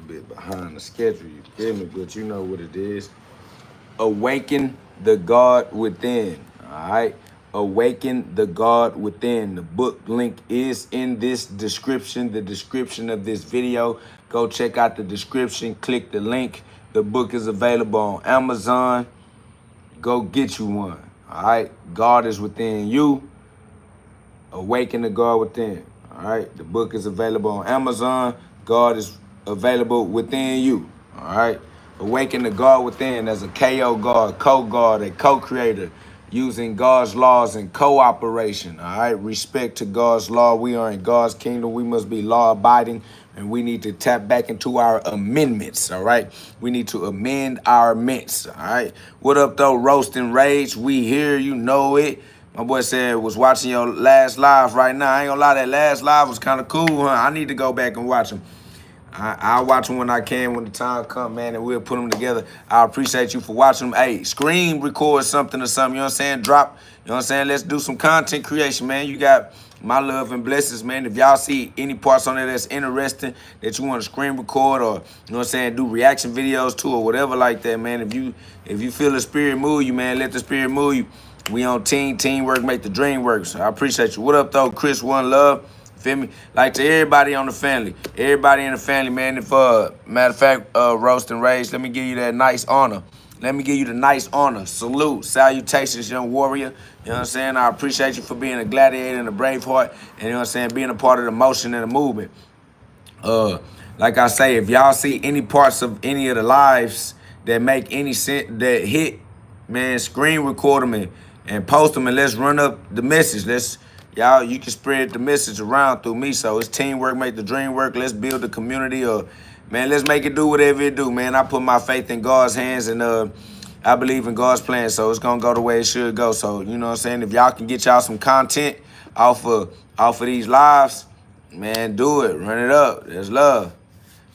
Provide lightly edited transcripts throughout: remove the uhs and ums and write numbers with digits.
bit behind the schedule, you feel me? But you know what it is. Awaken the God within, all right? Awaken the God within. The book link is in this description, the description of this video. Go check out the description, click the link. The book is available on Amazon. Go get you one, all right? God is within you. Awaken the God within, all right? The book is available on Amazon. God is available within you, all right? Awaken the God within as a KO God, co-God, a co-creator, using God's laws in cooperation, all right? Respect to God's law. We are in God's kingdom. We must be law-abiding, and we need to tap back into our amendments, all right? We need to amend our ments, all right? What up, though, Roast and Rage? We here, you know it. My boy said was watching your last live right now. I ain't gonna lie, that last live was kind of cool, huh? I need to go back and watch them. I'll watch them when I can, when the time comes, man, and we'll put them together. I appreciate you for watching them. Hey, screen record something or something, you know what I'm saying? Drop, you know what I'm saying? Let's do some content creation, man. You got my love and blessings, man. If y'all see any parts on there that's interesting, that you want to screen record or, you know what I'm saying, do reaction videos to or whatever like that, man. If you feel the spirit move you, man, let the spirit move you. We on teamwork make the dream work. So I appreciate you. What up, though, Chris? One love. Feel me? Like to everybody on the family. Everybody in the family, man. If matter of fact, Roast and Rage, let me give you that nice honor. Let me give you the nice honor. Salute. Salutations, young warrior. You know what I'm saying? I appreciate you for being a gladiator and a brave heart. And you know what I'm saying? Being a part of the motion and the movement. Like I say, if y'all see any parts of any of the lives that make any sense, that hit, man, screen record them and post them, and let's run up the message. Y'all, you can spread the message around through me. So it's teamwork, make the dream work. Let's build a community, or man, let's make it do whatever it do, man. I put my faith in God's hands, and I believe in God's plan, so it's gonna go the way it should go. So you know what I'm saying? If y'all can get y'all some content off of these lives, man, do it. Run it up. There's love.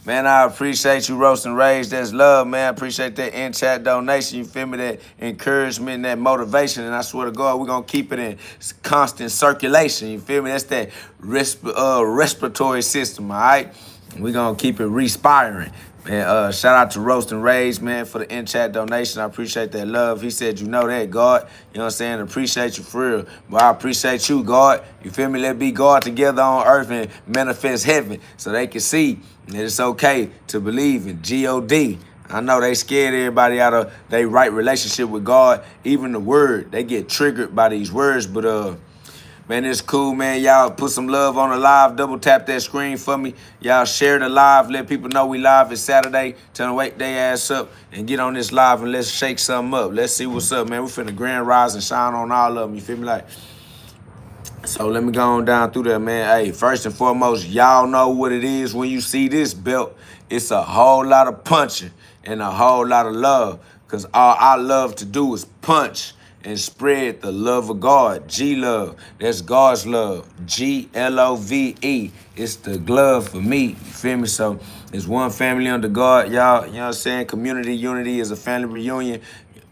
Man, I appreciate you, Roast and Rage. That's love, man. I appreciate that in-chat donation. You feel me? That encouragement and that motivation. And I swear to God, we're going to keep it in constant circulation. You feel me? That's that respiratory system, all right? We're going to keep it respiring. Man, shout out to Roast and Rage, man, for the in-chat donation. I appreciate that love. He said, you know that, God. You know what I'm saying? Appreciate you for real. But I appreciate you, God. You feel me? Let's be God together on earth and manifest heaven so they can see that it's okay to believe in GhOD. I know they scared everybody out of their right relationship with God. Even the word, they get triggered by these words. But, man, it's cool, man. Y'all put some love on the live. Double tap that screen for me. Y'all share the live. Let people know we live. It's Saturday. Tell them wake their ass up and get on this live and let's shake something up. Let's see what's up, man. We finna grand rise and shine on all of them. You feel me? Like, so let me go on down through there, man. Hey, first and foremost, y'all know what it is when you see this belt. It's a whole lot of punching and a whole lot of love, because all I love to do is punch and spread the love of God. G-love, that's God's love. G-L-O-V-E, it's the glove for me, you feel me? So it's one family under God, y'all, you know what I'm saying? Community unity is a family reunion.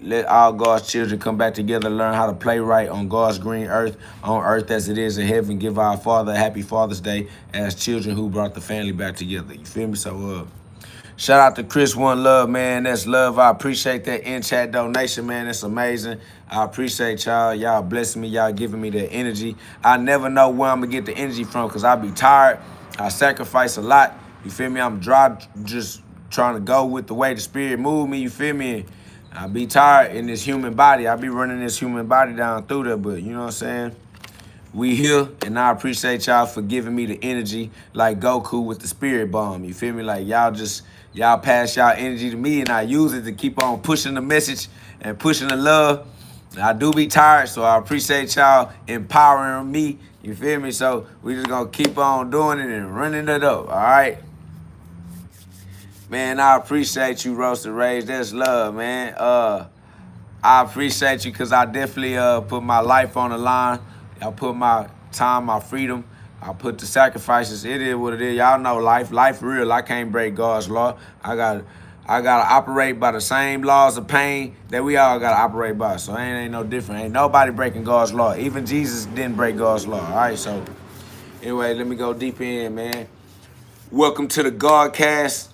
Let all God's children come back together, learn how to play right on God's green earth, on earth as it is in heaven. Give our Father a happy Father's Day as children who brought the family back together. You feel me? So, shout out to Chris One Love, man. That's love. I appreciate that in-chat donation, man. That's amazing. I appreciate y'all. Y'all blessing me. Y'all giving me that energy. I never know where I'm going to get the energy from, because I be tired. I sacrifice a lot. You feel me? I'm dry, just trying to go with the way the spirit move me. You feel me? I be tired in this human body. I be running this human body down through there, but you know what I'm saying? We here, and I appreciate y'all for giving me the energy like Goku with the spirit bomb. You feel me? Like y'all pass y'all energy to me, and I use it to keep on pushing the message and pushing the love. I do be tired, so I appreciate y'all empowering me. You feel me? So we just gonna keep on doing it and running it up, all right? Man, I appreciate you, Roast and Rage. That's love, man. I appreciate you because I definitely put my life on the line. I put my time, my freedom. I put the sacrifices. It is what it is. Y'all know life. Life real. I can't break God's law. I gotta operate by the same laws of pain that we all gotta operate by. So it ain't no different. Ain't nobody breaking God's law. Even Jesus didn't break God's law. All right, so anyway, let me go deep in, man. Welcome to the GhODCast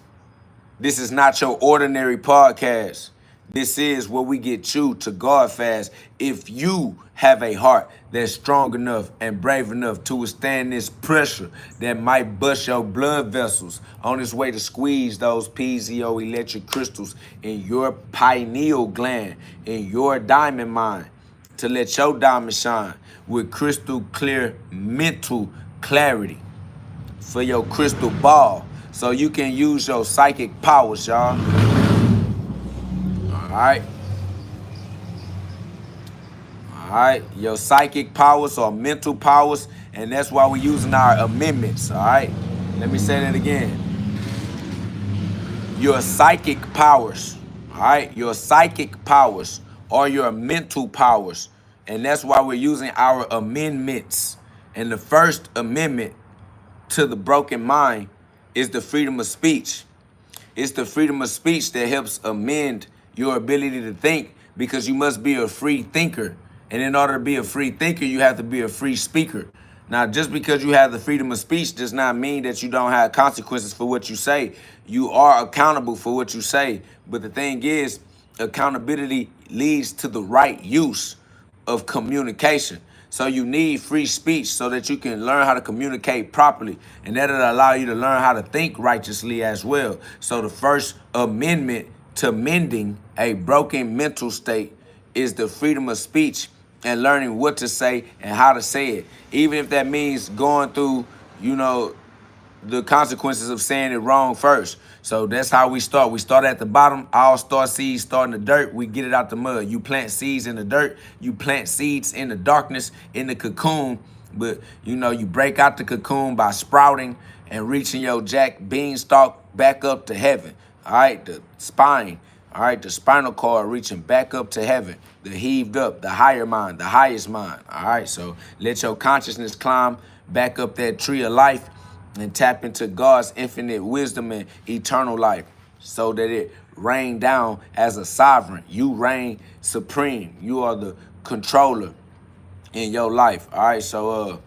This is not your ordinary podcast. This is where we get you to God fast. If you have a heart that's strong enough and brave enough to withstand this pressure that might bust your blood vessels on its way to squeeze those piezoelectric crystals in your pineal gland, in your diamond mine, to let your diamond shine with crystal clear mental clarity for your crystal ball, so you can use your psychic powers, y'all. All right. All right. Your psychic powers or mental powers, and that's why we're using our amendments. All right. Let me say that again. Your psychic powers. All right. Your psychic powers are your mental powers, and that's why we're using our amendments. And the first amendment to the broken mind is the freedom of speech. It's the freedom of speech that helps amend your ability to think, because you must be a free thinker. And in order to be a free thinker, you have to be a free speaker. Now, just because you have the freedom of speech does not mean that you don't have consequences for what you say. You are accountable for what you say. But the thing is, accountability leads to the right use of communication. So you need free speech so that you can learn how to communicate properly, and that'll allow you to learn how to think righteously as well. So the first amendment to mending a broken mental state is the freedom of speech and learning what to say and how to say it, even if that means going through, the consequences of saying it wrong first. So that's how we start. We start at the bottom. All star seeds start in the dirt. We get it out the mud. You plant seeds in the dirt. You plant seeds in the darkness, in the cocoon. But, you break out the cocoon by sprouting and reaching your jack beanstalk back up to heaven. All right, the spine. All right, the spinal cord reaching back up to heaven. The heaved up, the higher mind, the highest mind. All right, so let your consciousness climb back up that tree of life and tap into God's infinite wisdom and eternal life, so that it rain down as a sovereign. You reign supreme. You are the controller in your life. All right, so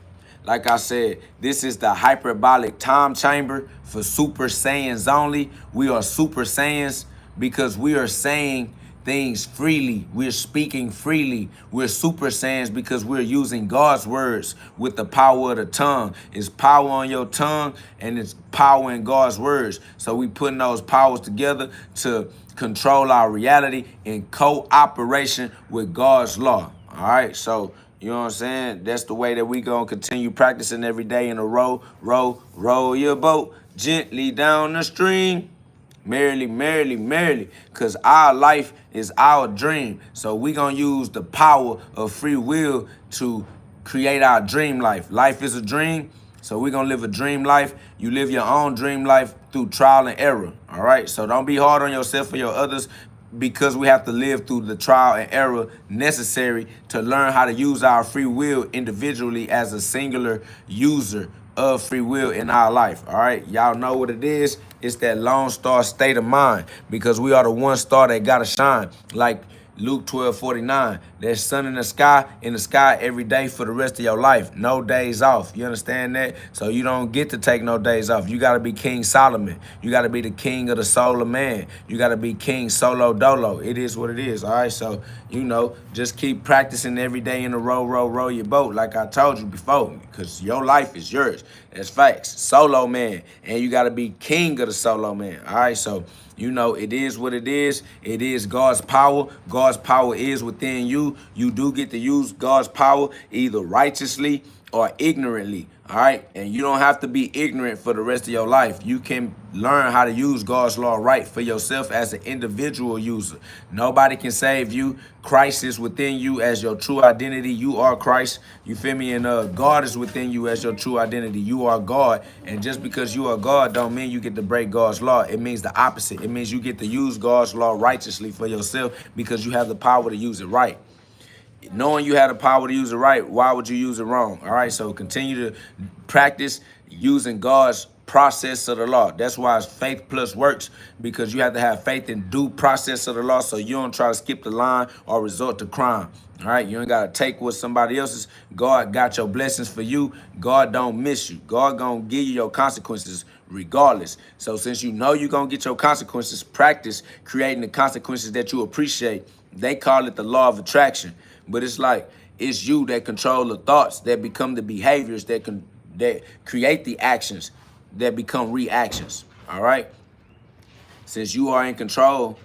like I said, this is the hyperbolic time chamber for Super Saiyans only. We are Super Saiyans because we are saying things freely. We're speaking freely. We're Super Saiyans because we're using God's words with the power of the tongue. It's power on your tongue and it's power in God's words. So we putting those powers together to control our reality in cooperation with God's law. All right, so you know what I'm saying? That's the way that we gonna continue practicing every day in a row. Row your boat gently down the stream. Merrily, merrily, merrily, because our life is our dream. So we gonna use the power of free will to create our dream life. Life is a dream, so we gonna live a dream life. You live your own dream life through trial and error, all right? So don't be hard on yourself or your others, because we have to live through the trial and error necessary to learn how to use our free will individually as a singular user of free will in our life. All right, y'all know what it is. It's that Lone Star state of mind, because we are the one star that gotta shine, like Luke 12:49. There's sun in the sky every day for the rest of your life. No days off. You understand that? So you don't get to take no days off. You gotta be King Solomon. You gotta be the king of the soul of man. You gotta be King Solo Dolo. It is what it is. All right. So just keep practicing every day in a row your boat, like I told you before, because your life is yours. That's facts. Solo man, and you gotta be king of the solo man. All right. So it is what it is. It is God's power. God's power is within you. You do get to use God's power either righteously or ignorantly. All right. And you don't have to be ignorant for the rest of your life. You can learn how to use God's law right for yourself as an individual user. Nobody can save you. Christ is within you as your true identity. You are Christ. You feel me? And God is within you as your true identity. You are God. And just because you are God don't mean you get to break God's law. It means the opposite. It means you get to use God's law righteously for yourself because you have the power to use it right. Knowing you had the power to use it right, why would you use it wrong? All right, so continue to practice using God's process of the law. That's why it's faith plus works, because you have to have faith in due process of the law, so you don't try to skip the line or resort to crime. All right, you ain't got to take what somebody else's. God got your blessings for you. God don't miss you. God gonna give you your consequences regardless. So since you know you're going to get your consequences, practice creating the consequences that you appreciate. They call it the law of attraction. But it's like, it's you that control the thoughts that become the behaviors that create the actions that become reactions. All right? Since you are in control,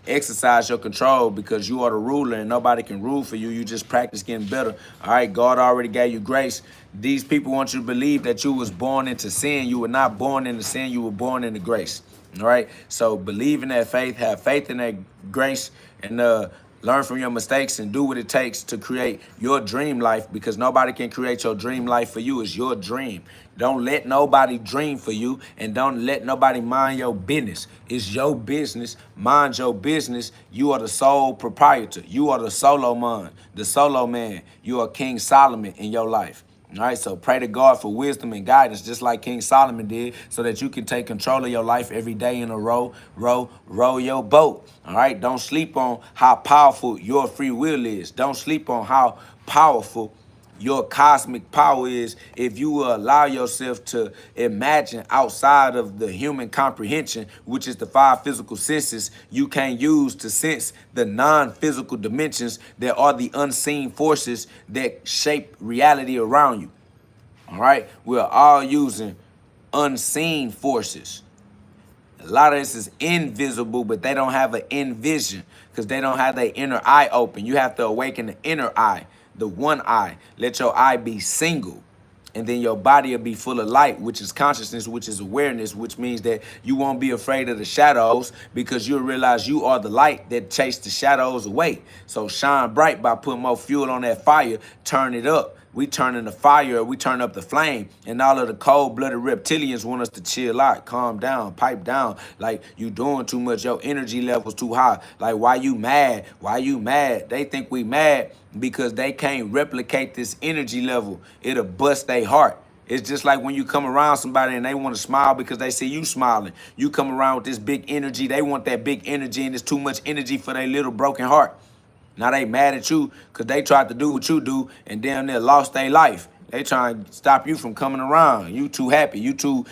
exercise your control because you are the ruler and nobody can rule for you. You just practice getting better. All right, God already gave you grace. These people want you to believe that you was born into sin. You were not born into sin. You were born into grace. All right, so believe in that faith, have faith in that grace, and learn from your mistakes and do what it takes to create your dream life, because nobody can create your dream life for you. It's your dream. Don't let nobody dream for you, and don't let nobody mind your business. It's your business. Mind your business. You are the sole proprietor. You are the solo man. You are King Solomon in your life. All right, so pray to God for wisdom and guidance, just like King Solomon did, so that you can take control of your life every day in a row your boat. All right, don't sleep on how powerful your free will is. Don't sleep on how powerful your cosmic power is if you will allow yourself to imagine outside of the human comprehension, which is the 5 physical senses you can't use to sense the non-physical dimensions that are the unseen forces that shape reality around you. All right, we're all using unseen forces. A lot of this is invisible, but they don't have an in vision because they don't have their inner eye open. You have to awaken the inner eye, the one eye. Let your eye be single. And then your body will be full of light, which is consciousness, which is awareness, which means that you won't be afraid of the shadows because you'll realize you are the light that chased the shadows away. So shine bright by putting more fuel on that fire, turn it up. We turning the fire, we turn up the flame, and all of the cold-blooded reptilians want us to chill out, calm down, pipe down. Like, you doing too much, your energy level's too high. Like, why you mad? Why you mad? They think we mad because they can't replicate this energy level. It'll bust their heart. It's just like when you come around somebody and they want to smile because they see you smiling. You come around with this big energy, they want that big energy, and it's too much energy for their little broken heart. Now they mad at you because they tried to do what you do and damn near lost their life. They trying to stop you from coming around. You too happy. You too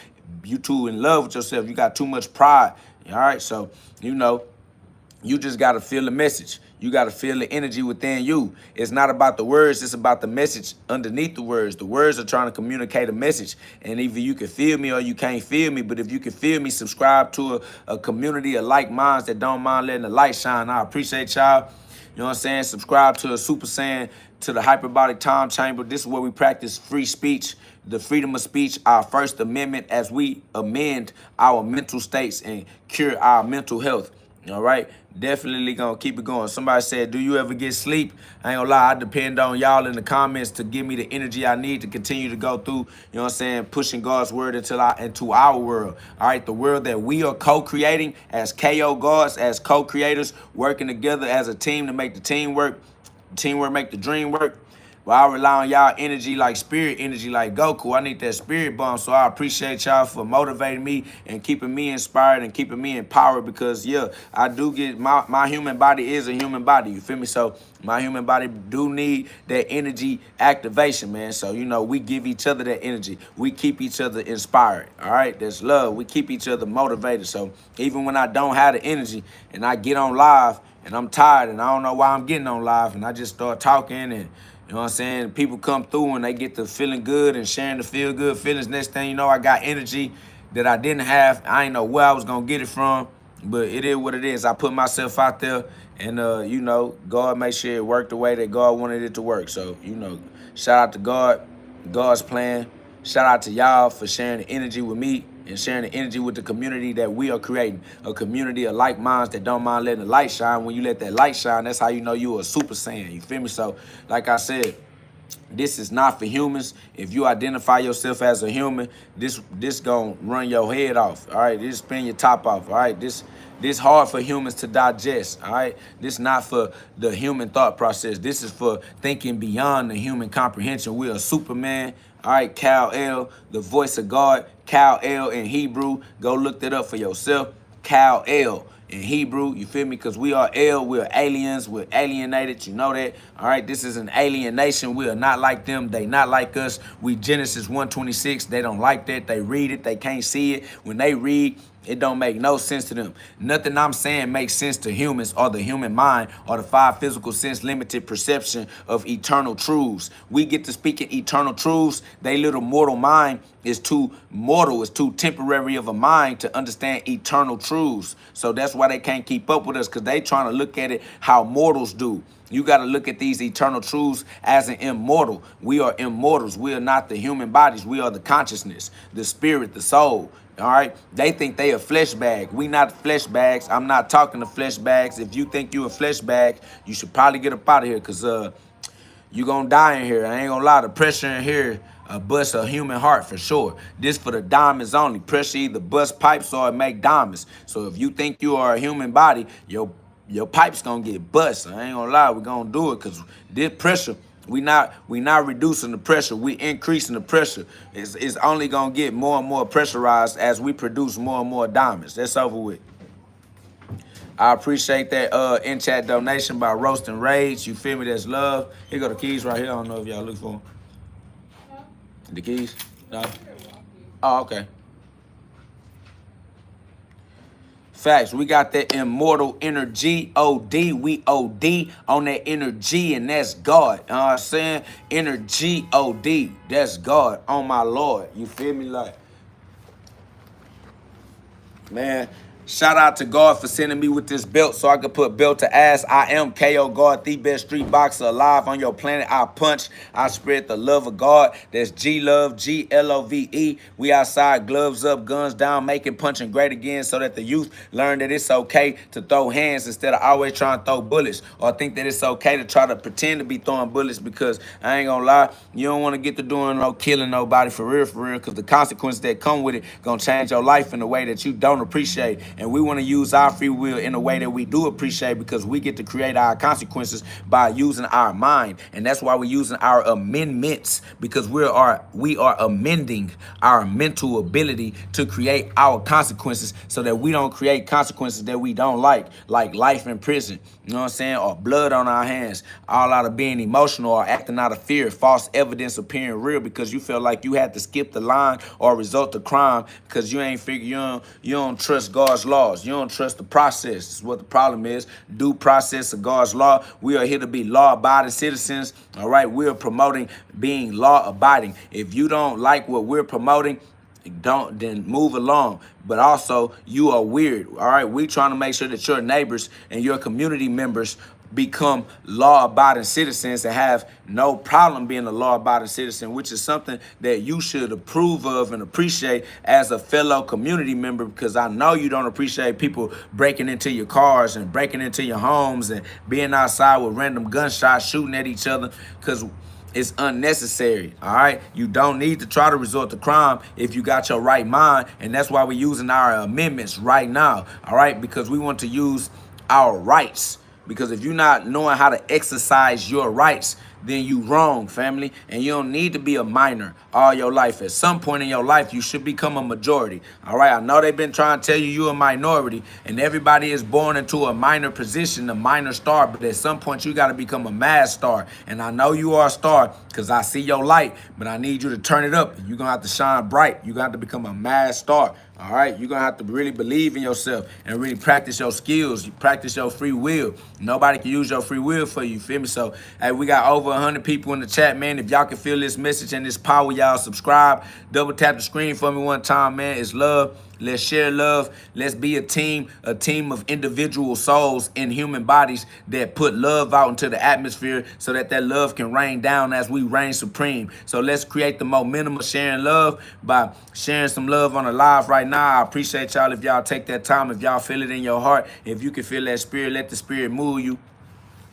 in love with yourself. You got too much pride. All right, so, you just got to feel the message. You got to feel the energy within you. It's not about the words. It's about the message underneath the words. The words are trying to communicate a message. And either you can feel me or you can't feel me. But if you can feel me, subscribe to a community of like minds that don't mind letting the light shine. I appreciate y'all. You know what I'm saying? Subscribe to a Super Saiyan, to the Hyperbolic Time Chamber. This is where we practice free speech, the freedom of speech, our First Amendment, as we amend our mental states and cure our mental health. All right? Definitely gonna keep it going. Somebody said, do you ever get sleep? I ain't gonna lie, I depend on y'all in the comments to give me the energy I need to continue to go through, you know what I'm saying, pushing God's word into our world. All right, the world that we are co-creating as KO gods, as co-creators, working together as a team to make the team work. Teamwork make the dream work. Well, I rely on y'all energy like spirit energy like Goku. I need that spirit bomb, so I appreciate y'all for motivating me and keeping me inspired and keeping me empowered because, yeah, I do get, my human body is a human body, you feel me? So my human body do need that energy activation, man. So, we give each other that energy. We keep each other inspired, all right? That's love. We keep each other motivated. So even when I don't have the energy and I get on live and I'm tired and I don't know why I'm getting on live and I just start talking and, you know what I'm saying? People come through and they get to feeling good and sharing the feel good feelings. Next thing you know, I got energy that I didn't have. I ain't know where I was going to get it from, but it is what it is. I put myself out there and, God made sure it worked the way that God wanted it to work. So, shout out to God, God's plan. Shout out to y'all for sharing the energy with me and sharing the energy with the community that we are creating. A community of like minds that don't mind letting the light shine. When you let that light shine, that's how you know you a Super Saiyan. You feel me? So, like I said, this is not for humans. If you identify yourself as a human, this gonna run your head off. All right, this spin your top off. All right, this hard for humans to digest. All right, this not for the human thought process. This is for thinking beyond the human comprehension. We are Superman. All right, Kal-El, the voice of God, Kal-El in Hebrew. Go look that up for yourself. Kal-El. In Hebrew, you feel me? Because we are we're aliens, we're alienated, you know that. All right, this is an alienation. We are not like them, they not like us. We Genesis 1:26, they don't like that. They read it, they can't see it. When they read, it don't make no sense to them. Nothing I'm saying makes sense to humans or the human mind or the five physical sense limited perception of eternal truths. We get to speak in eternal truths. They little mortal mind is too mortal, is too temporary of a mind to understand eternal truths. So that's why they can't keep up with us, because they trying to look at it how mortals do. You got to look at these eternal truths as an immortal. We are immortals. We are not the human bodies. We are the consciousness, the spirit, the soul. All right. They think they a flesh bag. We not flesh bags. I'm not talking to flesh bags. If you think you a flesh bag, you should probably get up out of here, because you gonna die in here. I ain't gonna lie. The pressure in here bust a human heart for sure. This for the diamonds only. Pressure either bust pipes or it make diamonds. So if you think you are a human body, your pipes gonna get bust. I ain't gonna lie. We gonna do it, because this pressure, we not reducing the pressure. We increasing the pressure. It's only gonna get more and more pressurized as we produce more and more diamonds. That's over with. I appreciate that in-chat donation by Roast and Rage. You feel me? That's love. Here go the keys right here. I don't know if y'all look for them. The keys? No? Oh, okay. Facts. We got that immortal energy. OD. We OD on that energy, and that's God. You know what I'm saying? Energy OD. That's God. On my Lord. You feel me? Like, man, shout out to God for sending me with this belt so I could put belt to ass. I am KO God, the best street boxer alive on your planet. I punch, I spread the love of God. That's G-Love, G-L-O-V-E. We outside, gloves up, guns down, making punching great again, so that the youth learn that it's okay to throw hands instead of always trying to throw bullets, or think that it's okay to try to pretend to be throwing bullets, because I ain't gonna lie, you don't want to get to doing no killing nobody for real, because the consequences that come with it gonna change your life in a way that you don't appreciate. And we want to use our free will in a way that we do appreciate, because we get to create our consequences by using our mind. And that's why we're using our amendments, because we are amending our mental ability to create our consequences, so that we don't create consequences that we don't like life in prison, you know what I'm saying, or blood on our hands, all out of being emotional or acting out of fear, false evidence appearing real because you feel like you had to skip the line or result to crime because you ain't figure you don't trust God's laws. You don't trust the process. That's what the problem is. Due process of God's law. We are here to be law-abiding citizens. All right. We are promoting being law-abiding. If you don't like what we're promoting, then move along. But also, you are weird. All right. We trying to make sure that your neighbors and your community members become law-abiding citizens and have no problem being a law-abiding citizen, which is something that you should approve of and appreciate as a fellow community member, because I know you don't appreciate people breaking into your cars and breaking into your homes and being outside with random gunshots shooting at each other, because it's unnecessary. All right. You don't need to try to resort to crime if you got your right mind. And that's why we're using our amendments right now. All right. Because we want to use our rights. Because if you're not knowing how to exercise your rights, then you wrong, family. And you don't need to be a minor all your life. At some point in your life, you should become a majority. All right. I know they've been trying to tell you you're a minority, and everybody is born into a minor position, a minor star. But at some point, you got to become a mad star. And I know you are a star because I see your light, but I need you to turn it up. You're going to have to shine bright. You're going to have to become a mad star. All right, you're going to have to really believe in yourself and really practice your skills. You practice your free will. Nobody can use your free will for you, feel me? So, hey, we got over 100 people in the chat, man. If y'all can feel this message and this power, y'all subscribe. Double tap the screen for me one time, man. It's love. Let's share love. Let's be a team of individual souls in human bodies that put love out into the atmosphere so that love can rain down as we reign supreme. So let's create the momentum of sharing love by sharing some love on the live right now. I appreciate y'all if y'all take that time, if y'all feel it in your heart. If you can feel that spirit, let the spirit move you.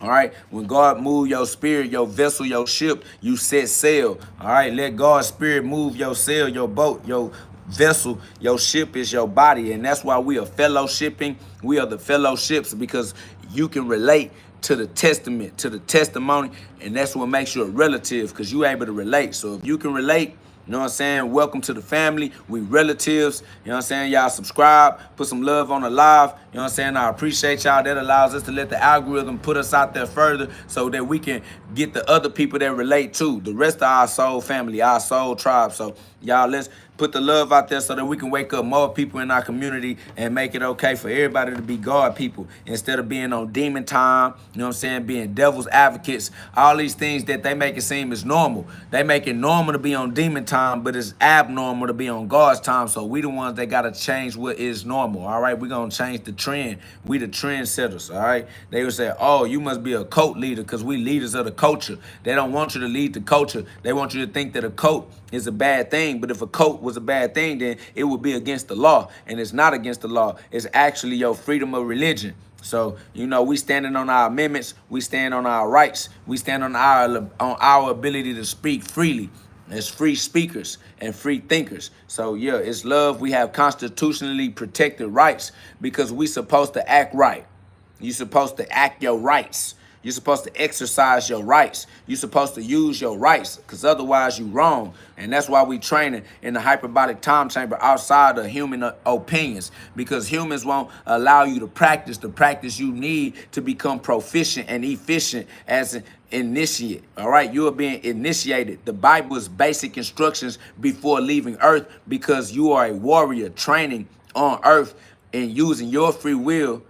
All right. When God move your spirit, your vessel, your ship, you set sail. All right. Let God's spirit move your sail, your boat, your vessel. Your ship is your body. And that's why we are fellowshipping. We are the fellowships, because you can relate to the testament, to the testimony. And that's what makes you a relative, because you're able to relate. So if you can relate, You know what I'm saying? Welcome to the family. We relatives. You know what I'm saying? Y'all subscribe. Put some love on the live. You know what I'm saying? I appreciate y'all. That allows us to let the algorithm put us out there further so that we can get the other people that relate to the rest of our soul family, our soul tribe. So y'all, let's put the love out there so that we can wake up more people in our community and make it okay for everybody to be God people instead of being on demon time, you know what I'm saying, being devil's advocates, all these things that they make it seem is normal. They make it normal to be on demon time, but it's abnormal to be on God's time. So we the ones that got to change what is normal, all right? We're going to change the trend. We the trendsetters, all right? They would say, oh, you must be a cult leader because we leaders of the culture. They don't want you to lead the culture. They want you to think that a cult is a bad thing, but if a cult was a bad thing, then it would be against the law, and it's not against the law. It's actually your freedom of religion. So, you know, we standing on our amendments, we stand on our rights, we stand on our ability to speak freely as free speakers and free thinkers. So yeah, it's love. We have constitutionally protected rights because we supposed to act right. You're supposed to act your rights. You're supposed to exercise your rights. You're supposed to use your rights because otherwise you wrong. And that's why we training in the hyperbolic time chamber outside of human opinions, because humans won't allow you to practice the practice you need to become proficient and efficient as an initiate. All right, you are being initiated. The Bible is basic instructions before leaving earth because you are a warrior training on earth and using your free will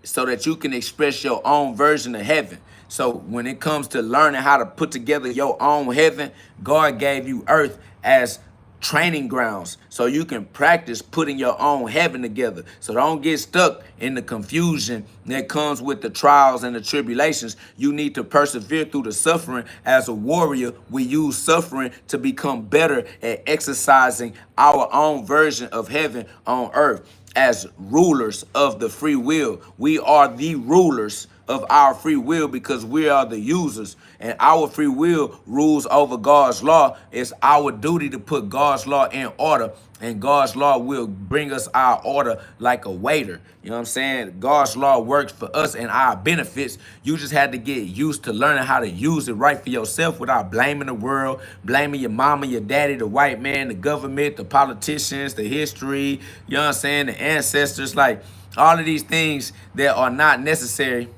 so that you can express your own version of heaven. So when it comes to learning how to put together your own heaven, God gave you earth as training grounds so you can practice putting your own heaven together. So don't get stuck in the confusion that comes with the trials and the tribulations. You need to persevere through the suffering. As a warrior, we use suffering to become better at exercising our own version of heaven on earth. As rulers of the free will, we are the rulers of our free will because we are the users, and our free will rules over God's law. It's our duty to put God's law in order, and God's law will bring us our order like a waiter. You know what I'm saying? God's law works for us and our benefits. You just had to get used to learning how to use it right for yourself without blaming the world, blaming your mama, your daddy, the white man, the government, the politicians, the history, you know what I'm saying, the ancestors, like all of these things that are not necessary,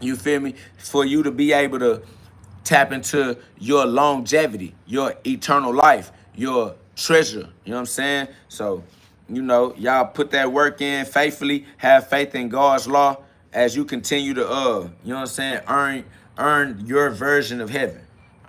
you feel me, for you to be able to tap into your longevity, your eternal life, your treasure. You know what I'm saying? So, you know, y'all put that work in faithfully, have faith in God's law as you continue to, you know what I'm saying, earn your version of heaven.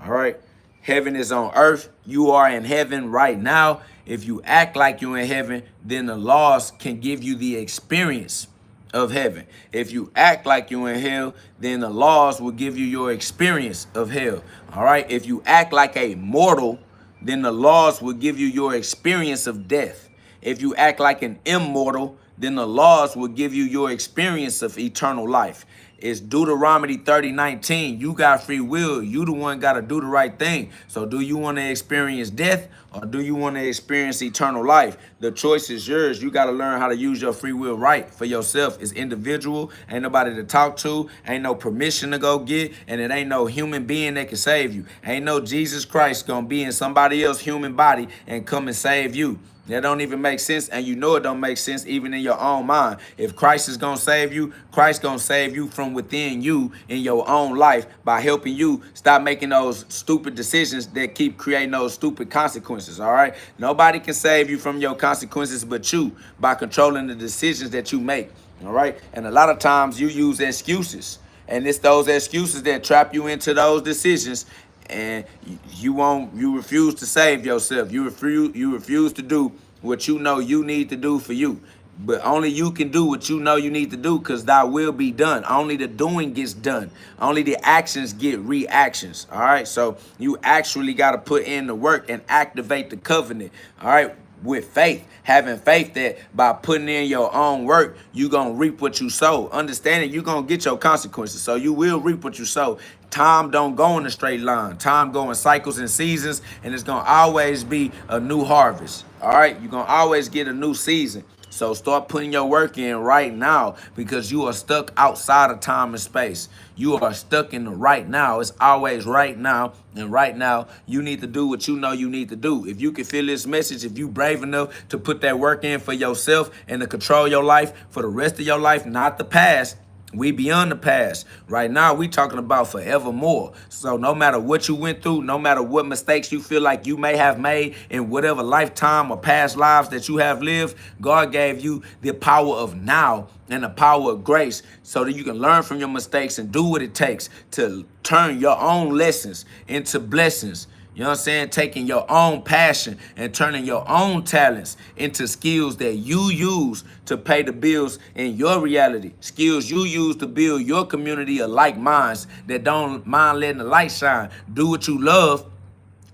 All right? Heaven is on earth. You are in heaven right now. If you act like you're in heaven, then the laws can give you the experience of heaven. If you act like you're in hell, then the laws will give you your experience of hell. All right. If you act like a mortal, then the laws will give you your experience of death. If you act like an immortal, then the laws will give you your experience of eternal life. It's Deuteronomy 30:19. You got free will. You the one got to do the right thing. So do you want to experience death or do you want to experience eternal life? The choice is yours. You got to learn how to use your free will right for yourself. It's individual. Ain't nobody to talk to. Ain't no permission to go get. And it ain't no human being that can save you. Ain't no Jesus Christ going to be in somebody else's human body and come and save you. That don't even make sense, and you know it don't make sense even in your own mind. If Christ is going to save you, Christ going to save you from within you in your own life by helping you stop making those stupid decisions that keep creating those stupid consequences, all right? Nobody can save you from your consequences but you by controlling the decisions that you make, all right? And a lot of times you use excuses, and it's those excuses that trap you into those decisions. And you refuse to save yourself. You refuse to do what you know you need to do for you. But only you can do what you know you need to do because thy will be done. Only the doing gets done. Only the actions get reactions. All right. So you actually got to put in the work and activate the covenant. All right. With faith, having faith that by putting in your own work, you're going to reap what you sow. Understanding you're going to get your consequences. So you will reap what you sow. Time don't go in a straight line. Time go in cycles and seasons, and it's going to always be a new harvest. All right? You're going to always get a new season. So start putting your work in right now, because you are stuck outside of time and space. You are stuck in the right now. It's always right now. And right now, you need to do what you know you need to do. If you can feel this message, if you brave enough to put that work in for yourself and to control your life for the rest of your life, not the past. We beyond the past. Right now, we talking about forevermore. So no matter what you went through, no matter what mistakes you feel like you may have made in whatever lifetime or past lives that you have lived, God gave you the power of now and the power of grace so that you can learn from your mistakes and do what it takes to turn your own lessons into blessings. You know what I'm saying? Taking your own passion and turning your own talents into skills that you use to pay the bills in your reality. Skills you use to build your community of like minds that don't mind letting the light shine. Do what you love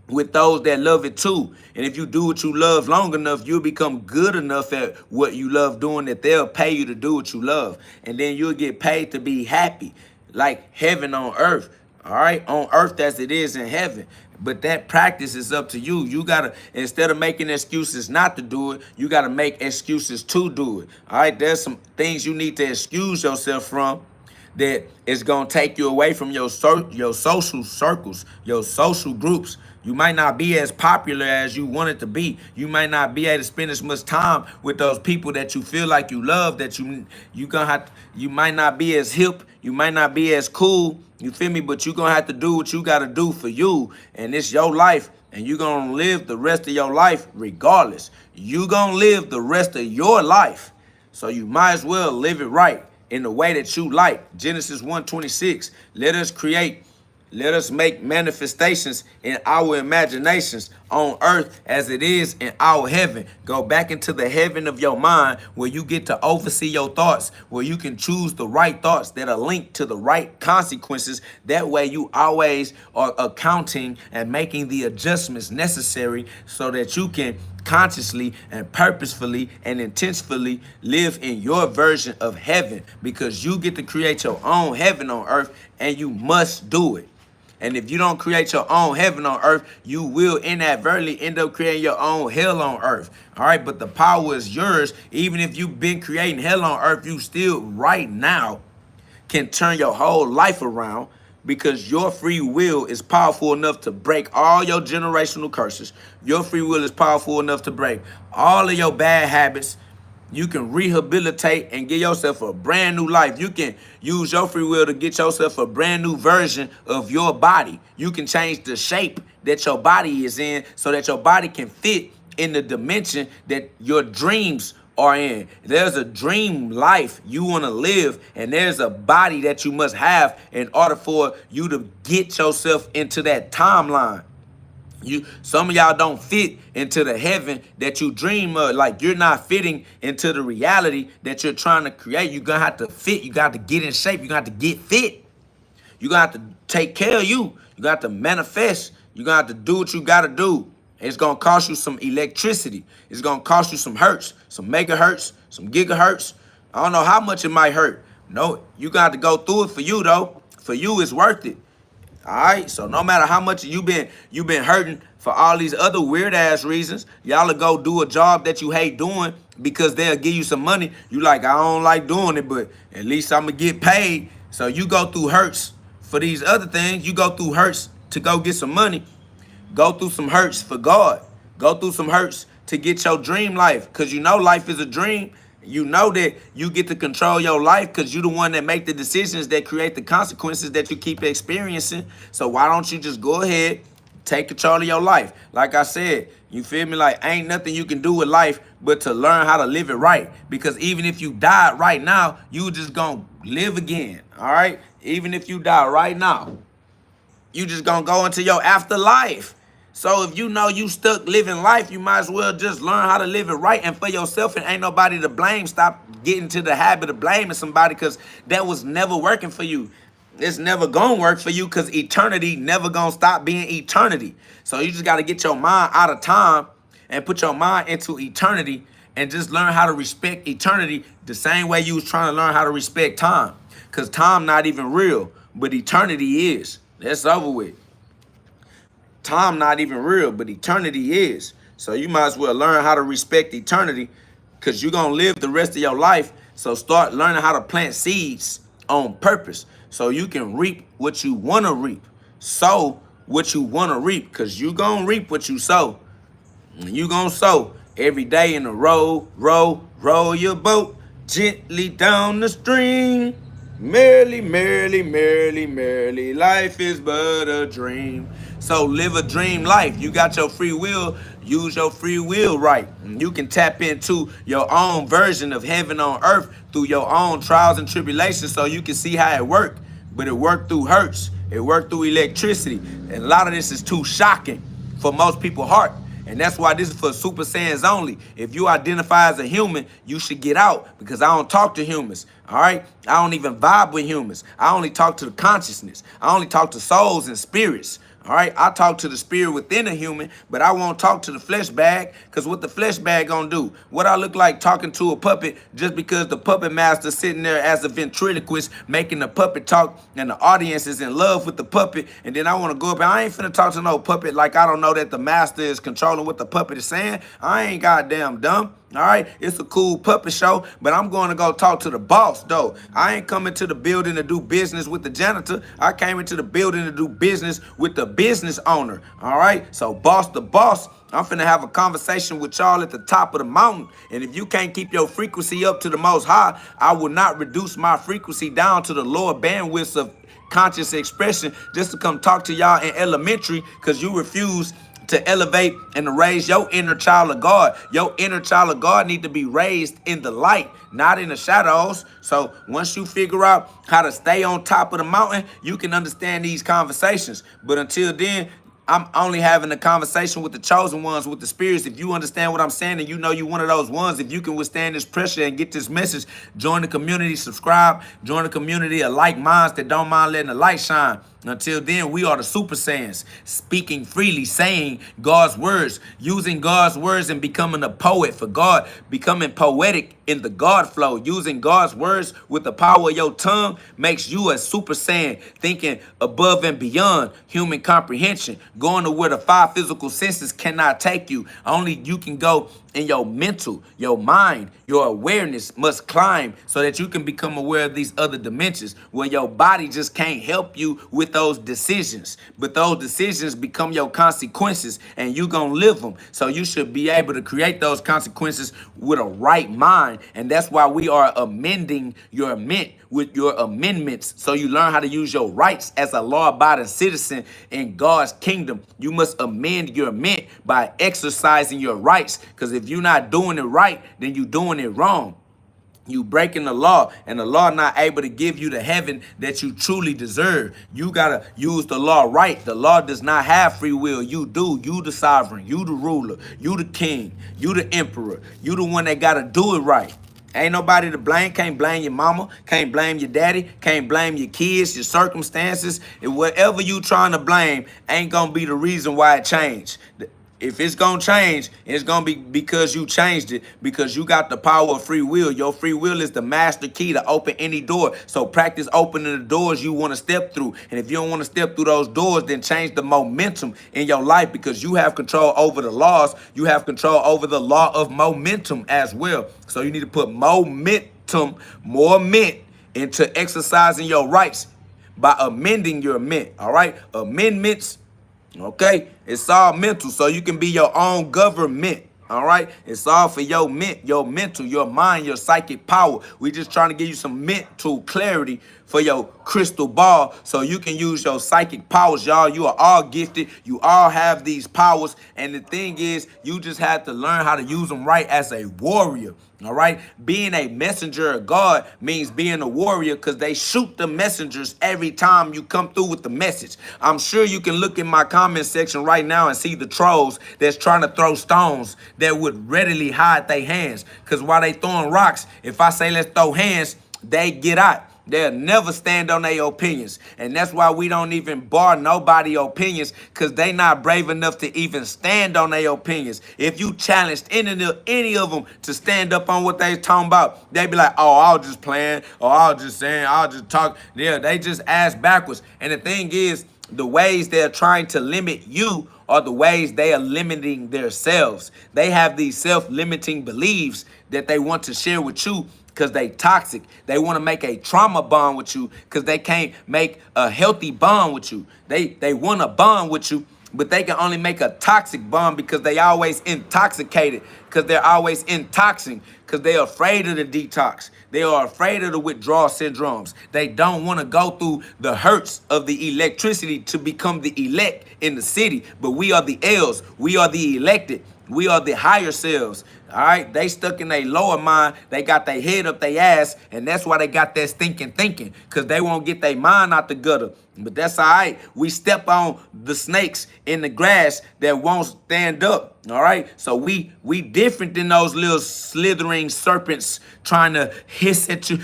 with those that love it too. And if you do what you love long enough, you'll become good enough at what you love doing that they'll pay you to do what you love. And then you'll get paid to be happy, like heaven on earth. All right, on earth as it is in heaven. But that practice is up to you. You gotta, instead of making excuses not to do it, you gotta make excuses to do it. All right, there's some things you need to excuse yourself from that is gonna take you away from your social circles, your social groups. You might not be as popular as you want it to be. You might not be able to spend as much time with those people that you feel like you love, that you might not be as hip, you might not be as cool, you feel me? But you're gonna have to do what you gotta do for you, and it's your life, and you're gonna live the rest of your life regardless. You're gonna live the rest of your life, so you might as well live it right in the way that you like. Genesis 1:26, let us make manifestations in our imaginations on earth as it is in our heaven. Go back into the heaven of your mind where you get to oversee your thoughts, where you can choose the right thoughts that are linked to the right consequences. That way you always are accounting and making the adjustments necessary so that you can consciously and purposefully and intentionally live in your version of heaven, because you get to create your own heaven on earth, and you must do it. And if you don't create your own heaven on earth, you will inadvertently end up creating your own hell on earth. All right, but the power is yours. Even if you've been creating hell on earth, you still right now can turn your whole life around, because your free will is powerful enough to break all your generational curses. Your free will is powerful enough to break all of your bad habits. You can rehabilitate and give yourself a brand new life. You can use your free will to get yourself a brand new version of your body. You can change the shape that your body is in so that your body can fit in the dimension that your dreams are in. There's a dream life you want to live, and there's a body that you must have in order for you to get yourself into that timeline. Some of y'all don't fit into the heaven that you dream of. Like, you're not fitting into the reality that you're trying to create. You're gonna have to fit. You got to get in shape. You got to get fit. You got to take care of you. You got to manifest. You got to do what you got to do. It's gonna cost you some electricity. It's gonna cost you some hertz, some megahertz, some gigahertz. I don't know how much it might hurt. No, you got to go through it for you though. For you, it's worth it. All right, so no matter how much you've been hurting for all these other weird ass reasons, y'all will go do a job that you hate doing because they'll give you some money. You like, I don't like doing it, but at least I'm gonna get paid. So you go through hurts for these other things. You go through hurts to go get some money. Go through some hurts for God. Go through some hurts to get your dream life, because you know life is a dream. You know that you get to control your life because you're the one that make the decisions that create the consequences that you keep experiencing. So why don't you just go ahead, take control of your life? Like I said, you feel me? Like, ain't nothing you can do with life but to learn how to live it right. Because even if you died right now, you just gonna live again. All right? Even if you die right now, you just gonna go into your afterlife. So if you know you stuck living life, you might as well just learn how to live it right and for yourself, and ain't nobody to blame. Stop getting to the habit of blaming somebody, because that was never working for you. It's never gonna work for you, because eternity never gonna stop being eternity. So you just gotta get your mind out of time and put your mind into eternity, and just learn how to respect eternity the same way you was trying to learn how to respect time. Because time not even real, but eternity is. That's over with. Time not even real, but eternity is. So you might as well learn how to respect eternity because you're going to live the rest of your life. So start learning how to plant seeds on purpose so you can reap what you want to reap. Sow what you want to reap, because you're going to reap what you sow. You gonna sow every day in the row, row your boat gently down the stream. Merrily, merrily, merrily, merrily, life is but a dream. So live a dream life. You got your free will. Use your free will right. You can tap into your own version of heaven on earth through your own trials and tribulations so you can see how it worked. But it worked through hurts. It worked through electricity. And a lot of this is too shocking for most people's heart. And that's why this is for Super Saiyans only. If you identify as a human, you should get out, because I don't talk to humans, all right? I don't even vibe with humans. I only talk to the consciousness. I only talk to souls and spirits, all right? I talk to the spirit within a human, but I won't talk to the flesh bag, because what the flesh bag gonna do? What I look like talking to a puppet just because the puppet master sitting there as a ventriloquist making the puppet talk and the audience is in love with the puppet, and then I want to go up and I ain't finna talk to no puppet like I don't know that the master is controlling what the puppet is saying. I ain't goddamn dumb. All right, it's a cool puppet show, but I'm going to go talk to the boss, though. I ain't coming to the building to do business with the janitor. I came into the building to do business with the business owner. All right, so boss the boss, I'm finna have a conversation with y'all at the top of the mountain. And if you can't keep your frequency up to the most high, I will not reduce my frequency down to the lower bandwidths of conscious expression just to come talk to y'all in elementary, because you refuse to elevate and to raise your inner child of God. Your inner child of God need to be raised in the light, not in the shadows. So once you figure out how to stay on top of the mountain, you can understand these conversations. But until then, I'm only having a conversation with the chosen ones, with the spirits. If you understand what I'm saying and you know you're one of those ones, if you can withstand this pressure and get this message, join the community, subscribe, join the community of like minds that don't mind letting the light shine. Until then, we are the Super Saiyans, speaking freely, saying God's words, using God's words and becoming a poet for God, becoming poetic in the God flow, using God's words with the power of your tongue makes you a Super Saiyan, thinking above and beyond human comprehension, going to where the five physical senses cannot take you. Only you can go in your mental, your mind, your awareness must climb so that you can become aware of these other dimensions where your body just can't help you with those decisions. But those decisions become your consequences and you gonna live them. So you should be able to create those consequences with a right mind. And that's why we are amending your ment with your amendments, so you learn how to use your rights as a law-abiding citizen in God's kingdom. You must amend your ment by exercising your rights, because if you're not doing it right, then you're doing it wrong. You breaking the law, and the law not able to give you the heaven that you truly deserve. You gotta use the law right. The law does not have free will. You do. You the sovereign. You the ruler. You the king. You the emperor. You the one that gotta do it right. Ain't nobody to blame. Can't blame your mama. Can't blame your daddy. Can't blame your kids, your circumstances. And whatever you trying to blame ain't gonna be the reason why it changed. If it's going to change, it's going to be because you changed it, because you got the power of free will. Your free will is the master key to open any door. So practice opening the doors you want to step through. And if you don't want to step through those doors, then change the momentum in your life, because you have control over the laws. You have control over the law of momentum as well. So you need to put momentum, more ment, into exercising your rights by amending your ment. All right? Amendments. Okay, it's all mental, so you can be your own government. All right, it's all for your mental, your mind, your psychic power. We just trying to give you some mental clarity for your crystal ball, so you can use your psychic powers, y'all. You are all gifted. You all have these powers, and the thing is, you just have to learn how to use them right as a warrior. All right, being a messenger of God means being a warrior, because they shoot the messengers every time you come through with the message. I'm sure you can look in my comment section right now and see the trolls that's trying to throw stones that would readily hide their hands, because while they throwing rocks, if I say let's throw hands, they get out. They'll never stand on their opinions. And that's why we don't even bar nobody opinions, because they not brave enough to even stand on their opinions. If you challenged any of them to stand up on what they talking about, they be like, oh, I was just playing, or I was just saying, I'll just talk. Yeah, they just ass backwards. And the thing is, the ways they're trying to limit you are the ways they are limiting themselves. They have these self-limiting beliefs that they want to share with you because they toxic. They want to make a trauma bond with you because they can't make a healthy bond with you. They want to bond with you, but they can only make a toxic bond because they always intoxicated, because they're always intoxing, because they're afraid of the detox. They are afraid of the withdrawal syndromes. They don't want to go through the hurts of the electricity to become the elect in the city. But we are the L's. We are the elected. We are the higher selves. All right, they stuck in their lower mind. They got their head up their ass, and that's why they got that thinking, because they won't get their mind out the gutter. But that's all right. We step on the snakes in the grass that won't stand up. All right, so we different than those little slithering serpents trying to hiss at you,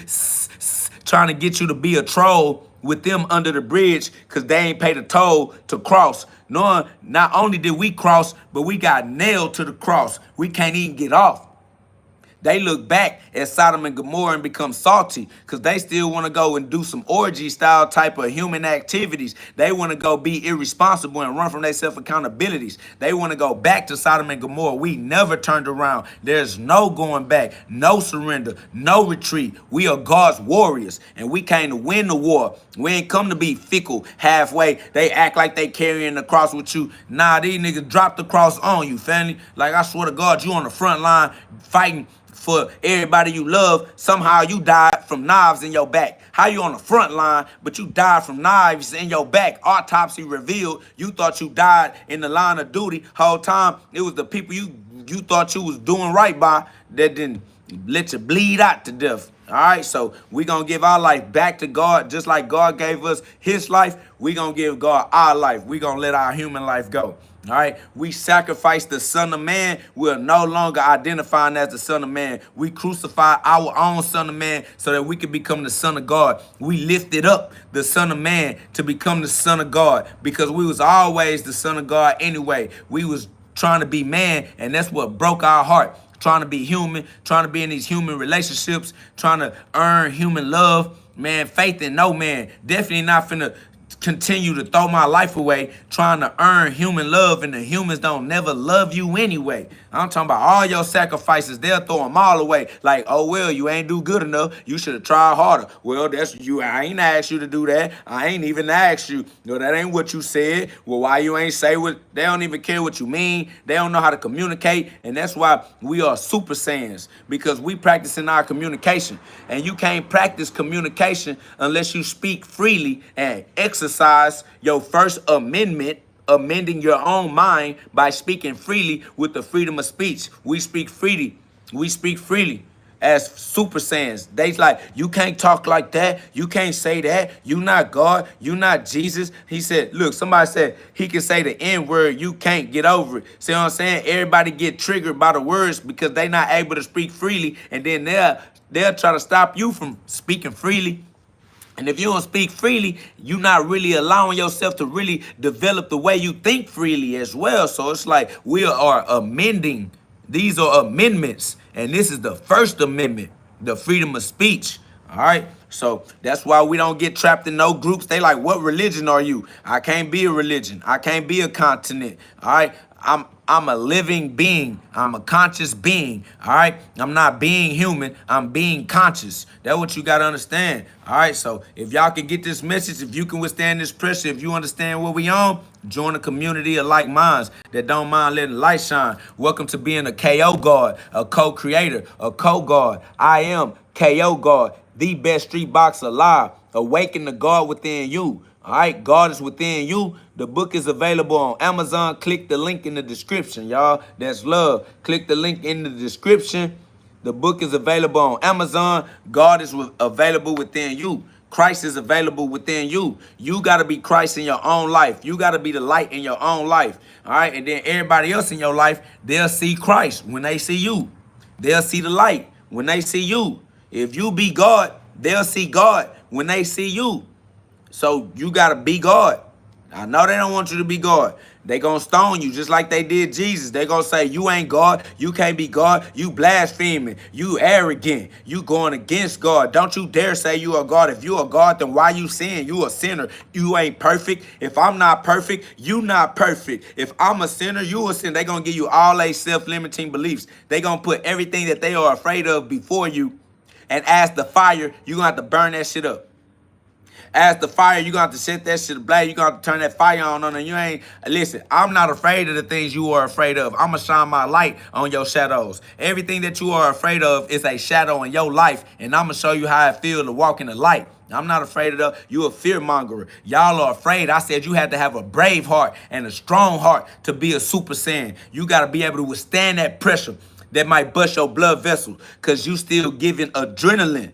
trying to get you to be a troll with them under the bridge because they ain't paid a toll to cross. Knowing not only did we cross, but we got nailed to the cross. We can't even get off. They look back at Sodom and Gomorrah and become salty because they still want to go and do some orgy style type of human activities. They want to go be irresponsible and run from their self-accountabilities. They want to go back to Sodom and Gomorrah. We never turned around. There's no going back, no surrender, no retreat. We are God's warriors, and we came to win the war. We ain't come to be fickle halfway. They act like they carrying the cross with you. Nah, these niggas drop the cross on you, family. Like, I swear to God, you on the front line fighting for everybody you love. Somehow you died from knives in your back. How you on the front line, but you died from knives in your back? Autopsy revealed you thought you died in the line of duty. Whole time it was the people you thought you was doing right by that didn't let you bleed out to death. All right, so we gonna give our life back to God, just like God gave us his life. We gonna give God our life. We gonna let our human life go. All right, we sacrifice the Son of Man. We're no longer identifying as the Son of Man. We crucify our own Son of Man so that we can become the Son of God. We lifted up the Son of Man to become the Son of God because we was always the Son of God anyway. We was trying to be man, and that's what broke our heart. Trying to be human, trying to be in these human relationships, trying to earn human love. Man, faith in no man. Definitely not finna continue to throw my life away trying to earn human love, and the humans don't never love you anyway. I'm talking about all your sacrifices. They'll throw them all away. Like, oh, well, you ain't do good enough. You should have tried harder. Well, that's you. I ain't asked you to do that. I ain't even asked you. No, that ain't what you said. Well, why you ain't say what? They don't even care what you mean. They don't know how to communicate. And that's why we are super saiyans, because we practicing our communication. And you can't practice communication unless you speak freely and exercise your first amendment, amending your own mind by speaking freely with the freedom of speech. We speak freely. We speak freely as super saiyans. They's like, you can't talk like that. You can't say that. You not God. You not Jesus. He said, look, somebody said he can say the N word. You can't get over it. See what I'm saying? Everybody get triggered by the words because they not able to speak freely. And then they'll try to stop you from speaking freely. And if you don't speak freely, you're not really allowing yourself to really develop the way you think freely as well. So it's like we are amending. These are amendments. And this is the first amendment, the freedom of speech. All right. So that's why we don't get trapped in no groups. They like, what religion are you? I can't be a religion. I can't be a continent. All right. I'm a living being. I'm a conscious being. All right. I'm not being human. I'm being conscious. That's what you got to understand. All right. So if y'all can get this message, if you can withstand this pressure, if you understand what we on, join a community of like minds that don't mind letting light shine. Welcome to being a KO God, a co-creator, a co-God. I am KO God, the best street boxer alive. Awaken the God within you. All right, God is within you. The book is available on Amazon. Click the link in the description, y'all. That's love. Click the link in the description. The book is available on Amazon. God is available within you. Christ is available within you. You got to be Christ in your own life. You got to be the light in your own life. All right, and then everybody else in your life, they'll see Christ when they see you. They'll see the light when they see you. If you be God, they'll see God when they see you. So you got to be God. I know they don't want you to be God. They gonna stone you just like they did Jesus. They gonna say, you ain't God, you can't be God, you blaspheming, you arrogant, you going against God. Don't you dare say you are God. If you are God, then why you sin? You a sinner. You ain't perfect. If I'm not perfect, you not perfect. If I'm a sinner, you a sinner. They gonna give you all they self-limiting beliefs. They gonna put everything that they are afraid of before you, and as the fire, you gonna have to burn that shit up. As the fire, you got to set that shit ablaze. You got to turn that fire on, and you ain't. Listen, I'm not afraid of the things you are afraid of. I'm going to shine my light on your shadows. Everything that you are afraid of is a shadow in your life, and I'm going to show you how it feels to walk in the light. I'm not afraid of that. You a fear mongerer. Y'all are afraid. I said you had to have a brave heart and a strong heart to be a super saiyan. You got to be able to withstand that pressure that might bust your blood vessels, because you still giving adrenaline.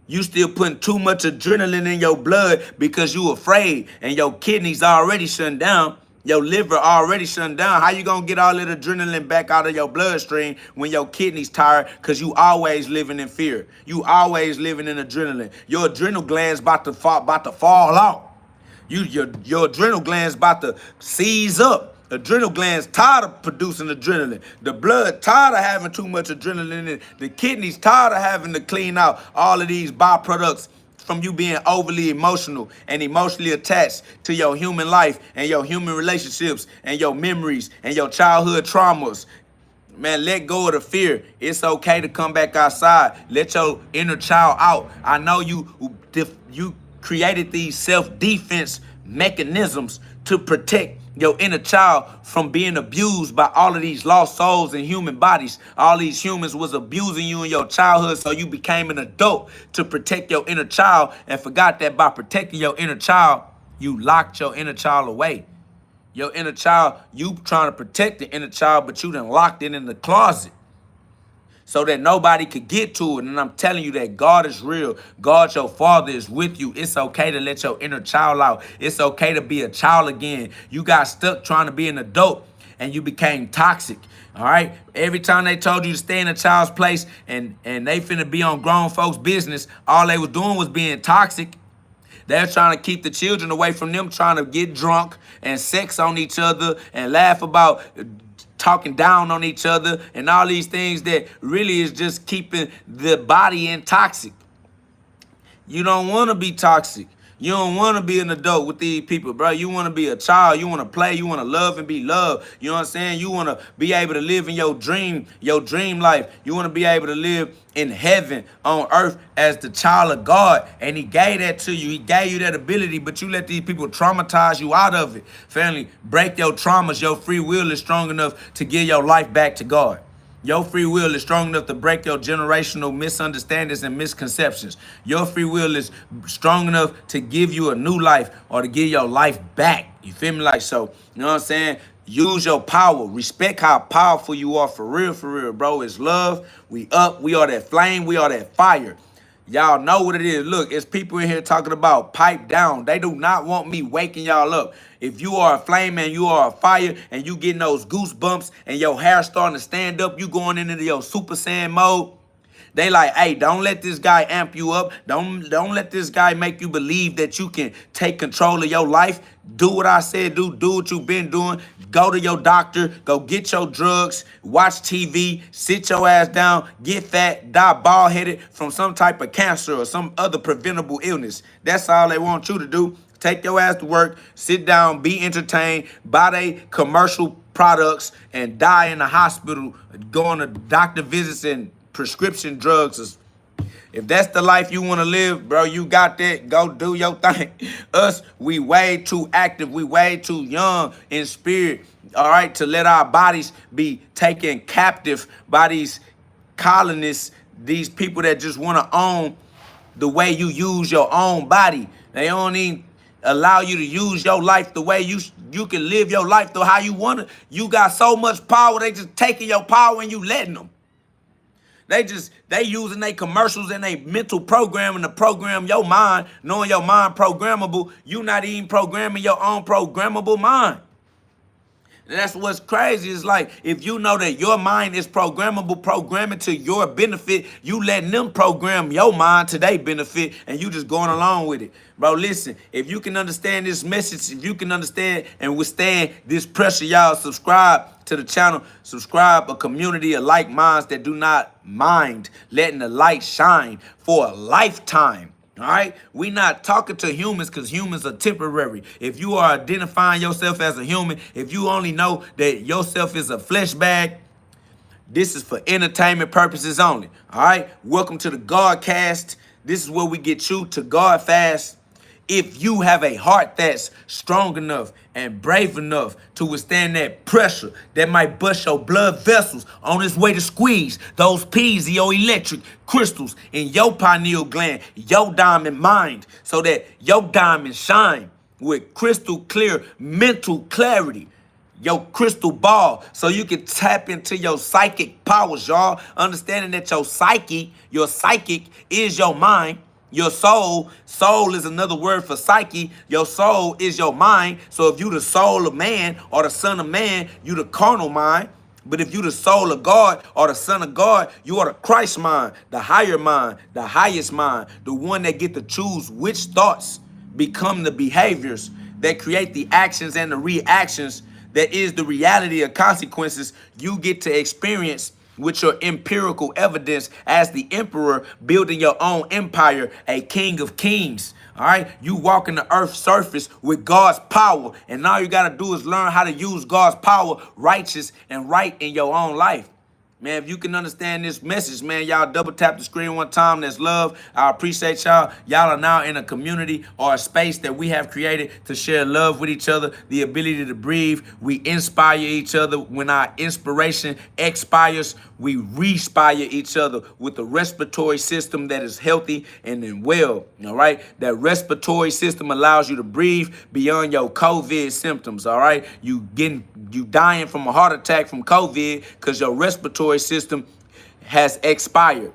You still putting too much adrenaline in your blood because you afraid, and your kidneys already shutting down. Your liver already shutting down. How you gonna get all that adrenaline back out of your bloodstream when your kidneys tired? Because you always living in fear. You always living in adrenaline. Your adrenal glands about to fall out. Your adrenal glands about to seize up. Adrenal glands tired of producing adrenaline. The blood tired of having too much adrenaline in it. The kidneys tired of having to clean out all of these byproducts from you being overly emotional and emotionally attached to your human life and your human relationships and your memories and your childhood traumas. Man, let go of the fear. It's okay to come back outside. Let your inner child out. I know you created these self-defense mechanisms to protect your inner child from being abused by all of these lost souls and human bodies. All these humans was abusing you in your childhood, so you became an adult to protect your inner child, and forgot that by protecting your inner child, you locked your inner child away. Your inner child, you trying to protect the inner child, but you done locked it in the closet so that nobody could get to it. And I'm telling you that God is real. God, your Father, is with you. It's okay to let your inner child out. It's okay to be a child again. You got stuck trying to be an adult, and you became toxic. All right? Every time they told you to stay in a child's place and they finna be on grown folks' business, all they was doing was being toxic. They're trying to keep the children away from them, trying to get drunk and sex on each other and laugh about talking down on each other and all these things that really is just keeping the body in toxic. You don't want to be toxic. You don't want to be an adult with these people, bro. You want to be a child. You want to play. You want to love and be loved. You know what I'm saying? You want to be able to live in your dream life. You want to be able to live in heaven on earth as the child of God. And he gave that to you. He gave you that ability, but you let these people traumatize you out of it. Family, break your traumas. Your free will is strong enough to give your life back to God. Your free will is strong enough to break your generational misunderstandings and misconceptions. Your free will is strong enough to give you a new life or to give your life back. You feel me? Like, so, you know what I'm saying? Use your power. Respect how powerful you are, for real, bro. It's love. We up. We are that flame. We are that fire. Y'all know what it is. Look, it's people in here talking about pipe down. They do not want me waking y'all up. If you are a flame and you are a fire and you getting those goosebumps and your hair starting to stand up, you going into your Super Saiyan mode. They like, hey, don't let this guy amp you up. Don't let this guy make you believe that you can take control of your life. Do what I said, do what you've been doing. Go to your doctor, go get your drugs, watch TV, sit your ass down, get fat, die bald-headed from some type of cancer or some other preventable illness. That's all they want you to do. Take your ass to work, sit down, be entertained, buy they commercial products, and die in the hospital, going to doctor visits and prescription drugs. If that's the life you want to live, bro, you got that. Go do your thing. Us, we way too active. We way too young in spirit, all right, to let our bodies be taken captive by these colonists, these people that just want to own the way you use your own body. They don't even allow you to use your life the way you can live your life the how you want to. You got so much power, they just taking your power and you letting them. They using their commercials and they mental programming to program your mind, knowing your mind programmable. You not even programming your own programmable mind. And that's what's crazy. It's like, if you know that your mind is programmable, programming to your benefit, you letting them program your mind to their benefit, and you just going along with it. Bro, listen, if you can understand this message, if you can understand and withstand this pressure, y'all, subscribe to the channel. Subscribe a community of like minds that do not mind letting the light shine for a lifetime. All right, we not talking to humans because humans are temporary. If you are identifying yourself as a human, if you only know that yourself is a flesh bag, this is for entertainment purposes only. All right, welcome to the GhODCast. This is where we get you to God fast. If you have a heart that's strong enough and brave enough to withstand that pressure that might bust your blood vessels on its way to squeeze those piezoelectric crystals in your pineal gland, your diamond mind, so that your diamond shine with crystal clear mental clarity, your crystal ball, so you can tap into your psychic powers, y'all. Understanding that your psychic is your mind. Your soul is another word for psyche. Your soul is your mind. So if you the soul of man or the son of man, you the carnal mind. But if you the soul of God or the son of God, you are the Christ mind, the higher mind, the highest mind, the one that get to choose which thoughts become the behaviors that create the actions and the reactions that is the reality of consequences you get to experience with your empirical evidence as the emperor building your own empire, a king of kings. All right, you walking the earth's surface with God's power, and all you got to do is learn how to use God's power righteous and right in your own life. Man, if you can understand this message, man, y'all double tap the screen one time. That's love. I appreciate y'all. Y'all are now in a community or a space that we have created to share love with each other, the ability to breathe. We inspire each other. When our inspiration expires, we respire each other with a respiratory system that is healthy and then well, all right? That respiratory system allows you to breathe beyond your COVID symptoms, all right? You dying from a heart attack from COVID because your respiratory system has expired.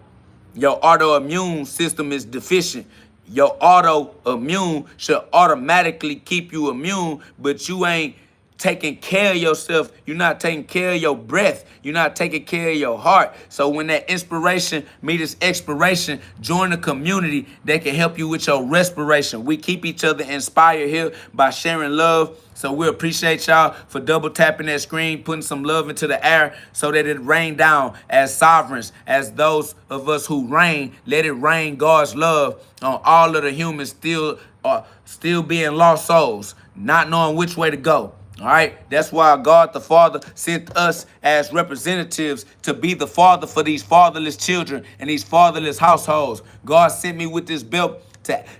Your autoimmune system is deficient. Your autoimmune should automatically keep you immune, but you ain't taking care of yourself. You're not taking care of your breath. You're not taking care of your heart. So when that inspiration meets expiration, join a community that can help you with your respiration. We keep each other inspired here by sharing love. So we appreciate y'all for double tapping that screen, putting some love into the air so that it rain down as sovereigns, as those of us who reign. Let it rain God's love on all of the humans still being lost souls, not knowing which way to go. All right, that's why God the Father sent us as representatives to be the father for these fatherless children and these fatherless households. God sent me with this belt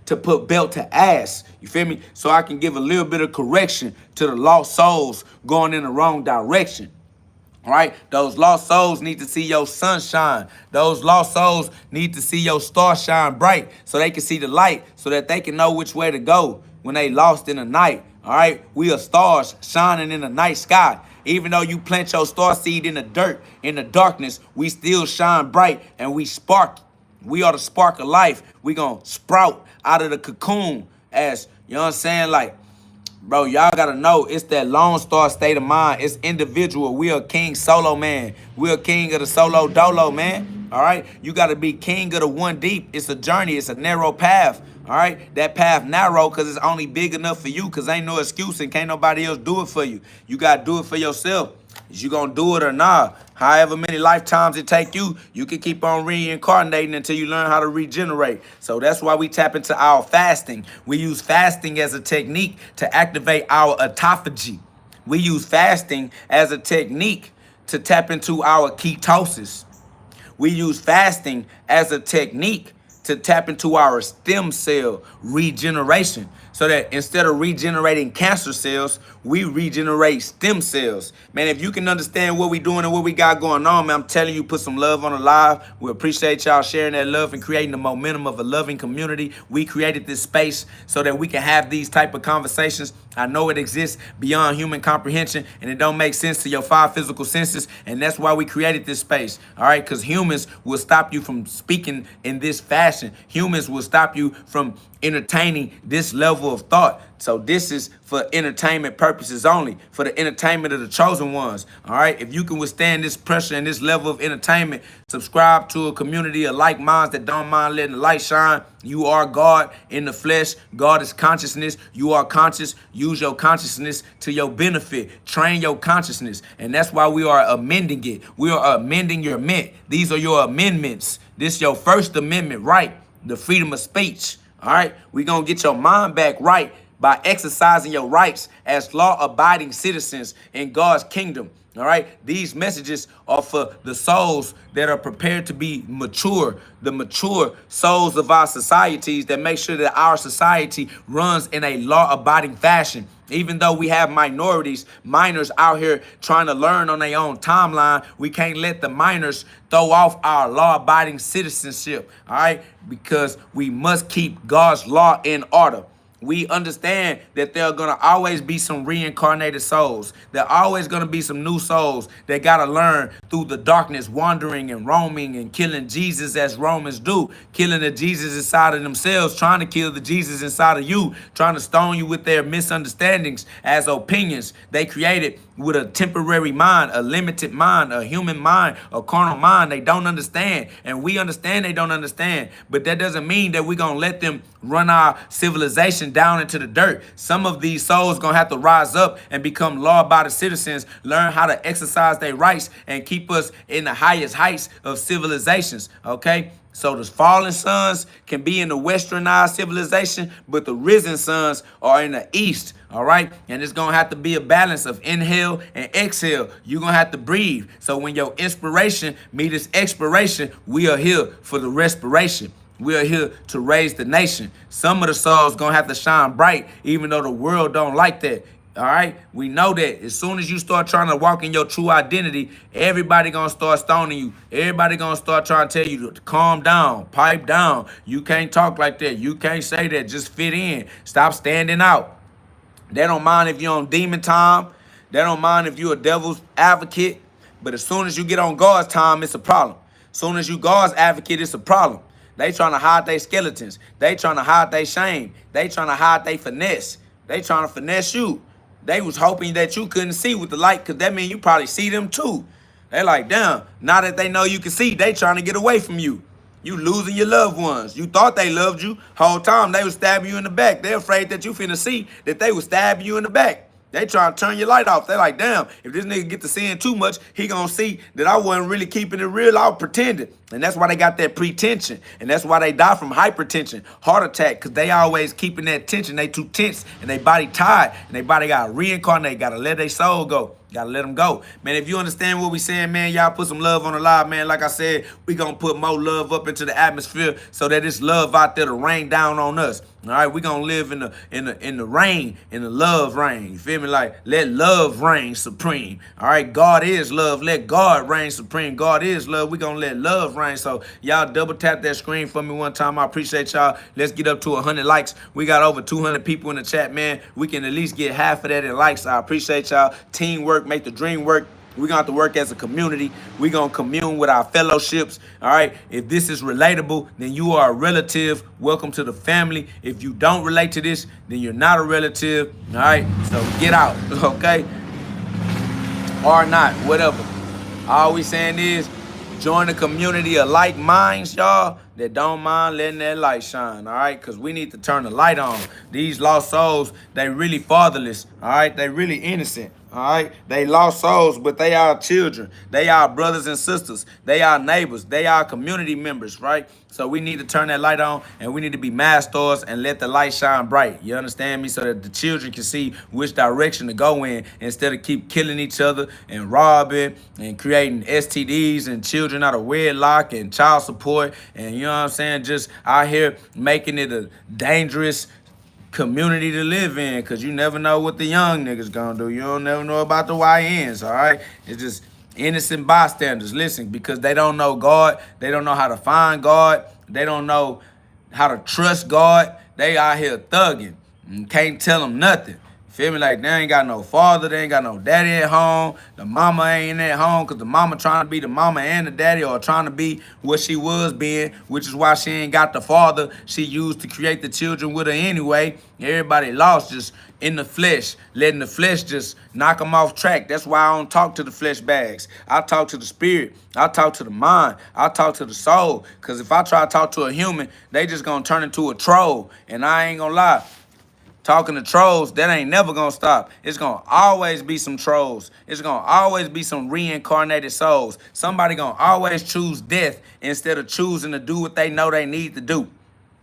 to put belt to ass, you feel me? So I can give a little bit of correction to the lost souls going in the wrong direction. All right, those lost souls need to see your sunshine. Those lost souls need to see your star shine bright so they can see the light, so that they can know which way to go when they lost in the night. All right, we are stars shining in the night sky. Even though you plant your star seed in the dirt, in the darkness, we still shine bright and we spark. We are the spark of life. We gonna sprout out of the cocoon as, you know what I'm saying? Like, bro, y'all gotta know it's that Lone Star state of mind. It's individual. We are king solo, man. We are king of the solo dolo, man. All right, you gotta be king of the one deep. It's a journey. It's a narrow path. All right, that path narrow because it's only big enough for you, because ain't no excuse and can't nobody else do it for you. You got to do it for yourself. Is you going to do it or not? However many lifetimes it take you, you can keep on reincarnating until you learn how to regenerate. So that's why we tap into our fasting. We use fasting as a technique to activate our autophagy. We use fasting as a technique to tap into our ketosis. We use fasting as a technique to tap into our stem cell regeneration, so that instead of regenerating cancer cells, we regenerate stem cells. Man, if you can understand what we doing and what we got going on, man, I'm telling you, put some love on the live. We appreciate y'all sharing that love and creating the momentum of a loving community. We created this space so that we can have these type of conversations. I know it exists beyond human comprehension, and it don't make sense to your 5 physical senses, and that's why we created this space, all right? Because humans will stop you from speaking in this fashion fashion, humans will stop you from entertaining this level of thought. So this is for entertainment purposes only, for the entertainment of the chosen ones. All right. If you can withstand this pressure and this level of entertainment, subscribe to a community of like minds that don't mind letting the light shine. You are God in the flesh. God is consciousness. You are conscious. Use your consciousness to your benefit. Train your consciousness. And that's why we are amending it. We are amending your ment. These are your amendments. This is your first amendment, right? The freedom of speech. All right. We're going to get your mind back right by exercising your rights as law-abiding citizens in God's kingdom. All right. These messages are for the souls that are prepared to be mature, the mature souls of our societies that make sure that our society runs in a law-abiding fashion. Even though we have minors out here trying to learn on their own timeline, we can't let the minors throw off our law-abiding citizenship. All right. Because we must keep God's law in order. We understand that there are going to always be some reincarnated souls. There are always going to be some new souls that got to learn through the darkness, wandering and roaming and killing Jesus as Romans do, killing the Jesus inside of themselves, trying to kill the Jesus inside of you, trying to stone you with their misunderstandings as opinions they created with a temporary mind, a limited mind, a human mind, a carnal mind. They don't understand. And we understand they don't understand. But that doesn't mean that we're going to let them run our civilization down into the dirt. Some of these souls going to have to rise up and become law-abiding citizens, learn how to exercise their rights and keep us in the highest heights of civilizations, okay? So the fallen sons can be in the westernized civilization, but the risen sons are in the east, all right? And it's going to have to be a balance of inhale and exhale. You're going to have to breathe. So when your inspiration meets its expiration, we are here for the respiration. We are here to raise the nation. Some of the souls going to have to shine bright, even though the world don't like that. All right, we know that as soon as you start trying to walk in your true identity, everybody gonna start stoning you. Everybody gonna start trying to tell you to calm down, pipe down. You can't talk like that. You can't say that. Just fit in. Stop standing out. They don't mind if you're on demon time. They don't mind if you're a devil's advocate. But as soon as you get on God's time, it's a problem. As soon as you God's advocate, it's a problem. They trying to hide their skeletons. They trying to hide their shame. They trying to hide their finesse. They trying to finesse you. They was hoping that you couldn't see with the light, because that means you probably see them too. They like, damn, now that they know you can see, they trying to get away from you. You losing your loved ones. You thought they loved you. Whole time they was stabbing you in the back. They're afraid that you finna see that they was stabbing you in the back. They trying to turn your light off. They like, damn, if this nigga get to seeing too much, he gonna see that I wasn't really keeping it real. I was pretending. And that's why they got that pretension. And that's why they die from hypertension, heart attack, because they always keeping that tension. They too tense and they body tired and they body got to reincarnate, got to let their soul go. Gotta let them go. Man, if you understand what we saying, man, y'all put some love on the live, man. Like I said, we gonna put more love up into the atmosphere so that it's love out there to rain down on us. All right, we gonna live in the rain, in the love reign. You feel me? Like, let love reign supreme. All right, God is love. Let God reign supreme. God is love. We gonna let love reign. So y'all double tap that screen for me one time. I appreciate y'all. Let's get up to 100 likes. We got over 200 people in the chat, man. We can at least get half of that in likes. I appreciate y'all. Teamwork make the dream work. We're going to have to work as a community. We're going to commune with our fellowships. All right. If this is relatable, then you are a relative. Welcome to the family. If you don't relate to this, then you're not a relative. All right. So get out. Okay. Or not. Whatever. All we saying is join the community of like minds, y'all, that don't mind letting that light shine, all right? Because we need to turn the light on. These lost souls, they really fatherless, all right? They really innocent, all right? They lost souls, but they are children. They are brothers and sisters. They are neighbors. They are community members, right? So we need to turn that light on, and we need to be masters and let the light shine bright. You understand me? So that the children can see which direction to go in instead of keep killing each other and robbing and creating STDs and children out of wedlock and child support. And you know what I'm saying? Just out here making it a dangerous community to live in, because you never know what the young niggas gonna do. You don't never know about the YNs, all right? It's just innocent bystanders. Listen, because they don't know God. They don't know how to find God. They don't know how to trust God. They out here thugging and can't tell them nothing. Feel me? Like, they ain't got no father, they ain't got no daddy at home. The mama ain't at home because the mama trying to be the mama and the daddy, or trying to be what she was being, which is why she ain't got the father she used to create the children with her anyway. Everybody lost just in the flesh, letting the flesh just knock them off track. That's why I don't talk to the flesh bags. I talk to the spirit. I talk to the mind. I talk to the soul. Because if I try to talk to a human, they just going to turn into a troll. And I ain't going to lie. Talking to trolls, that ain't never gonna stop. It's gonna always be some trolls. It's gonna always be some reincarnated souls. Somebody gonna always choose death instead of choosing to do what they know they need to do.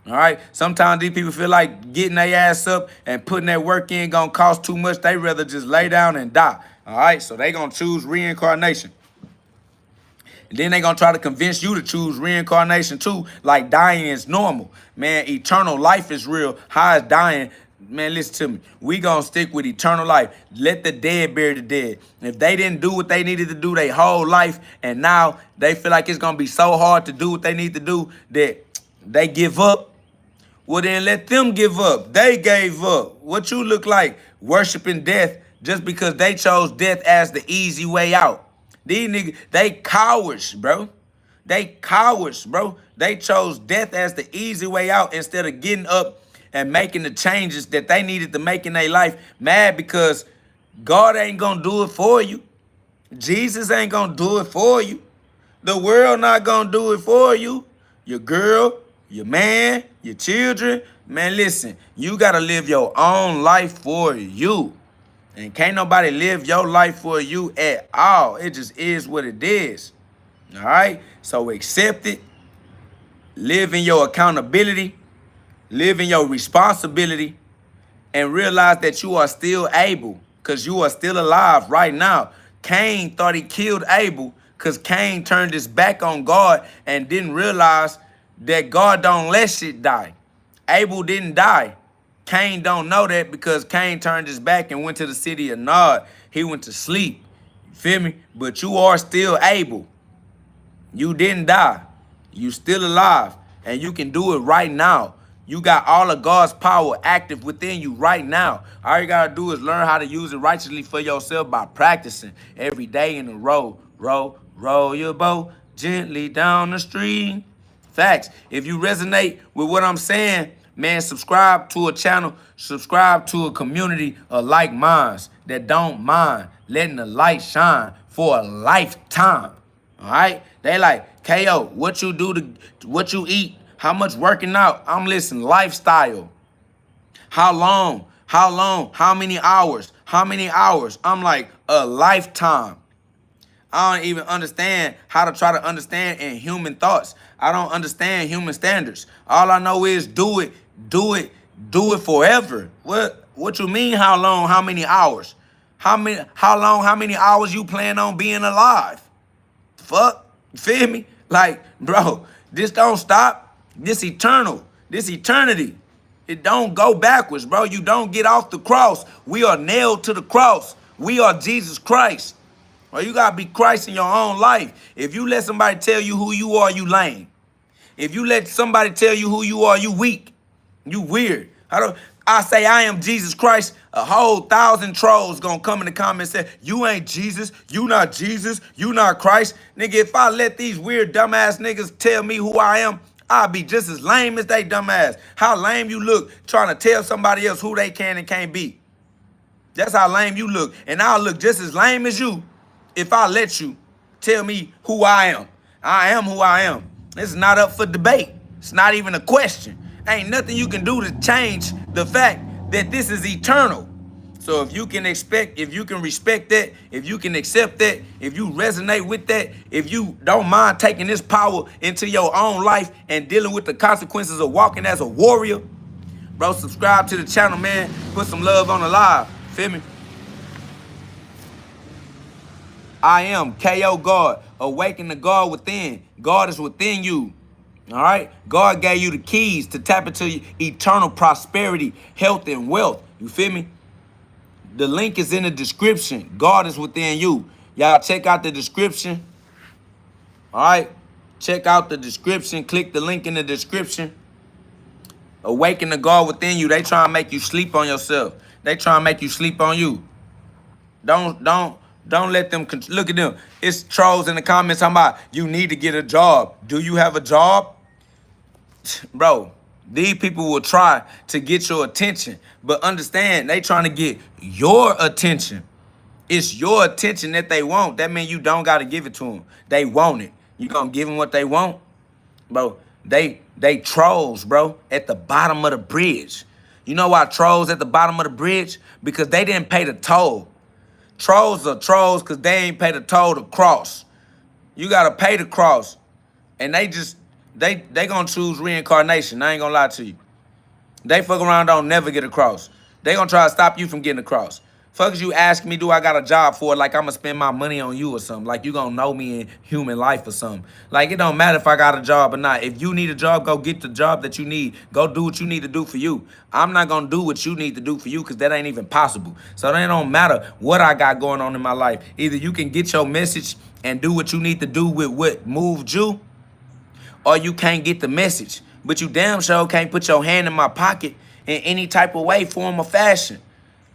All right? Sometimes these people feel like getting their ass up and putting their work in gonna cost too much. They rather just lay down and die. All right? So they gonna choose reincarnation. And then they gonna try to convince you to choose reincarnation too, like dying is normal. Man, eternal life is real. How is dying? Man, listen to me. We gonna stick with eternal life. Let the dead bury the dead. If they didn't do what they needed to do their whole life, and now they feel like it's gonna be so hard to do what they need to do that they give up, well then let them give up. They gave up. What you look like worshiping death just because they chose death as the easy way out. These niggas, they cowards, bro. They cowards, bro. They chose death as the easy way out instead of getting up and making the changes that they needed to make in their life. Mad because God ain't gonna do it for you. Jesus ain't gonna do it for you. The world not gonna do it for you. Your girl, your man, your children. Man, listen, you gotta live your own life for you. And can't nobody live your life for you at all. It just is what it is. All right? So accept it. Live in your accountability. Live in your responsibility. And realize that you are still able, because you are still alive right now. Cain thought he killed Abel because Cain turned his back on God and didn't realize that God don't let shit die. Abel didn't die. Cain don't know that because Cain turned his back and went to the city of Nod. He went to sleep. You feel me? But you are still able. You didn't die. You still alive. And you can do it right now. You got all of God's power active within you right now. All you got to do is learn how to use it righteously for yourself by practicing every day in a row. Row your boat gently down the stream. Facts. If you resonate with what I'm saying, man, subscribe to a channel, subscribe to a community of like minds that don't mind letting the light shine for a lifetime. All right? They like, KO, what you do to what you eat, how much working out? I'm listening, lifestyle. How long? How many hours? I'm like, a lifetime. I don't even understand how to try to understand in human thoughts. I don't understand human standards. All I know is do it forever. What you mean how long, how many hours? How many hours you plan on being alive? Fuck, you feel me? Like, bro, this don't stop. This eternal, this eternity. It don't go backwards, bro. You don't get off the cross. We are nailed to the cross. We are Jesus Christ. Or you gotta be Christ in your own life. If you let somebody tell you who you are, you lame. If you let somebody tell you who you are, you weak. You weird. I say I am Jesus Christ, a whole 1,000 trolls gonna come in the comments and say, you ain't Jesus, you not Jesus, you not Christ. Nigga, if I let these weird dumbass niggas tell me who I am, I'll be just as lame as they dumbass. How lame you look trying to tell somebody else who they can and can't be. That's how lame you look. And I'll look just as lame as you if I let you tell me who I am. I am who I am. This is not up for debate. It's not even a question. Ain't nothing you can do to change the fact that this is eternal. So if you can respect that, if you can accept that, if you resonate with that, if you don't mind taking this power into your own life and dealing with the consequences of walking as a warrior, bro, subscribe to the channel, man. Put some love on the live. Feel me? I am KO God. Awaken the God within. God is within you. All right? God gave you the keys to tap into eternal prosperity, health, and wealth. You feel me? The link is in the description. God is within you. Y'all check out the description. All right? Check out the description. Click the link in the description. Awaken the God within you. They try to make you sleep on yourself. They trying to make you sleep on you. Don't let them, look at them. It's trolls in the comments talking about you need to get a job. Do you have a job? Bro, these people will try to get your attention, but understand they trying to get your attention. It's your attention that they want. That means you don't got to give it to them. They want it. You gonna give them what they want? Bro, they trolls, bro, at the bottom of the bridge. You know why trolls at the bottom of the bridge? Because they didn't pay the toll. Trolls are trolls because they ain't pay the toll to cross. You got to pay the cross. And they gonna choose reincarnation. I ain't gonna lie to you. They fuck around, don't never get across. They gonna try to stop you from getting across. Fuck as you ask me, do I got a job for it? Like I'm gonna spend my money on you or something. Like you gonna know me in human life or something. Like it don't matter if I got a job or not. If you need a job, go get the job that you need. Go do what you need to do for you. I'm not gonna do what you need to do for you because that ain't even possible. So it don't matter what I got going on in my life. Either you can get your message and do what you need to do with what moved you, or you can't get the message. But you damn sure can't put your hand in my pocket in any type of way, form, or fashion.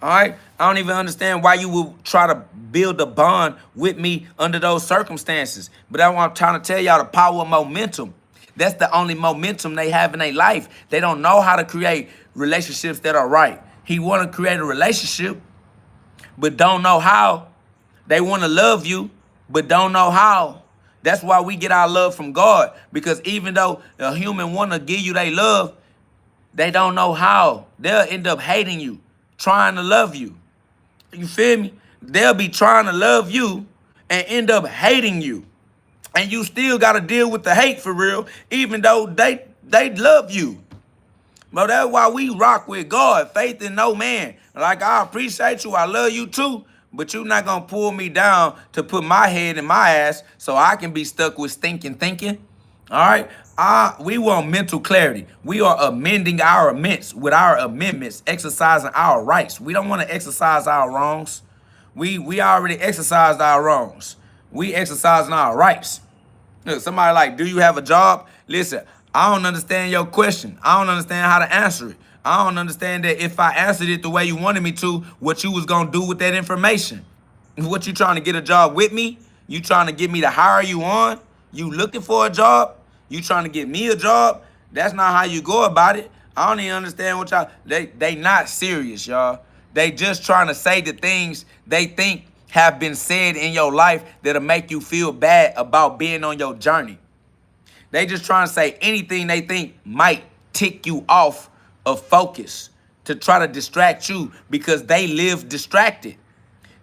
All right? I don't even understand why you would try to build a bond with me under those circumstances. But that's what I'm trying to tell y'all, the power of momentum. That's the only momentum they have in their life. They don't know how to create relationships that are right. He want to create a relationship, but don't know how. They want to love you, but don't know how. That's why we get our love from God. Because even though a human want to give you their love, they don't know how. They'll end up hating you, trying to love you. You feel me? They'll be trying to love you and end up hating you. And you still got to deal with the hate for real, even though they love you. But that's why we rock with God, faith in no man. Like, I appreciate you, I love you too, but you're not going to pull me down to put my head in my ass so I can be stuck with stinking thinking. All right? We want mental clarity. We are amending our amendments with our amendments, exercising our rights. We don't want to exercise our wrongs. We already exercised our wrongs. We exercising our rights. Look, somebody like, do you have a job? Listen, I don't understand your question. I don't understand how to answer it. I don't understand that if I answered it the way you wanted me to, what you was going to do with that information. What, you trying to get a job with me? You trying to get me to hire you on? You looking for a job? You trying to get me a job? That's not how you go about it. I don't even understand what y'all, they not serious, y'all. They just trying to say the things they think have been said in your life that'll make you feel bad about being on your journey. They just trying to say anything they think might tick you off of focus to try to distract you because they live distracted.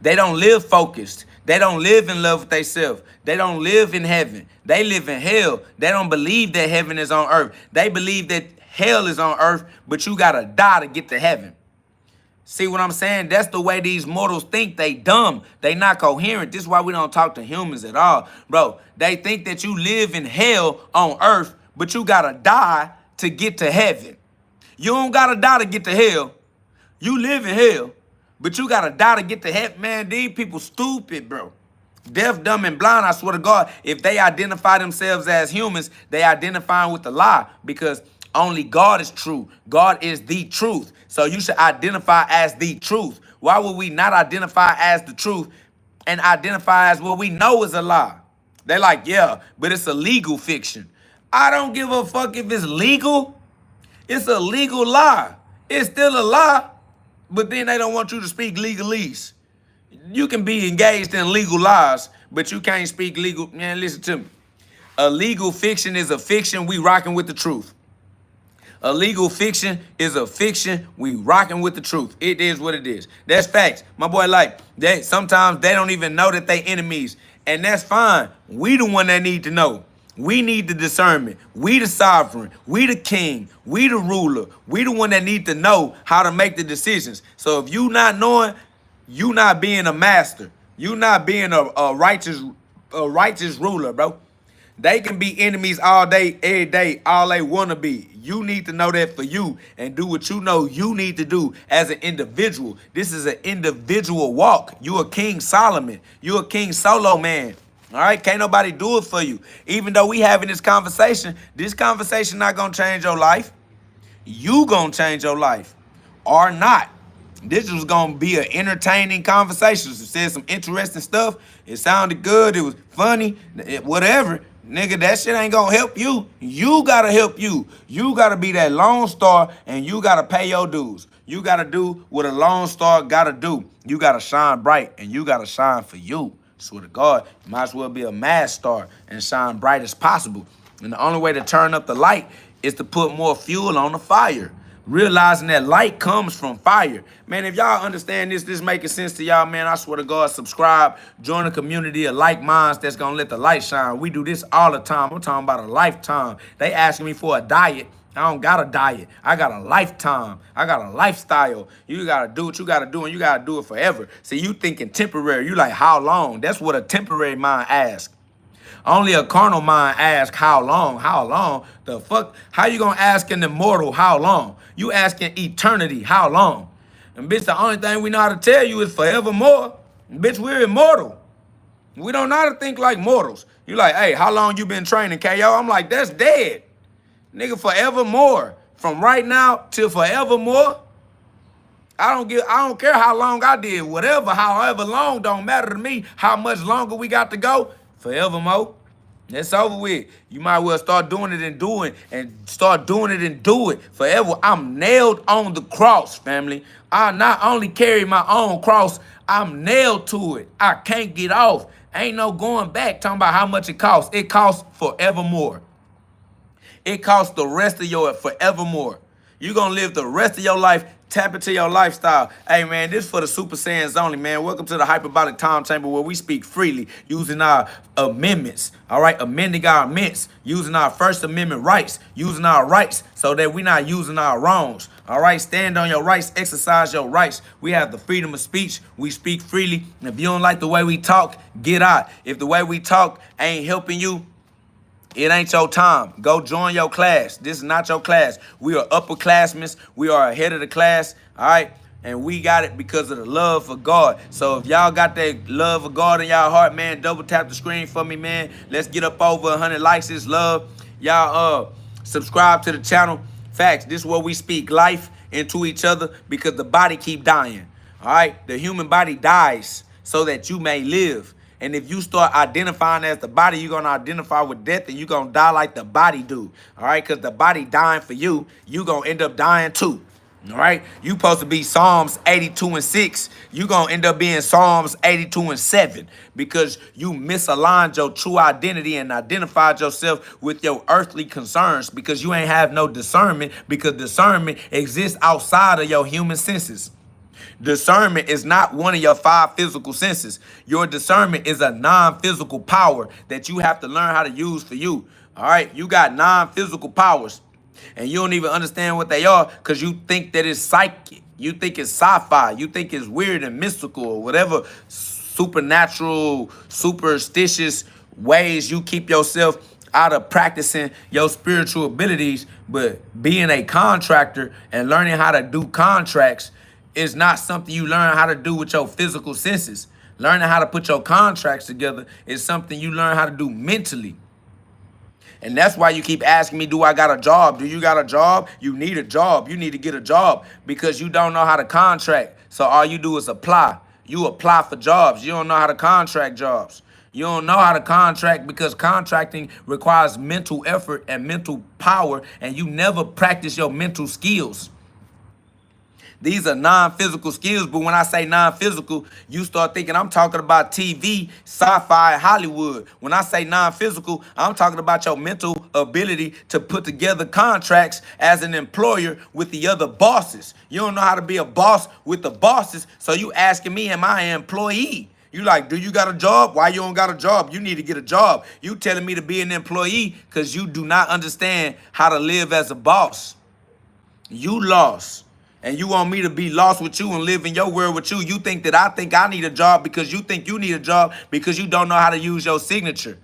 They don't live focused. They don't live in love with themselves. They don't live in heaven. They live in hell. They don't believe that heaven is on earth. They believe that hell is on earth, but you got to die to get to heaven. See what I'm saying? That's the way these mortals think. They dumb. They not coherent. This is why we don't talk to humans at all. Bro, they think that you live in hell on earth, but you got to die to get to heaven. You don't got to die to get to hell. You live in hell, but you got to die to get to heaven. Man, these people stupid, bro. Deaf, dumb, and blind, I swear to God, if they identify themselves as humans, they identifying with the lie because only God is true. God is the truth. So you should identify as the truth. Why would we not identify as the truth and identify as what we know is a lie? They're like, yeah, but it's a legal fiction. I don't give a fuck if it's legal. It's a legal lie. It's still a lie, but then they don't want you to speak legalese. You can be engaged in legal lies, but you can't speak legal. Man, listen to me. A legal fiction is a fiction. We rocking with the truth. A legal fiction is a fiction. We rocking with the truth. It is what it is. That's facts. My boy, like, sometimes they don't even know that they enemies. And that's fine. We the one that need to know. We need the discernment. We the sovereign. We the king. We the ruler. We the one that need to know how to make the decisions. So if you not knowing, you not being a master. You not being a righteous ruler, bro. They can be enemies all day, every day, all they want to be. You need to know that for you and do what you know you need to do as an individual. This is an individual walk. You a King Solomon. You a King Solo man. All right? Can't nobody do it for you. Even though we having this conversation not going to change your life. You going to change your life or not. This was gonna be an entertaining conversation. It said some interesting stuff. It sounded good. It was funny. Whatever. Nigga, that shit ain't gonna help you. You gotta help you. You gotta be that Lone Star and you gotta pay your dues. You gotta do what a Lone Star gotta do. You gotta shine bright and you gotta shine for you. Swear to God, you might as well be a mad star and shine bright as possible. And the only way to turn up the light is to put more fuel on the fire. Realizing that light comes from fire. Man, if y'all understand this making sense to y'all, man, I swear to God, subscribe, join a community of like minds that's gonna let the light shine. We do this all the time. I'm talking about a lifetime. They asking me for a diet. I don't got a diet. I got a lifetime. I got a lifestyle. You gotta do what you gotta do, and you gotta do it forever. See, you thinking temporary. You like, how long? That's what a temporary mind asks. Only a carnal mind asks how long? How long? The fuck? How you gonna ask an immortal how long? You asking eternity how long? And bitch, the only thing we know how to tell you is forevermore. And bitch, we're immortal. We don't know how to think like mortals. You like, hey, how long you been training, KO? I'm like, that's dead. Nigga, forevermore. From right now till forevermore. I don't care how long I did. Whatever, however long, don't matter to me. How much longer we got to go? Forevermore. It's over with. You might well start doing it and do it and start doing it and do it forever. I'm nailed on the cross, family. I not only carry my own cross, I'm nailed to it. I can't get off. Ain't no going back talking about how much it costs. It costs forevermore. It costs the rest of your forevermore. You're going to live the rest of your life, tap into your lifestyle. Hey, man, this is for the Super Saiyans only, man. Welcome to the Hyperbolic Time Chamber where we speak freely using our amendments, all right? Amending our amendments, using our First Amendment rights, using our rights so that we're not using our wrongs, all right? Stand on your rights, exercise your rights. We have the freedom of speech. We speak freely. If you don't like the way we talk, get out. If the way we talk ain't helping you, it ain't your time. Go join your class. This is not your class. We are upperclassmen. We are ahead of the class, all right? And we got it because of the love for God. So if y'all got that love for God in y'all heart, man, double tap the screen for me, man. Let's get up over 100 likes. It's love. Y'all subscribe to the channel. Facts, this is where we speak life into each other because the body keep dying, all right? The human body dies so that you may live. And if you start identifying as the body, you're going to identify with death and you're going to die like the body do. All right? Because the body dying for you, you're going to end up dying too. All right? You supposed to be Psalms 82 and 6. You're going to end up being Psalms 82 and 7 because you misaligned your true identity and identified yourself with your earthly concerns because you ain't have no discernment because discernment exists outside of your human senses. Discernment is not one of your 5 physical senses. Your discernment is a non-physical power that you have to learn how to use for you. All right? You got non-physical powers, and you don't even understand what they are because you think that it's psychic. You think it's sci-fi. You think it's weird and mystical or whatever supernatural, superstitious ways you keep yourself out of practicing your spiritual abilities. But being a contractor and learning how to do contracts is not something you learn how to do with your physical senses. Learning how to put your contracts together is something you learn how to do mentally. And that's why you keep asking me, do I got a job? Do you got a job? You need a job. You need to get a job because you don't know how to contract. So all you do is apply. You apply for jobs. You don't know how to contract jobs. You don't know how to contract because contracting requires mental effort and mental power, and you never practice your mental skills. These are non-physical skills, but when I say non-physical, you start thinking I'm talking about TV, sci-fi, Hollywood. When I say non-physical, I'm talking about your mental ability to put together contracts as an employer with the other bosses. You don't know how to be a boss with the bosses, so you asking me, am I an employee? You like, do you got a job? Why you don't got a job? You need to get a job. You telling me to be an employee because you do not understand how to live as a boss. You lost. And you want me to be lost with you and live in your world with you. You think that I think I need a job because you think you need a job because you don't know how to use your signature.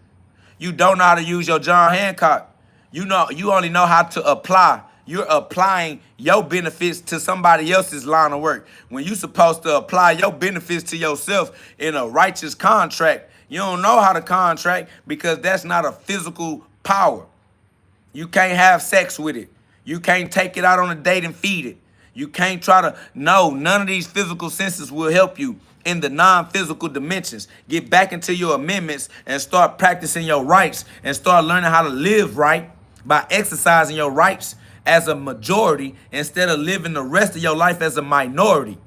You don't know how to use your John Hancock. You only know how to apply. You're applying your benefits to somebody else's line of work. When you're supposed to apply your benefits to yourself in a righteous contract, you don't know how to contract because that's not a physical power. You can't have sex with it. You can't take it out on a date and feed it. You can't try to, no, none of these physical senses will help you in the non-physical dimensions. Get back into your amendments and start practicing your rights and start learning how to live right by exercising your rights as a majority instead of living the rest of your life as a minority,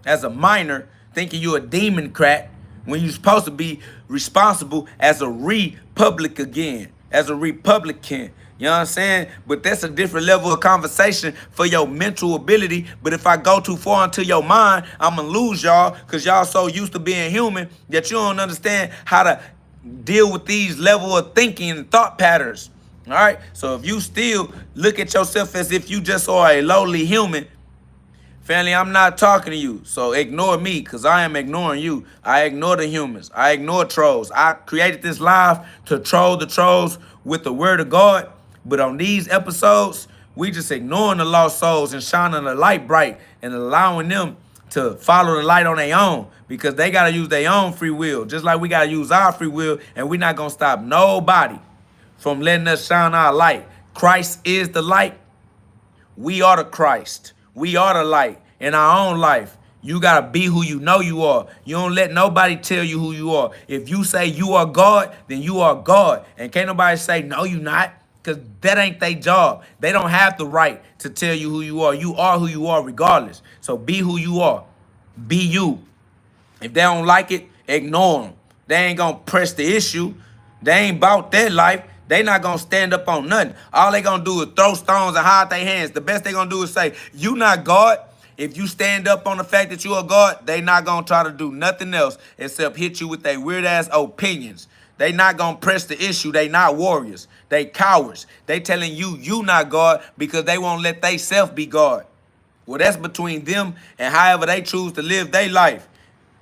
as a minor, thinking you a democrat when you're supposed to be responsible as a republic again, as a Republican. You know what I'm saying? But that's a different level of conversation for your mental ability. But if I go too far into your mind, I'm going to lose y'all because y'all so used to being human that you don't understand how to deal with these level of thinking and thought patterns. All right? So if you still look at yourself as if you just are a lowly human, family, I'm not talking to you. So ignore me because I am ignoring you. I ignore the humans. I ignore trolls. I created this live to troll the trolls with the word of God. But on these episodes, we just ignoring the lost souls and shining the light bright and allowing them to follow the light on their own because they got to use their own free will, just like we got to use our free will, and we're not going to stop nobody from letting us shine our light. Christ is the light. We are the Christ. We are the light in our own life. You got to be who you know you are. You don't let nobody tell you who you are. If you say you are God, then you are God. And can't nobody say, no, you not. Because that ain't their job. They don't have the right to tell you who you are. You are who you are regardless. So be who you are. Be you. If they don't like it, ignore them. They ain't going to press the issue. They ain't about their life. They not going to stand up on nothing. All they going to do is throw stones and hide their hands. The best they going to do is say, you not God. If you stand up on the fact that you are God, they not going to try to do nothing else except hit you with their weird-ass opinions. They not going to press the issue. They not warriors. They cowards. They telling you not God because they won't let they self be God. Well, that's between them and however they choose to live their life.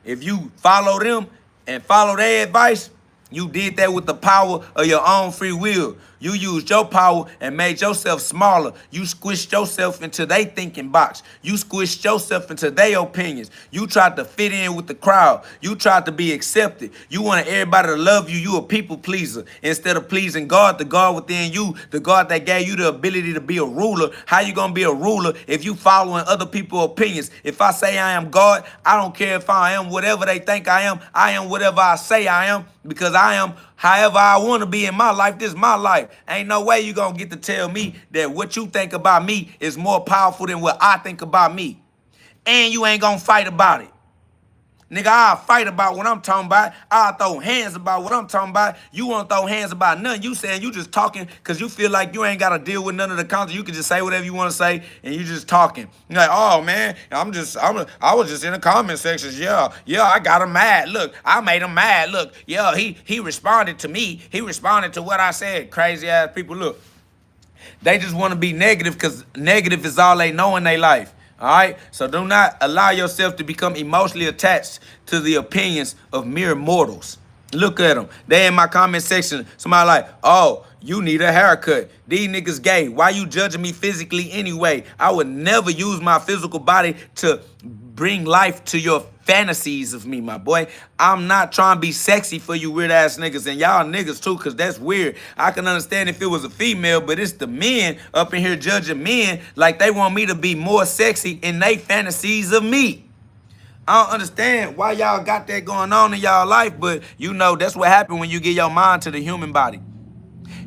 If you follow them and follow their advice, you did that with the power of your own free will. You used your power and made yourself smaller. You squished yourself into their thinking box. You squished yourself into their opinions. You tried to fit in with the crowd. You tried to be accepted. You wanted everybody to love you. You a people pleaser. Instead of pleasing God, the God within you, the God that gave you the ability to be a ruler. How you going to be a ruler if you following other people's opinions? If I say I am God, I don't care if I am whatever they think I am whatever I say I am. Because I am however I want to be in my life. This is my life. Ain't no way you going to get to tell me that what you think about me is more powerful than what I think about me. And you ain't going to fight about it. Nigga, I'll fight about what I'm talking about. I'll throw hands about what I'm talking about. You won't throw hands about nothing. You saying you just talking because you feel like you ain't got to deal with none of the content. You can just say whatever you want to say and you just talking. You're like, oh, man, I was just in the comment sections. Yeah, I got him mad. Look, I made him mad. Look, yeah, he responded to me. He responded to what I said. Crazy ass people. Look, they just want to be negative because negative is all they know in their life. All right, so do not allow yourself to become emotionally attached to the opinions of mere mortals. Look at them. They in my comment section. Somebody like, oh, you need a haircut. These niggas gay. Why you judging me physically anyway? I would never use my physical body to bring life to your fantasies of me, my boy. I'm not trying to be sexy for you weird ass niggas, and y'all niggas too, because that's weird. I can understand if it was a female, but it's the men up in here judging men like they want me to be more sexy in they fantasies of me. I don't understand why y'all got that going on in y'all life, but you know that's what happened when you give your mind to the human body.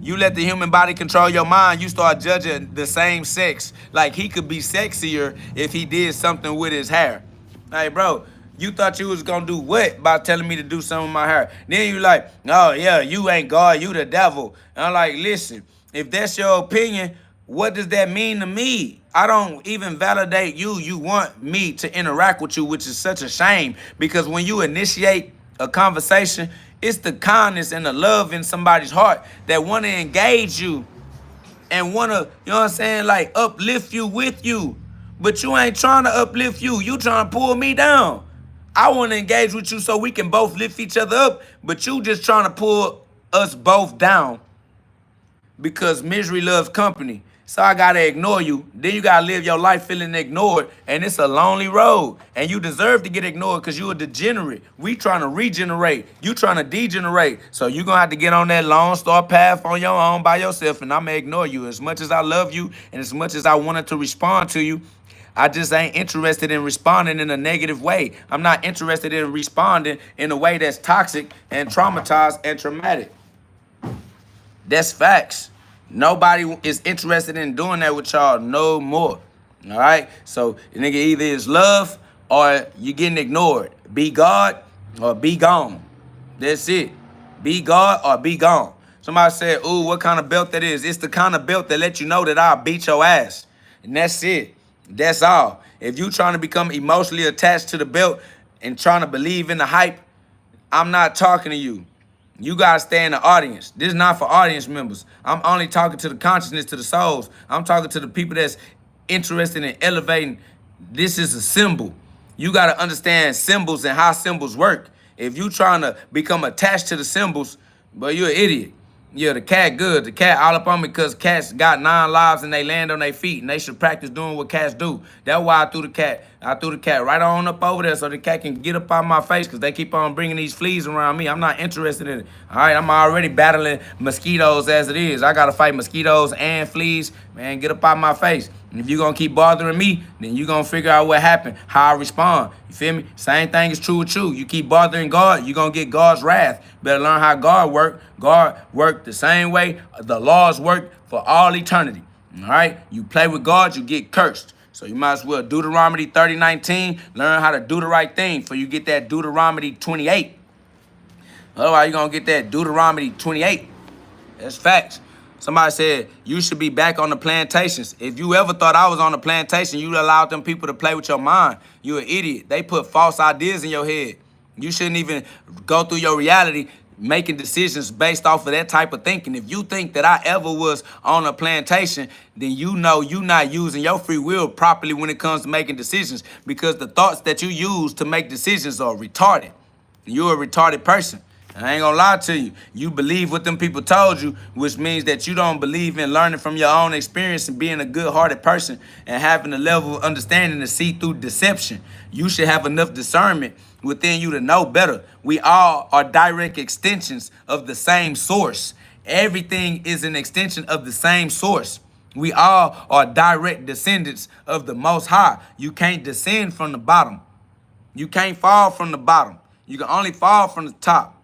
You let the human body control your mind, you start judging the same sex. Like he could be sexier if he did something with his hair. Hey, bro, you thought you was going to do what by telling me to do something with my hair? Then you like, oh, yeah, you ain't God, you the devil. And I'm like, listen, if that's your opinion, what does that mean to me? I don't even validate you. You want me to interact with you, which is such a shame. Because when you initiate a conversation, it's the kindness and the love in somebody's heart that want to engage you and want to, you know what I'm saying, like uplift you with you. But you ain't trying to uplift you. You trying to pull me down. I want to engage with you so we can both lift each other up, but you just trying to pull us both down because misery loves company. So I got to ignore you. Then you got to live your life feeling ignored, and it's a lonely road. And you deserve to get ignored because you a degenerate. We trying to regenerate. You trying to degenerate. So you're going to have to get on that Lone Star path on your own by yourself, and I'm going to ignore you. As much as I love you and as much as I wanted to respond to you, I just ain't interested in responding in a negative way. I'm not interested in responding in a way that's toxic and traumatized and traumatic. That's facts. Nobody is interested in doing that with y'all no more. All right? So, nigga, either is love or you getting ignored. Be God or be gone. That's it. Be God or be gone. Somebody said, ooh, what kind of belt that is? It's the kind of belt that let you know that I'll beat your ass. And that's it. That's all. If you trying to become emotionally attached to the belt and trying to believe in the hype, I'm not talking to you. You gotta stay in the audience. This is not for audience members. I'm only talking to the consciousness, to the souls. I'm talking to the people that's interested in elevating. This is a symbol. You gotta understand symbols and how symbols work. If you trying to become attached to the symbols, but you're an idiot. Yeah, the cat good. The cat all up on me because cats got 9 lives and they land on their feet and they should practice doing what cats do. That's why I threw the cat. I threw the cat right on up over there so the cat can get up out my face because they keep on bringing these fleas around me. I'm not interested in it. All right, I'm already battling mosquitoes as it is. I got to fight mosquitoes and fleas. Man, get up out my face. And if you're going to keep bothering me, then you're going to figure out what happened, how I respond. You feel me? Same thing is true with you. You keep bothering God, you're going to get God's wrath. Better learn how God works. God worked the same way the laws work for all eternity. All right? You play with God, you get cursed. So you might as well Deuteronomy 30:19, learn how to do the right thing for you get that Deuteronomy 28. Otherwise, you're going to get that Deuteronomy 28. That's facts. Somebody said, you should be back on the plantations. If you ever thought I was on the plantation, you allowed them people to play with your mind. You an idiot. They put false ideas in your head. You shouldn't even go through your reality making decisions based off of that type of thinking. If you think that I ever was on a plantation, then you know you're not using your free will properly when it comes to making decisions because the thoughts that you use to make decisions are retarded. You're a retarded person. I ain't gonna lie to you. You believe what them people told you, which means that you don't believe in learning from your own experience and being a good-hearted person and having a level of understanding to see through deception. You should have enough discernment within you to know better. We all are direct extensions of the same source. Everything is an extension of the same source. We all are direct descendants of the Most High. You can't descend from the bottom. You can't fall from the bottom. You can only fall from the top.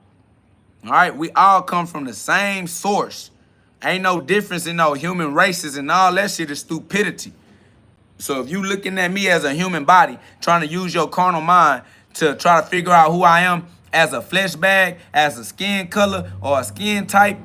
All right, we all come from the same source. Ain't no difference in no human races and all that shit is stupidity. So if you looking at me as a human body, trying to use your carnal mind to try to figure out who I am as a flesh bag, as a skin color, or a skin type,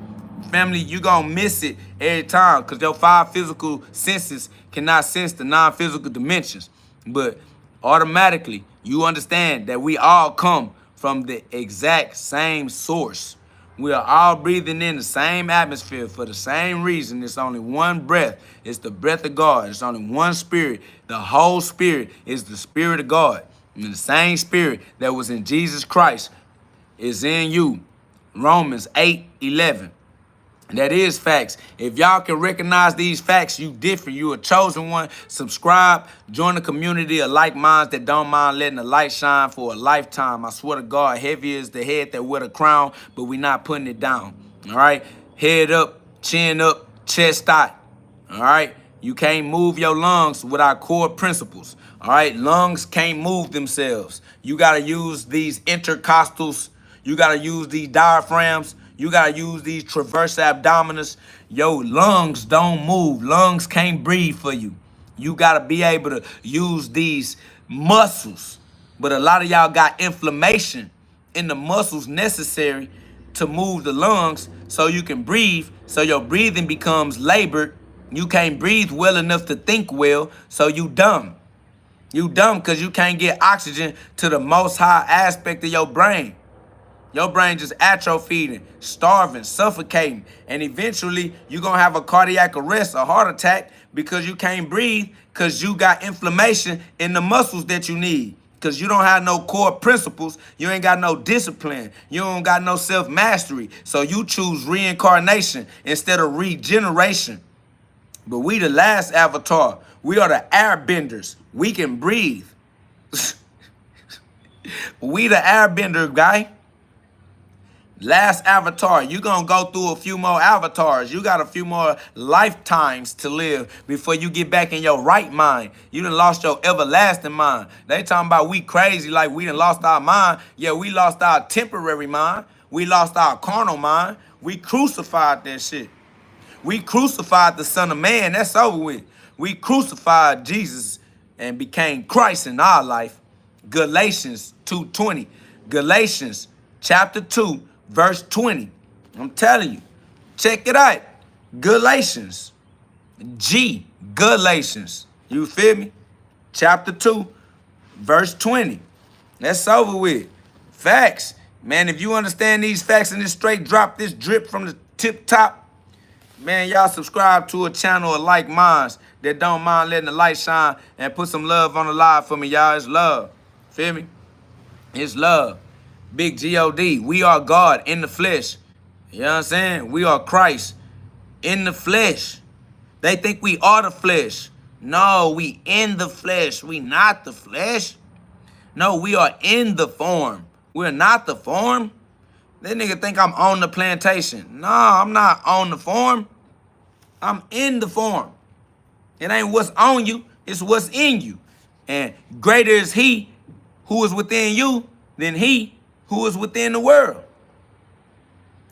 family, you gonna miss it every time because your 5 physical senses cannot sense the non-physical dimensions. But automatically, you understand that we all come from the exact same source. We are all breathing in the same atmosphere for the same reason. It's only one breath. It's the breath of God. It's only one spirit. The whole spirit is the spirit of God. And the same spirit that was in Jesus Christ is in you. Romans 8:11. That is facts. If y'all can recognize these facts, you different. You a chosen one. Subscribe. Join the community of like minds that don't mind letting the light shine for a lifetime. I swear to God, heavy is the head that wear the crown, but we not putting it down. All right? Head up, chin up, chest out. All right? You can't move your lungs without core principles. All right? Lungs can't move themselves. You got to use these intercostals. You got to use these diaphragms. You got to use these transverse abdominis. Your lungs don't move. Lungs can't breathe for you. You got to be able to use these muscles. But a lot of y'all got inflammation in the muscles necessary to move the lungs so you can breathe. So your breathing becomes labored. You can't breathe well enough to think well. So you dumb. You dumb because you can't get oxygen to the most high aspect of your brain. Your brain just atrophying, starving, suffocating. And eventually, you're going to have a cardiac arrest, a heart attack, because you can't breathe because you got inflammation in the muscles that you need. Because you don't have no core principles. You ain't got no discipline. You don't got no self-mastery. So you choose reincarnation instead of regeneration. But we the last avatar. We are the airbenders. We can breathe. We the airbender, guy. Last avatar. You're going to go through a few more avatars. You got a few more lifetimes to live before you get back in your right mind. You done lost your everlasting mind. They talking about we crazy like we done lost our mind. Yeah, we lost our temporary mind. We lost our carnal mind. We crucified that shit. We crucified the Son of Man. That's over with. We crucified Jesus and became Christ in our life. Galatians 2:20. Galatians chapter 2, verse 20. I'm telling you. Check it out. Galatians. Galatians. You feel me? Chapter 2, verse 20. That's over with. Facts. Man, if you understand these facts and this straight drop, this drip from the tip top, man, y'all subscribe to a channel of like minds that don't mind letting the light shine and put some love on the live for me, y'all. It's love. Feel me? It's love. Big G-O-D. We are God in the flesh. You know what I'm saying? We are Christ in the flesh. They think we are the flesh. No, we in the flesh. We not the flesh. No, we are in the form. We're not the form. That nigga think I'm on the plantation. No, I'm not on the form. I'm in the form. It ain't what's on you, it's what's in you. And greater is he who is within you than he who is within the world.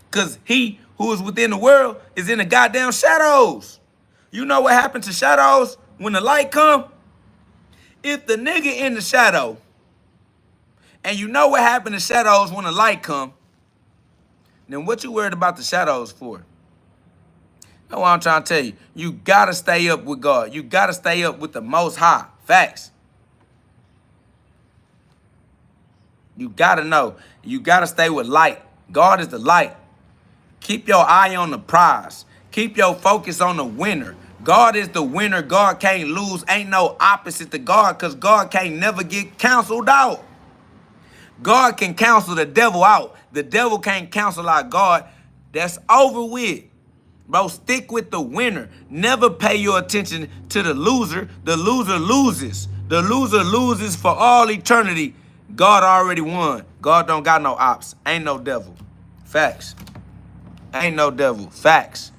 Because he who is within the world is in the goddamn shadows. You know what happened to shadows when the light come? If the nigga in the shadow, and you know what happened to shadows when the light come, then what you worried about the shadows for? That's what I'm trying to tell you. You gotta stay up with God. You gotta stay up with the Most High. Facts. You gotta know. You gotta stay with light. God is the light. Keep your eye on the prize. Keep your focus on the winner. God is the winner. God can't lose. Ain't no opposite to God, because God can't never get canceled out. God can cancel the devil out. The devil can't cancel out God. That's over with. Bro, stick with the winner. Never pay your attention to the loser. The loser loses. The loser loses for all eternity. God already won. God don't got no ops. Ain't no devil. Facts. Ain't no devil. Facts.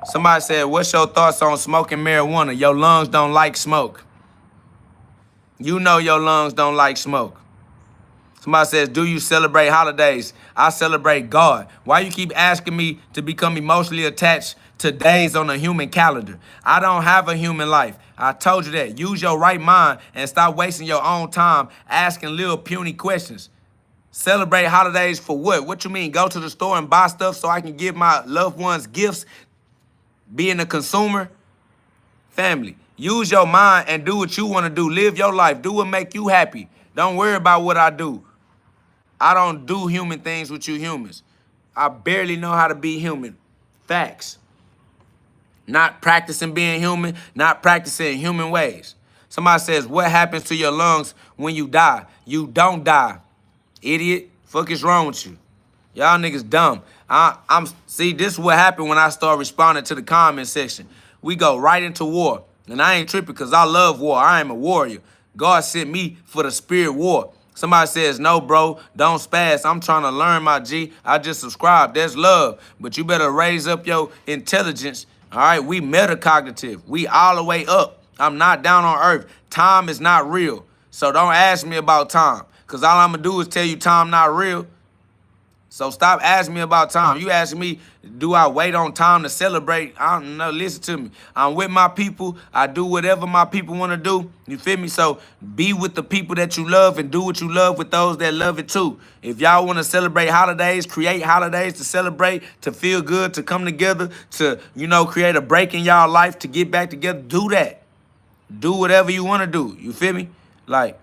Somebody said, what's your thoughts on smoking marijuana? Your lungs don't like smoke. You know your lungs don't like smoke. Somebody says, do you celebrate holidays? I celebrate God. Why you keep asking me to become emotionally attached to days on a human calendar? I don't have a human life. I told you that. Use your right mind and stop wasting your own time asking little puny questions. Celebrate holidays for what? What you mean? Go to the store and buy stuff so I can give my loved ones gifts? Being a consumer? Family, use your mind and do what you want to do. Live your life. Do what make you happy. Don't worry about what I do. I don't do human things with you humans. I barely know how to be human. Facts. Not practicing being human, not practicing human ways. Somebody says, what happens to your lungs when you die? You don't die. Idiot. Fuck is wrong with you? Y'all niggas dumb. See, this is what happened when I start responding to the comment section. We go right into war. And I ain't tripping because I love war. I am a warrior. God sent me for the spirit war. Somebody says, no, bro, don't spaz. I'm trying to learn, my G. I just subscribed. That's love. But you better raise up your intelligence. All right, we metacognitive. We all the way up. I'm not down on earth. Time is not real. So don't ask me about time, because all I'm going to do is tell you time not real. So stop asking me about time. You asking me, do I wait on time to celebrate? I don't know. Listen to me. I'm with my people. I do whatever my people want to do. You feel me? So be with the people that you love and do what you love with those that love it too. If y'all want to celebrate holidays, create holidays to celebrate, to feel good, to come together, to, create a break in y'all life, to get back together, do that. Do whatever you want to do. You feel me? Like,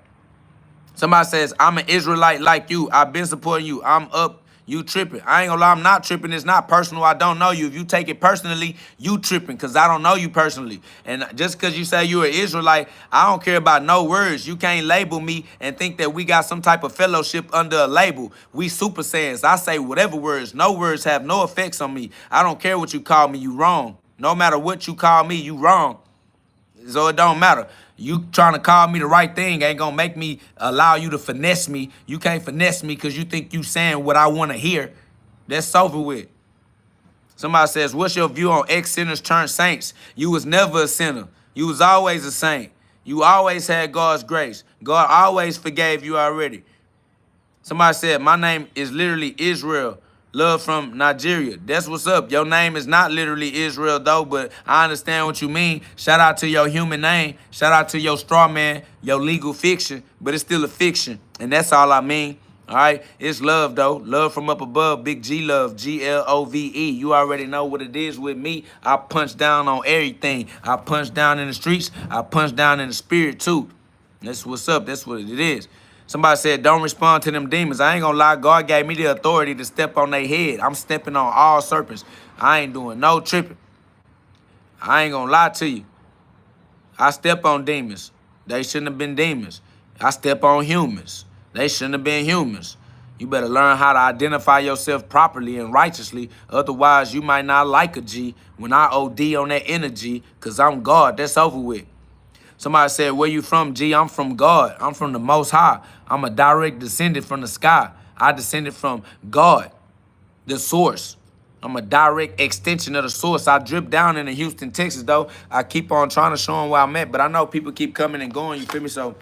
somebody says, I'm an Israelite like you. I've been supporting you. I'm up. You tripping. I ain't gonna lie, I'm not tripping. It's not personal. I don't know you. If you take it personally, you tripping, because I don't know you personally. And just because you say you're an Israelite, I don't care about no words. You can't label me and think that we got some type of fellowship under a label. We super saiyans. I say whatever words. No words have no effects on me. I don't care what you call me. You wrong. No matter what you call me, you wrong. So it don't matter. You trying to call me the right thing ain't gonna make me allow you to finesse me. You can't finesse me because you think you saying what I want to hear. That's over with. Somebody says, what's your view on ex-sinners turned saints? You was never a sinner. You was always a saint. You always had God's grace. God always forgave you already. Somebody said, my name is literally Israel. Love from Nigeria. That's what's up. Your name is not literally Israel, though, but I understand what you mean. Shout out to your human name. Shout out to your straw man, your legal fiction, but it's still a fiction, and that's all I mean. All right? It's love, though. Love from up above. Big G love. Glove. You already know what it is with me. I punch down on everything. I punch down in the streets. I punch down in the spirit, too. That's what's up. That's what it is. Somebody said, don't respond to them demons. I ain't gonna lie, God gave me the authority to step on their head. I'm stepping on all serpents. I ain't doing no tripping. I ain't gonna lie to you. I step on demons. They shouldn't have been demons. I step on humans. They shouldn't have been humans. You better learn how to identify yourself properly and righteously. Otherwise, you might not like a G when I OD on that energy, because I'm God. That's over with. Somebody said, where you from, G? I'm from God. I'm from the Most High. I'm a direct descendant from the sky. I descended from God, the source. I'm a direct extension of the source. I drip down into Houston, Texas, though. I keep on trying to show them where I'm at, but I know people keep coming and going, you feel me? So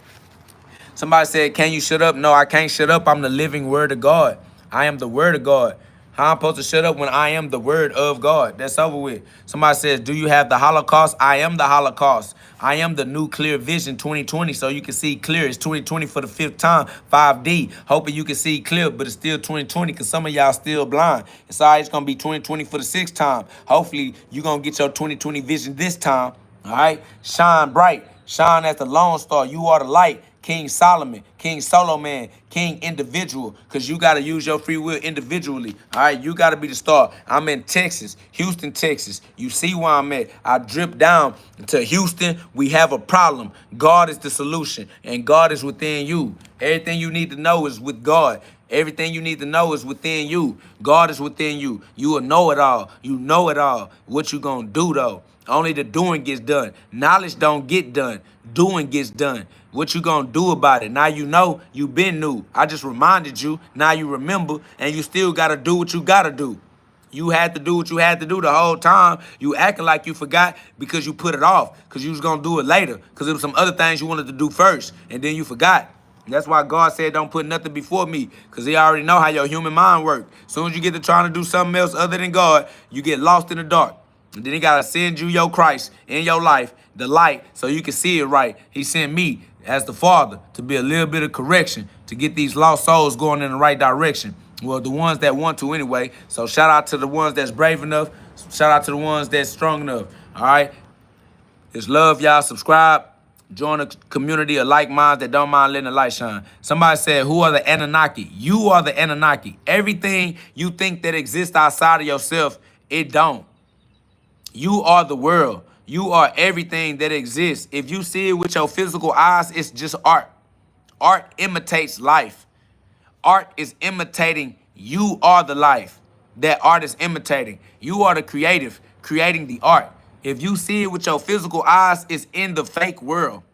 somebody said, can you shut up? No, I can't shut up. I'm the living word of God. I am the word of God. How I'm supposed to shut up when I am the word of God? That's over with. Somebody says, do you have the Holocaust? I am the Holocaust. I am the new clear vision 2020, so you can see clear. It's 2020 for the 5th time, 5D. Hoping you can see clear, but it's still 2020 because some of y'all still blind. It's all right, it's going to be 2020 for the 6th time. Hopefully, you're going to get your 2020 vision this time. All right? Shine bright. Shine as the lone star. You are the light. King Solomon, King Solo Man, King Individual, because you got to use your free will individually. All right, you got to be the star. I'm in Texas, Houston, Texas. You see where I'm at. I drip down to Houston. We have a problem. God is the solution, and God is within you. Everything you need to know is with God. Everything you need to know is within you. God is within you. You will know it all. You know it all. What you gonna do, though? Only the doing gets done. Knowledge don't get done. Doing gets done. What you gonna do about it? Now you know, you been new. I just reminded you. Now you remember, and you still gotta do what you gotta do. You had to do what you had to do the whole time. You acting like you forgot because you put it off, because you was gonna do it later, because there was some other things you wanted to do first, and then you forgot. That's why God said don't put nothing before me, because he already know how your human mind works. As soon as you get to trying to do something else other than God, you get lost in the dark. And then he got to send you your Christ in your life, the light, so you can see it right. He sent me as the Father to be a little bit of correction, to get these lost souls going in the right direction. Well, the ones that want to anyway. So shout out to the ones that's brave enough. Shout out to the ones that's strong enough. All right? It's love, y'all. Subscribe. Join a community of like minds that don't mind letting the light shine. Somebody said, who are the Anunnaki? You are the Anunnaki. Everything you think that exists outside of yourself, it don't. You are the world. You are everything that exists. If you see it with your physical eyes, it's just art. Art imitates life. Art is imitating. You are the life that art is imitating. You are the creative, creating the art. If you see it with your physical eyes, it's in the fake world.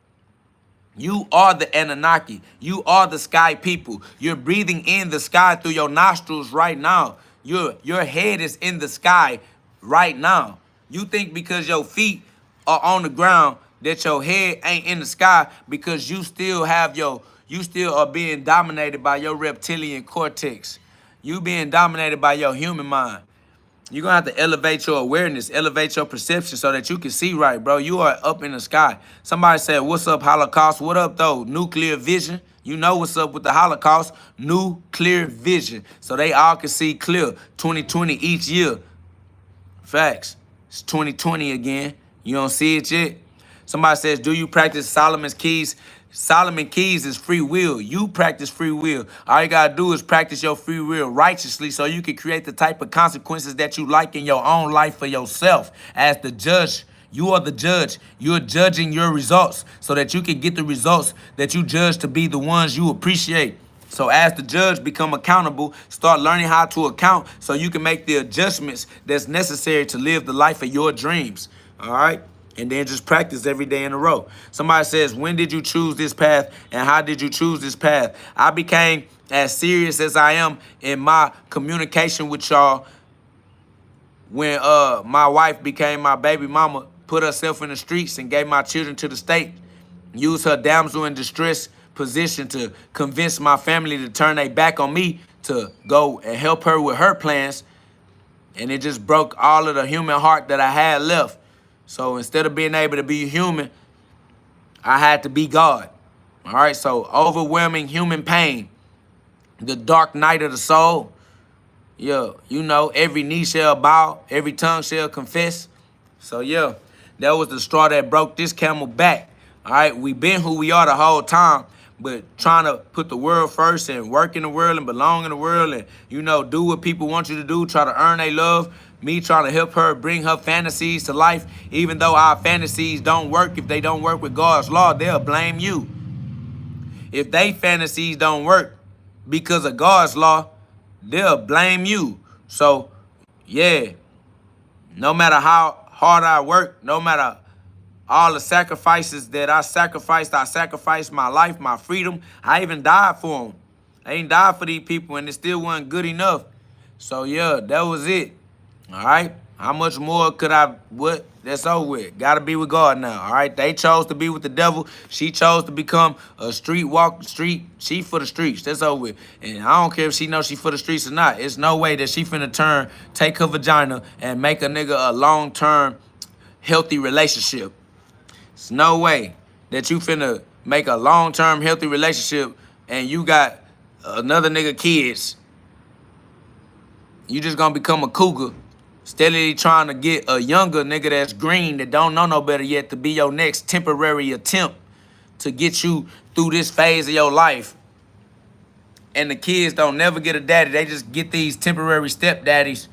You are the Anunnaki. You are the sky people. You're breathing in the sky through your nostrils right now. Your head is in the sky right now. You think because your feet are on the ground that your head ain't in the sky, because you still are being dominated by your reptilian cortex. You being dominated by your human mind. You're going to have to elevate your awareness, elevate your perception so that you can see right, bro. You are up in the sky. Somebody said, what's up, Holocaust? What up, though? Nuclear vision. You know what's up with the Holocaust. Nuclear vision. So they all can see clear. 2020 each year. Facts. It's 2020 again. You don't see it yet? Somebody says, do you practice Solomon's keys? Solomon keys is free will. You practice free will. All you got to do is practice your free will righteously so you can create the type of consequences that you like in your own life for yourself. As the judge, you are the judge. You're judging your results so that you can get the results that you judge to be the ones you appreciate. So as the judge, become accountable, start learning how to account so you can make the adjustments that's necessary to live the life of your dreams. All right? And then just practice every day in a row. Somebody says, when did you choose this path and how did you choose this path? I became as serious as I am in my communication with y'all when my wife became my baby mama, put herself in the streets and gave my children to the state, used her damsel in distress position to convince my family to turn their back on me to go and help her with her plans. And it just broke all of the human heart that I had left. So instead of being able to be human, I had to be God. All right, so overwhelming human pain, the dark night of the soul. Yeah, you know, every knee shall bow, every tongue shall confess. So yeah, that was the straw that broke this camel back. All right, we been who we are the whole time, but trying to put the world first and work in the world and belong in the world and, you know, do what people want you to do, try to earn their love. Me trying to help her bring her fantasies to life, even though our fantasies don't work. If they don't work with God's law, they'll blame you. If they fantasies don't work because of God's law, they'll blame you. So, yeah, no matter how hard I work, no matter all the sacrifices that I sacrificed my life, my freedom. I even died for them. I ain't died for these people, and it still wasn't good enough. So, yeah, that was it. All right? How much more could I, what? That's over with. Got to be with God now, all right? They chose to be with the devil. She chose to become a street walk, street. She for the streets. That's over with. And I don't care if she knows she for the streets or not. It's no way that she finna take her vagina and make a nigga a long-term healthy relationship. It's no way that you finna make a long-term healthy relationship and you got another nigga kids. You just gonna become a cougar, steadily trying to get a younger nigga that's green, that don't know no better yet, to be your next temporary attempt to get you through this phase of your life. And the kids don't never get a daddy. They just get these temporary stepdaddies,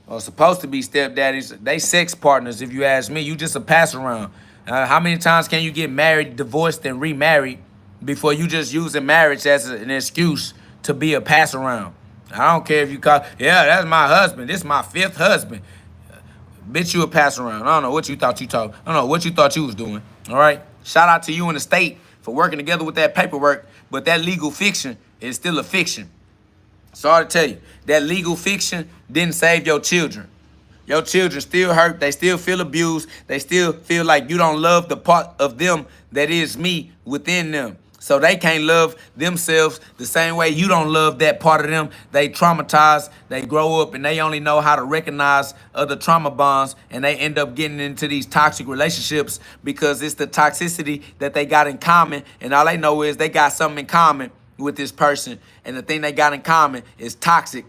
or supposed to be stepdaddies. They sex partners, if you ask me. You just a pass around. How many times can you get married, divorced, and remarried before you just using marriage as an excuse to be a pass around? I don't care if you call, yeah, that's my husband. This is my fifth husband. Bitch, you a pass around. I don't know what you thought you talked. I don't know what you thought you was doing. All right? Shout out to you and the state for working together with that paperwork, but that legal fiction is still a fiction. Sorry to tell you, that legal fiction didn't save your children. Your children still hurt. They still feel abused. They still feel like you don't love the part of them that is me within them. So they can't love themselves the same way you don't love that part of them. They traumatized. They grow up and they only know how to recognize other trauma bonds, and they end up getting into these toxic relationships because it's the toxicity that they got in common, and all they know is they got something in common with this person, and the thing they got in common is toxic,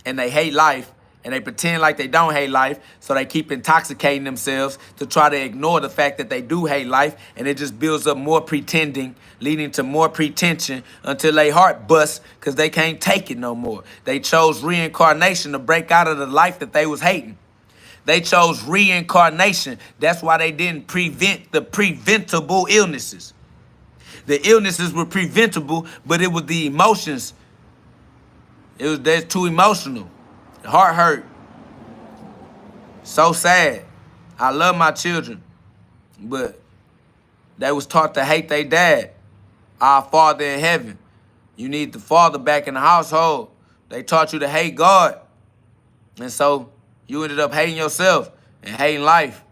and they hate life. And they pretend like they don't hate life, so they keep intoxicating themselves to try to ignore the fact that they do hate life, and it just builds up more pretending, leading to more pretension until they heart busts because they can't take it no more. They chose reincarnation to break out of the life that they was hating. They chose reincarnation. That's why they didn't prevent the preventable illnesses. The illnesses were preventable, but it was the emotions. They're too emotional. The heart hurt. So sad. I love my children, but they was taught to hate their dad. Our Father in heaven. You need the father back in the household. They taught you to hate God. And so you ended up hating yourself and hating life.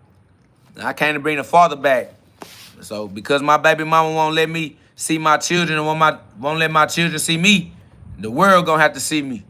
And I came to bring the father back. So because my baby mama won't let me see my children and won't let my children see me, the world gonna have to see me.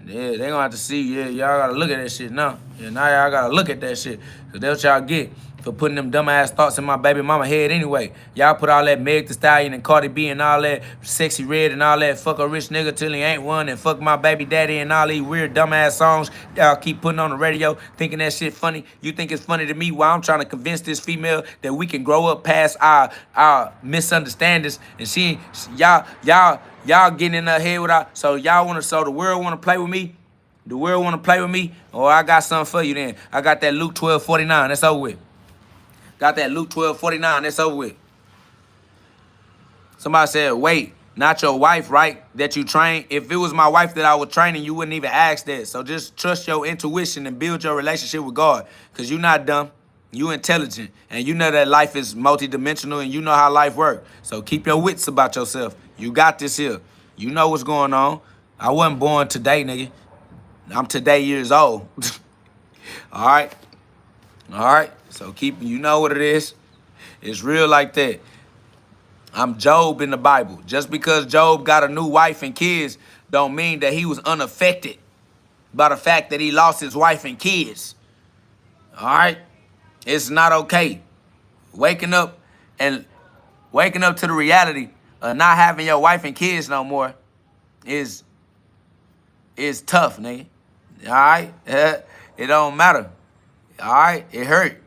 Yeah, they gonna have to see, yeah, y'all gotta look at that shit now. Yeah, now y'all gotta look at that shit. Cause that's what y'all get for putting them dumbass thoughts in my baby mama head anyway. Y'all put all that Meg Thee Stallion and Cardi B and all that Sexy Red and all that fuck a rich nigga till he ain't one and fuck my baby daddy and all these weird dumbass songs y'all keep putting on the radio thinking that shit funny. You think it's funny to me while I'm trying to convince this female that we can grow up past our misunderstandings, and y'all getting in her head without, so the world wanna play with me? The world wanna play with me? Or I got something for you then. I got that Luke 12:49, that's over with. Got that Luke 12:49, that's over with. Somebody said, wait, not your wife, right? That you train. If it was my wife that I was training, you wouldn't even ask that. So just trust your intuition and build your relationship with God. Because you're not dumb. You intelligent, and you know that life is multidimensional, and you know how life works. So keep your wits about yourself. You got this here. You know what's going on. I wasn't born today, nigga. I'm today years old. All right? All right? So you know what it is. It's real like that. I'm Job in the Bible. Just because Job got a new wife and kids don't mean that he was unaffected by the fact that he lost his wife and kids. All right? It's not okay. Waking up to the reality of not having your wife and kids no more is tough, nigga. All right? It don't matter. All right? It hurt.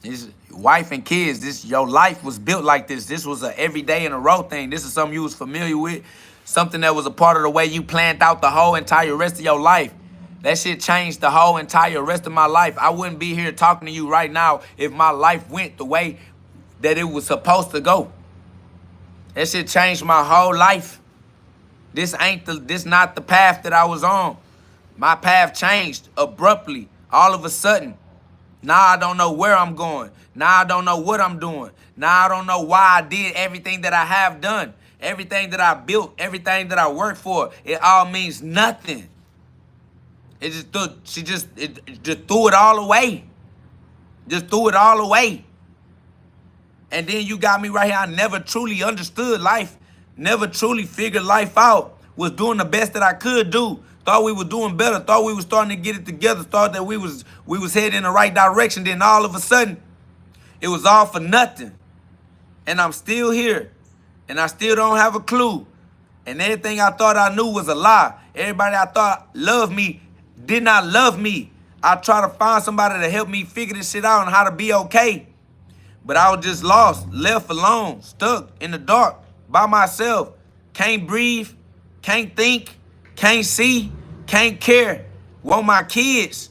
It's wife and kids. Your life was built like this. This was a every day in a row thing. This is something you was familiar with. Something that was a part of the way you planned out the whole entire rest of your life. That shit changed the whole entire rest of my life. I wouldn't be here talking to you right now if my life went the way that it was supposed to go. That shit changed my whole life. This not the path that I was on. My path changed abruptly, all of a sudden. Now I don't know where I'm going. Now I don't know what I'm doing. Now I don't know why I did everything that I have done. Everything that I built, everything that I worked for, it all means nothing. She just threw it all away. Just threw it all away. And then you got me right here. I never truly understood life. Never truly figured life out. Was doing the best that I could do. Thought we were doing better. Thought we were starting to get it together. Thought that we was headed in the right direction. Then all of a sudden, it was all for nothing. And I'm still here. And I still don't have a clue. And everything I thought I knew was a lie. Everybody I thought loved me did not love me. I try to find somebody to help me figure this shit out and how to be okay. But I was just lost, left alone, stuck in the dark, by myself. Can't breathe, can't think, can't see, can't care. Want my kids,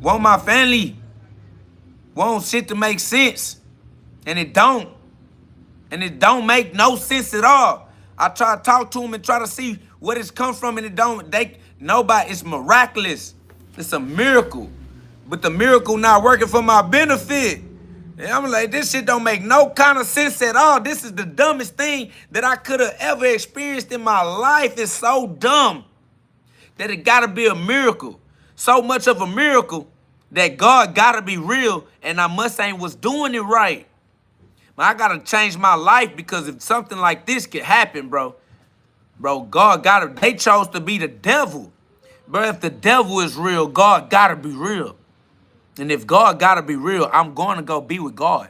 want my family, want shit to make sense. And it don't. And it don't make no sense at all. I try to talk to them and try to see where this comes from, and it don't. Nobody. It's miraculous. It's a miracle, but the miracle not working for my benefit. And I'm like, this shit don't make no kind of sense at all. This is the dumbest thing that I could have ever experienced in my life. It's so dumb that it gotta be a miracle. So much of a miracle that God gotta be real, and I must ain't was doing it right. I gotta change my life, because if something like this could happen, bro, they chose to be the devil. Bro, if the devil is real, God gotta be real. And if God gotta be real, I'm gonna go be with God.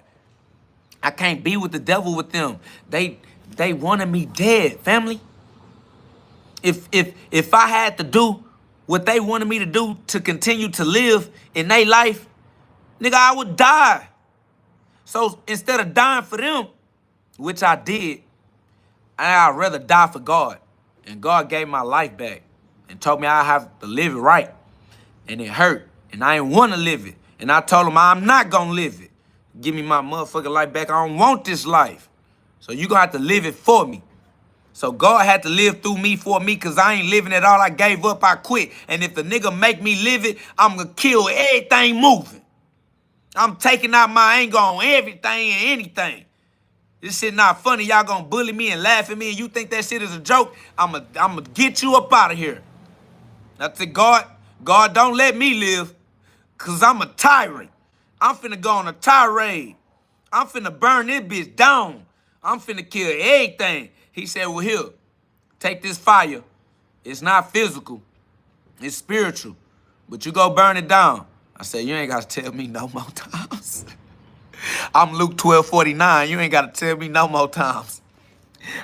I can't be with the devil with them. They wanted me dead, family. If I had to do what they wanted me to do to continue to live in their life, nigga, I would die. So instead of dying for them, which I did, I'd rather die for God. And God gave my life back and told me I have to live it right. And it hurt. And I didn't want to live it. And I told him I'm not going to live it. Give me my motherfucking life back. I don't want this life. So you going to have to live it for me. So God had to live through me for me, because I ain't living at all. I gave up. I quit. And if the nigga make me live it, I'm going to kill everything moving. I'm taking out my anger on everything and anything. This shit not funny. Y'all gonna bully me and laugh at me, and you think that shit is a joke? I'ma get you up out of here. I said, God, don't let me live, because I'm a tyrant. I'm finna go on a tirade. I'm finna burn this bitch down. I'm finna kill everything. He said, well, here, take this fire. It's not physical. It's spiritual. But you go burn it down. I said, you ain't got to tell me no more times. I'm Luke 12:49. You ain't got to tell me no more times.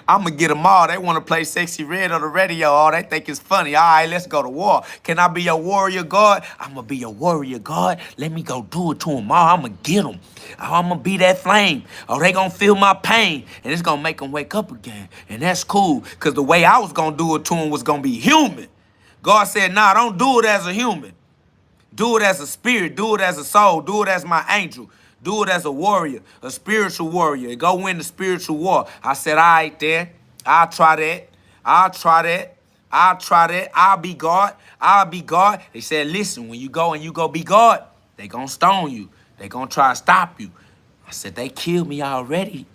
I'm going to get them all. They want to play Sexy Red on the radio. Oh, they think it's funny. All right, let's go to war. Can I be your warrior, God? I'm going to be your warrior, God. Let me go do it to them all. I'm going to get them. Oh, I'm going to be that flame. Oh, they going to feel my pain. And it's going to make them wake up again. And that's cool, because the way I was going to do it to them was going to be human. God said, nah, don't do it as a human. Do it as a spirit. Do it as a soul. Do it as my angel. Do it as a warrior, a spiritual warrior. Go win the spiritual war. I said, all right, then. I'll try that. I'll try that. I'll try that. I'll be God. I'll be God. They said, listen, when you go and you go be God, they gonna stone you. They gonna try to stop you. I said, they killed me already.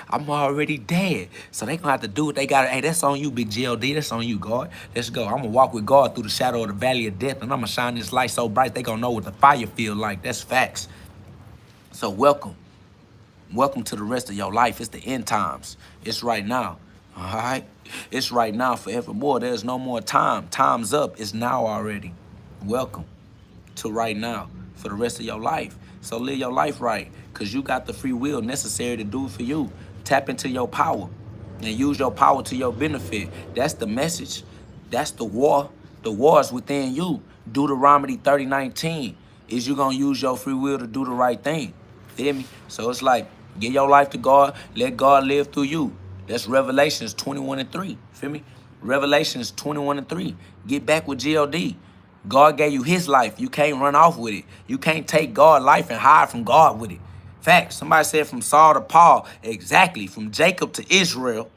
I'm already dead. So they gonna have to do what they gotta. Hey, that's on you, big GhOD. That's on you, God. Let's go. I'm gonna walk with God through the shadow of the valley of death, and I'm gonna shine this light so bright they gonna know what the fire feel like. That's facts. So welcome. Welcome to the rest of your life. It's the end times. It's right now. All right? It's right now forevermore. There's no more time. Time's up. It's now already. Welcome to right now for the rest of your life. So live your life right, because you got the free will necessary to do it for you. Tap into your power and use your power to your benefit. That's the message. That's the war. The war is within you. Deuteronomy 30:19 is you going to use your free will to do the right thing. Feel me? So it's like, give your life to God. Let God live through you. That's Revelations 21:3. Feel me? Revelations 21:3. Get back with GhOD. God gave you his life. You can't run off with it. You can't take God's life and hide from God with it. Facts. Somebody said from Saul to Paul. Exactly. From Jacob to Israel.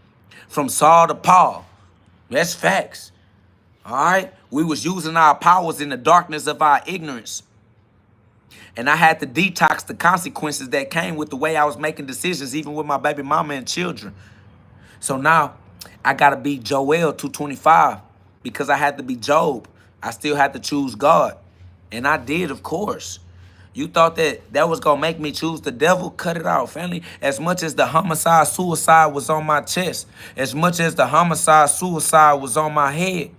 From Saul to Paul. That's facts. All right? We was using our powers in the darkness of our ignorance. And I had to detox the consequences that came with the way I was making decisions, even with my baby mama and children. So now I got to be Joel 2:25 because I had to be Job. I still had to choose God. And I did, of course. You thought that was going to make me choose the devil? Cut it out, family. As much as the homicide, suicide was on my chest, as much as the homicide, suicide was on my head,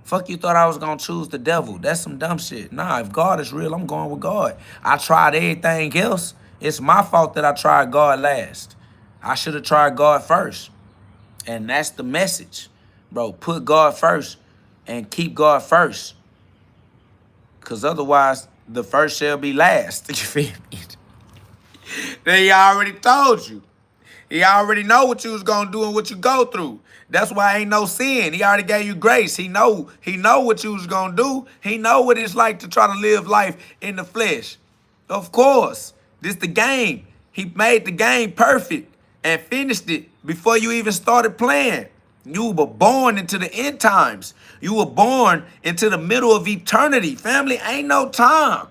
fuck you thought I was going to choose the devil. That's some dumb shit. Nah, if God is real, I'm going with God. I tried everything else. It's my fault that I tried God last. I should have tried God first. And that's the message. Bro, put God first and keep God first. Because otherwise, the first shall be last. You feel me? Then he already told you. He already know what you was going to do and what you go through. That's why ain't no sin. He already gave you grace. He know what you was going to do. He know what it's like to try to live life in the flesh. Of course. This the game. He made the game perfect and finished it before you even started playing. You were born into the end times. You were born into the middle of eternity. Family, ain't no time.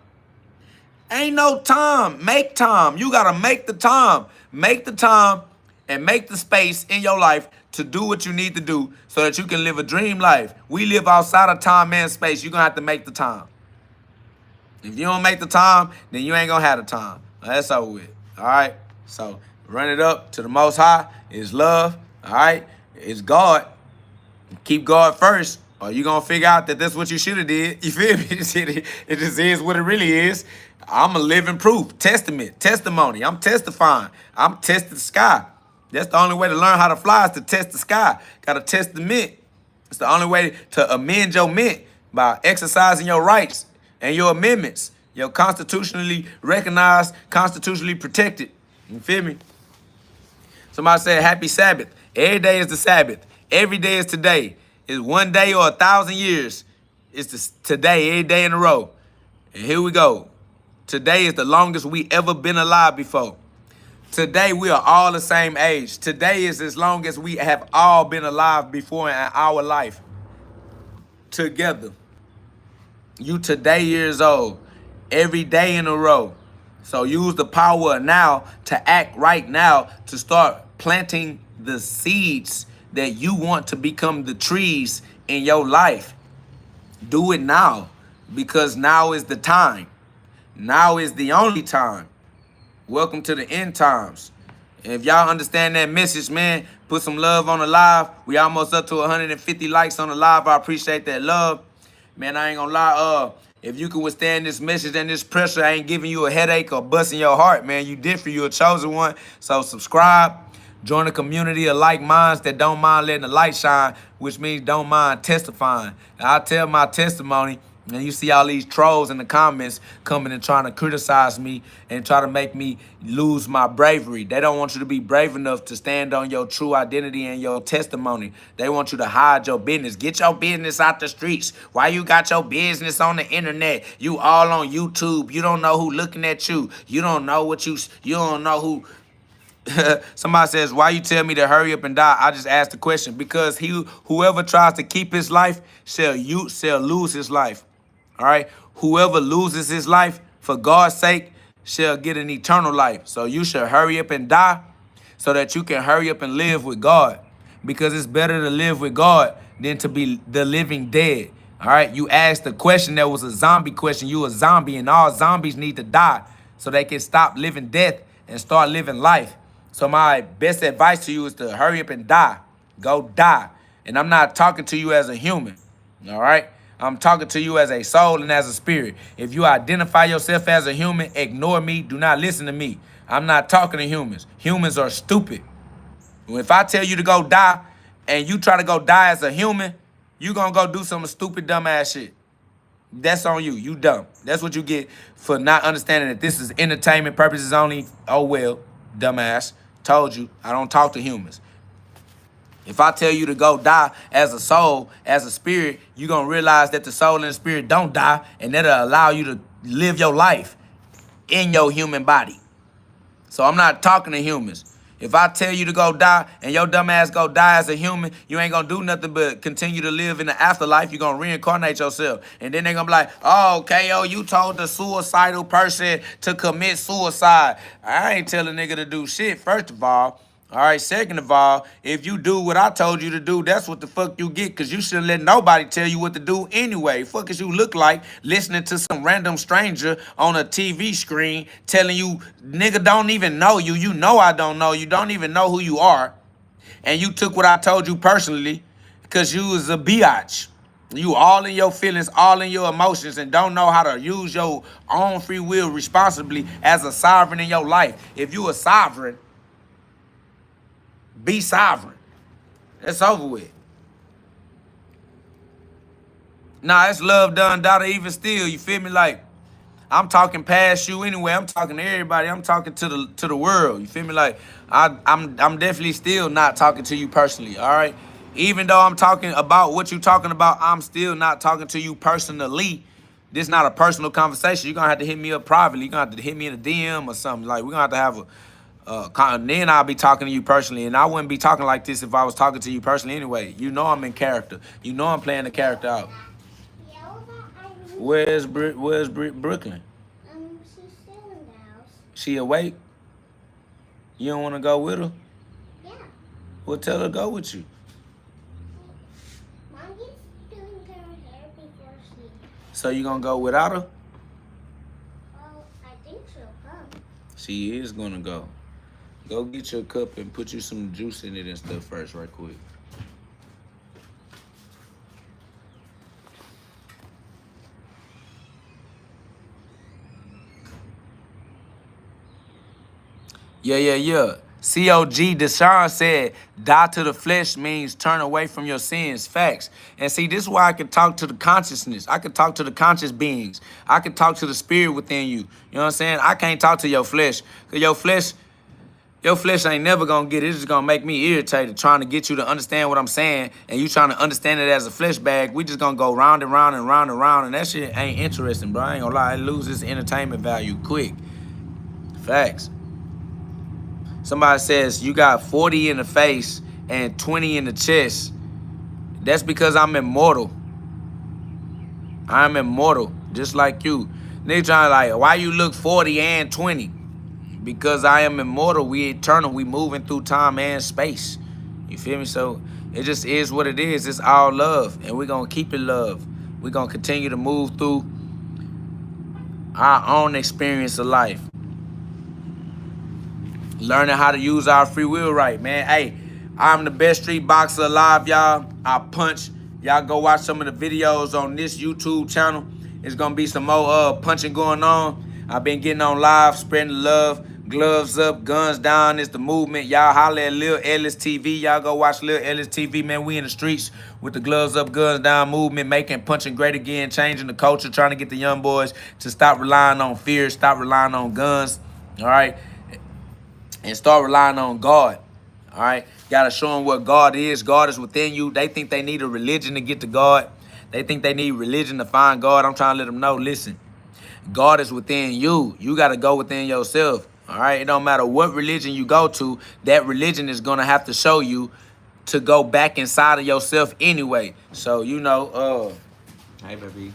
Ain't no time. Make time. You got to make the time. Make the time and make the space in your life to do what you need to do so that you can live a dream life. We live outside of time and space. You're going to have to make the time. If you don't make the time, then you ain't going to have the time. That's over with. All right? So run it up to the Most High. It's love. All right? It's God. Keep God first, or you're going to figure out that that's what you should have did. You feel me? It just is what it really is. I'm a living proof. Testament. Testimony. I'm testifying. I'm testing the sky. That's the only way to learn how to fly is to test the sky. Got to test the mint. It's the only way to amend your mint by exercising your rights and your amendments. Your constitutionally recognized, constitutionally protected. You feel me? Somebody said, happy Sabbath. Every day is the Sabbath. Every day is today. It's one day or 1,000 years. It's today, every day in a row. And here we go. Today is the longest we ever been alive before. Today, we are all the same age. Today is as long as we have all been alive before in our life. Together. You today years old. Every day in a row. So use the power of now to act right now to start planting the seeds that you want to become the trees in your life. Do it now, because now is the time. Now is the only time. Welcome to the end times. And if y'all understand that message, man, put some love on the live. We almost up to 150 likes on the live. I appreciate that love. Man, I ain't gonna lie. If you can withstand this message and this pressure, I ain't giving you a headache or busting your heart, man. You different. You a chosen one. So subscribe. Join a community of like minds that don't mind letting the light shine, which means don't mind testifying. And I tell my testimony, and you see all these trolls in the comments coming and trying to criticize me and try to make me lose my bravery. They don't want you to be brave enough to stand on your true identity and your testimony. They want you to hide your business. Get your business out the streets. Why you got your business on the internet? You all on YouTube. You don't know who looking at you. You don't know what you don't know who. Somebody says, why you tell me to hurry up and die? I just asked the question because whoever tries to keep his life shall lose his life. All right. Whoever loses his life for God's sake shall get an eternal life. So you should hurry up and die so that you can hurry up and live with God. Because it's better to live with God than to be the living dead. All right, you asked a question that was a zombie question. You a zombie, and all zombies need to die so they can stop living death and start living life. So my best advice to you is to hurry up and die. Go die. And I'm not talking to you as a human, all right? I'm talking to you as a soul and as a spirit. If you identify yourself as a human, ignore me. Do not listen to me. I'm not talking to humans. Humans are stupid. If I tell you to go die and you try to go die as a human, you gonna go do some stupid, dumb ass shit. That's on you. You dumb. That's what you get for not understanding that this is entertainment purposes only. Oh, well, dumbass. Told you, I don't talk to humans. If I tell you to go die as a soul, as a spirit, you're going to realize that the soul and the spirit don't die, and that'll allow you to live your life in your human body. So I'm not talking to humans. If I tell you to go die and your dumb ass go die as a human, you ain't going to do nothing but continue to live in the afterlife. You're going to reincarnate yourself. And then they're going to be like, oh, KO, you told the suicidal person to commit suicide. I ain't telling a nigga to do shit, first of all. All right, second of all, if you do what I told you to do, that's what the fuck you get, because you shouldn't let nobody tell you what to do anyway. Fuck as you look like listening to some random stranger on a TV screen telling you, nigga, don't even know you. You know I don't know you. Don't even know who you are. And you took what I told you personally because you was a biatch. You all in your feelings, all in your emotions, and don't know how to use your own free will responsibly as a sovereign in your life. If you a sovereign, be sovereign. That's over with. Nah, it's love done, daughter, even still. You feel me? Like, I'm talking past you anyway. I'm talking to everybody. I'm talking to the world. You feel me? Like, I'm definitely still not talking to you personally, all right? Even though I'm talking about what you're talking about, I'm still not talking to you personally. This is not a personal conversation. You're going to have to hit me up privately. You're going to have to hit me in a DM or something. Like, we're going to have to have then I'll be talking to you personally, and I wouldn't be talking like this if I was talking to you personally anyway. You know I'm in character. You know I'm playing the character out. Where's Brooklyn? She's still in the house. She awake? You don't want to go with her? Yeah. Well, tell her to go with you. Mommy's doing her hair before sleep. So you gonna go without her? Well, I think she'll come. She is gonna go. Go get your cup and put you some juice in it and stuff first, right quick. Yeah. COG Deshaun said, die to the flesh means turn away from your sins. Facts. And see, this is why I can talk to the consciousness. I can talk to the conscious beings. I can talk to the spirit within you. You know what I'm saying? I can't talk to your flesh. Because your flesh ain't never gonna get it. It's just gonna make me irritated trying to get you to understand what I'm saying, and you trying to understand it as a flesh bag. We just gonna go round and round and round and round, and that shit ain't interesting, bro. I ain't gonna lie. It loses entertainment value quick. Facts. Somebody says you got 40 in the face and 20 in the chest. That's because I'm immortal. I'm immortal, just like you. They trying like, why you look 40 and 20? Because I am immortal. We eternal. We moving through time and space. You feel me? So it just is what it is. It's all love, and we're gonna keep it love. We're gonna continue to move through our own experience of life. Learning how to use our free will right, man. Hey, I'm the best street boxer alive, y'all. I punch. Y'all go watch some of the videos on this YouTube channel. It's gonna be some more punching going on. I've been getting on live, spreading the love. Gloves up, guns down. It's the movement. Y'all holler at Lil Ellis TV. Y'all go watch Lil Ellis TV, man. We in the streets with the gloves up, guns down movement, making punching great again, changing the culture, trying to get the young boys to stop relying on fear, stop relying on guns, all right? And start relying on God, all right? Got to show them what God is. God is within you. They think they need a religion to get to God. They think they need religion to find God. I'm trying to let them know, listen, God is within you. You got to go within yourself, all right? It don't matter what religion you go to. That religion is going to have to show you to go back inside of yourself anyway. So, you know, hey, baby,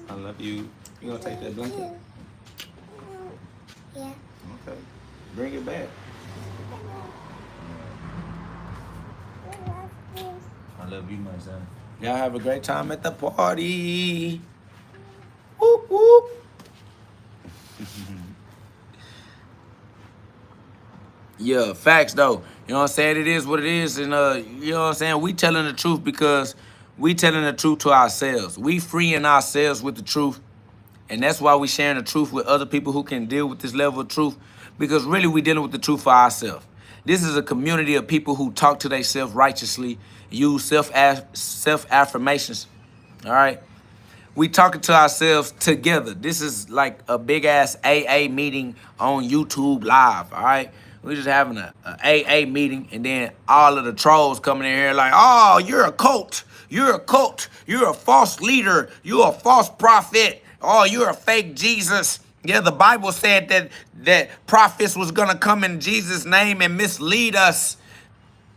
I love you. You going to take that blanket? Yeah. Okay. Bring it back. I love you, my son. Y'all have a great time at the party. Whoop, whoop. Yeah, facts though. You know what I'm saying? It is what it is. And you know what I'm saying? We telling the truth because we telling the truth to ourselves. We freeing ourselves with the truth. And that's why we sharing the truth with other people who can deal with this level of truth. Because really we dealing with the truth for ourselves. This is a community of people who talk to themselves righteously, use self-affirmations. All right? We talking to ourselves together. This is like a big ass AA meeting on YouTube live, all right? We just having a AA meeting, and then all of the trolls coming in here like, oh, you're a cult. You're a cult. You're a false leader. You're a false prophet. Oh, you're a fake Jesus. Yeah, the Bible said that prophets was gonna come in Jesus' name and mislead us.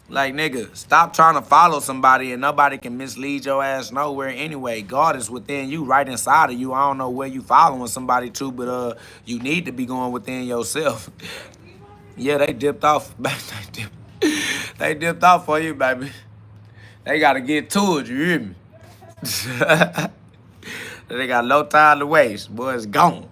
Like, nigga, stop trying to follow somebody and nobody can mislead your ass nowhere anyway. God is within you, right inside of you. I don't know where you following somebody to, but you need to be going within yourself. Yeah, they dipped off. They dipped off for you, baby. They got to get to it, you hear me? They got low time to waste. Boy, it's gone.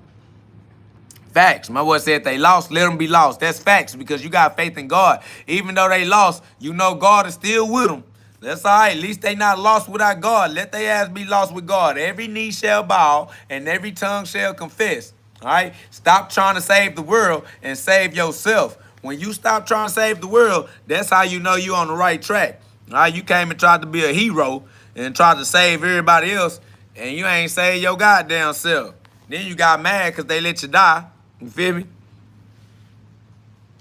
Facts. My boy said they lost, let them be lost. That's facts because you got faith in God. Even though they lost, you know God is still with them. That's all right. At least they not lost without God. Let their ass be lost with God. Every knee shall bow and every tongue shall confess. All right? Stop trying to save the world and save yourself. When you stop trying to save the world, that's how you know you on the right track. All right? You came and tried to be a hero and tried to save everybody else, and you ain't saved your goddamn self. Then you got mad because they let you die. You feel me?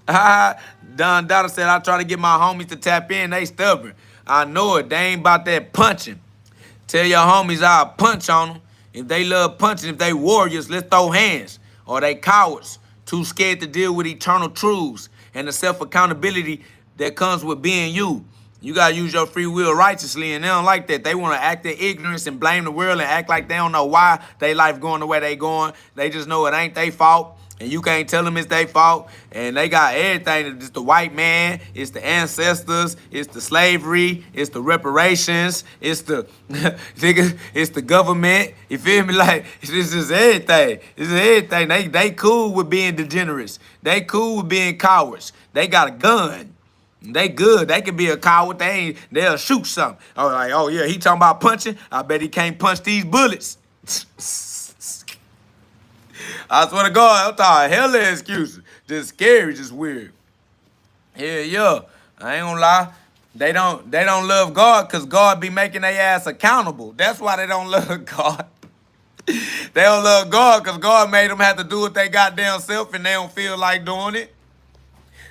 Don Dada said, I try to get my homies to tap in. They stubborn. I know it. They ain't about that punching. Tell your homies I'll punch on them. If they love punching, if they warriors, let's throw hands. Or they cowards, too scared to deal with eternal truths and the self-accountability that comes with being you. You got to use your free will righteously, and they don't like that. They want to act in ignorance and blame the world and act like they don't know why they life going the way they going. They just know it ain't their fault. And you can't tell them it's their fault. And they got everything. It's the white man. It's the ancestors. It's the slavery. It's the reparations. It's the it's the government. You feel me? Like, this is everything. This is everything. They cool with being degenerates. They cool with being cowards. They got a gun. They good. They can be a coward. They'll shoot something. Oh, like, oh yeah, he talking about punching. I bet he can't punch these bullets. I swear to God, I'm talking hella excuses. Just scary, just weird. Yeah. I ain't gonna lie. They don't love God because God be making their ass accountable. That's why they don't love God. They don't love God because God made them have to do it they goddamn self and they don't feel like doing it.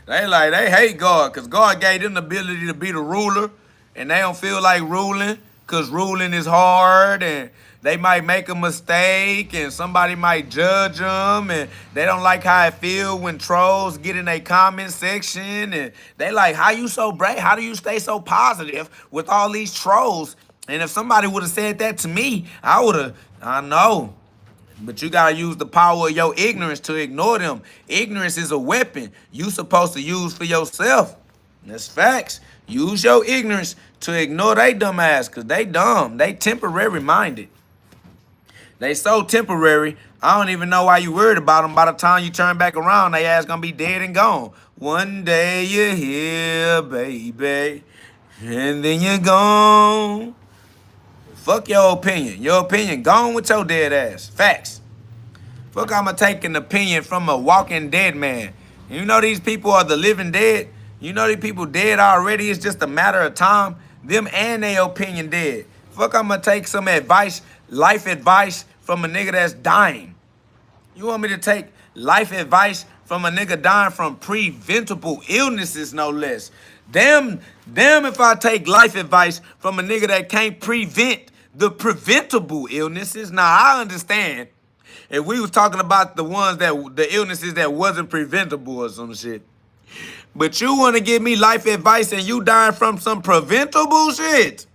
They hate God because God gave them the ability to be the ruler and they don't feel like ruling because ruling is hard and they might make a mistake and somebody might judge them and they don't like how it feel when trolls get in a comment section and they like, how you so brave? How do you stay so positive with all these trolls? And if somebody would have said that to me, I know. But you gotta use the power of your ignorance to ignore them. Ignorance is a weapon you supposed to use for yourself. That's facts. Use your ignorance to ignore they dumb ass, because they dumb. They temporary minded. They so temporary, I don't even know why you worried about them. By the time you turn back around, they ass gonna be dead and gone. One day you're here, baby, and then you're gone. Fuck your opinion. Your opinion gone with your dead ass. Facts. Fuck, I'ma take an opinion from a walking dead man. You know these people are the living dead? You know these people dead already? It's just a matter of time. Them and their opinion dead. Fuck, I'ma take some advice, life advice from a nigga that's dying. You want me to take life advice from a nigga dying from preventable illnesses, no less. Damn if I take life advice from a nigga that can't prevent the preventable illnesses. Now, I understand if we was talking about the illnesses that wasn't preventable or some shit. But you want to give me life advice and you dying from some preventable shit?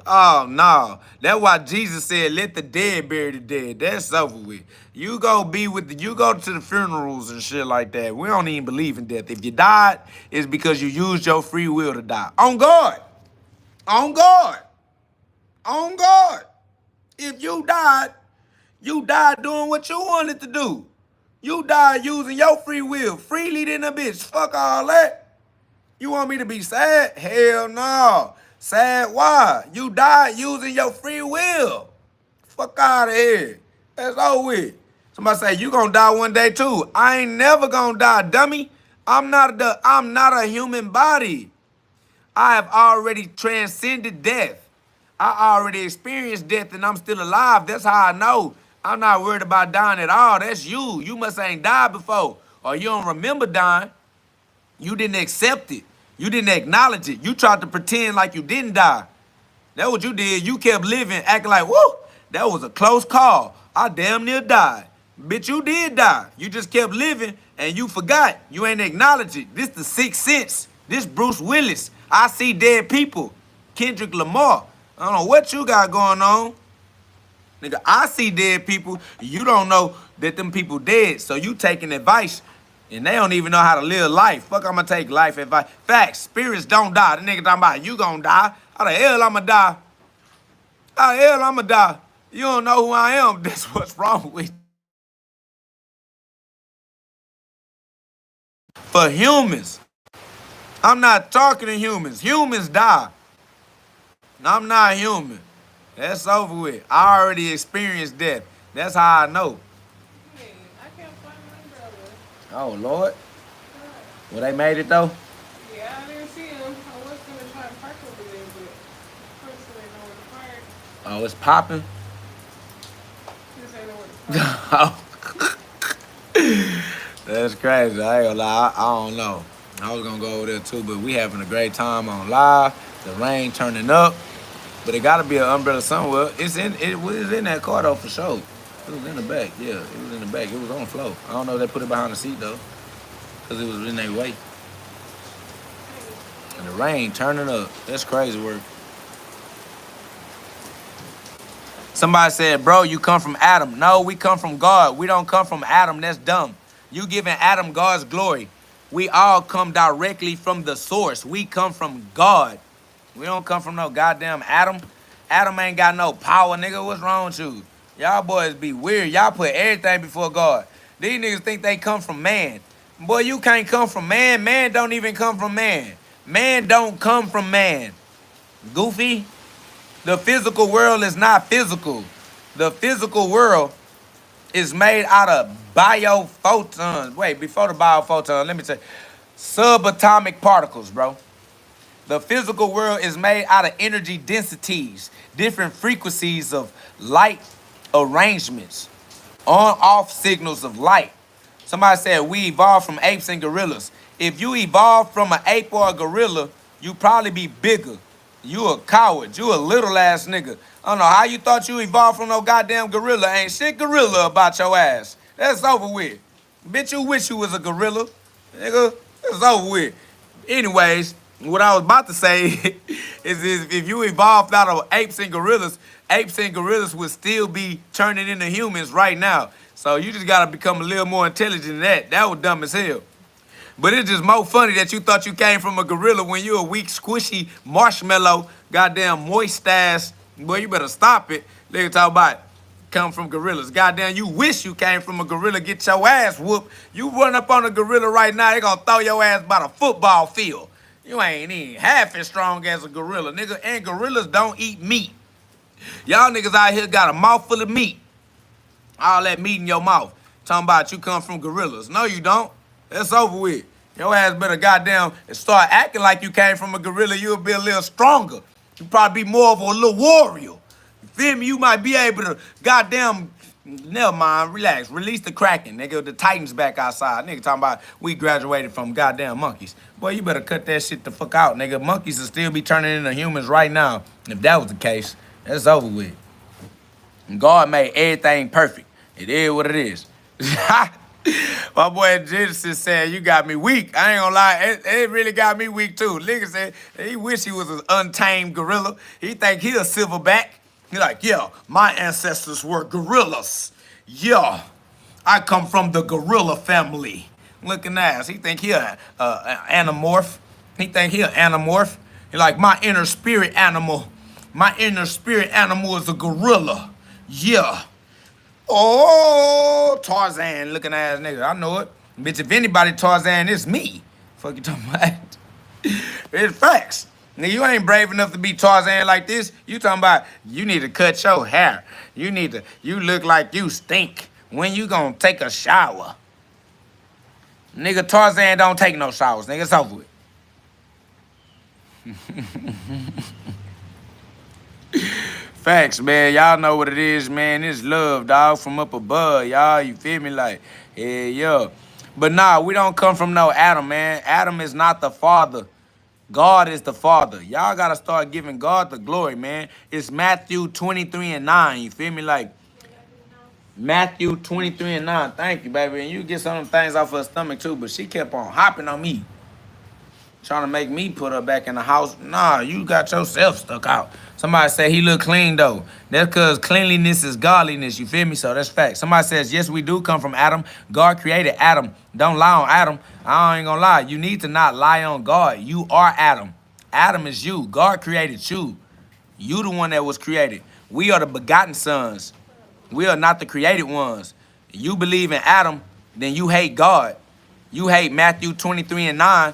Oh, no. That's why Jesus said, let the dead bury the dead. That's over with. You go you go to the funerals and shit like that. We don't even believe in death. If you died, it's because you used your free will to die. On God. On God. On God. If you died doing what you wanted to do. You died using your free will. Freely than a bitch. Fuck all that. You want me to be sad? Hell no. Sad why? You died using your free will. Fuck out of here. That's over with. Somebody say, you gonna die one day too. I ain't never gonna die, dummy. I'm not a human body. I have already transcended death. I already experienced death and I'm still alive. That's how I know. I'm not worried about dying at all. That's you. You must ain't died before. Or you don't remember dying. You didn't accept it. You didn't acknowledge it. You tried to pretend like you didn't die. That's what you did. You kept living, acting like, whoo, that was a close call. I damn near died. Bitch, you did die. You just kept living and you forgot. You ain't acknowledged it. This the Sixth Sense. This Bruce Willis. I see dead people. Kendrick Lamar. I don't know what you got going on. Nigga, I see dead people. You don't know that them people dead. So you taking advice and they don't even know how to live life. Fuck, I'm gonna take life advice. Facts, spirits don't die. The nigga talking about you gonna die. How the hell I'ma die? How the hell I'ma die? You don't know who I am. That's what's wrong with you. For humans. I'm not talking to humans. Humans die. I'm not human. That's over with. I already experienced death. That's how I know. Hey, I can't find my umbrella. Oh, Lord. Well, they made it, though? Yeah, I didn't see him. I was going to try and park over there, but first I didn't know where to park. Oh, it's popping? Just ain't know where to park. That's crazy. I ain't gonna lie. I don't know. I was gonna go over there too, but we having a great time on live. The rain turning up, but it gotta be an umbrella somewhere. It was in that car though for sure. It was in the back. Yeah, it was in the back. It was on the floor. I don't know if they put it behind the seat though, cause it was in their way. And the rain turning up. That's crazy work. Somebody said, bro, you come from Adam. No, we come from God. We don't come from Adam. That's dumb. You giving Adam God's glory. We all come directly from the source. We come from God. We don't come from no goddamn Adam. Adam ain't got no power, nigga. What's wrong with you? Y'all boys be weird. Y'all put everything before God. These niggas think they come from man. Boy, you can't come from man. Man don't even come from man. Man don't come from man. Goofy. The physical world is not physical. The physical world is made out of biophotons. Wait, before the biophotons, let me say, subatomic particles, bro. The physical world is made out of energy densities, different frequencies of light arrangements, on-off signals of light. Somebody said we evolved from apes and gorillas. If you evolved from an ape or a gorilla, you probably be bigger. You a coward. You a little ass nigga. I don't know how you thought you evolved from no goddamn gorilla. Ain't shit gorilla about your ass. That's over with. Bitch, you wish you was a gorilla. Nigga, it's over with. Anyways, what I was about to say is if you evolved out of apes and gorillas would still be turning into humans right now. So you just gotta become a little more intelligent than that. That was dumb as hell. But it's just more funny that you thought you came from a gorilla when you a weak, squishy, marshmallow, goddamn moist ass. Boy, you better stop it. They talk about come from gorillas. Goddamn, you wish you came from a gorilla, get your ass whooped. You run up on a gorilla right now, they gonna throw your ass by the football field. You ain't even half as strong as a gorilla, nigga. And gorillas don't eat meat. Y'all niggas out here got a mouthful of meat. All that meat in your mouth. Talking about you come from gorillas. No, you don't. That's over with. Your ass better goddamn start acting like you came from a gorilla. You'll be a little stronger. You probably be more of a little warrior. You feel me? You might be able to goddamn, never mind, relax. Release the Kraken, nigga. The Titans back outside. Nigga talking about we graduated from goddamn monkeys. Boy, you better cut that shit the fuck out, nigga. Monkeys will still be turning into humans right now. If that was the case, that's over with. God made everything perfect. It is what it is. My boy Genesis said, you got me weak. I ain't gonna lie, it really got me weak too. Nigga said he wish he was an untamed gorilla. He think he a silverback. He like, yeah, my ancestors were gorillas. Yeah, I come from the gorilla family. Looking ass. He think he an anamorph. He think he an anamorph. He like, my inner spirit animal. My inner spirit animal is a gorilla. Yeah. Oh, Tarzan looking ass nigga. I know it. Bitch, if anybody Tarzan, it's me. Fuck you talking about? It's facts. Nigga, you ain't brave enough to be Tarzan like this. You talking about you need to cut your hair. You look like you stink. When you gonna take a shower? Nigga, Tarzan don't take no showers. Nigga, it's over with. Facts, man. Y'all know what it is, man. It's love, dog, from up above, y'all. You feel me? Like, yeah. But nah, we don't come from no Adam, man. Adam is not the father. God is the father. Y'all gotta start giving God the glory, man. It's Matthew 23:9. You feel me? Like, Matthew 23:9. Thank you, baby. And you get some of them things off her stomach, too. But she kept on hopping on me. Trying to make me put her back in the house. Nah, you got yourself stuck out. Somebody say he look clean, though. That's because cleanliness is godliness. You feel me? So that's fact. Somebody says, yes, we do come from Adam. God created Adam. Don't lie on Adam. I ain't gonna lie. You need to not lie on God. You are Adam. Adam is you. God created you. You the one that was created. We are the begotten sons. We are not the created ones. You believe in Adam, then you hate God. You hate Matthew 23:9.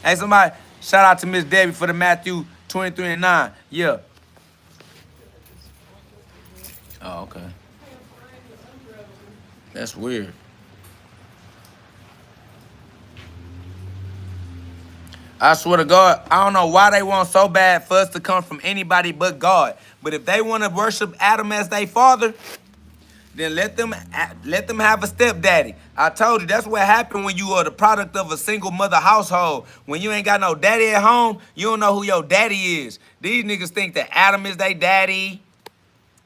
Hey, somebody, shout out to Miss Debbie for the Matthew 23:9. Yeah. Oh, okay. That's weird. I swear to God, I don't know why they want so bad for us to come from anybody but God. But if they want to worship Adam as their father, then let them have a stepdaddy. I told you, that's what happened when you are the product of a single mother household. When you ain't got no daddy at home, you don't know who your daddy is. These niggas think that Adam is their daddy.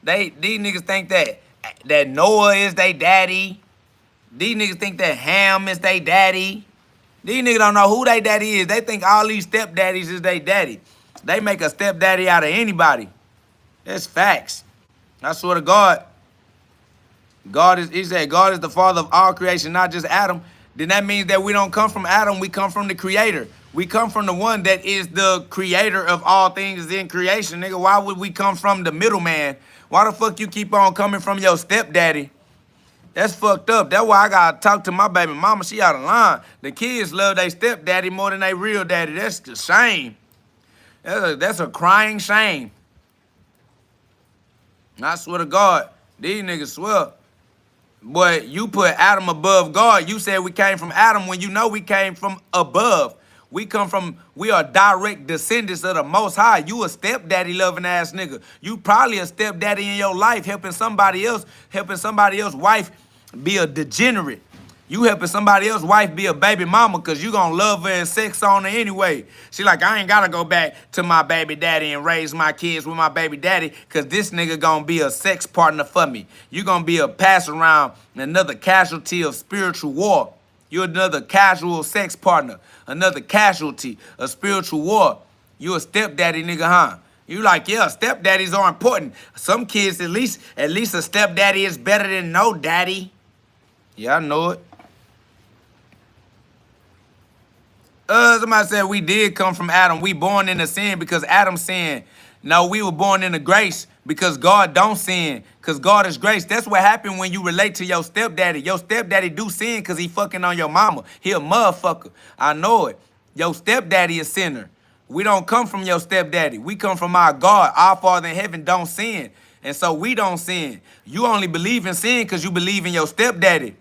These niggas think that Noah is their daddy. These niggas think that Ham is their daddy. These niggas don't know who their daddy is. They think all these stepdaddies is their daddy. They make a stepdaddy out of anybody. That's facts. I swear to God. He said God is the father of all creation, not just Adam. Then that means that we don't come from Adam, we come from the creator. We come from the one that is the creator of all things in creation, nigga. Why would we come from the middleman? Why the fuck you keep on coming from your stepdaddy? That's fucked up. That's why I gotta talk to my baby mama. She out of line. The kids love their stepdaddy more than their real daddy. That's a shame. That's a crying shame. I swear to God, these niggas swear. But you put Adam above God. You said we came from Adam when you know we came from above. We are direct descendants of the Most High. You a stepdaddy loving ass nigga. You probably a stepdaddy in your life helping somebody else's wife be a degenerate. You helping somebody else's wife be a baby mama because you gonna love her and sex on her anyway. She like, I ain't gotta go back to my baby daddy and raise my kids with my baby daddy because this nigga gonna be a sex partner for me. You gonna be a pass around, another casualty of spiritual war. You're another casual sex partner, another casualty of spiritual war. You a stepdaddy nigga, huh? You like, yeah, stepdaddies are important. Some kids, at least a stepdaddy is better than no daddy. Yeah, I know it. Somebody said we did come from Adam. We born into sin because Adam sinned. No, we were born into grace because God don't sin. Because God is grace. That's what happened when you relate to your stepdaddy. Your stepdaddy do sin because he fucking on your mama. He a motherfucker. I know it. Your stepdaddy is sinner. We don't come from your stepdaddy. We come from our God. Our Father in heaven don't sin. And so we don't sin. You only believe in sin because you believe in your stepdaddy.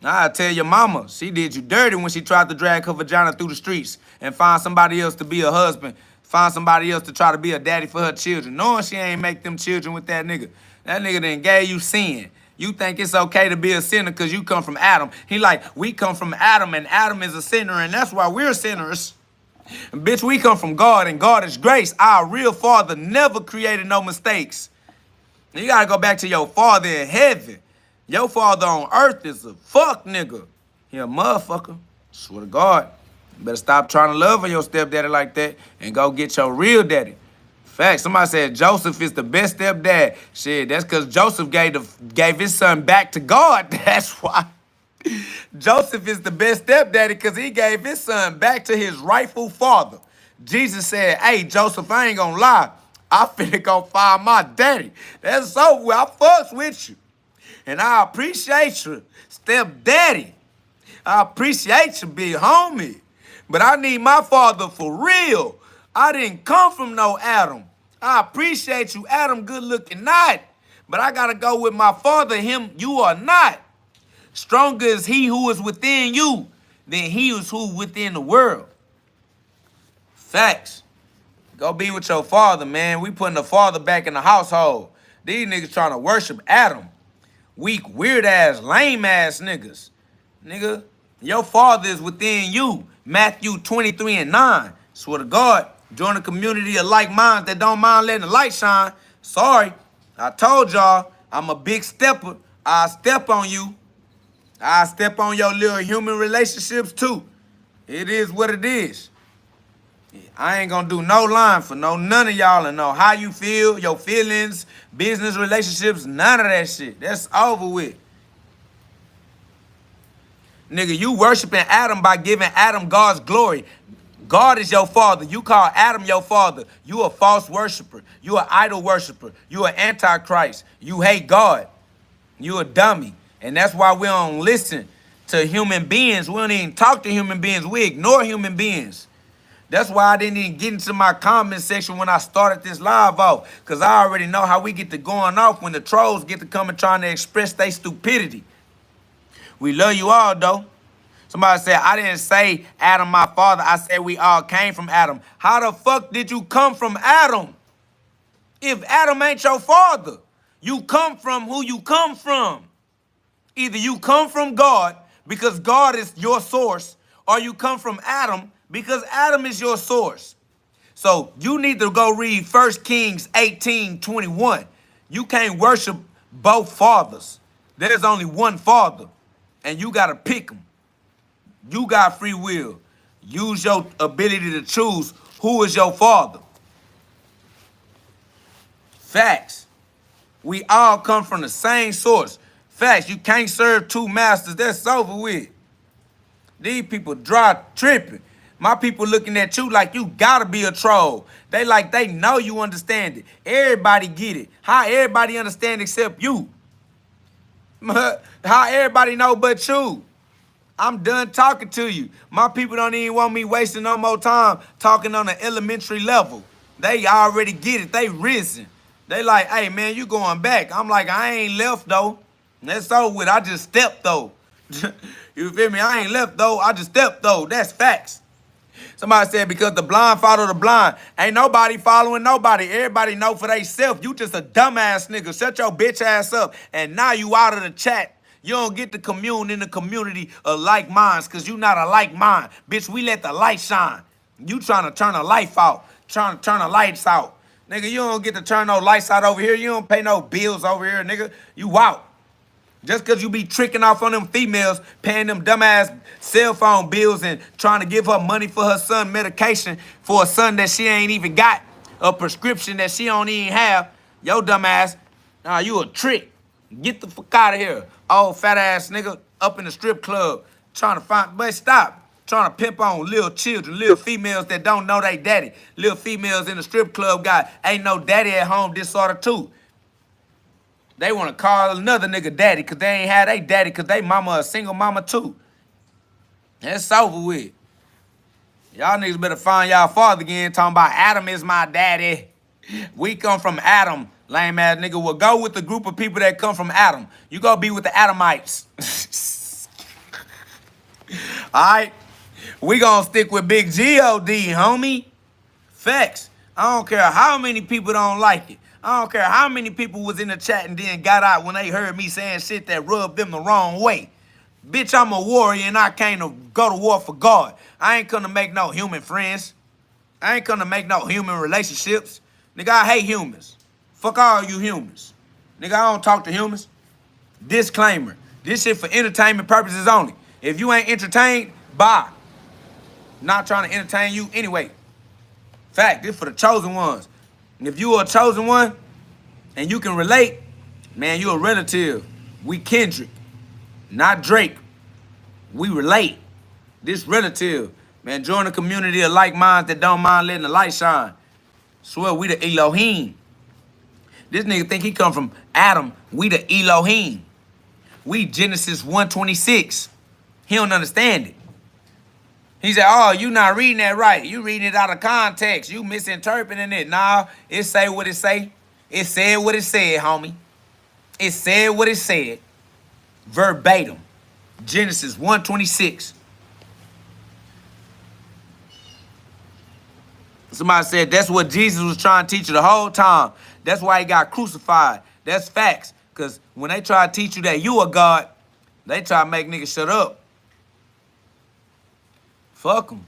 I tell your mama, she did you dirty when she tried to drag her vagina through the streets and find somebody else to be a husband, find somebody else to try to be a daddy for her children, knowing she ain't make them children with that nigga. That nigga done gave you sin. You think it's okay to be a sinner because you come from Adam. He like, we come from Adam and Adam is a sinner and that's why we're sinners. And bitch, we come from God and God is grace. Our real father never created no mistakes. You gotta go back to your father in heaven. Your father on earth is a fuck nigga. He a motherfucker. Swear to God. You better stop trying to love on your stepdaddy like that and go get your real daddy. Fact, somebody said Joseph is the best stepdad. Shit, that's because Joseph gave his son back to God. That's why. Joseph is the best stepdaddy because he gave his son back to his rightful father. Jesus said, hey, Joseph, I ain't gonna lie. I finna go find my daddy. That's over with. I fucks with you. And I appreciate you, stepdaddy. I appreciate you, big homie. But I need my father for real. I didn't come from no Adam. I appreciate you, Adam, good looking not. But I gotta go with my father, him, you are not. Stronger is he who is within you than he is who within the world. Facts. Go be with your father, man. We putting the father back in the household. These niggas trying to worship Adam. Weak, weird-ass, lame-ass niggas. Nigga, your father is within you. Matthew 23:9. Swear to God, join a community of like minds that don't mind letting the light shine. Sorry, I told y'all, I'm a big stepper. I step on you. I step on your little human relationships too. It is what it is. I ain't gonna do no line for none of y'all and know how you feel, your feelings, business relationships, none of that shit. That's over with. Nigga, you worshiping Adam by giving Adam God's glory. God is your father. You call Adam your father. You a false worshiper. You an idol worshiper. You an antichrist. You hate God. You a dummy. And that's why we don't listen to human beings. We don't even talk to human beings. We ignore human beings. That's why I didn't even get into my comment section when I started this live off. Because I already know how we get to going off when the trolls get to come and trying to express their stupidity. We love you all, though. Somebody said, I didn't say Adam, my father. I said we all came from Adam. How the fuck did you come from Adam? If Adam ain't your father, you come from who you come from. Either you come from God because God is your source, or you come from Adam because Adam is your source. So you need to go read 1 Kings 18:21. You can't worship both fathers. There's only one father, and you got to pick them. You got free will. Use your ability to choose who is your father. Facts. We all come from the same source. Facts. You can't serve two masters. That's over with. These people dry tripping. My people looking at you like you gotta be a troll. They like they know you understand it. Everybody get it. How everybody understand except you? How everybody know but you? I'm done talking to you. My people don't even want me wasting no more time talking on an elementary level. They already get it. They risen. They like, hey, man, you going back. I'm like, I ain't left, though. That's over with. I just stepped, though. You feel me? I ain't left, though. I just stepped, though. That's facts. Somebody said because the blind follow the blind. Ain't nobody following nobody. Everybody know for theyself. You just a dumbass nigga. Shut your bitch ass up. And now you out of the chat. You don't get to commune in the community of like minds because you not a like mind. Bitch, we let the light shine. You trying to turn the life out. Trying to turn the lights out. Nigga, you don't get to turn no lights out over here. You don't pay no bills over here, nigga. You out. Just because you be tricking off on them females, paying them dumbass cell phone bills and trying to give her money for her son medication for a son that she ain't even got, a prescription that she don't even have, yo dumbass, nah, you a trick. Get the fuck out of here. Old fat ass nigga up in the strip club trying to find, but stop. Trying to pimp on little children, little females that don't know they daddy. Little females in the strip club got ain't no daddy at home disorder too. They want to call another nigga daddy because they ain't had they daddy because they mama a single mama too. That's over with. Y'all niggas better find y'all father again talking about Adam is my daddy. We come from Adam, lame ass nigga. Well, go with the group of people that come from Adam. You go be with the Adamites. All right? We gonna stick with big GhOD, homie. Facts. I don't care how many people don't like it. I don't care how many people was in the chat and then got out when they heard me saying shit that rubbed them the wrong way. Bitch, I'm a warrior and I came to go to war for God. I ain't gonna make no human friends. I ain't gonna make no human relationships. Nigga, I hate humans. Fuck all you humans. Nigga, I don't talk to humans. Disclaimer. This shit for entertainment purposes only. If you ain't entertained, bye. Not trying to entertain you anyway. Fact, this for the chosen ones. And if you are a chosen one and you can relate, man, you a relative. We kindred, not Drake. We relate. This relative. Man, join a community of like minds that don't mind letting the light shine. Swear, we the Elohim. This nigga think he come from Adam. We the Elohim. We Genesis 1:26. He don't understand it. He said, oh, you not reading that right. You reading it out of context. You misinterpreting it. Nah, it say what it say. It said what it said, homie. It said what it said. Verbatim. Genesis 1:26. Somebody said that's what Jesus was trying to teach you the whole time. That's why he got crucified. That's facts. Because when they try to teach you that you are God, they try to make niggas shut up. Fuck them.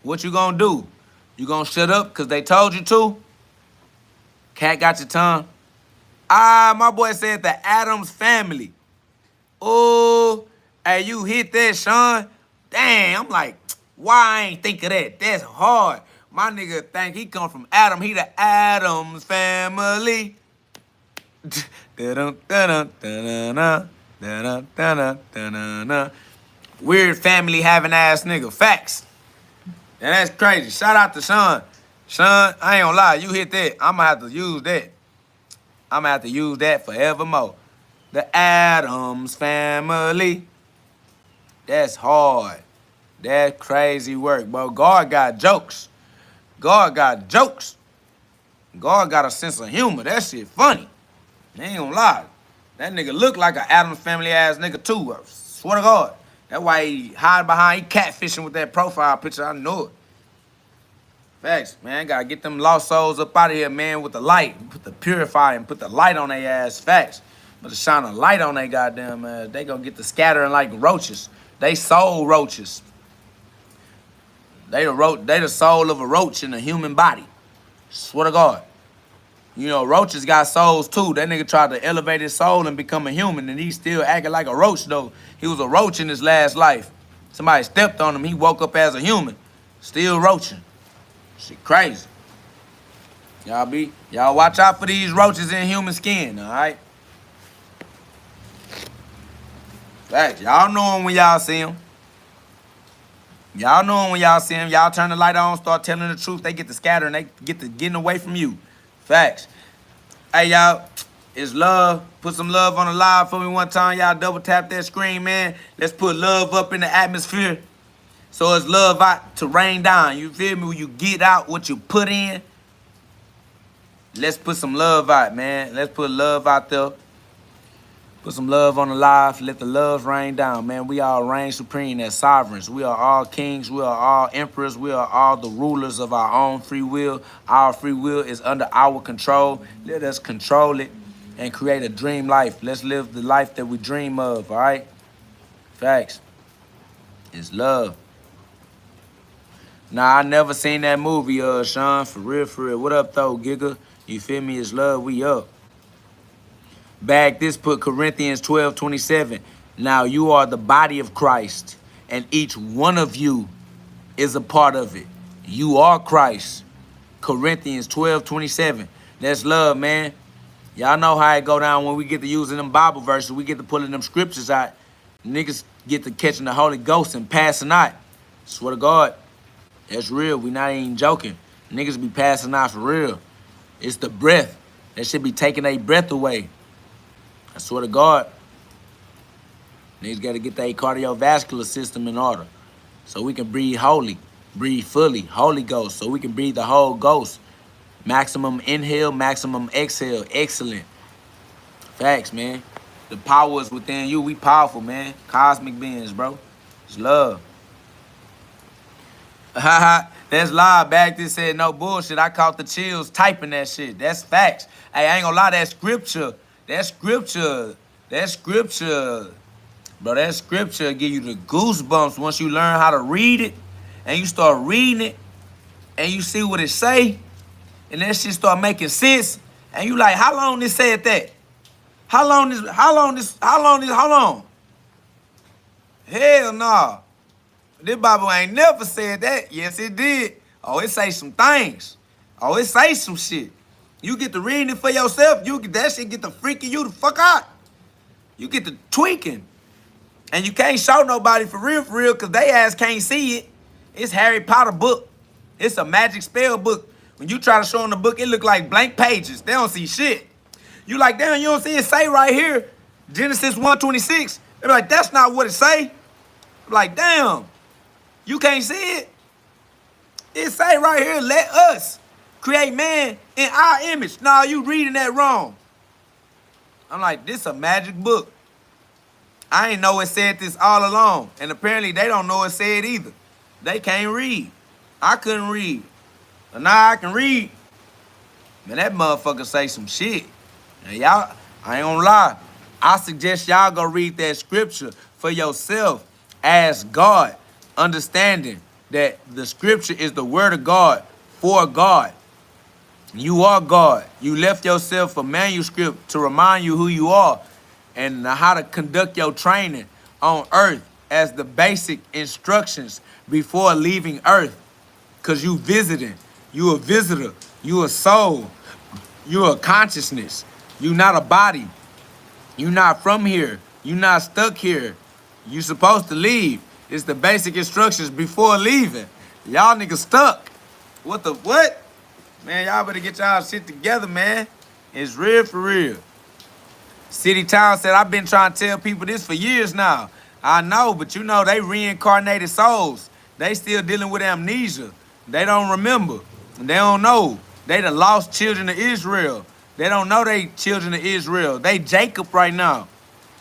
What you gonna do? You gonna shut up because they told you to? Cat got your tongue. My boy said the Addams family. Oh, hey, you hit that, Sean? Damn, I'm like, why I ain't think of that? That's hard. My nigga think he come from Adam. He the Addams family. Weird family having ass nigga. Facts. And that's crazy. Shout out to Sean. Sean, I ain't gonna lie. You hit that. I'm gonna have to use that. I'm gonna have to use that forevermore. The Addams family. That's hard. That's crazy work, bro. God got jokes. God got jokes. God got a sense of humor. That shit funny. I ain't gonna lie. That nigga look like an Addams family ass nigga too. I swear to God. That's why he hide behind, he catfishing with that profile picture. I know it. Facts, man. Gotta get them lost souls up out of here, man, with the light. Put the purify and put the light on their ass. Facts. But to shine a light on their goddamn ass, they gonna get the scattering like roaches. They soul roaches. They the soul of a roach in a human body. Swear to God. You know, roaches got souls too. That nigga tried to elevate his soul and become a human, and he still acting like a roach though. He was a roach in his last life. Somebody stepped on him. He woke up as a human. Still roaching. Shit crazy. Y'all watch out for these roaches in human skin, all right? Facts. Y'all know them when y'all see them. Y'all know them when y'all see them. Y'all turn the light on, start telling the truth. They get to scatter and they get to getting away from you. Facts. Hey, y'all, it's love. Put some love on the live for me one time. Y'all double tap that screen, man. Let's put love up in the atmosphere. So it's love out to rain down. You feel me? When you get out what you put in, let's put some love out, man. Let's put love out there. Put some love on the live. Let the love rain down, man. We all reign supreme as sovereigns. We are all kings. We are all emperors. We are all the rulers of our own free will. Our free will is under our control. Let us control it and create a dream life. Let's live the life that we dream of, all right? Facts. It's love. Nah, I never seen that movie, Sean. For real, for real. What up, though, Giga? You feel me? It's love. We up. Back this put Corinthians 12:27. Now you are the body of Christ, and each one of you is a part of it. You are Christ. Corinthians 12:27. That's love, man. Y'all know how it go down when we get to using them Bible verses. We get to pulling them scriptures out. Niggas get to catching the Holy Ghost and passing out. Swear to God. That's real. We not even joking. Niggas be passing out for real. It's the breath. That should be taking their breath away. I swear to God. Niggas got to get their cardiovascular system in order. So we can breathe holy, breathe fully, Holy Ghost. So we can breathe the whole ghost. Maximum inhale, maximum exhale. Excellent. Facts, man. The power is within you. We powerful, man. Cosmic beings, bro. It's love. Haha, that's live. Back this said no bullshit. I caught the chills typing that shit. That's facts. Hey, I ain't gonna lie, that scripture, bro, that scripture give you the goosebumps once you learn how to read it and you start reading it and you see what it say and that shit start making sense and you like, how long this said that? How long this, hold on. Hell no. This Bible ain't never said that. Yes, it did. Oh, it say some things. Oh, it say some shit. You get to reading it for yourself, that shit get to freaking you the fuck out. You get to tweaking. And you can't show nobody for real, because they ass can't see it. It's Harry Potter book. It's a magic spell book. When you try to show them the book, it look like blank pages. They don't see shit. You like, damn, you don't see it say right here, Genesis 1:26. They be like, that's not what it say. Like, damn, you can't see it? It say right here, let us create man in our image. No, you reading that wrong. I'm like, this a magic book. I ain't know it said this all along. And apparently they don't know it said either. They can't read. I couldn't read. But now I can read. Man, that motherfucker say some shit. And y'all, I ain't gonna lie. I suggest y'all go read that scripture for yourself as God, understanding that the scripture is the word of God for God. You are God. You left yourself a manuscript to remind you who you are and how to conduct your training on earth as the basic instructions before leaving earth. Because you visiting. You a visitor. You a soul. You a consciousness. You not a body. You not from here. You not stuck here. You supposed to leave. It's the basic instructions before leaving. Y'all niggas stuck. What? Man, y'all better get y'all shit together, man. It's real for real. City Town said, I've been trying to tell people this for years now. I know, but you know, they reincarnated souls. They still dealing with amnesia. They don't remember. They don't know. They the lost children of Israel. They don't know they children of Israel. They Jacob right now.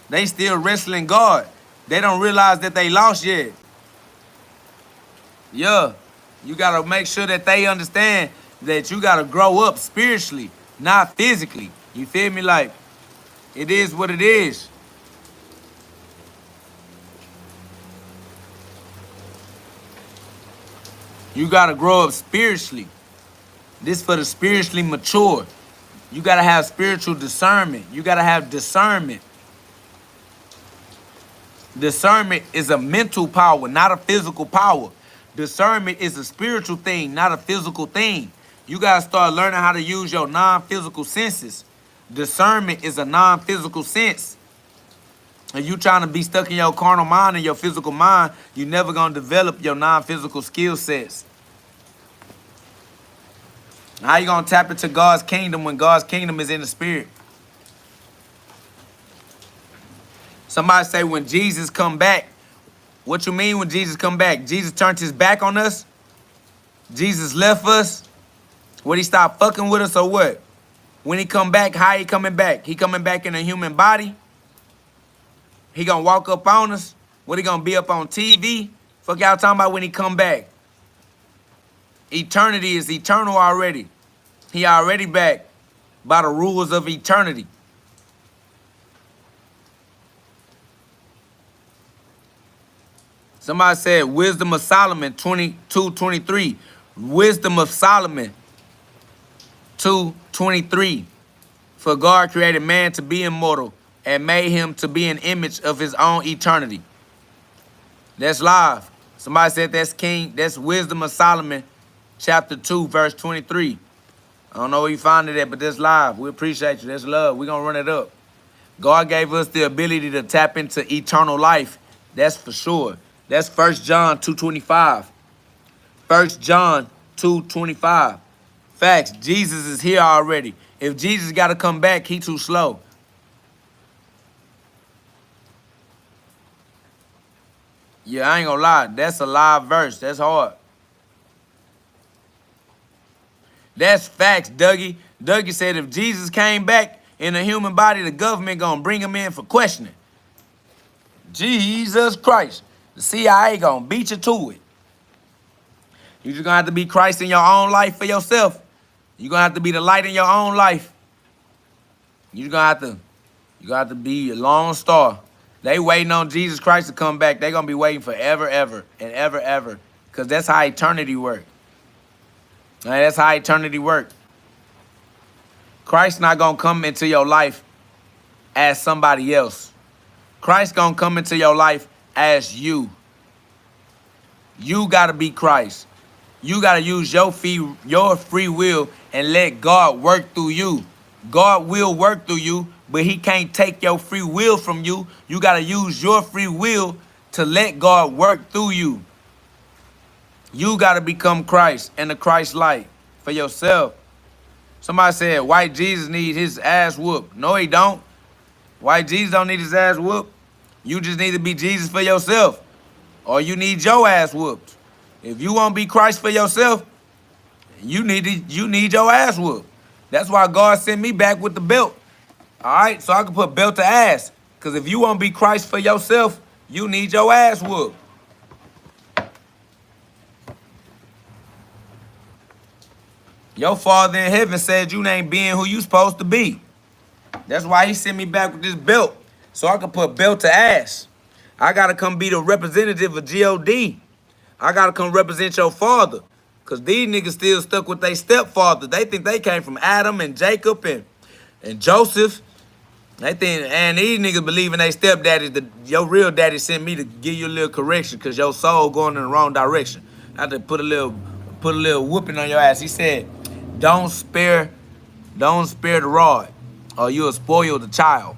They still wrestling God. They don't realize that they lost yet. Yeah, you got to make sure that they understand that you got to grow up spiritually, not physically. You feel me? Like, it is what it is. You got to grow up spiritually. This for the spiritually mature. You got to have spiritual discernment. You got to have discernment. Discernment is a mental power, not a physical power. Discernment is a spiritual thing, not a physical thing. You got to start learning how to use your non-physical senses. Discernment is a non-physical sense. If you trying to be stuck in your carnal mind and your physical mind, you never going to develop your non-physical skill sets. How you going to tap into God's kingdom when God's kingdom is in the spirit? Somebody say when Jesus come back. What you mean when Jesus come back? Jesus turned his back on us? Jesus left us? Would he stop fucking with us or what? When he come back, how he coming back? He coming back in a human body? He gonna walk up on us? What, he gonna be up on TV? Fuck y'all talking about when he come back? Eternity is eternal already. He already back by the rules of eternity. Somebody said Wisdom of Solomon 22:23. Wisdom of Solomon 2:23. For God created man to be immortal and made him to be an image of his own eternity. That's live. Somebody said that's Wisdom of Solomon chapter 2 verse 23. I don't know where you found it at, but that's live. We appreciate you. That's love. We're going to run it up. God gave us the ability to tap into eternal life. That's for sure. That's 1 John 2:25. 1 John 2:25. Facts. Jesus is here already. If Jesus got to come back, he too slow. Yeah, I ain't gonna lie. That's a live verse. That's hard. That's facts, Dougie. Dougie said if Jesus came back in a human body, the government gonna bring him in for questioning. Jesus Christ. The CIA gonna beat you to it. You just gonna have to be Christ in your own life for yourself. You gonna have to be the light in your own life. You gonna have to be a lone star. They waiting on Jesus Christ to come back. They gonna be waiting forever, ever, and ever, ever. Because that's how eternity works. That's how eternity works. Christ not gonna come into your life as somebody else. Christ gonna come into your life as you. You gotta be Christ. You gotta use your free will and let God work through you. God will work through you, but he can't take your free will from you. You gotta use your free will to let God work through you. You gotta become Christ and the Christ light for yourself. Somebody said white Jesus needs his ass whooped. No, he don't. White Jesus don't need his ass whooped. You just need to be Jesus for yourself. Or you need your ass whooped. If you won't be Christ for yourself, you need your ass whooped. That's why God sent me back with the belt. All right, so I can put belt to ass. Because if you won't be Christ for yourself, you need your ass whooped. Your Father in heaven said you ain't being who you supposed to be. That's why he sent me back with this belt. So I can put belt to ass. I got to come be the representative of GhOD. I got to come represent your father. Because these niggas still stuck with their stepfather. They think they came from Adam and Jacob and Joseph. They think, and these niggas believe in their stepdaddies. Your real daddy sent me to give you a little correction because your soul going in the wrong direction. I had to put a little whooping on your ass. He said, don't spare the rod or you'll spoil the child.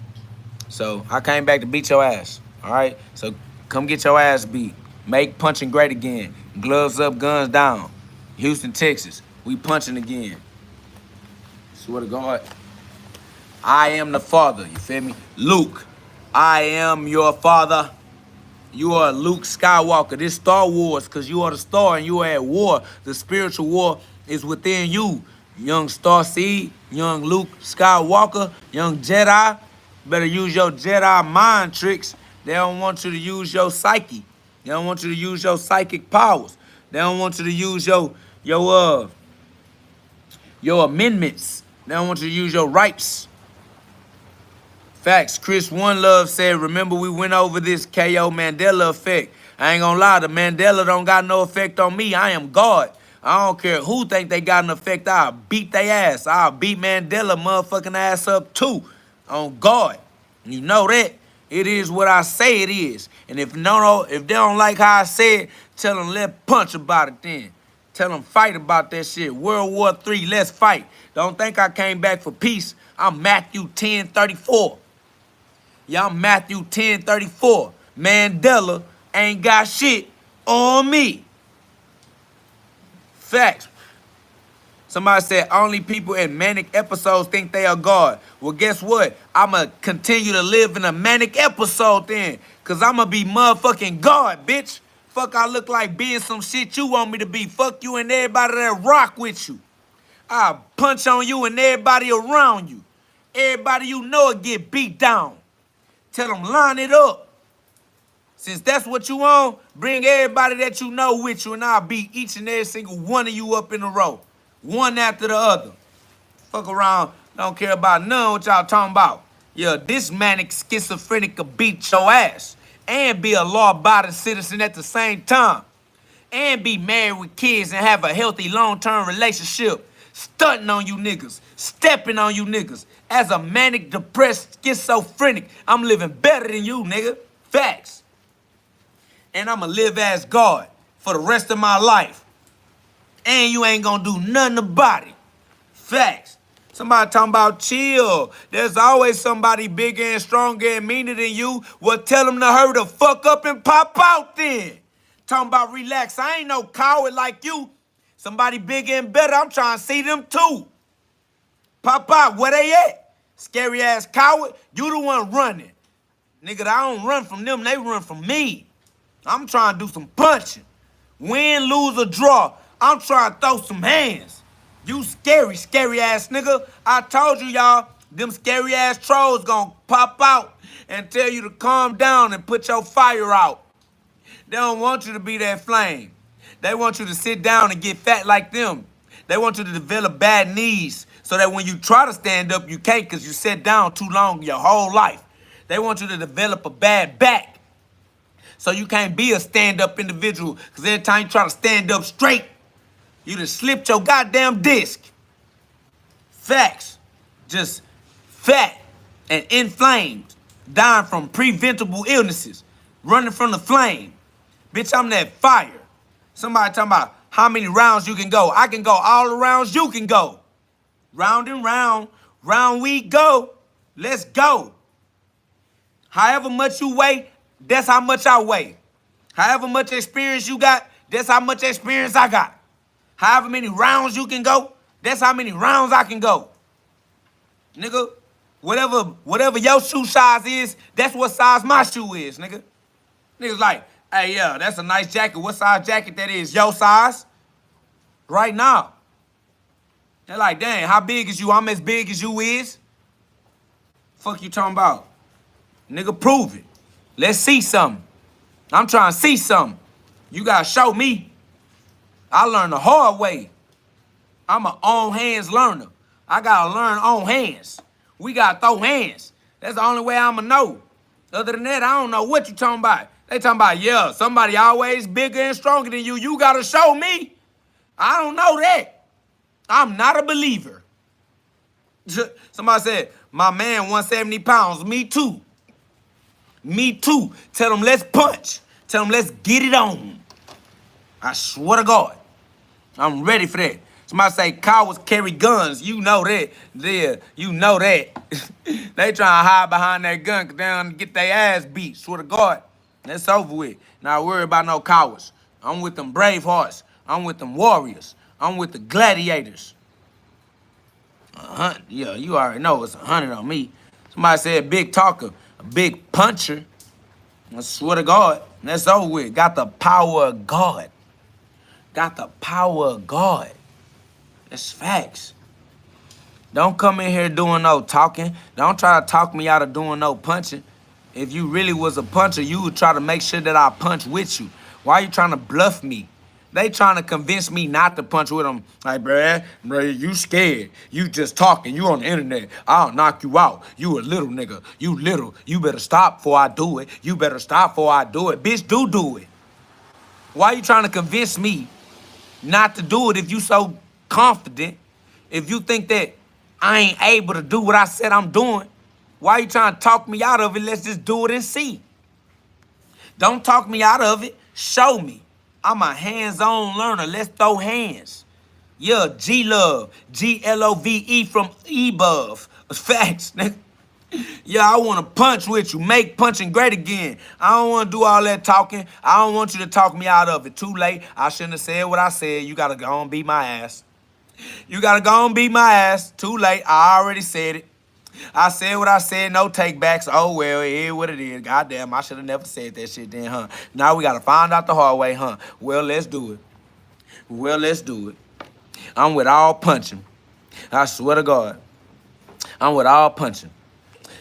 So I came back to beat your ass. All right? So come get your ass beat. Make punching great again. Gloves up, guns down. Houston, Texas. We punching again. Swear to God. I am the Father. You feel me? Luke, I am your father. You are Luke Skywalker. This Star Wars, because you are the star and you are at war. The spiritual war is within you. Young Star Seed, young Luke Skywalker, young Jedi. Better use your Jedi mind tricks. They don't want you to use your psyche. They don't want you to use your psychic powers. They don't want you to use your amendments. They don't want you to use your rights. Facts. Chris One Love said, remember we went over this KO Mandela effect. I ain't gonna lie, the Mandela don't got no effect on me. I am God. I don't care who think they got an effect. I'll beat their ass. I'll beat Mandela motherfucking ass up too. On God. You know that. It is what I say it is. And if they don't like how I say it, tell them let's punch about it then. Tell them fight about that shit. World War III, let's fight. Don't think I came back for peace. I'm Matthew 10:34. Yeah, I'm Matthew 10:34. Mandela ain't got shit on me. Facts. Somebody said only people in manic episodes think they are God. Well, guess what? I'ma continue to live in a manic episode then. Cause I'ma be motherfucking God, bitch. Fuck, I look like being some shit you want me to be. Fuck you and everybody that rock with you. I'll punch on you and everybody around you. Everybody you know will get beat down. Tell them line it up. Since that's what you want, bring everybody that you know with you and I'll beat each and every single one of you up in a row. One after the other. Fuck around. Don't care about none what y'all talking about. Yeah, this manic schizophrenic could beat your ass. And be a law-abiding citizen at the same time. And be married with kids and have a healthy long-term relationship. Stunting on you niggas. Stepping on you niggas. As a manic, depressed, schizophrenic, I'm living better than you, nigga. Facts. And I'ma live as God for the rest of my life. And you ain't gonna do nothing about it. Facts. Somebody talking about chill. There's always somebody bigger and stronger and meaner than you. Well, tell them to hurry the fuck up and pop out then. Talking about relax. I ain't no coward like you. Somebody bigger and better, I'm trying to see them too. Pop out, where they at? Scary ass coward, you the one running. Nigga, I don't run from them, they run from me. I'm trying to do some punching. Win, lose, or draw. I'm trying to throw some hands. You scary ass nigga. I told you, y'all, them scary ass trolls gonna pop out and tell you to calm down and put your fire out. They don't want you to be that flame. They want you to sit down and get fat like them. They want you to develop bad knees so that when you try to stand up, you can't because you sat down too long your whole life. They want you to develop a bad back. So you can't be a stand-up individual. Because every time you try to stand up straight, you just slipped your goddamn disc. Facts. Just fat. and inflamed, dying from preventable illnesses, running from the flame. Bitch, I'm that fire. Somebody talking about how many rounds you can go. I can go all the rounds you can go. Round and round, round we go. Let's go. However much you weigh, that's how much I weigh. However much experience you got, that's how much experience I got. However many rounds you can go, that's how many rounds I can go. Nigga, whatever your shoe size is, that's what size my shoe is, nigga. Niggas like, hey, yeah, that's a nice jacket. What size jacket that is? Your size? Right now. They're like, dang, how big is you? I'm as big as you is. Fuck you talking about? Nigga, prove it. Let's see something. I'm trying to see something. You gotta show me. I learned the hard way. I'm an on hands learner. I gotta learn on hands. We gotta throw hands. That's the only way I'ma know. Other than that, I don't know what you talking about. They talking about, yeah, somebody always bigger and stronger than you. You gotta show me. I don't know that. I'm not a believer. Somebody said, my man 170 pounds. Me too. Me too. Tell them let's punch. Tell them let's get it on. I swear to God. I'm ready for that. Somebody say cowards carry guns. You know that. Yeah, you know that. They trying to hide behind that gun because they don't get their ass beat. Swear to God. That's over with. Not worry about no cowards. I'm with them brave hearts. I'm with them warriors. I'm with the gladiators. 100. Yeah, you already know it's 100 on me. Somebody said big talker, a big puncher. I swear to God. That's over with. Got the power of God. Got the power of God. That's facts. Don't come in here doing no talking. Don't try to talk me out of doing no punching. If you really was a puncher, you would try to make sure that I punch with you. Why are you trying to bluff me? They trying to convince me not to punch with them. Like, bruh, you scared. You just talking. You on the internet. I'll knock you out. You a little nigga. You little. You better stop before I do it. You better stop before I do it. Bitch, do it. Why you trying to convince me not to do it if you so confident? If you think that I ain't able to do what I said I'm doing, why you trying to talk me out of it? Let's just do it and see. Don't talk me out of it. Show me. I'm a hands-on learner. Let's throw hands. Yeah, G-Love. G-L-O-V-E from above. Facts, nigga. Yeah, I want to punch with you. Make punching great again. I don't want to do all that talking. I don't want you to talk me out of it. Too late. I shouldn't have said what I said. You got to go and beat my ass. You got to go and beat my ass. Too late. I already said it. I said what I said, no takebacks. Oh, well, it is what it is. Goddamn, I should have never said that shit then, huh? Now we got to find out the hard way, huh? Well, let's do it. Well, let's do it. I'm with all punching. I swear to God. I'm with all punching.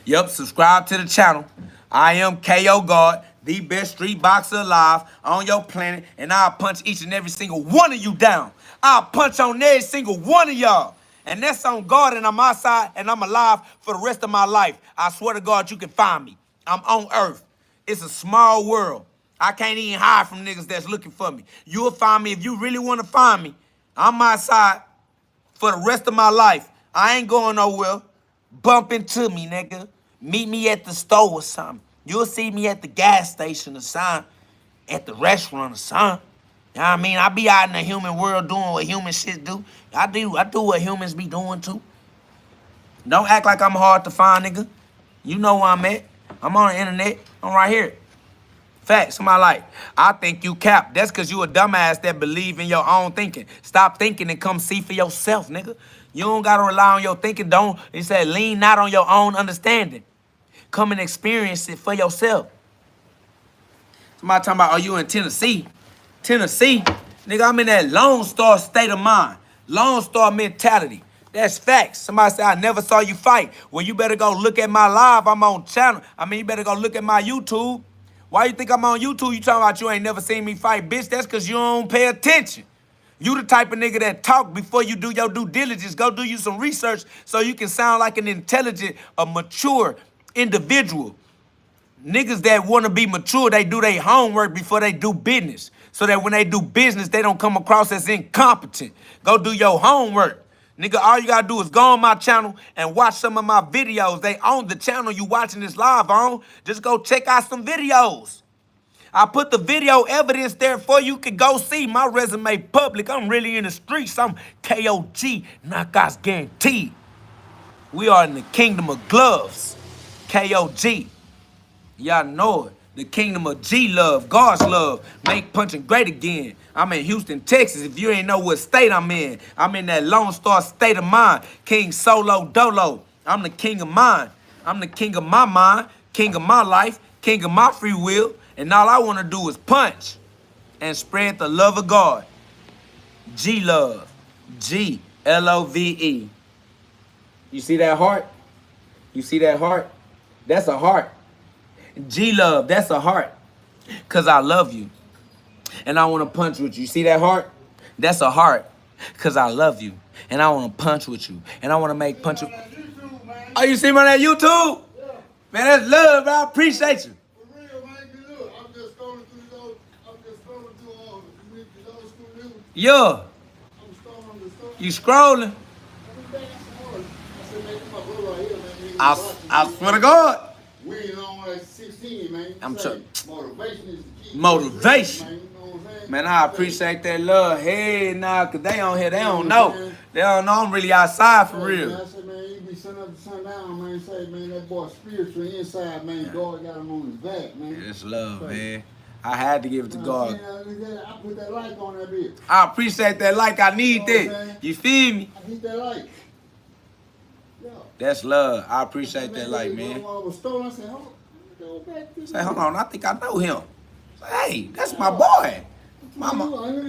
Yup, subscribe to the channel. I am KO God, the best street boxer alive on your planet, and I'll punch each and every single one of you down. I'll punch on every single one of y'all. And that's on God, and I'm outside, and I'm alive for the rest of my life. I swear to God, you can find me. I'm on earth. It's a small world. I can't even hide from niggas that's looking for me. You'll find me if you really want to find me. I'm outside for the rest of my life. I ain't going nowhere. Bump into me, nigga. Meet me at the store or something. You'll see me at the gas station or something. At the restaurant or something. You know what I mean? I be out in the human world doing what human shit do. I do what humans be doing too. Don't act like I'm hard to find, nigga. You know where I'm at. I'm on the internet. I'm right here. Facts. Somebody like, I think you cap. That's because you a dumbass that believe in your own thinking. Stop thinking and come see for yourself, nigga. You don't got to rely on your thinking. It said lean not on your own understanding. Come and experience it for yourself. Somebody talking about, are you in Tennessee? Tennessee? Nigga, I'm in that Lone Star state of mind. Lone Star mentality. That's facts. Somebody said, I never saw you fight. Well, you better go look at my live. I'm on channel. You better go look at my YouTube. Why you think I'm on YouTube? You talking about you ain't never seen me fight? Bitch, that's because you don't pay attention. You the type of nigga that talk before you do your due diligence. Go do you some research so you can sound like an intelligent, a mature individual. Niggas that want to be mature, they do their homework before they do business. So that when they do business, they don't come across as incompetent. Go do your homework. Nigga, all you gotta do is go on my channel and watch some of my videos. They own the channel you watching this live on. Just go check out some videos. I put the video evidence there for you can go see. My resume public. I'm really in the streets. I'm KOG, knockouts guaranteed. We are in the kingdom of gloves. KOG. Y'all know it. The kingdom of G-love, God's love, make punching great again. I'm in Houston, Texas. If you ain't know what state I'm in that Lone Star state of mind. King Solo Dolo. I'm the king of mine. I'm the king of my mind, king of my life, king of my free will. And all I want to do is punch and spread the love of God. G-love. G-L-O-V-E. You see that heart? You see that heart? That's a heart. G-love, that's a heart. Because I love you. And I want to punch with you. See that heart? That's a heart. Because I love you. And I want to punch with you. And I want to make punch with you. Oh, you see me on that YouTube? Yeah. Man, that's love, bro. I appreciate you. For real, man. Look, I'm just scrolling through those. I'm just scrolling through those school news. Yeah. I'm scrolling the stuff. You scrolling? I said, man, my brother right here, man. I swear to God. We ain't on like 16, man. I'm Say, motivation is the key. Motivation. Man, you know what I'm saying? Man, I appreciate that love. Hey, nah, because they on here, they don't know. They don't know I'm really outside for Man, real. I said, man, you be sun up to sundown, man. Say, man, that boy spiritual inside, man. God got him on his back, man. It's love, man. I had to give it to God. I put that like on that bitch. I appreciate that like. I need that. You feel me? I need that like. Yeah. That's love. I appreciate that like, man. I was stolen. I said, hold on. Say, hold on, I think I know him. Say, hey, that's my boy. Mama.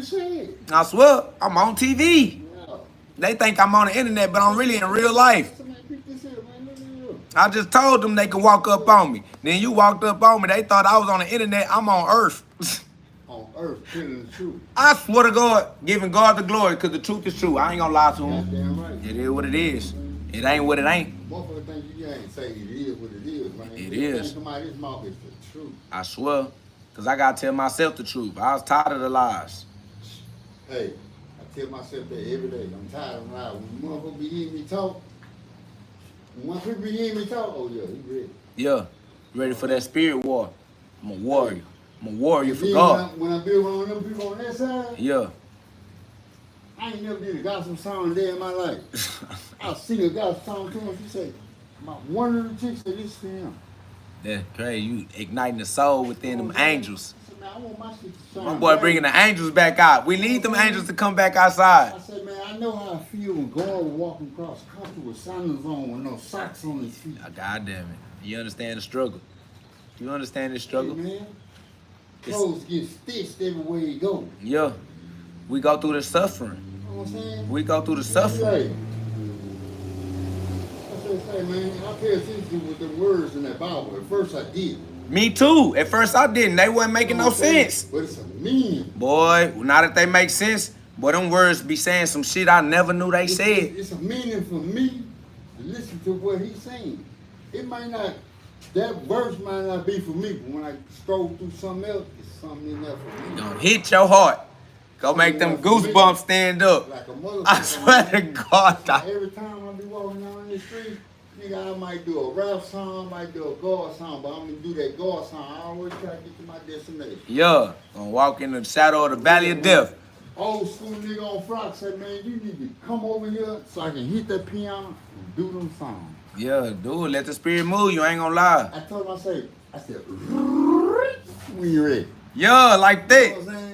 I swear, I'm on TV. They think I'm on the internet, but I'm really in real life. I just told them they could walk up on me. Then you walked up on me. They thought I was on the internet. I'm on earth. On earth, telling the truth. I swear to God, giving God the glory, because the truth is true. I ain't gonna lie to him. Goddamn right. It is what it is. It ain't what it ain't. Motherfucker think you ain't say it is what it is, man. It is. Come out of his mouth is the truth. I swear. Because I got to tell myself the truth. I was tired of the lies. Hey, I tell myself that every day. I'm tired of lying. When motherfucker be hearing me talk, when people be hearing me talk, oh yeah, he ready. Yeah. Ready for that spirit war. I'm a warrior. I'm a warrior for Then God. When I be around them people on that side, Yeah. I ain't never did a gospel song a day in my life. I sing a gospel song to him. She say, one of the chicks said, this to him. That's crazy. You igniting the soul within them angels. I said, man, I want my shit to sound My boy right. bringing the angels back out. We need them angels to come back outside. I said, man, I know how I feel when God was walking across country with sandals on with no socks on his feet. God damn it. You understand the struggle. You understand the struggle? Hey, man, clothes get stitched everywhere you go. Yeah. We go through the suffering. You know what I'm saying? We go through the suffering. Say, man, I pay attention with the words in that Bible. At first I did. Me too. At first I didn't. They wasn't making no sense. But it's a meaning. Boy, now that they make sense, boy, them words be saying some shit I never knew they said. It's a meaning for me to listen to what he's saying. It might not, that verse might not be for me, but when I scroll through something else, it's something in there for me. Gonna hit your heart. Go make them goosebumps stand up. Like a motherfucker. I swear to God. Every time I be walking down the street, nigga, I might do a rap song, I might do a God song, but I'm gonna do that God song. I always try to get to my destination. Yeah, gonna walk in the shadow of the valley of death. Old school nigga on Frock said, man, you need to come over here so I can hit that piano and do them songs. Yeah, dude, let the spirit move. You ain't gonna lie. I told him, I said, when you ready. Yeah, like You know that. what I'm saying?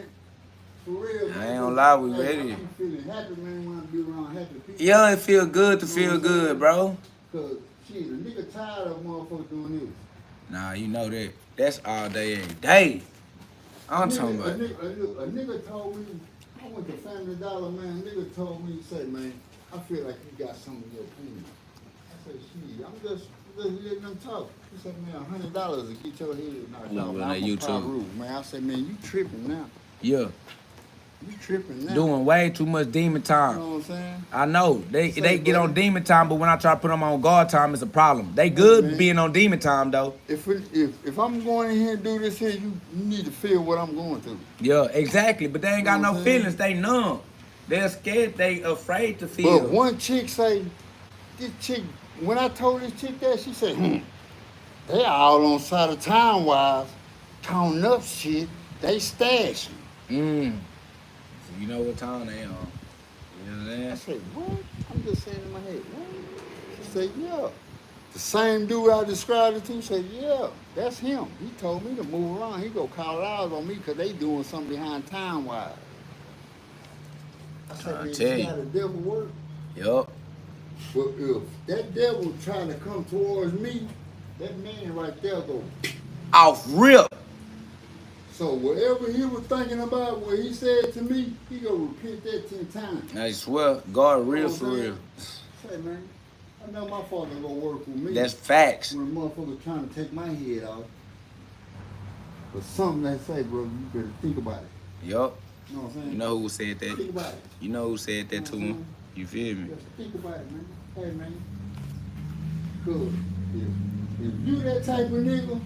For real, man. I ain't gonna lie, we Like, ready. I'm feeling happy, man, when I be around happy people. Yeah, it feel good to feel good, bro. Cause, shit, the nigga tired of motherfuckers doing this. Nah, you know that. That's all day, every day. I'm talking about. A nigga told me, I went to Family Dollar, man. A nigga told me, he said, man, I feel like you got some of your opinion. I said, shit, I'm just letting them talk. He said, man, $100 to get your head knocked Look out. on Man, that I'm YouTube. Peru, man. I said, man, you tripping now. Yeah, You tripping now. doing way too much demon You time. know what I'm saying? I know. They Say, get on brother. demon time, but when I try to put them on God time, it's a problem. They good man. being on demon time, though. If I'm going in here and do this here, you need to feel what I'm going through. Yeah, exactly. But they ain't got You know no what I'm saying? feelings. They numb. They're scared. They afraid to feel. But one chick say, this chick, when I told this chick that, she said, they all on side of town wives, counting up shit, they stashing. So you know what town they on. You know what I'm I saying? said, what? I'm just saying in my head, what? She said, yeah. The same dude I described it to said, yeah, that's him. He told me to move around. He go call out on me because they doing something behind town wives. I said, I man, tell you you. got a devil work? Yup. But if that devil trying to come towards me, that man right there go. Off rip. So whatever he was thinking about, what he said to me, he gonna repeat that 10 times. I swear, God real for real. Say, man, I know my father gonna work with me. That's facts. When a motherfucker trying to take my head off. But something they say, bro, you better think about it. Yup. You know what I'm saying? You know who said that? Think about it. You know who said that to him? You feel me? Just think about it, man. Hey, man. Good. If you that type of nigga,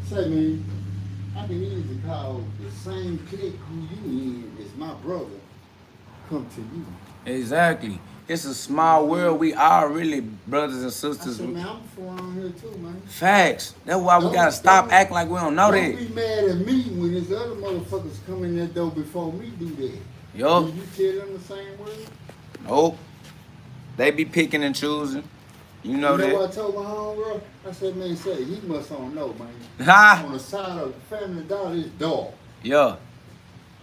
say, man, I can easily call the same clique who you in as my brother come to you. Exactly. It's a small world. We are really brothers and I sisters. said, man, I'm from around here too, man. Facts. That's why we gotta stop acting like we don't know Don't that. be mad at me when there's other motherfuckers come in that door before me do that. Yup. Do you tell them the same word? Nope. They be picking and choosing. You know You know that. what I told my homegirl? I said, man, say, he must don't know, man. Ha! On the side of the Family Dollar is dark. Yeah.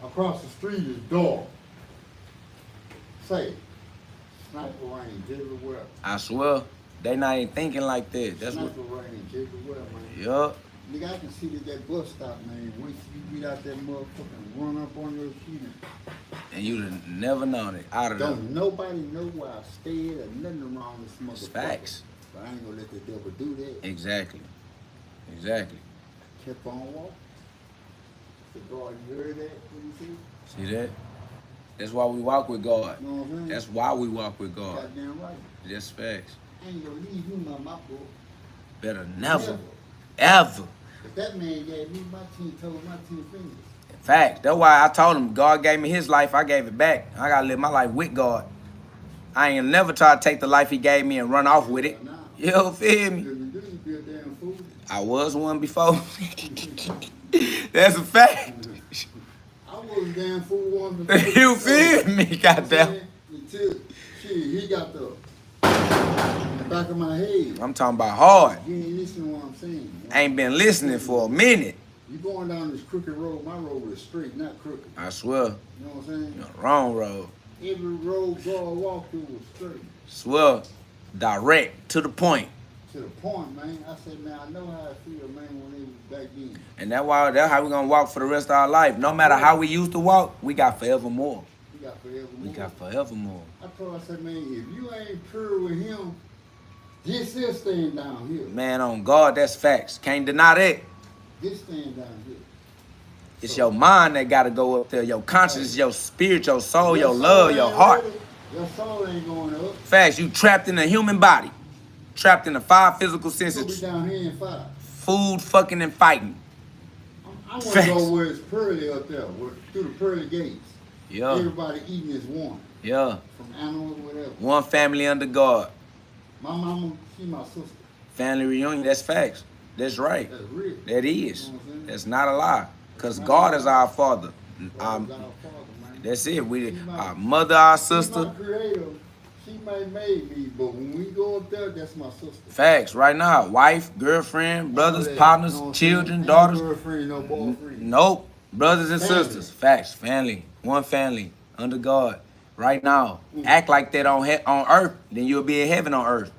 Across the street is dark. Say, sniper range everywhere. I swear. They not even thinking like that. That's what. Sniper range everywhere, man. Yup. Nigga, I can see that bus stop, man. Once you get out that motherfucker and run up on your shit And you'd have never known it. Out of them. don't nobody know why I stayed or nothing wrong with this It's motherfucker. facts. But I ain't gonna let the devil do that. Exactly. Exactly. Kept on walking. The God, you heard that? What you see? See that? That's why we walk with God. You know what I'm saying? That's why we walk with God. Goddamn right. That's facts. I ain't gonna leave you by my book. Better never. Ever. If that man gave me my 10 toes, my 10 fingers. Facts. That's why I told him God gave me his life. I gave it back. I gotta live my life with God. I ain't never try to take the life he gave me and run off with it. Nah. You feel me? If you do, you be a damn fool. I was one before. That's a fact. I was a damn fool once before. You feel me? Goddamn. Until, shit, he got the back of my head. I'm talking about hard. You ain't listening to what I'm saying. I ain't been listening for a minute. You going down this crooked road, my road is straight, not crooked. I swear. You know what I'm saying? You're on the wrong road. Every road God walked through was straight. Swear. Direct. To the point. To the point, man. I said, man, I know how I feel, man, when they was back then. And that's how we gonna walk for the rest of our life. No matter how we used to walk, we got forevermore. We got forever We more. got forevermore. I told her, I said, man, if you ain't pure with him, this is staying down here. Man, on God, that's facts. Can't deny that. This staying down here. It's your mind that gotta go up there. Your conscience, your spirit, your soul, your love, your heart. Your soul ain't going up. Facts. You trapped in a human body. Trapped in the 5 physical You'll be senses. down here in 5. Food, fucking, and fighting. I want to Facts. go where it's pearly up there, through the pearly gates. Yeah. Everybody eating as one. Yeah. From animals, whatever. One family under God. My mama, she my sister. Family reunion, that's facts. That's right. That's real. That is. You know what I'm saying? That's not a lie. Because God is our Father. God is our Father, man. That's it. We our mother, our She's sister. my creator. She may made me, but when we go up there, that's my sister. Facts. Right now. Wife, girlfriend, brothers, You partners, know what I'm saying? children, Ain't daughters. No girlfriend, no boyfriend. Nope. Brothers and Family. sisters. Facts. Family. One family. Under God. Right now. Act like that on earth. Then you'll be in heaven on earth.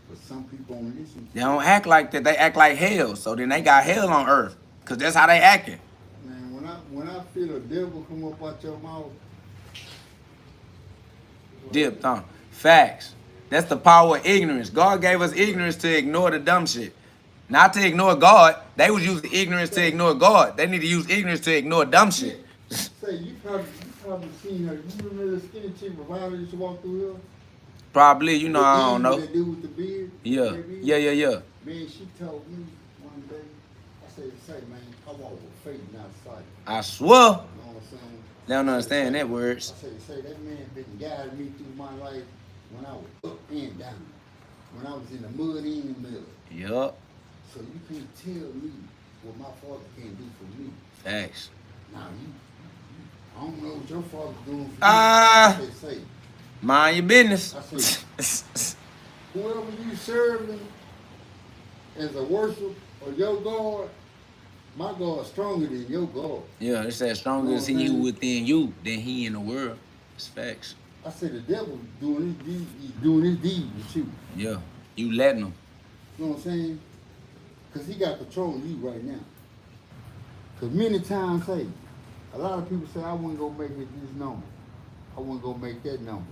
But some people don't listen. They don't act like that. They act like hell. So then they got hell on earth. Because that's how they acting. Man, when I feel a devil come up out your mouth, Dipped on. Facts. That's the power of ignorance. God gave us ignorance to ignore the dumb shit. Not to ignore God. They was using ignorance to ignore God. They need to use ignorance to ignore dumb shit. say you probably seen her. You remember the skinny chick Revival used to walk through here? Probably, you know, I don't know. That dude with the beard? Yeah. That beard? Yeah. Man, she told me one day, I said, say, man, I walk with faith, not sight. I swear. You know what I'm saying? They don't understand that words. I say that man been guiding me through my life when I was up and down, when I was in the mud and in the middle. Yup. So you can't tell me what my father can't do for me. Facts. Now I don't know what your father's doing for you. Ah. I say, Mind your business. I say, whoever you serving as a worship or your God, my God's stronger than your God. Yeah, it says stronger is he within you than he in the world. It's facts. I said the devil doing his deed with you. Yeah, you letting him. You know what I'm saying? Because he got control of you right now. Because many times, hey, a lot of people say, I wasn't going to make it this number. I wasn't going to make that number.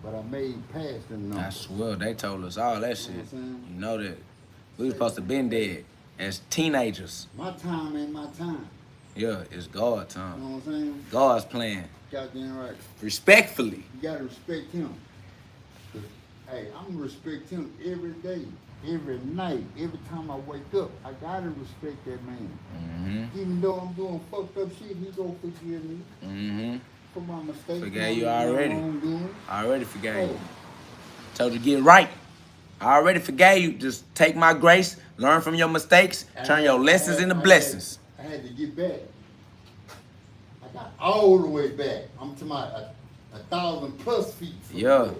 But I made past them numbers. I swear, they told us all that shit. You know what I'm saying? You know that. We was supposed to been dead as teenagers. My time ain't my time. Yeah, it's God You time. know what I'm saying? God's plan. Goddamn right. Respectfully. You got to respect him. 'Cause, hey, I'm going to respect him every day, every night, every time I wake up. I got to respect that man. Mm-hmm. Even though I'm doing fucked up shit, he going to forgive me Mm-hmm. for my mistakes. Forgave you my already. wrongdoing. I already forgave you. Hey, Told you to get right. I already forgave you. Just take my grace, learn from your mistakes, turn your lessons into blessings. I had to get back. I got all the way back. I'm to my 1,000+ feet. From Yeah, the Lord.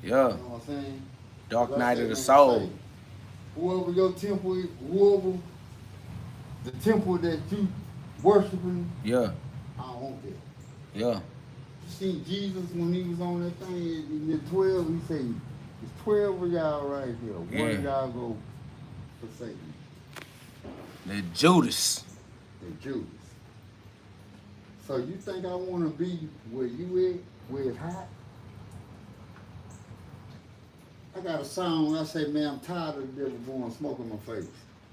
yeah. You know what I'm saying? Dark Like I night said, of the man, soul. say, whoever your temple is, whoever the temple that you worshiping, Yeah, I don't want that. yeah. You see Jesus when he was on that thing in the 12, he said, there's 12 of y'all right here. One Yeah. of y'all go forsake me. The Judas. The Jews. So you think I want to be where you at, where it's hot? I got a song, I say, man, I'm tired of the devil going smoke in my face.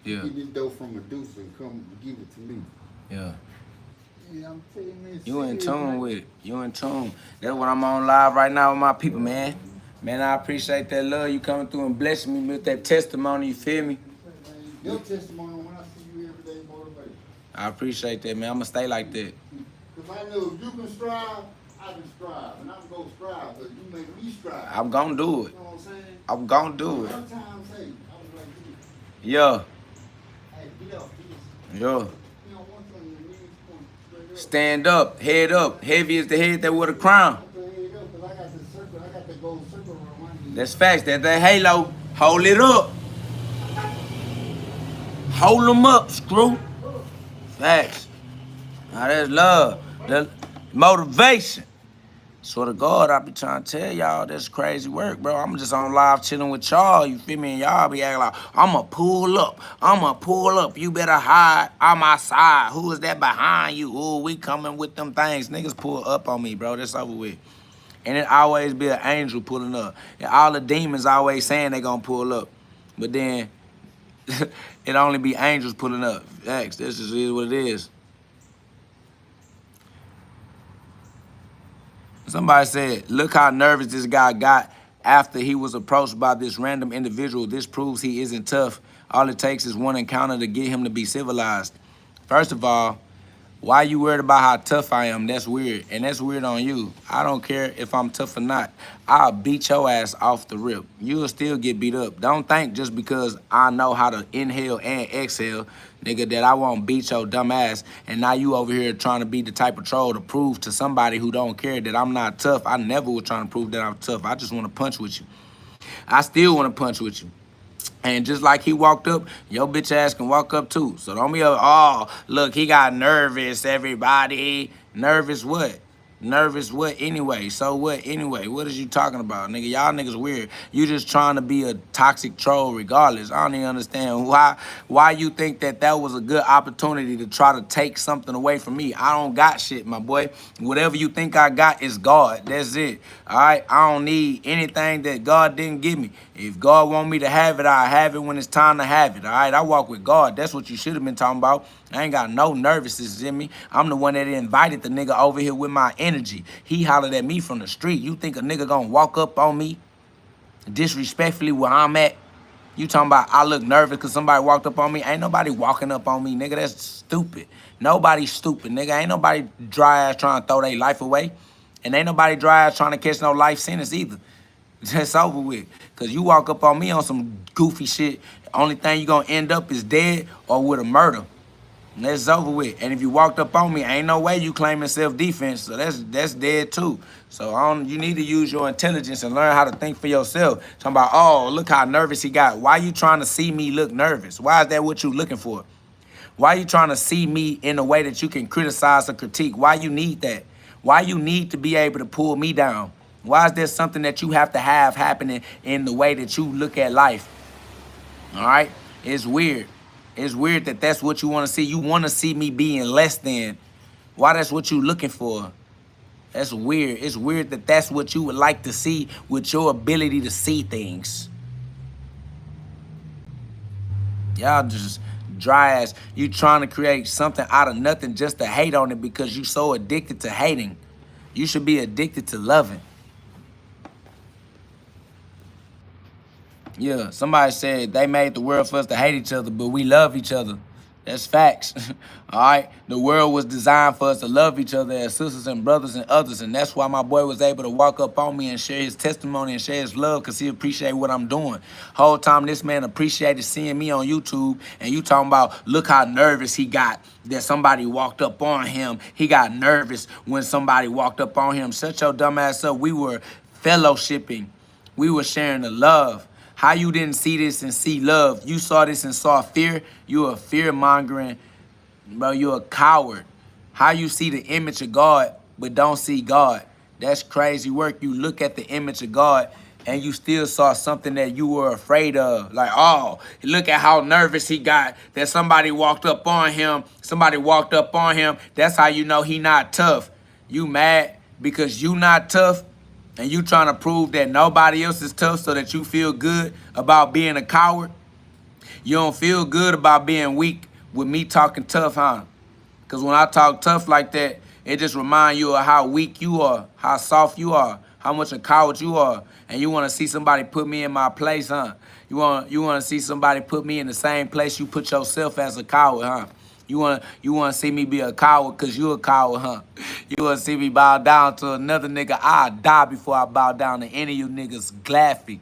Yeah. Get this dough from Medusa and come give it to me. Yeah. Yeah, I'm telling you, man, You in serious, tune man. with it. You in tune. That's what I'm on live right now with my people, man. Man, I appreciate that love. You coming through and blessing me with that testimony, you feel me? Your testimony when I see you every day motivation. I appreciate that, man. I'm going to stay like that. Because I know if you can strive, I can strive. And I'm going to strive, but you make me strive. I'm going to do it. You know what I'm saying? I'm going to do it. Sometimes, hey, I was like, Yeah. hey, get up, please. Yeah. You know, one thing your knees point straight up. Stand up, head up. Heavy is the head that with a crown. Put your head up, 'cause I got the circle, I got the gold circle around you. That's facts. That's that halo. Hold it up. Hold them up, screw. Facts. Now that's love. The motivation. Swear to God, I be trying to tell y'all that's crazy work, bro. I'm just on live chilling with y'all, you feel me? And y'all be acting like, I'ma pull up. I'ma pull up. You better hide on my side. Who is that behind you? Ooh, we coming with them things. Niggas pull up on me, bro. That's over with. And it always be an angel pulling up. And all the demons always saying they gonna pull up. But then, it only be angels pulling up. Facts, this just is what it is. Somebody said, look how nervous this guy got after he was approached by this random individual. This proves he isn't tough. All it takes is one encounter to get him to be civilized. First of all, why you worried about how tough I am? That's weird. And that's weird on you. I don't care if I'm tough or not. I'll beat your ass off the rip. You'll still get beat up. Don't think just because I know how to inhale and exhale, nigga, that I won't beat your dumb ass. And now you over here trying to be the type of troll to prove to somebody who don't care that I'm not tough. I never was trying to prove that I'm tough. I just want to punch with you. I still want to punch with you. And just like he walked up, your bitch ass can walk up too. So don't be, oh, look, he got nervous, everybody. Nervous what? Nervous what anyway? So what anyway? What is you talking about, nigga? Y'all niggas weird. You just trying to be a toxic troll regardless. I don't even understand why you think that was a good opportunity to try to take something away from me. I don't got shit, my boy. Whatever you think I got is God. That's it. All right? I don't need anything that God didn't give me. If God want me to have it, I'll have it when it's time to have it. All right? I walk with God. That's what you should have been talking about. I ain't got no nervousness in me. I'm the one that invited the nigga over here with my energy. He hollered at me from the street. You think a nigga gonna walk up on me disrespectfully where I'm at? You talking about I look nervous because somebody walked up on me? Ain't nobody walking up on me, nigga. That's stupid. Nobody's stupid, nigga. Ain't nobody dry ass trying to throw their life away. And ain't nobody dry ass trying to catch no life sentence either. That's over with. Because you walk up on me on some goofy shit, only thing you going to end up is dead or with a murder. And that's over with. And if you walked up on me, ain't no way you claiming self-defense. So that's dead too. So you need to use your intelligence and learn how to think for yourself. Talking about, oh, look how nervous he got. Why you trying to see me look nervous? Why is that what you looking for? Why you trying to see me in a way that you can criticize or critique? Why you need that? Why you need to be able to pull me down? Why is there something that you have to have happening in the way that you look at life? All right? It's weird. It's weird that that's what you want to see. You want to see me being less than. Why that's what you looking for? That's weird. It's weird that that's what you would like to see with your ability to see things. Y'all just dry ass. You trying to create something out of nothing just to hate on it because you so addicted to hating. You should be addicted to loving. Yeah, somebody said they made the world for us to hate each other, but we love each other. That's facts. All right? The world was designed for us to love each other as sisters and brothers and others, and that's why my boy was able to walk up on me and share his testimony and share his love because he appreciated what I'm doing. Whole time this man appreciated seeing me on YouTube, and you talking about look how nervous he got that somebody walked up on him. He got nervous when somebody walked up on him. Shut your dumb ass up. We were fellowshipping. We were sharing the love. How you didn't see this and see love? You saw this and saw fear. You a fear-mongering, bro. You a coward. How you see the image of God but don't see God? That's crazy work. You look at the image of God and you still saw something that you were afraid of. Like, oh, look at how nervous he got that somebody walked up on him. Somebody walked up on him. That's how you know he not tough. You mad because you not tough? And you trying to prove that nobody else is tough so that you feel good about being a coward? You don't feel good about being weak with me talking tough, huh? Because when I talk tough like that, it just reminds you of how weak you are, how soft you are, how much a coward you are. And you want to see somebody put me in my place, huh? You want to see somebody put me in the same place you put yourself as a coward, huh? You want to see me be a coward because you a coward, huh? You want to see me bow down to another nigga? I'll die before I bow down to any of you niggas gladly,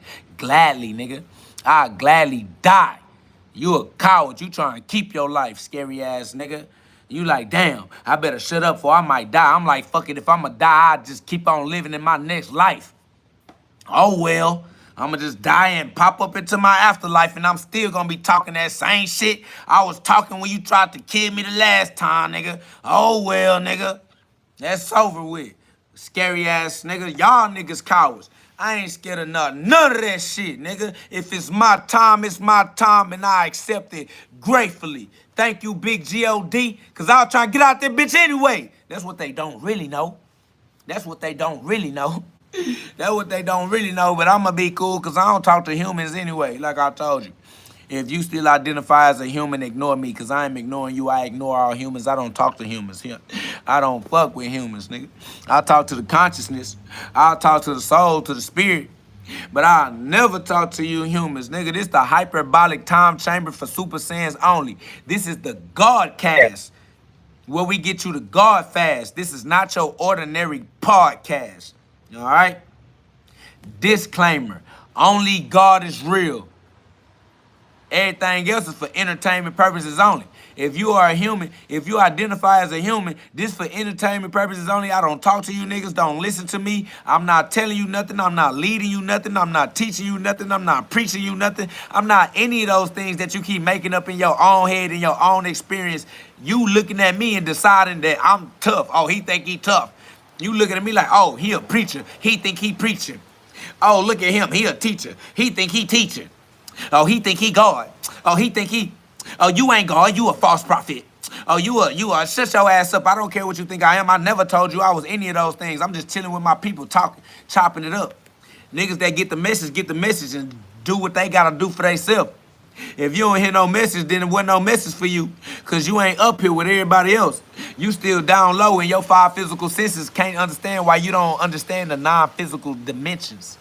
nigga. I'll gladly die. You a coward. You trying to keep your life, scary ass nigga. You like, damn, I better shut up or I might die. I'm like, fuck it, if I'ma die, I just keep on living in my next life. Oh, well. I'ma just die and pop up into my afterlife and I'm still gonna be talking that same shit I was talking when you tried to kill me the last time, nigga. Oh, well, nigga. That's over with. Scary ass nigga. Y'all niggas cowards. I ain't scared of none of that shit, nigga. If it's my time, it's my time and I accept it gratefully. Thank you, big GhOD, because I was trying to get out that bitch anyway. That's what they don't really know. That's what they don't really know. That's what they don't really know, but I'm going to be cool because I don't talk to humans anyway, like I told you. If you still identify as a human, ignore me because I am ignoring you. I ignore all humans. I don't talk to humans here. I don't fuck with humans, nigga. I talk to the consciousness. I'll talk to the soul, to the spirit. But I'll never talk to you humans, nigga. This the hyperbolic time chamber for Super Saiyans only. This is the GhODCast, where we get you the God fast. This is not your ordinary podcast. All right? Disclaimer. Only God is real. Everything else is for entertainment purposes only. If you are a human, if you identify as a human, this for entertainment purposes only. I don't talk to you niggas. Don't listen to me. I'm not telling you nothing. I'm not leading you nothing. I'm not teaching you nothing. I'm not preaching you nothing. I'm not any of those things that you keep making up in your own head, in your own experience. You looking at me and deciding that I'm tough. Oh, he think he tough. You looking at me like, oh, he a preacher. He think he preaching. Oh, look at him. He a teacher. He think he teaching. Oh, he think he God. Oh, he think he... Oh, you ain't God. You a false prophet. Oh, you a... Shut your ass up. I don't care what you think I am. I never told you I was any of those things. I'm just chilling with my people, talking, chopping it up. Niggas that get the message and do what they got to do for themselves. If you don't hear no message, then it wasn't no message for you because you ain't up here with everybody else. You still down low and your 5 physical senses can't understand why you don't understand the non-physical dimensions.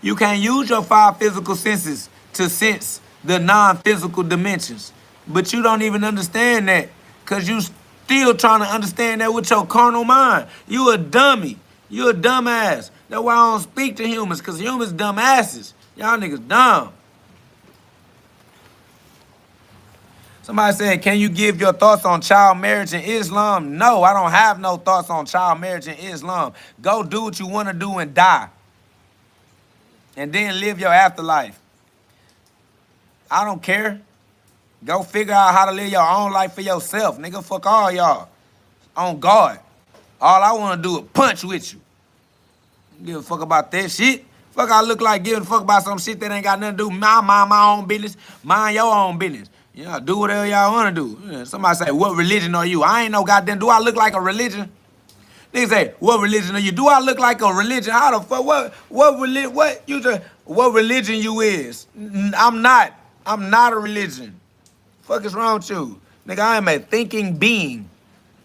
You can't use your 5 physical senses to sense the non-physical dimensions. But you don't even understand that because you still trying to understand that with your carnal mind. You a dummy. You a dumbass. That's why I don't speak to humans, because humans dumbasses. Y'all niggas dumb. Somebody said, can you give your thoughts on child marriage in Islam? No, I don't have no thoughts on child marriage in Islam. Go do what you want to do and die. And then live your afterlife. I don't care. Go figure out how to live your own life for yourself. Nigga, fuck all y'all. On God. All I want to do is punch with you. Give a fuck about that shit. Fuck I look like giving a fuck about some shit that ain't got nothing to do. Mind my own business. Mind your own business. Yeah, do whatever y'all want to do. Yeah, somebody say, what religion are you? I ain't no goddamn, do I look like a religion? Niggas say, what religion are you? Do I look like a religion? How the fuck, what religion you is? I'm not a religion. Fuck is wrong with you? Nigga, I am a thinking being.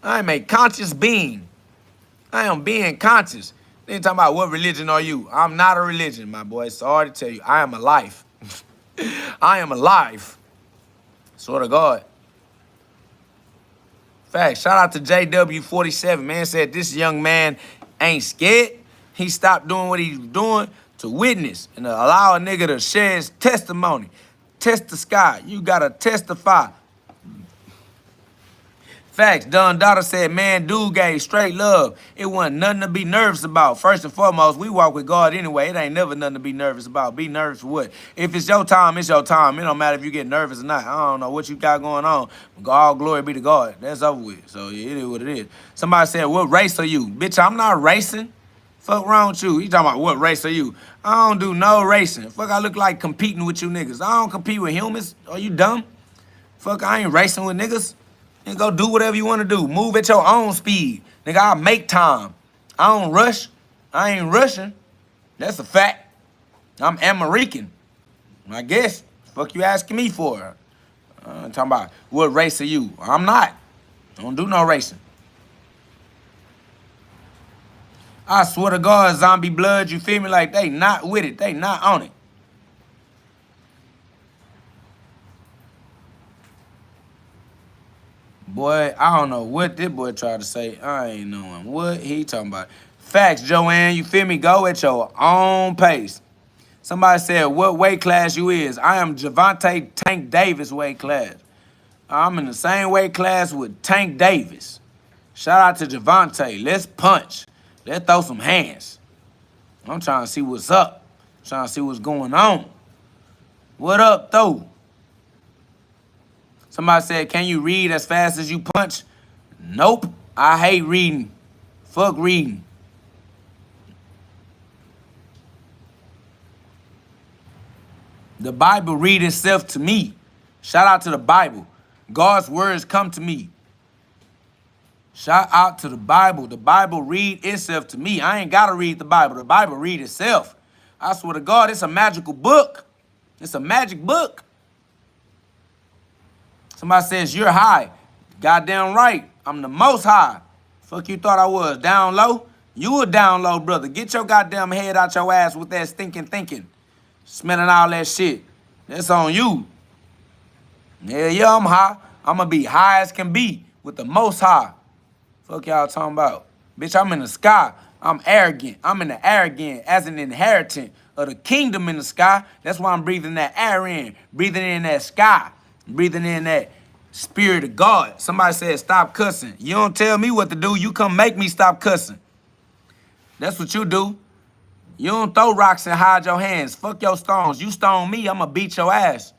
I am a conscious being. I am being conscious. They talking about what religion are you? I'm not a religion, my boy. Sorry to tell you, I am alive. I am alive. Swear to God. Fact, shout out to JW47, man. Said this young man ain't scared. He stopped doing what he's doing to witness and to allow a nigga to share his testimony. Test the sky. You gotta testify. Facts, Don Daughter said, man, dude gave straight love. It wasn't nothing to be nervous about. First and foremost, we walk with God anyway. It ain't never nothing to be nervous about. Be nervous for what? If it's your time, it's your time. It don't matter if you get nervous or not. I don't know what you got going on. All glory be to God. That's over with. So yeah, it is what it is. Somebody said, what race are you? Bitch, I'm not racing. Fuck wrong with you? You talking about what race are you? I don't do no racing. Fuck, I look like competing with you niggas. I don't compete with humans. Are you dumb? Fuck, I ain't racing with niggas. And go do whatever you want to do. Move at your own speed. Nigga, I make time. I don't rush. I ain't rushing. That's a fact. I'm American. I guess. Fuck you asking me for? Talking about what race are you? I'm not. I don't do no racing. I swear to God, zombie blood, you feel me? Like they not with it. They not on it. Boy, I don't know what this boy tried to say. I ain't knowing what he talking about. Facts, Joanne, you feel me? Go at your own pace. Somebody said, what weight class you is? I am Javante Tank Davis weight class. I'm in the same weight class with Tank Davis. Shout out to Javante. Let's punch. Let's throw some hands. I'm trying to see what's up. I'm trying to see what's going on. What up, though? Somebody said, can you read as fast as you punch? Nope. I hate reading. Fuck reading. The Bible read itself to me. Shout out to the Bible. God's words come to me. Shout out to the Bible. The Bible read itself to me. I ain't got to read the Bible. The Bible read itself. I swear to God, it's a magical book. It's a magic book. Somebody says, you're high. Goddamn right. I'm the most high. Fuck you thought I was. Down low? You a down low, brother. Get your goddamn head out your ass with that stinking thinking. Smelling all that shit. That's on you. Yeah, I'm high. I'm going to be high as can be with the most high. Fuck y'all talking about. Bitch, I'm in the sky. I'm arrogant. I'm in the arrogant as an inheritant of the kingdom in the sky. That's why I'm breathing that air in. Breathing in that sky. Breathing in that spirit of God. Somebody said, stop cussing. You don't tell me what to do. You come make me stop cussing. That's what you do. You don't throw rocks and hide your hands. Fuck your stones. You stone me, I'm going to beat your ass.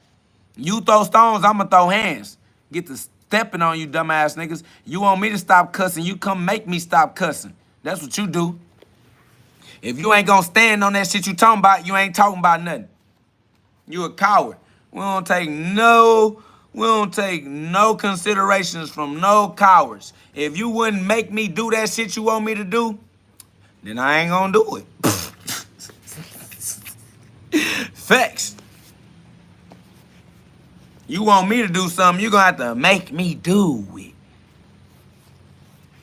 You throw stones, I'm going to throw hands. Get to stepping on you dumbass niggas. You want me to stop cussing, you come make me stop cussing. That's what you do. If you ain't going to stand on that shit you talking about, you ain't talking about nothing. You a coward. We don't take no considerations from no cowards. If you wouldn't make me do that shit you want me to do, then I ain't gonna do it. Facts. You want me to do something, you're gonna have to make me do it.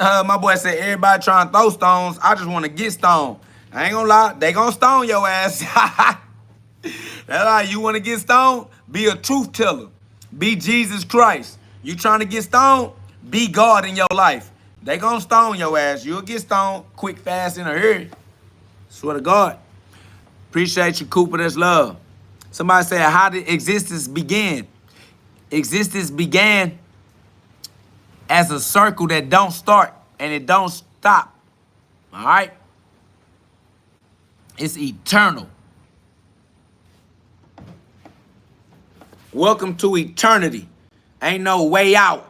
My boy said everybody trying to throw stones. I just want to get stoned. I ain't gonna lie, they gonna stone your ass. That's why you want to get stoned? Be a truth teller. Be Jesus Christ. You trying to get stoned? Be God in your life. They gonna stone your ass. You'll get stoned quick, fast, in a hurry. Swear to God. Appreciate you, Cooper. That's love. Somebody said, how did existence begin? Existence began as a circle that don't start and it don't stop. All right? It's eternal. Welcome to eternity. Ain't no way out.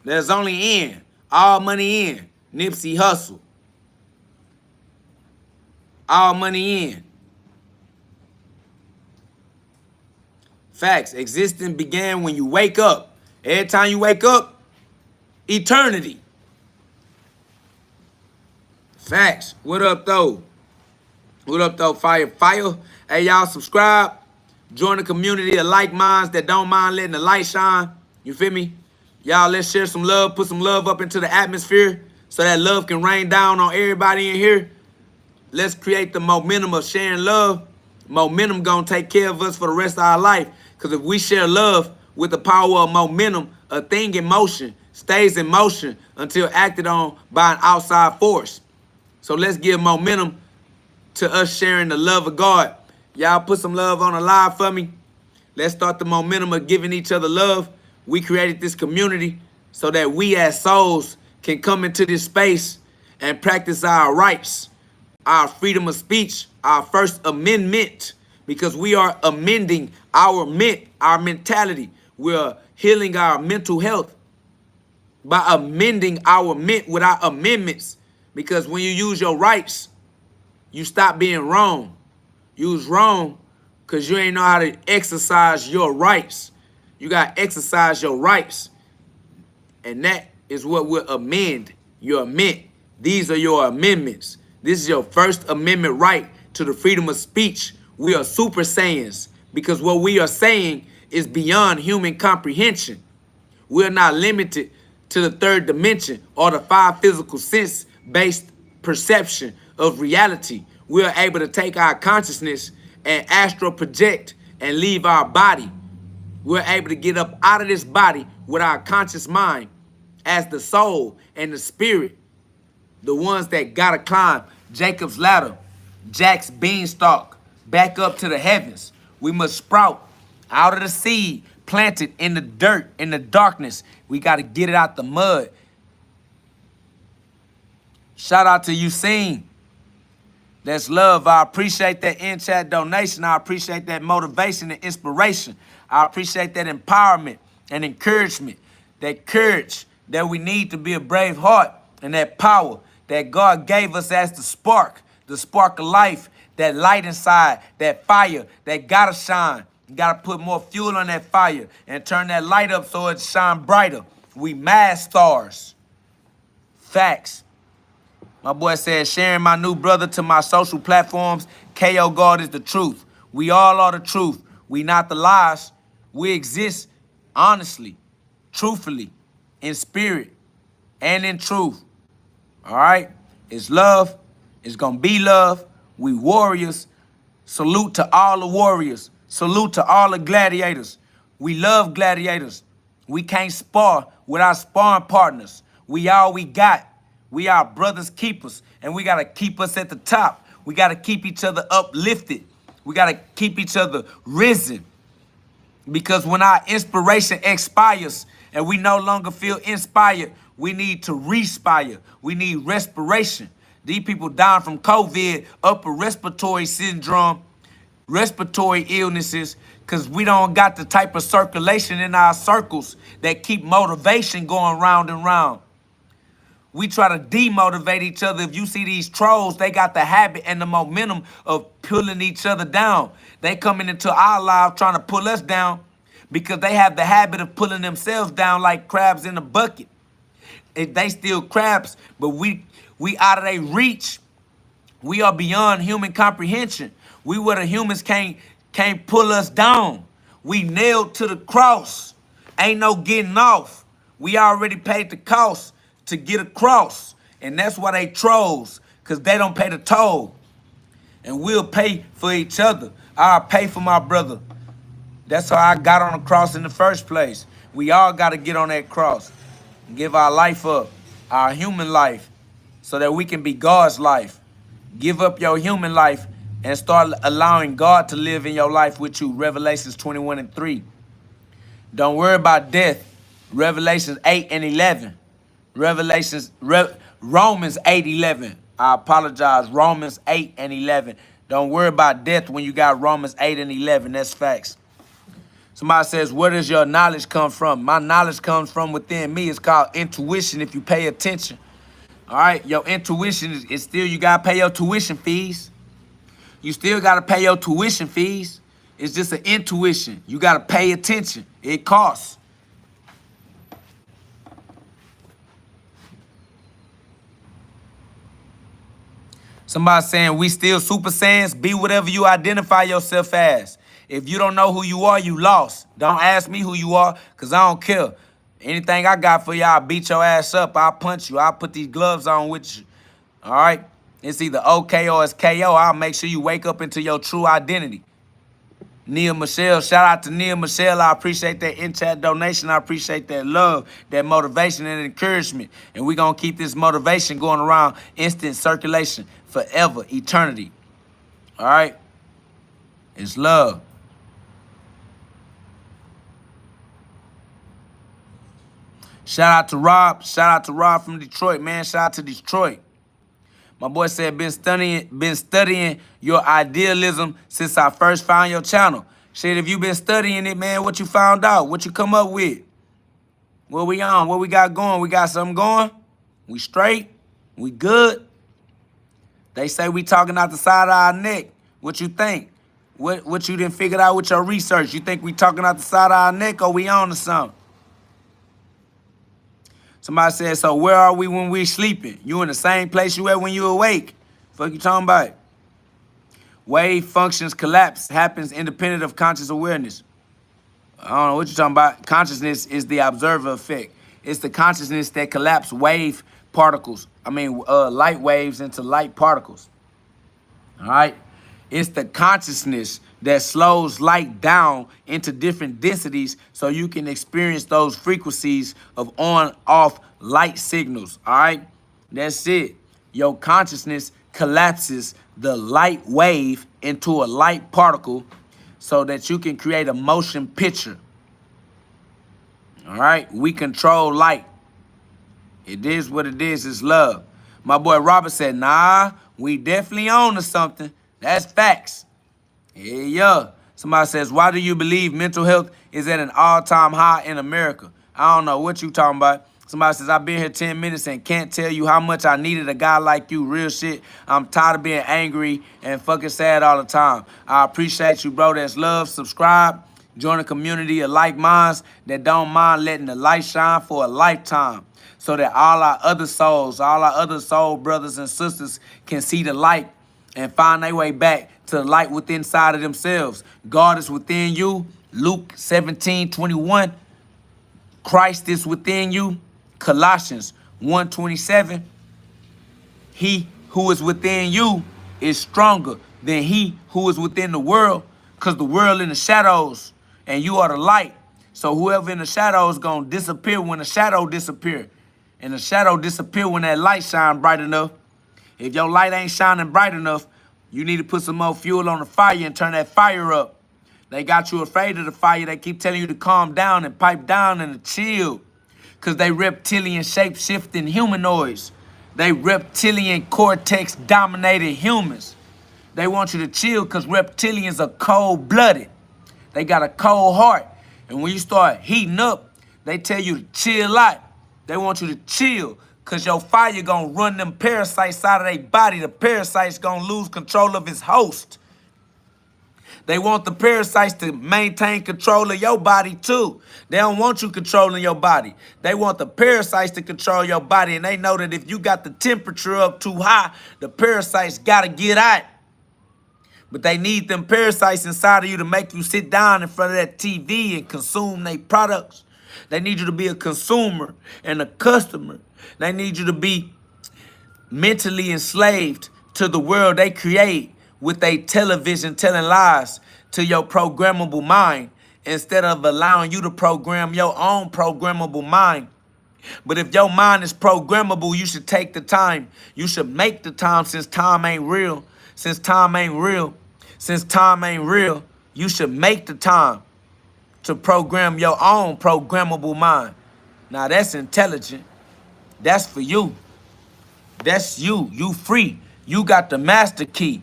There's only in. All money in. Nipsey Hussle. All money in. Facts. Existence began when you wake up. Every time you wake up, eternity. Facts. What up, though? What up, though? Fire. Hey, y'all, subscribe. Join the community of like minds that don't mind letting the light shine. You feel me? Y'all, let's share some love. Put some love up into the atmosphere so that love can rain down on everybody in here. Let's create the momentum of sharing love. Momentum gonna take care of us for the rest of our life. Because if we share love with the power of momentum, a thing in motion stays in motion until acted on by an outside force. So let's give momentum to us sharing the love of God. Y'all put some love on the live for me. Let's start the momentum of giving each other love. We created this community so that we as souls can come into this space and practice our rights, our freedom of speech, our first amendment, because we are amending our mentality. We're healing our mental health by amending our ment with our amendments. Because when you use your rights, you stop being wrong. You was wrong because you ain't know how to exercise your rights. You got to exercise your rights. And that is what will amend your amendment. These are your amendments. This is your First Amendment right to the freedom of speech. We are super saiyans because what we are saying is beyond human comprehension. We're not limited to the third dimension or the five physical sense-based perception of reality. We are able to take our consciousness and astral project and leave our body. We're able to get up out of this body with our conscious mind as the soul and the spirit, the ones that gotta climb Jacob's ladder, Jack's beanstalk, back up to the heavens. We must sprout out of the seed, planted in the dirt, in the darkness. We gotta get it out the mud. Shout out to Usain. That's love. I appreciate that in-chat donation. I appreciate that motivation and inspiration. I appreciate that empowerment and encouragement, that courage that we need to be a brave heart, and that power that God gave us as the spark of life, that light inside, that fire that gotta shine. You gotta put more fuel on that fire and turn that light up so it shine brighter. We mad stars. Facts. My boy said, sharing my new brother to my social platforms. KO God is the truth. We all are the truth. We not the lies. We exist honestly, truthfully, in spirit, and in truth. All right? It's love. It's going to be love. We warriors. Salute to all the warriors. Salute to all the gladiators. We love gladiators. We can't spar without sparring partners. We all we got. We are brothers keepers, and we got to keep us at the top. We got to keep each other uplifted. We got to keep each other risen. Because when our inspiration expires and we no longer feel inspired, we need to respire. We need respiration. These people dying from COVID, upper respiratory syndrome, respiratory illnesses, because we don't got the type of circulation in our circles that keep motivation going round and round. We try to demotivate each other. If you see these trolls, they got the habit and the momentum of pulling each other down. They coming into our life trying to pull us down because they have the habit of pulling themselves down like crabs in a bucket. They still crabs, but we out of their reach. We are beyond human comprehension. We where the humans can't pull us down. We nailed to the cross. Ain't no getting off. We already paid the cost to get across. And that's why they trolls, because they don't pay the toll. And we'll pay for each other. I'll pay for my brother. That's how I got on the cross in the first place. We all got to get on that cross and give our life up, our human life, so that we can be God's life. Give up your human life and start allowing God to live in your life with you. Revelations 21:3. Don't worry about death. Revelations 8:11. Romans 8:11. I apologize. Romans 8:11. Don't worry about death when you got Romans 8:11. That's facts. Somebody says, where does your knowledge come from? My knowledge comes from within me. It's called intuition if you pay attention. All right, your intuition is still, you got to pay your tuition fees. You still got to pay your tuition fees. It's just an intuition. You got to pay attention. It costs. Somebody saying, we still Super Saiyans. Be whatever you identify yourself as. If you don't know who you are, you lost. Don't ask me who you are, because I don't care. Anything I got for you, I'll beat your ass up. I'll punch you. I'll put these gloves on with you. All right? It's either OK or it's KO. I'll make sure you wake up into your true identity. Nia Michelle, shout out to Nia Michelle. I appreciate that in-chat donation. I appreciate that love, that motivation and encouragement. And we're going to keep this motivation going around instant circulation forever, eternity. All right? It's love. Shout out to Rob. Shout out to Rob from Detroit, man. Shout out to Detroit. My boy said, been studying your idealism since I first found your channel. Shit, if you been studying it, man, what you found out? What you come up with? What we on? What we got going? We got something going? We straight? We good? They say we talking out the side of our neck. What you think? What you done figured out with your research? You think we talking out the side of our neck or we on to something? Somebody said, so where are we when we sleeping? You in the same place you at when you awake. Fuck you talking about? Wave functions collapse happens independent of conscious awareness. I don't know what you're talking about. Consciousness is the observer effect. It's the consciousness that collapse wave particles. Light waves into light particles. All right? It's the consciousness that slows light down into different densities so you can experience those frequencies of on-off light signals, all right? That's it. Your consciousness collapses the light wave into a light particle so that you can create a motion picture, all right? We control light. It is what it is. It's love. My boy Robert said, nah, we definitely on to something. That's facts. Yeah. Somebody says, why do you believe mental health is at an all-time high in America? I don't know what you talking about. Somebody says, I've been here 10 minutes and can't tell you how much I needed a guy like you. Real shit. I'm tired of being angry and fucking sad all the time. I appreciate you, bro. That's love. Subscribe. Join a community of like minds that don't mind letting the light shine for a lifetime so that all our other souls, all our other soul brothers and sisters can see the light and find their way back to the light within inside of themselves. God is within you. Luke 17:21. Christ is within you. Colossians 1:27. He who is within you is stronger than he who is within the world, because the world in the shadows and you are the light. So whoever in the shadow is going to disappear when the shadow disappears. And the shadow disappear when that light shine bright enough. If your light ain't shining bright enough, you need to put some more fuel on the fire and turn that fire up. They got you afraid of the fire. They keep telling you to calm down and pipe down and to chill. Because they reptilian shape-shifting humanoids. They reptilian cortex-dominated humans. They want you to chill because reptilians are cold-blooded. They got a cold heart. And when you start heating up, they tell you to chill out. They want you to chill. Because your fire going to run them parasites out of their body. The parasite's going to lose control of his host. They want the parasites to maintain control of your body too. They don't want you controlling your body. They want the parasites to control your body. And they know that if you got the temperature up too high, the parasites got to get out. But they need them parasites inside of you to make you sit down in front of that TV and consume their products. They need you to be a consumer and a customer. They need you to be mentally enslaved to the world they create with a television telling lies to your programmable mind instead of allowing you to program your own programmable mind. But if your mind is programmable, you should take the time. You should make the time since time ain't real. Since time ain't real. Since time ain't real, you should make the time to program your own programmable mind. Now that's intelligent. That's for you. That's you. You free. You got the master key.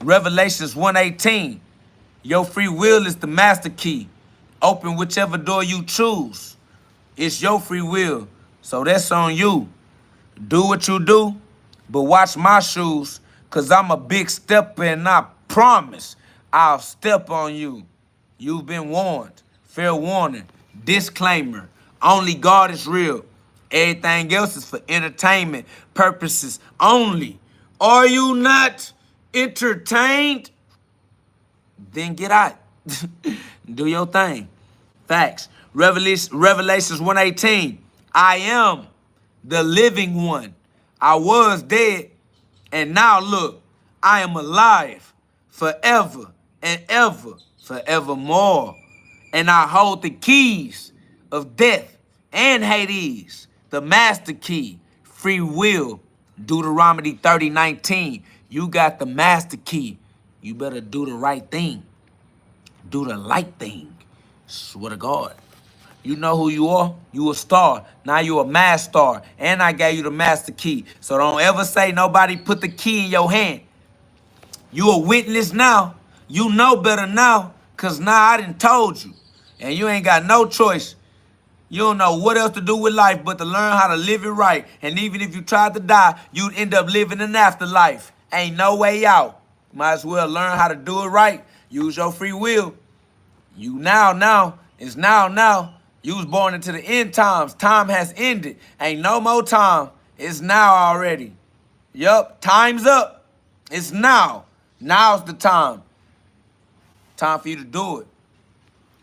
Revelations 1:18. Your free will is the master key. Open whichever door you choose. It's your free will. So that's on you. Do what you do, but watch my shoes, cause I'm a big stepper and I promise I'll step on you. You've been warned. Fair warning. Disclaimer. Only God is real. Everything else is for entertainment purposes only. Are you not entertained? Then get out. Do your thing. Facts. Revelations 1:18. I am the living one. I was dead, and now look, I am alive forever and ever, forevermore. And I hold the keys of death and Hades, the master key, free will. Deuteronomy 30:19. You got the master key. You better do the right thing. Do the light thing. Swear to God. You know who you are? You a star. Now you a mass star. And I gave you the master key. So don't ever say nobody put the key in your hand. You a witness now. You know better now. Cause now I done told you. And you ain't got no choice. You don't know what else to do with life but to learn how to live it right. And even if you tried to die, you'd end up living an afterlife. Ain't no way out. Might as well learn how to do it right. Use your free will. You now. It's now. You was born into the end times. Time has ended. Ain't no more time. It's now already. Yup, time's up. It's now. Now's the time. Time for you to do it.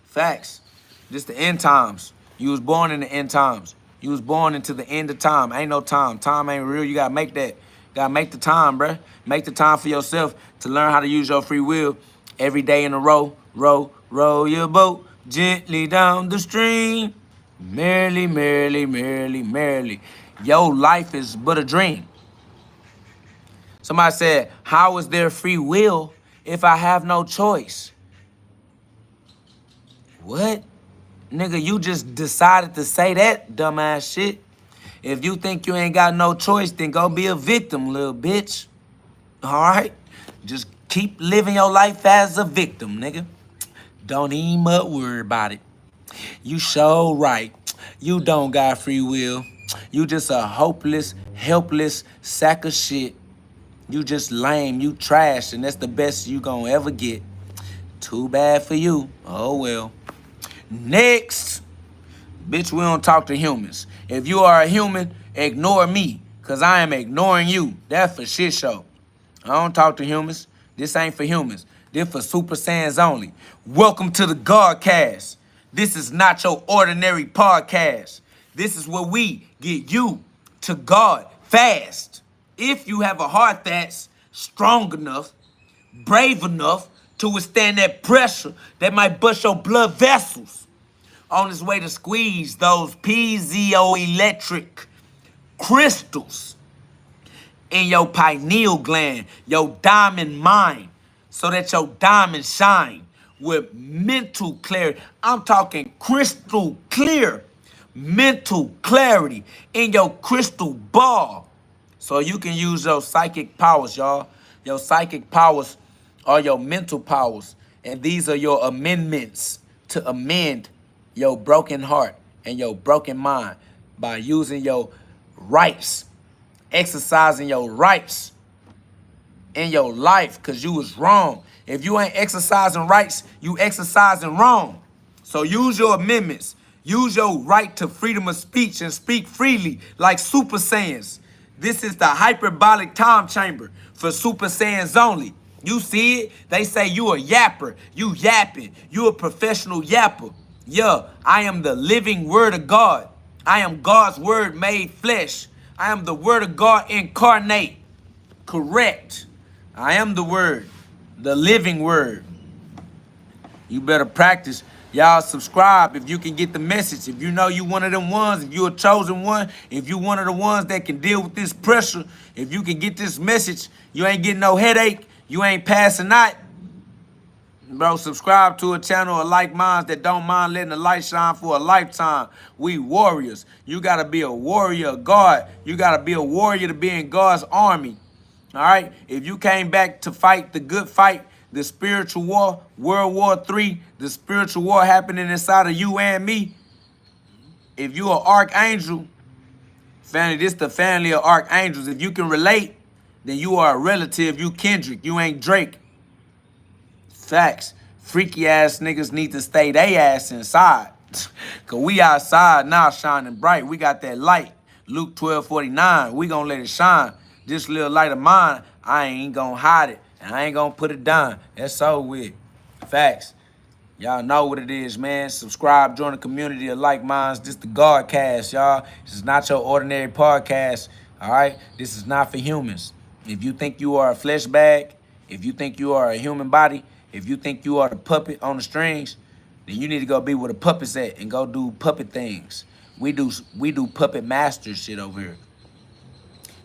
Facts. This the end times. You was born in the end times. You was born into the end of time. Ain't no time. Time ain't real. You gotta make that. Gotta make the time, bruh. Make the time for yourself to learn how to use your free will every day in a row. Row your boat gently down the stream. Merrily. Your life is but a dream. Somebody said, how is there free will if I have no choice? What? Nigga, you just decided to say that dumbass shit. If you think you ain't got no choice, then go be a victim, little bitch. All right? Just keep living your life as a victim, nigga. Don't even much worry about it. You so right. You don't got free will. You just a hopeless, helpless sack of shit. You just lame. You trash, and that's the best you gonna ever get. Too bad for you. Oh, well. Next. Bitch, we don't talk to humans. If you are a human, ignore me, because I am ignoring you. That's for shit show. I don't talk to humans. This ain't for humans. This for Super Saiyans only. Welcome to the GhODCast. This is not your ordinary podcast. This is where we get you to God fast. If you have a heart that's strong enough, brave enough to withstand that pressure that might bust your blood vessels on its way to squeeze those piezoelectric crystals in your pineal gland, your diamond mind, so that your diamond shine with mental clarity. I'm talking crystal clear mental clarity in your crystal ball, so you can use your psychic powers, y'all. Your psychic powers are your mental powers, and these are your amendments to amend your broken heart and your broken mind by using your rights, exercising your rights in your life, because you was wrong. If you ain't exercising rights, you exercising wrong. So use your amendments. Use your right to freedom of speech and speak freely like Super Saiyans. This is the hyperbolic time chamber for Super Saiyans only. You see it? They say you a yapper. You yapping. You a professional yapper. Yeah, I am the living word of God. I am God's word made flesh. I am the word of God incarnate. Correct. I am the word, the living word. You better practice. Y'all subscribe if you can get the message. If you know you one of them ones, if you a chosen one, if you one of the ones that can deal with this pressure, if you can get this message, you ain't getting no headache, you ain't passing out. Bro, subscribe to a channel of like minds that don't mind letting the light shine for a lifetime. We warriors. You got to be a warrior of God. You got to be a warrior to be in God's army. All right? If you came back to fight the good fight, the spiritual war, World War III, the spiritual war happening inside of you and me, if you are archangel, family, this the family of archangels. If you can relate, then you are a relative. You Kendrick. You ain't Drake. Facts. Freaky ass niggas need to stay they ass inside. Cause we outside now shining bright. We got that light. Luke 12:49. We gonna let it shine. This little light of mine, I ain't gonna hide it. And I ain't gonna put it down. That's so weird. Facts. Y'all know what it is, man. Subscribe, join the community of like minds. This the GhODCast, y'all. This is not your ordinary podcast. All right? This is not for humans. If you think you are a flesh bag, if you think you are a human body, if you think you are the puppet on the strings, then you need to go be where the puppets at and go do puppet things. We do puppet master shit over here.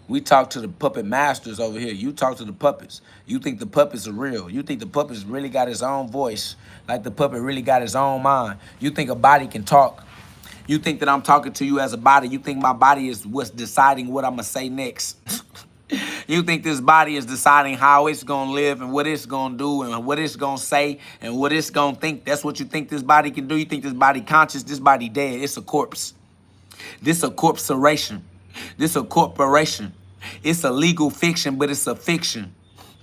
We talk to the puppet masters over here. You talk to the puppets. You think the puppets are real. You think the puppets really got his own voice, like the puppet really got his own mind. You think a body can talk. You think that I'm talking to you as a body. You think my body is what's deciding what I'm going to say next. You think this body is deciding how it's going to live and what it's going to do and what it's going to say and what it's going to think. That's what you think this body can do. You think this body conscious. This body dead. It's a corpse. This a corporation. This a corporation. It's a legal fiction, but it's a fiction.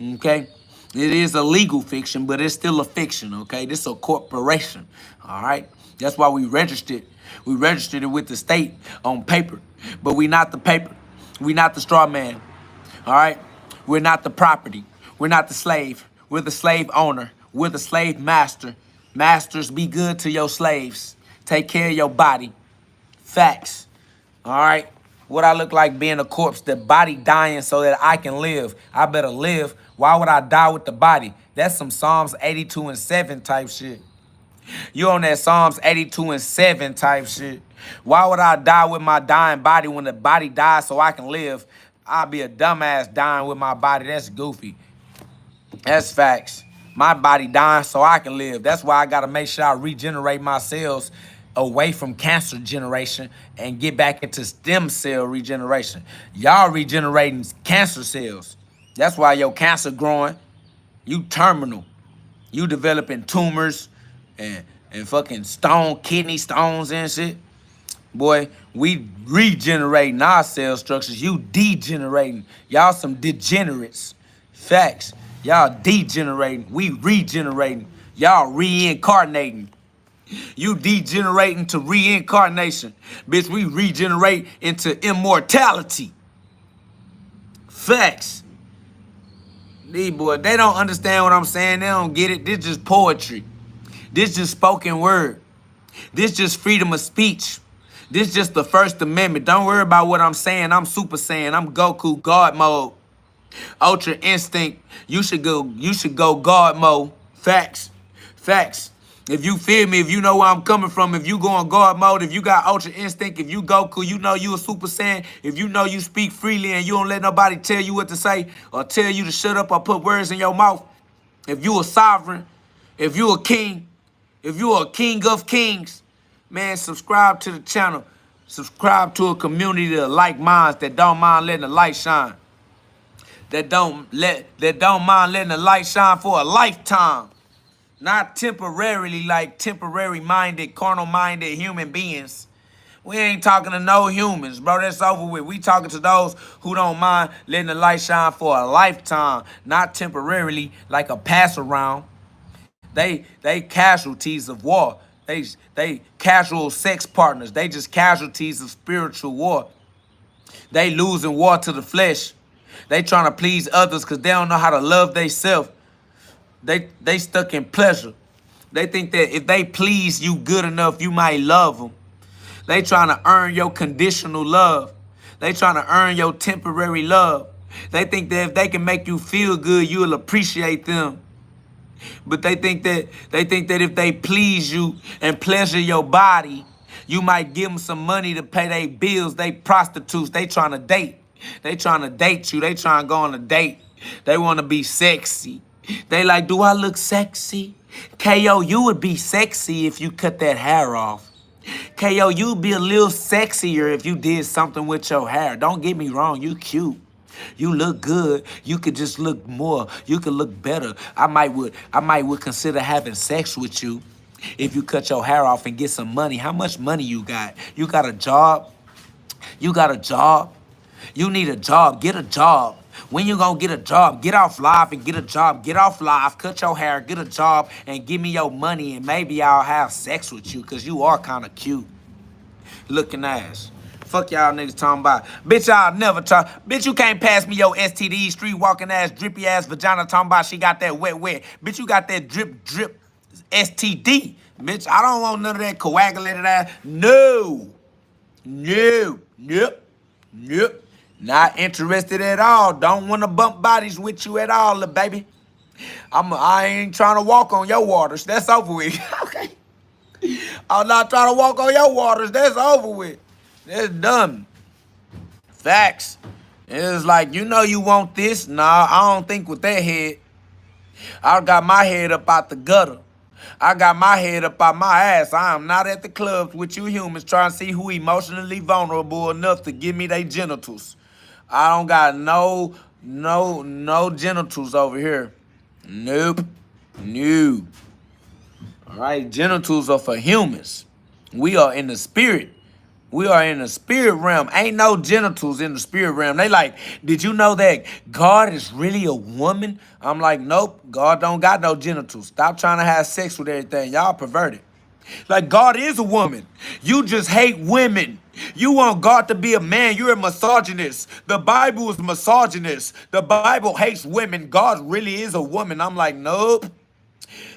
Okay? It is a legal fiction, but it's still a fiction. Okay? This a corporation. All right? That's why we registered. We registered it with the state on paper. But we not the paper. We not the straw man. All right? We're not the property. We're not the slave. We're the slave owner. We're the slave master. Masters, be good to your slaves. Take care of your body. Facts. All right? What I look like being a corpse, the body dying so that I can live. I better live. Why would I die with the body? That's some Psalms 82:7 type shit. You on that Psalms 82:7 type shit. Why would I die with my dying body when the body dies so I can live? I'll be a dumbass dying with my body. That's goofy. That's facts. My body dying so I can live. That's why I got to make sure I regenerate my cells away from cancer generation and get back into stem cell regeneration. Y'all regenerating cancer cells. That's why your cancer growing. You terminal. You developing tumors and fucking kidney stones and shit. Boy, we regenerating our cell structures. You degenerating. Y'all some degenerates. Facts. Y'all degenerating. We regenerating. Y'all reincarnating. You degenerating to reincarnation. Bitch, we regenerate into immortality. Facts. These boys, they don't understand what I'm saying. They don't get it. This just poetry. This just spoken word. This just freedom of speech. This just the First Amendment. Don't worry about what I'm saying. I'm Super Saiyan. I'm Goku God mode. Ultra instinct. You should go God mode. Facts. Facts. If you feel me, if you know where I'm coming from, if you go on God mode, if you got Ultra instinct, if you Goku, you know you a Super Saiyan, if you know you speak freely and you don't let nobody tell you what to say or tell you to shut up or put words in your mouth, if you a sovereign, if you a king, if you a king of kings, man, subscribe to the channel. Subscribe to a community of like minds that don't mind letting the light shine. That don't mind letting the light shine for a lifetime. Not temporarily, like temporary-minded, carnal-minded human beings. We ain't talking to no humans, bro. That's over with. We talking to those who don't mind letting the light shine for a lifetime, not temporarily, like a pass-around. They casualties of war. They casual sex partners. They just casualties of spiritual war. They losing war to the flesh. They trying to please others because they don't know how to love themselves. They stuck in pleasure. They think that if they please you good enough, you might love them. They trying to earn your conditional love. They trying to earn your temporary love. They think that if they can make you feel good, you'll appreciate them. But they think that if they please you and pleasure your body, you might give them some money to pay their bills. They prostitutes. They trying to date. They trying to date you. They trying to go on a date. They want to be sexy. They like, do I look sexy? KO, you would be sexy if you cut that hair off. KO, you'd be a little sexier if you did something with your hair. Don't get me wrong, you cute. You look good. You could just look more. You could look better. I might would consider having sex with you if you cut your hair off and get some money. How much money you got? You got a job? You got a job? You need a job. Get a job. When you gonna get a job? Get off live and get a job. Get off live, cut your hair, get a job, and give me your money, and maybe I'll have sex with you, because you are kind of cute looking ass. Fuck y'all niggas talking about. Bitch, y'all never talk. Bitch, you can't pass me your STD, street walking ass, drippy ass vagina talking about she got that wet. Bitch, you got that drip STD. Bitch, I don't want none of that coagulated ass. No. Not interested at all. Don't want to bump bodies with you at all, little baby. I ain't trying to walk on your waters. That's over with. Okay. I'm not trying to walk on your waters. That's over with. That's done. Facts. It's like, you know you want this. Nah, I don't think with that head. I got my head up out the gutter. I got my head up out my ass. I am not at the clubs with you humans trying to see who emotionally vulnerable enough to give me their genitals. I don't got no genitals over here. Nope. No. All right, genitals are for humans. We are in the spirit. We are in the spirit realm. Ain't no genitals in the spirit realm. They like, did you know that God is really a woman? I'm like, nope, God don't got no genitals. Stop trying to have sex with everything. Y'all perverted. Like, God is a woman. You just hate women. You want God to be a man. You're a misogynist. The Bible is misogynist. The Bible hates women. God really is a woman. I'm like, nope.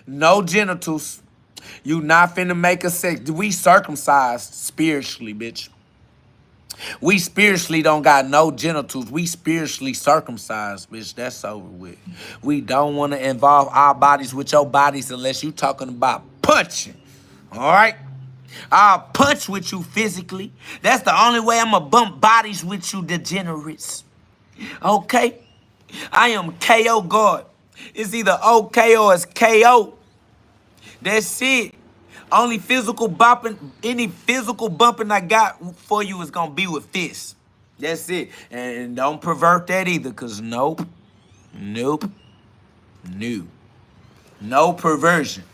No genitals. You not finna make a sex. We circumcised spiritually, bitch. We spiritually don't got no genitals. We spiritually circumcised, bitch. That's over with. We don't want to involve our bodies with your bodies unless you talking about punching. All right? I'll punch with you physically. That's the only way I'm going to bump bodies with you degenerates. Okay? I am KO God. It's either OK or it's KO. That's it. Only physical bumping, any physical bumping I got for you is going to be with fists. That's it. And don't pervert that either, because nope. No perversion.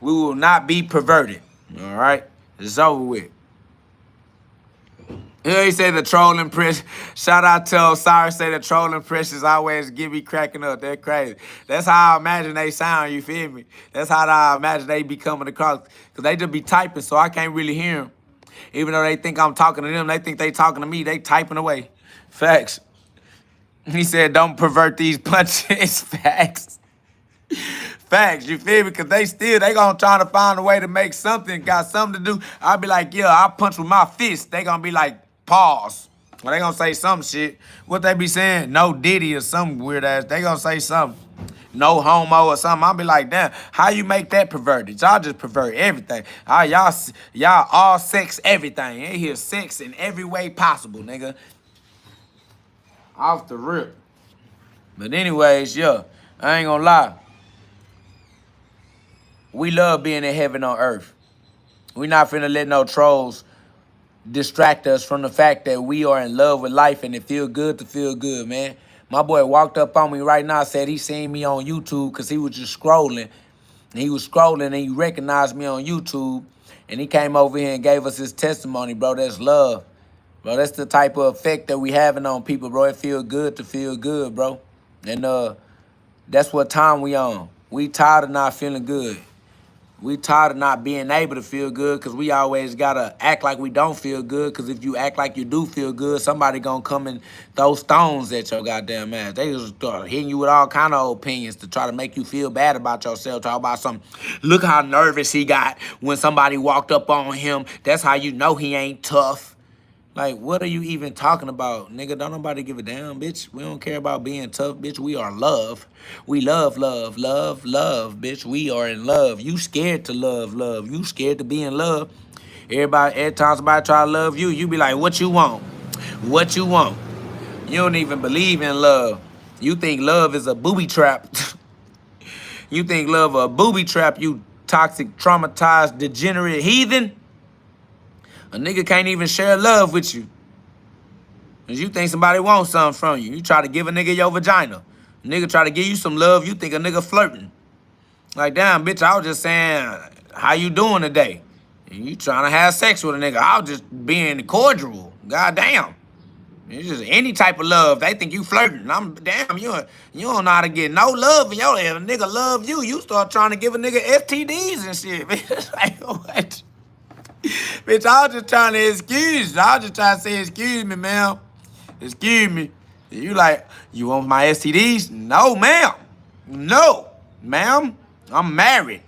We will not be perverted. All right? It's over with. Here he say the trolling press. Shout out to Osiris, say the trolling presses always get me cracking up. They're crazy. That's how I imagine they sound, you feel me? That's how I imagine they be coming across. Because they just be typing, so I can't really hear them. Even though they think I'm talking to them, they think they talking to me. They typing away. Facts. He said, don't pervert these punches. Facts. Facts, you feel me? Because they gonna try to find a way to make something, got something to do. I'll be like, yeah, I'll punch with my fist. They gonna be like, pause. Well, they gonna say some shit. What they be saying? No Diddy or some weird ass. They gonna say something. No homo or something. I'll be like, damn, how you make that perverted? Y'all just pervert everything. Y'all all sex everything. Ain't here sex in every way possible, nigga. Off the rip. But anyways, yeah, I ain't gonna lie. We love being in heaven on earth. We not finna let no trolls distract us from the fact that we are in love with life and it feel good to feel good, man. My boy walked up on me right now, said he seen me on YouTube because he was just scrolling. And he was scrolling and he recognized me on YouTube. And he came over here and gave us his testimony, bro. That's love. Bro, that's the type of effect that we having on people, bro. It feel good to feel good, bro. And that's what time we on. We tired of not feeling good. We tired of not being able to feel good because we always got to act like we don't feel good, because if you act like you do feel good, somebody going to come and throw stones at your goddamn ass. They just start hitting you with all kind of opinions to try to make you feel bad about yourself. Talk about something. Look how nervous he got when somebody walked up on him. That's how you know he ain't tough. Like, what are you even talking about, nigga? Don't nobody give a damn, bitch. We don't care about being tough, bitch. We are love. We love, love, love, love, bitch. We are in love. You scared to love, love. You scared to be in love. Every time somebody try to love you, you be like, what you want? What you want? You don't even believe in love. You think love is a booby trap. You think love a booby trap, you toxic, traumatized, degenerate heathen? A nigga can't even share love with you. Cause you think somebody wants something from you. You try to give a nigga your vagina. A nigga try to give you some love, you think a nigga flirting. Like, damn, bitch, I was just saying, how you doing today? And you trying to have sex with a nigga. I was just being cordial. God damn. It's just any type of love. They think you flirting. I'm damn, you don't know how to get no love in your head. A nigga love you. You start trying to give a nigga STDs and shit. Bitch, like, what? Bitch, I was just trying to excuse. I was just trying to say, excuse me, ma'am. Excuse me. You like, you want my STDs? No, ma'am. No, ma'am. I'm married.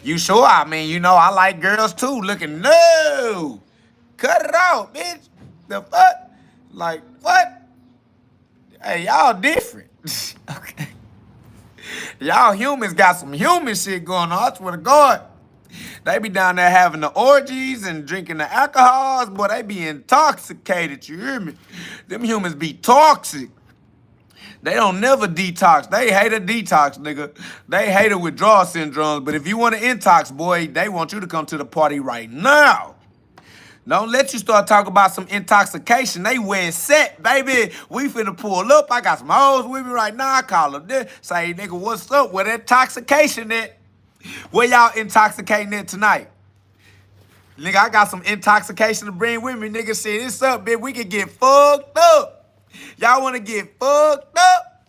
You sure? I mean, you know, I like girls too. Looking, no. Cut it out, bitch. The fuck? Like, what? Hey, y'all different. Okay. Y'all humans got some human shit going on. I swear to God. They be down there having the orgies and drinking the alcohols. Boy, they be intoxicated, you hear me? Them humans be toxic. They don't never detox. They hate a detox, nigga. They hate a withdrawal syndrome. But if you want to intox, boy, they want you to come to the party right now. Don't let you start talking about some intoxication. They where it's set, baby. We finna pull up. I got some hoes with me right now. I call them this. Say, nigga, what's up? Where that intoxication at? Where y'all intoxicating at tonight? Nigga, I got some intoxication to bring with me. Nigga, shit, it's up, bitch. We can get fucked up. Y'all wanna get fucked up?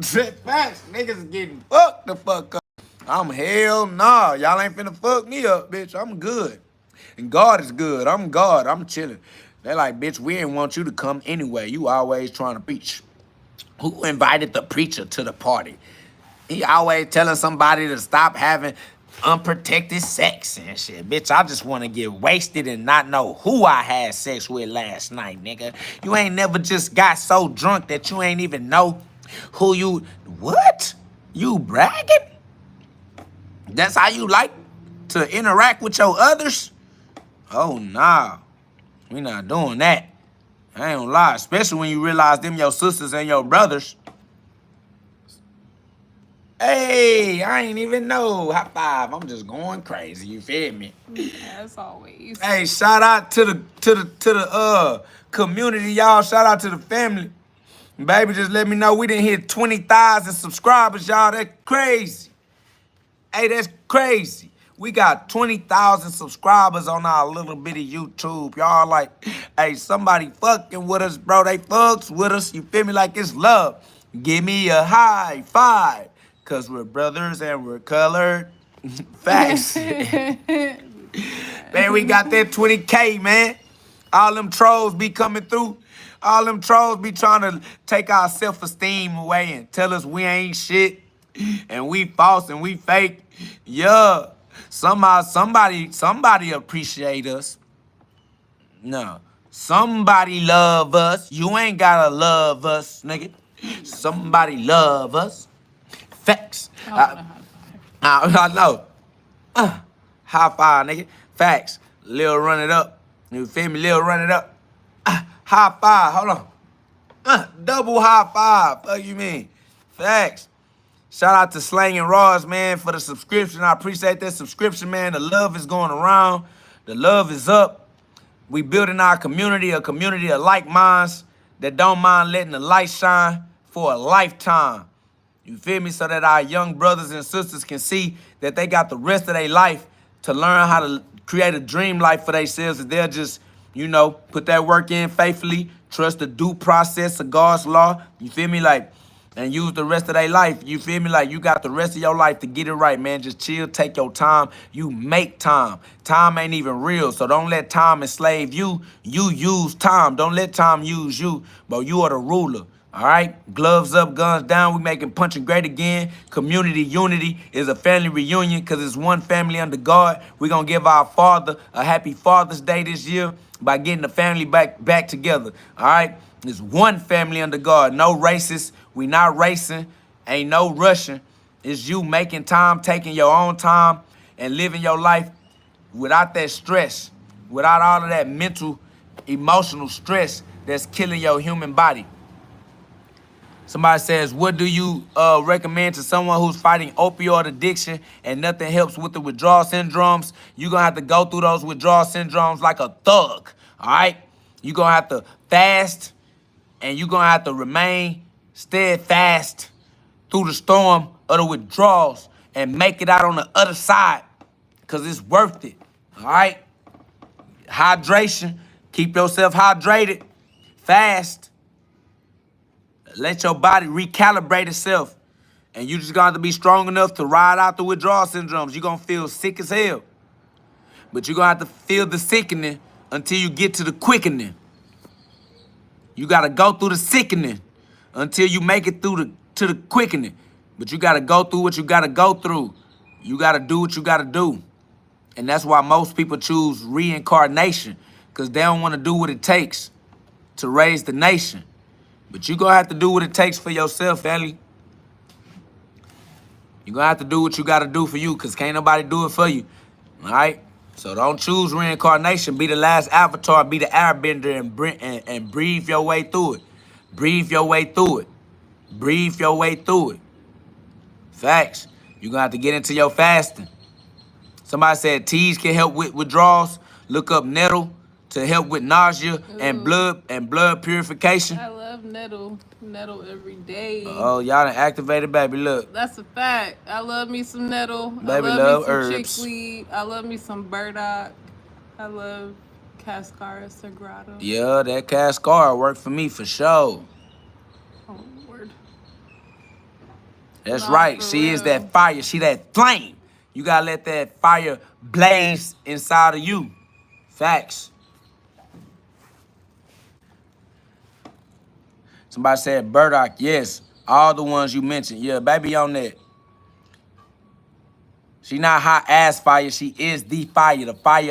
Facts, niggas getting fucked the fuck up. I'm hell nah. Y'all ain't finna fuck me up, bitch. I'm good. And God is good. I'm God. I'm chilling. They like, bitch, we didn't want you to come anyway. You always trying to preach. Who invited the preacher to the party? He always telling somebody to stop having unprotected sex and shit. Bitch, I just want to get wasted and not know who I had sex with last night, nigga. You ain't never just got so drunk that you ain't even know who you... What? You bragging? That's how you like to interact with your others? Oh, nah. We not doing that. I ain't gonna lie. Especially when you realize them your sisters and your brothers. Hey, I ain't even know. High five. I'm just going crazy. You feel me? As always. Hey, shout out to the community, y'all. Shout out to the family. Baby, just let me know we didn't hit 20,000 subscribers, y'all. That's crazy. Hey, that's crazy. We got 20,000 subscribers on our little bitty YouTube. Y'all like, hey, somebody fucking with us, bro. They fucks with us. You feel me? Like it's love. Give me a high five. Because we're brothers and we're colored. Facts. Man, we got that 20K, man. All them trolls be coming through. All them trolls be trying to take our self-esteem away and tell us we ain't shit. And we false and we fake. Yeah. Somehow somebody appreciate us. No. Somebody love us. You ain't gotta love us, nigga. Somebody love us. Facts. I know. High five, nigga. Facts. Lil run it up. You feel me? Lil run it up. High five. Hold on. Double high five. Fuck you mean? Facts. Shout out to Slang and Ross, man, for the subscription. I appreciate that subscription, man. The love is going around. The love is up. We building our community, a community of like minds that don't mind letting the light shine for a lifetime. You feel me? So that our young brothers and sisters can see that they got the rest of their life to learn how to create a dream life for themselves. If they'll just, you know, put that work in faithfully, trust the due process of God's law. You feel me? Like, and use the rest of their life. You feel me? Like, you got the rest of your life to get it right, man. Just chill, take your time. You make time. Time ain't even real, so don't let time enslave you. You use time. Don't let time use you, but you are the ruler. All right, gloves up, guns down. We making punching great again. Community unity is a family reunion because it's one family under God. We're gonna give our father a happy Father's Day this year by getting the family back together. All right, it's one family under God. No racist. We not racing. Ain't no rushing. It's you making time, taking your own time, and living your life without that stress, without all of that mental, emotional stress that's killing your human body. Somebody says, what do you recommend to someone who's fighting opioid addiction and nothing helps with the withdrawal syndromes? You're going to have to go through those withdrawal syndromes like a thug, all right? You're going to have to fast, and you're going to have to remain steadfast through the storm of the withdrawals and make it out on the other side because it's worth it, all right? Hydration. Keep yourself hydrated. Fast. Let your body recalibrate itself. And you just gonna have to be strong enough to ride out the withdrawal syndromes. You're gonna feel sick as hell. But you're gonna have to feel the sickening until you get to the quickening. You gotta go through the sickening until you make it through to the quickening. But you gotta go through what you gotta go through. You gotta do what you gotta do. And that's why most people choose reincarnation, because they don't want to do what it takes to raise the nation. But you're going to have to do what it takes for yourself, Ellie. You're going to have to do what you got to do for you, because can't nobody do it for you. All right? So don't choose reincarnation. Be the last avatar. Be the airbender and breathe your way through it. Breathe your way through it. Breathe your way through it. Facts. You're going to have to get into your fasting. Somebody said teas can help with withdrawals. Look up nettle to help with nausea and blood purification. I love nettle every day. Oh, y'all done activated, baby. Look. That's a fact. I love me some nettle. Baby I love me some herbs. chickweed. I love me some burdock. I love cascara sagrada. Yeah, that cascara worked for me for sure. Oh, Lord. That's Nah, right. for She is real. that fire. She that flame. You gotta let that fire blaze inside of you. Facts. Somebody said burdock. Yes, all the ones you mentioned. Yeah, baby on that. She not hot ass fire. She is the fire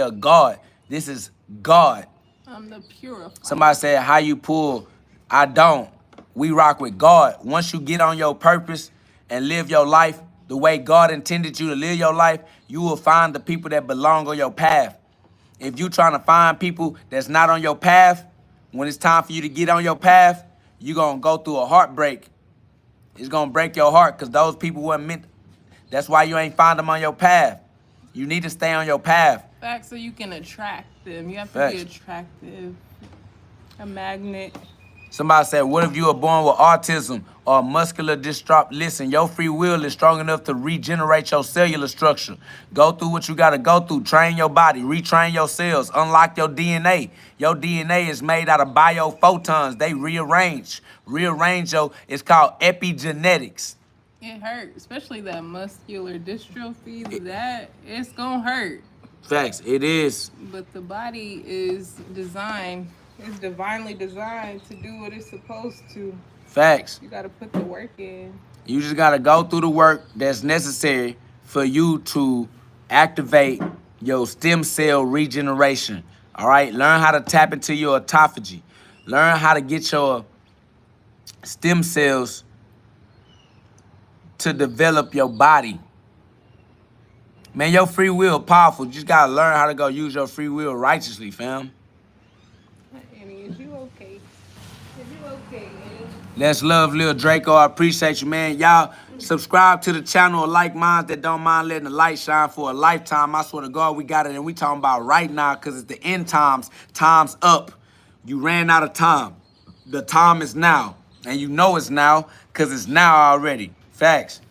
of God. This is God. I'm the purifier. Somebody said, how you pull? I don't. We rock with God. Once you get on your purpose and live your life the way God intended you to live your life, you will find the people that belong on your path. If you trying to find people that's not on your path, when it's time for you to get on your path, you're going to go through a heartbreak. It's going to break your heart because those people weren't meant. That's why you ain't find them on your path. You need to stay on your path. Fact, so you can attract them. You have to Facts. be attractive. A magnet. Somebody said, what if you were born with autism or muscular dystrophy? Listen, your free will is strong enough to regenerate your cellular structure. Go through what you got to go through. Train your body. Retrain your cells. Unlock your DNA. Your DNA is made out of biophotons. They rearrange. It's called epigenetics. It hurts, especially that muscular dystrophy. It's gonna hurt. Facts, it is. But the body is designed. It's divinely designed to do what it's supposed to. Facts. You gotta put the work in. You just got to go through the work that's necessary for you to activate your stem cell regeneration. All right? Learn how to tap into your autophagy. Learn how to get your stem cells to develop your body. Man, your free will powerful. You just got to learn how to go use your free will righteously, fam. Annie, is you okay? Is you okay, Annie? Let's love Lil Draco. I appreciate you, man. Y'all subscribe to the channel of like minds that don't mind letting the light shine for a lifetime. I swear to God, we got it. And we talking about right now because it's the end times. Time's up. You ran out of time. The time is now. And you know it's now because it's now already. Facts.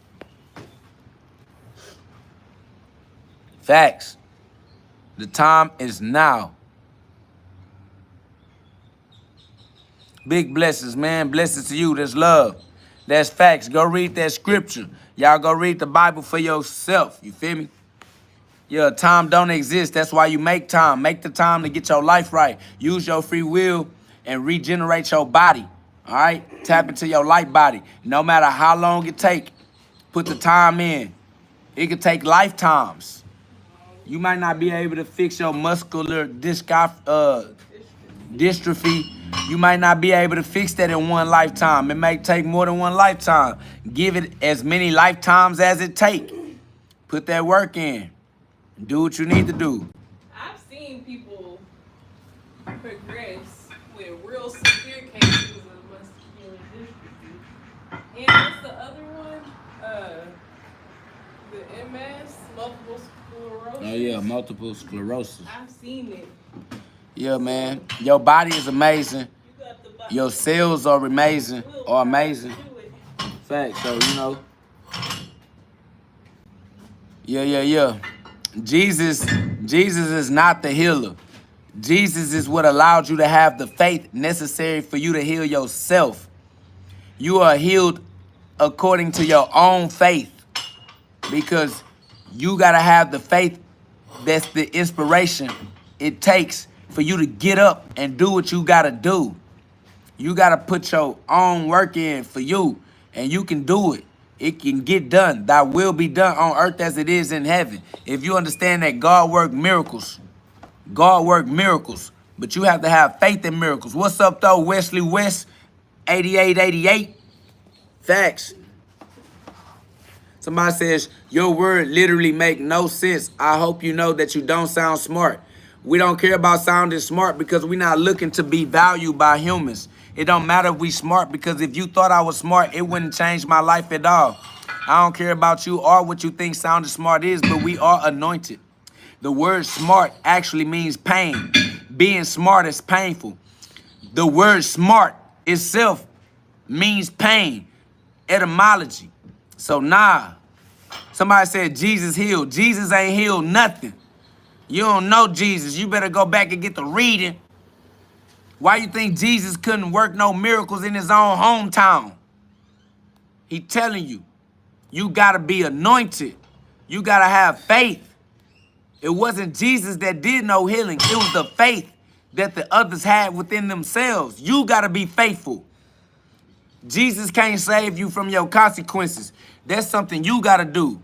Facts. The time is now. Big blessings, man. Blessings to you. That's love. That's facts. Go read that scripture. Y'all go read the Bible for yourself. You feel me? Yeah, time don't exist. That's why you make time. Make the time to get your life right. Use your free will and regenerate your body. All right? Tap into your light body. No matter how long it take, put the time in. It could take lifetimes. You might not be able to fix your muscular dystrophy. You might not be able to fix that in one lifetime. It may take more than one lifetime. Give it as many lifetimes as it take. Put that work in. Do what you need to do. I've seen people progress with real severe cases of muscular dystrophy. And what's the other one? The MS, multiple sclerosis. Oh yeah, multiple sclerosis. I've seen it. Yeah, man. Your body is amazing. Your cells are amazing. Fact. So, you know. Yeah. Jesus is not the healer. Jesus is what allowed you to have the faith necessary for you to heal yourself. You are healed according to your own faith, because you got to have the faith that's the inspiration it takes for you to get up and do what you got to do. You got to put your own work in for you, and you can do it. It can get done. Thy will be done on earth as it is in heaven. If you understand that God worked miracles, but you have to have faith in miracles. What's up, though, Wesley West, 8888? Facts. Somebody says, your word literally make no sense. I hope you know that you don't sound smart. We don't care about sounding smart because we're not looking to be valued by humans. It don't matter if we smart, because if you thought I was smart, it wouldn't change my life at all. I don't care about you or what you think sounding smart is, but we are anointed. The word smart actually means pain. Being smart is painful. The word smart itself means pain. Etymology. So nah. Somebody said Jesus healed. Jesus ain't healed nothing. You don't know Jesus. You better go back and get the reading. Why you think Jesus couldn't work no miracles in his own hometown? He telling you, you gotta be anointed. You gotta have faith. It wasn't Jesus that did no healing. It was the faith that the others had within themselves. You gotta be faithful. Jesus can't save you from your consequences. That's something you gotta do.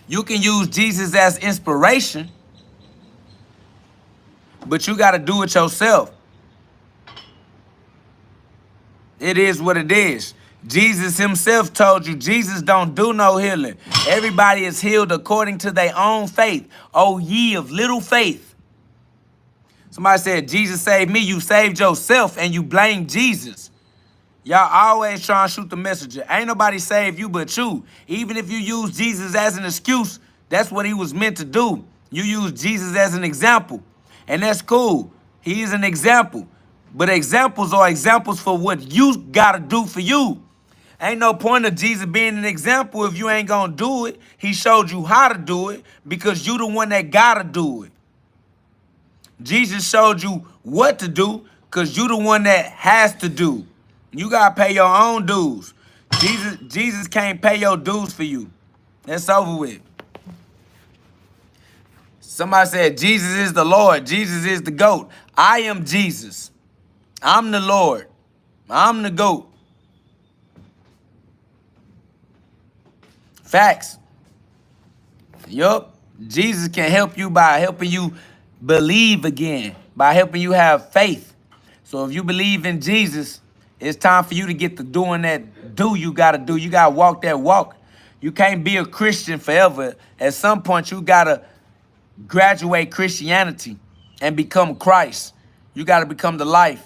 You can use Jesus as inspiration, but you gotta do it yourself. It is what it is. Jesus himself told you, Jesus don't do no healing. Everybody is healed according to their own faith. Oh, ye of little faith. Somebody said, Jesus saved me. You saved yourself and you blame Jesus. Y'all always trying to shoot the messenger. Ain't nobody saved you but you. Even if you use Jesus as an excuse, that's what he was meant to do. You use Jesus as an example. And that's cool. He is an example. But examples are examples for what you gotta do for you. Ain't no point of Jesus being an example if you ain't gonna do it. He showed you how to do it because you the one that gotta do it. Jesus showed you what to do because you the one that has to do. You gotta pay your own dues. Jesus can't pay your dues for you. That's over with. Somebody said Jesus is the Lord. Jesus is the GOAT. I am Jesus. I'm the Lord. I'm the GOAT. Facts. Yup. Jesus can help you by helping you believe again, by helping you have faith. So if you believe in Jesus, it's time for you to get to doing that do you got to do. You got to walk that walk. You can't be a Christian forever. At some point, you got to graduate Christianity and become Christ. You got to become the light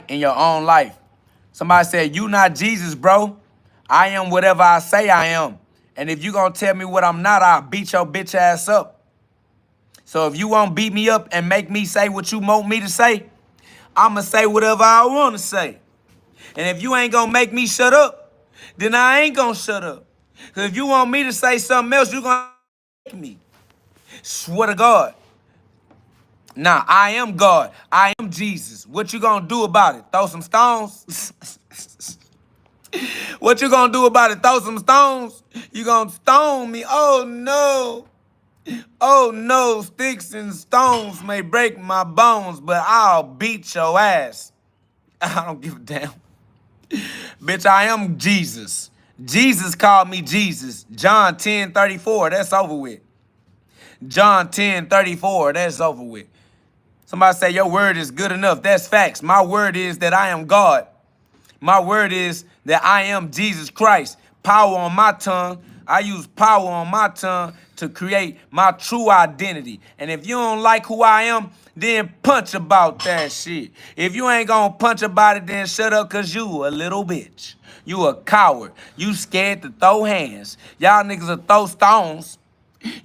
in your own life. Somebody said, you not Jesus, bro. I am whatever I say I am. And if you going to tell me what I'm not, I'll beat your bitch ass up. So if you won't beat me up and make me say what you want me to say, I'm going to say whatever I want to say. And if you ain't going to make me shut up, then I ain't going to shut up. Because if you want me to say something else, you're going to make me. Swear to God. Nah, I am God. I am Jesus. What you going to do about it? Throw some stones? What you going to do about it? Throw some stones? You going to stone me? Oh, no. Oh, no. Sticks and stones may break my bones, but I'll beat your ass. I don't give a damn. Bitch, I am Jesus. Jesus called me Jesus. John 10:34, that's over with. John 10:34, that's over with. Somebody say your word is good enough. That's facts. My word is that I am God. My word is that I am Jesus Christ. Power on my tongue. I use power on my tongue to create my true identity. And if you don't like who I am, then punch about that shit. If you ain't gonna punch about it, then shut up, cause you a little bitch. You a coward. You scared to throw hands. Y'all niggas will throw stones.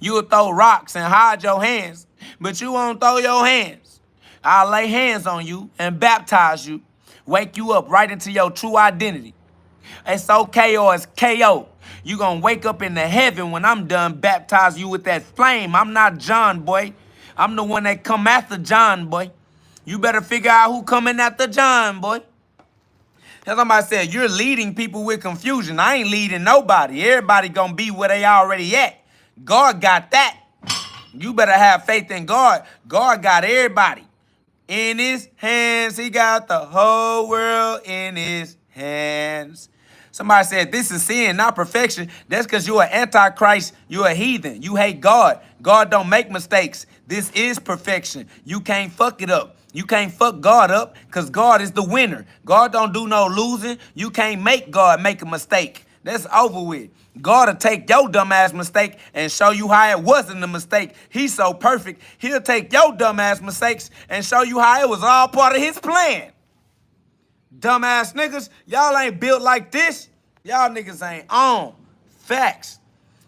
You will throw rocks and hide your hands, but you won't throw your hands. I'll lay hands on you and baptize you, wake you up right into your true identity. It's okay or it's KO. You gonna wake up in the heaven when I'm done baptizing you with that flame. I'm not John, boy. I'm the one that come after John, boy. You better figure out who coming after John, boy. As somebody said, you're leading people with confusion. I ain't leading nobody. Everybody gonna be where they already at. God got that. You better have faith in God. God got everybody in his hands. He got the whole world in his hands. Somebody said, this is sin, not perfection. That's because you're an antichrist. You're a heathen. You hate God. God don't make mistakes. This is perfection. You can't fuck it up. You can't fuck God up because God is the winner. God don't do no losing. You can't make God make a mistake. That's over with. God will take your dumbass mistake and show you how it wasn't a mistake. He's so perfect. He'll take your dumbass mistakes and show you how it was all part of his plan. Dumbass niggas, y'all ain't built like this. Y'all niggas ain't on. Facts.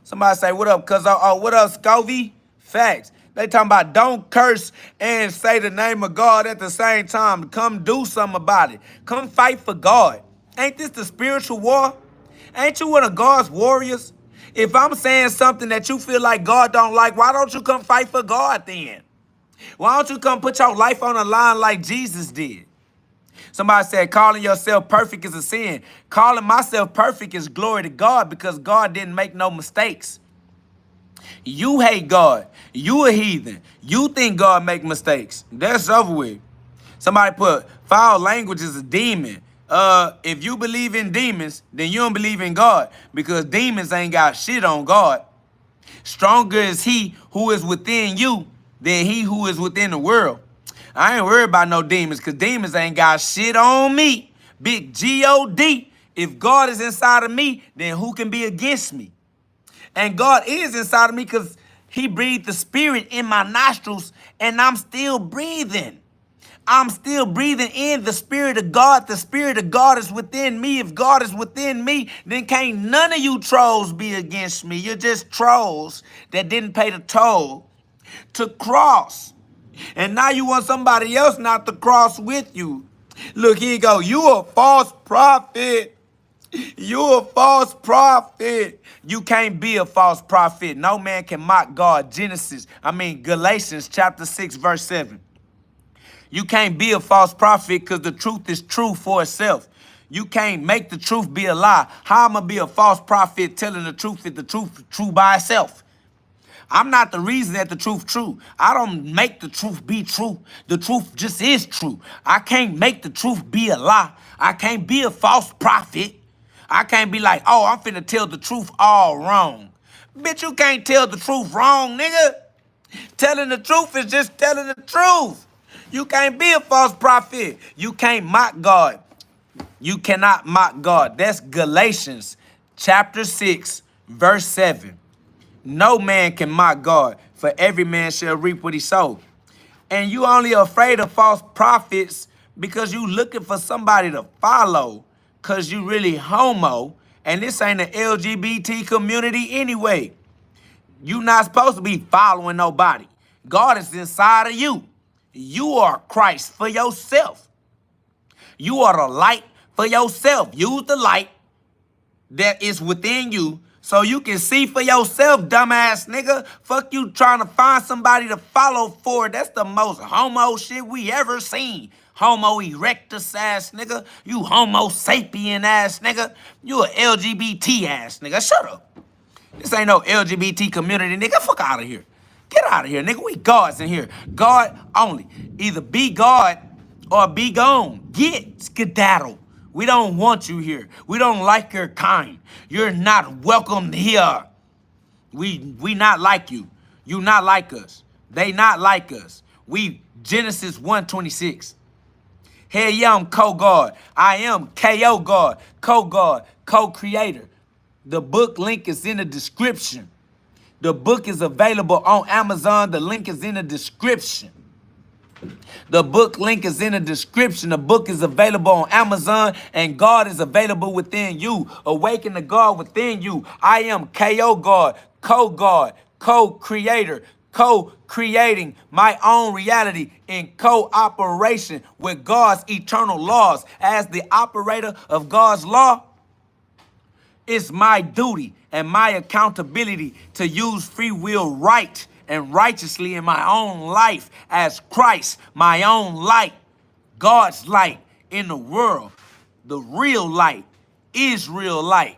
Somebody say, what up, cuz? What up, Scovey? Facts. They talking about don't curse and say the name of God at the same time. Come do something about it. Come fight for God. Ain't this the spiritual war? Ain't you one of God's warriors? If I'm saying something that you feel like God don't like, why don't you come fight for God then? Why don't you come put your life on the line like Jesus did? Somebody said calling yourself perfect is a sin. Calling myself perfect is glory to God because God didn't make no mistakes. You hate God. You a heathen. You think God make mistakes. That's over with. Somebody put foul language is a demon. If you believe in demons, then you don't believe in God because demons ain't got shit on God. Stronger is he who is within you than he who is within the world. I ain't worried about no demons because demons ain't got shit on me. Big G-O-D. If God is inside of me, then who can be against me? And God is inside of me because he breathed the spirit in my nostrils and I'm still breathing. I'm still breathing in the spirit of God. The spirit of God is within me. If God is within me, then can't none of you trolls be against me. You're just trolls that didn't pay the toll to cross. And now you want somebody else not to cross with you. Look, here you go. You a false prophet. You a false prophet. You can't be a false prophet. No man can mock God. Galatians chapter 6, verse 7. You can't be a false prophet because the truth is true for itself. You can't make the truth be a lie. How am I going to be a false prophet telling the truth if the truth is true by itself? I'm not the reason that the truth true. I don't make the truth be true. The truth just is true. I can't make the truth be a lie. I can't be a false prophet. I can't be like, oh, I'm finna tell the truth all wrong. Bitch, you can't tell the truth wrong, nigga. Telling the truth is just telling the truth. You can't be a false prophet. You can't mock God. You cannot mock God. That's Galatians chapter 6, verse 7. No man can mock God, for every man shall reap what he sowed. And you only afraid of false prophets because you looking for somebody to follow because you really homo, and this ain't an LGBT community anyway. You not supposed to be following nobody. God is inside of you. You are Christ for yourself. You are the light for yourself. Use the light that is within you so you can see for yourself, dumbass nigga. Fuck you trying to find somebody to follow for. That's the most homo shit we ever seen. Homo erectus ass nigga. You homo sapien ass nigga. You a LGBT ass nigga. Shut up. This ain't no LGBT community, nigga. Fuck out of here. Get out of here, nigga. We gods in here. God only. Either be God or be gone. Get skedaddle. We don't want you here. We don't like your kind. You're not welcome here. We not like you. You not like us. They not like us. We Genesis 1:26. Hell yeah, I'm co-God. I am KO God, co-God, co-creator. The book link is in the description. The book is available on Amazon. The link is in the description. The book link is in the description. The book is available on Amazon, and God is available within you. Awaken the God within you. I am KO God, co-creator, co-creating my own reality in cooperation with God's eternal laws. As the operator of God's law, it's my duty and my accountability to use free will right and righteously in my own life as Christ, my own light, God's light in the world. The real light is real light.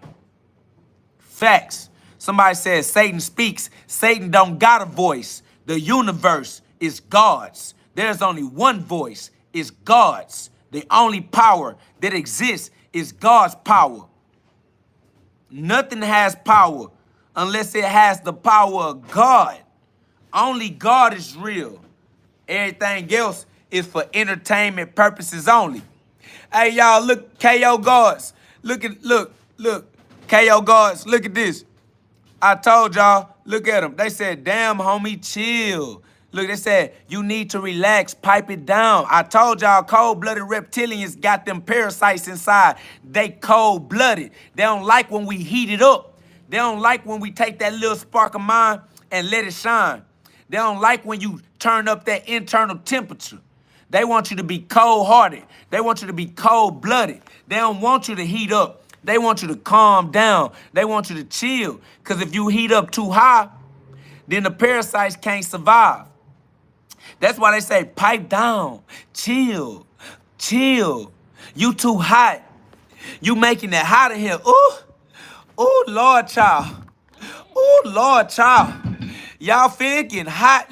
Facts. Somebody says Satan speaks. Satan don't got a voice. The universe is God's. There's only one voice. It's God's. The only power that exists is God's power. Nothing has power unless it has the power of God. Only God is real. Everything else is for entertainment purposes only. Hey, y'all, look, KO gods. Look, KO gods, look at this. I told y'all, look at them. They said, damn, homie, chill. Look, they said, you need to relax, pipe it down. I told y'all, cold-blooded reptilians got them parasites inside. They cold-blooded. They don't like when we heat it up. They don't like when we take that little spark of mine and let it shine. They don't like when you turn up that internal temperature. They want you to be cold-hearted. They want you to be cold-blooded. They don't want you to heat up. They want you to calm down. They want you to chill. Because if you heat up too high, then the parasites can't survive. That's why they say pipe down, chill, chill. You too hot. You making it hot in here. Ooh, Lord, child. Ooh, Lord, child. Y'all feel it getting hot?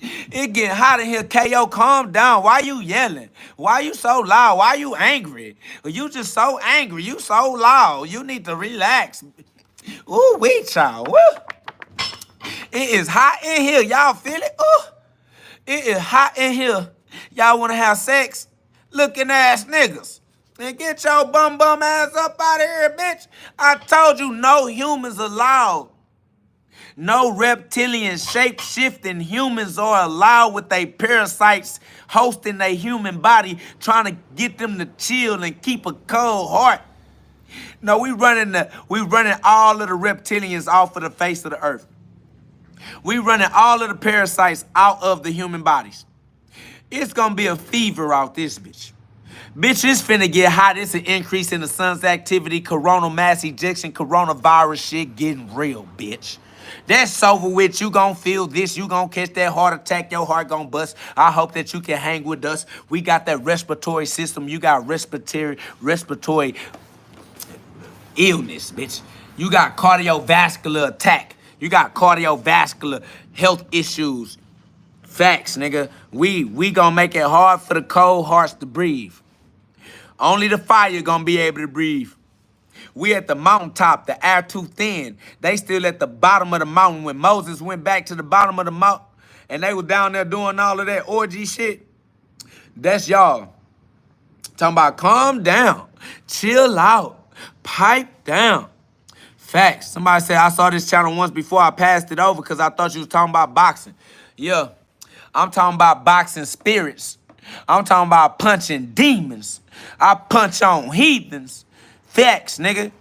It getting hot in here. KO, calm down. Why you yelling? Why you so loud? Why you angry? You just so angry. You so loud. You need to relax. Ooh, we child. Woo. It is hot in here. Y'all feel it? Ooh. It is hot in here. Y'all want to have sex? Looking ass niggas. And get your bum ass up out of here, bitch. I told you no humans allowed. No reptilian shape-shifting humans are allowed with their parasites hosting their human body, trying to get them to chill and keep a cold heart. No, we running all of the reptilians off of the face of the earth. We running all of the parasites out of the human bodies. It's gonna be a fever out this bitch. Bitch, it's finna get hot. It's an increase in the sun's activity, coronal mass ejection, coronavirus shit getting real, bitch. That's over with. You gonna feel this. You gonna catch that heart attack. Your heart gonna bust. I hope that you can hang with us. We got that respiratory system. You got respiratory illness, bitch. You got cardiovascular attack. You got cardiovascular health issues. Facts, nigga. We gonna make it hard for the cold hearts to breathe. Only the fire gonna be able to breathe. We at the mountaintop, the air too thin. They still at the bottom of the mountain. When Moses went back to the bottom of the mountain and they were down there doing all of that orgy shit, that's y'all. Talking about calm down, chill out, pipe down. Facts. Somebody said, I saw this channel once before I passed it over because I thought you was talking about boxing. Yeah, I'm talking about boxing spirits. I'm talking about punching demons. I punch on heathens. Facts, nigga.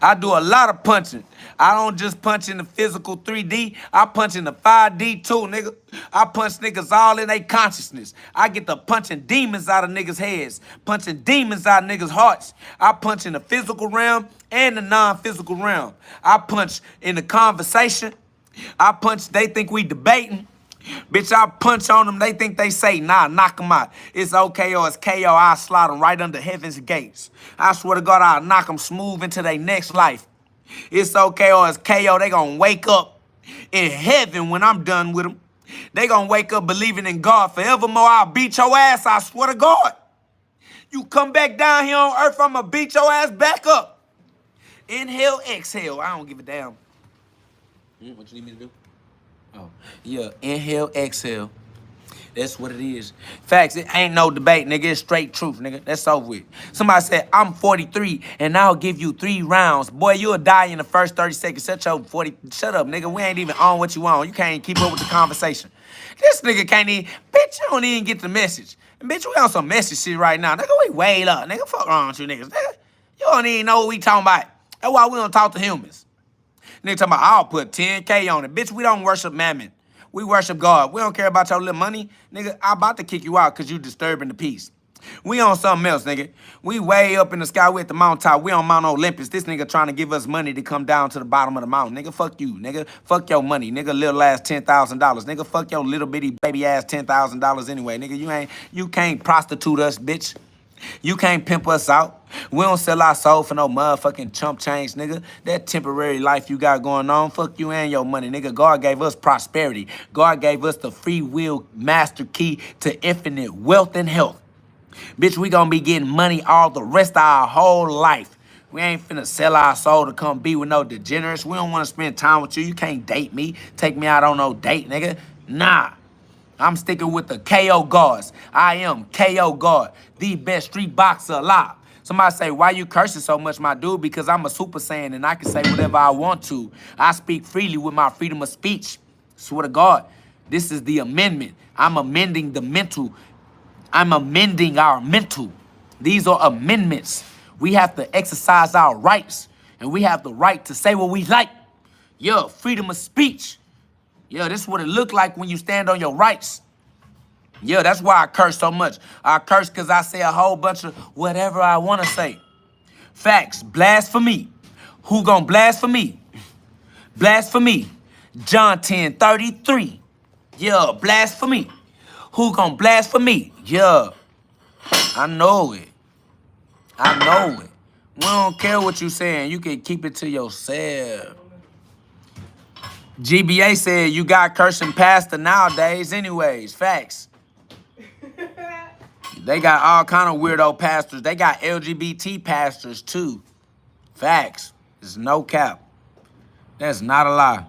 I do a lot of punching. I don't just punch in the physical 3D. I punch in the 5D too, nigga. I punch niggas all in their consciousness. I get to punching demons out of niggas' heads, punching demons out of niggas' hearts. I punch in the physical realm and the non-physical realm. I punch in the conversation. I punch, they think we debating. Bitch, I punch on them. They think they say, nah, knock them out. It's okay or it's KO. I'll slide them right under heaven's gates. I swear to God, I'll knock them smooth into their next life. It's okay or it's KO. They gonna wake up in heaven when I'm done with them. They gonna wake up believing in God forevermore. I'll beat your ass, I swear to God. You come back down here on earth, I'ma beat your ass back up. Inhale, exhale. I don't give a damn. What you need me to do? Oh, yeah. Inhale, exhale. That's what it is. Facts, it ain't no debate, nigga. It's straight truth, nigga. That's over with. Somebody said, I'm 43, and I'll give you 3 rounds. Boy, you'll die in the first 30 seconds. Shut up, nigga. We ain't even on what you on. You can't keep up with the conversation. This nigga can't even, bitch, you don't even get the message. And bitch, we on some message shit right now. Nigga, we way up. Nigga, fuck wrong with you niggas. Nigga, you don't even know what we talking about. That's why we don't talk to humans. Nigga talking about, I'll put 10K on it. Bitch, we don't worship mammon. We worship God. We don't care about your little money. Nigga, I'm about to kick you out because you disturbing the peace. We on something else, nigga. We way up in the sky. We at the mountaintop. We on Mount Olympus. This nigga trying to give us money to come down to the bottom of the mountain. Nigga, fuck you, nigga. Fuck your money. Nigga, little ass $10,000. Nigga, fuck your little bitty baby ass $10,000 anyway. Nigga, you can't prostitute us, bitch. You can't pimp us out. We don't sell our soul for no motherfucking chump change, nigga. That temporary life you got going on, fuck you and your money, nigga. God gave us prosperity. God gave us the free will master key to infinite wealth and health. Bitch, we gonna be getting money all the rest of our whole life. We ain't finna sell our soul to come be with no degenerates. We don't wanna spend time with you. You can't date me. Take me out on no date, nigga. Nah. I'm sticking with the KO gods. I am KO God, the best street boxer alive. Somebody say, why you cursing so much, my dude? Because I'm a super saiyan and I can say whatever I want to. I speak freely with my freedom of speech. Swear to God, this is the amendment. I'm amending the mental. I'm amending our mental. These are amendments. We have to exercise our rights and we have the right to say what we like. Yeah, freedom of speech. Yeah, this is what it look like when you stand on your rights. Yeah, that's why I curse so much. I curse because I say a whole bunch of whatever I want to say. Facts, blasphemy. Who gonna blaspheme? Blasphemy. John 10:33. Yeah, blasphemy. Who gonna blaspheme? Yeah, I know it. I know it. We don't care what you saying. You can keep it to yourself. GBA said you got cursing pastor nowadays anyways. Facts. They got all kind of weirdo pastors. They got LGBT pastors too. Facts. It's no cap. That's not a lie.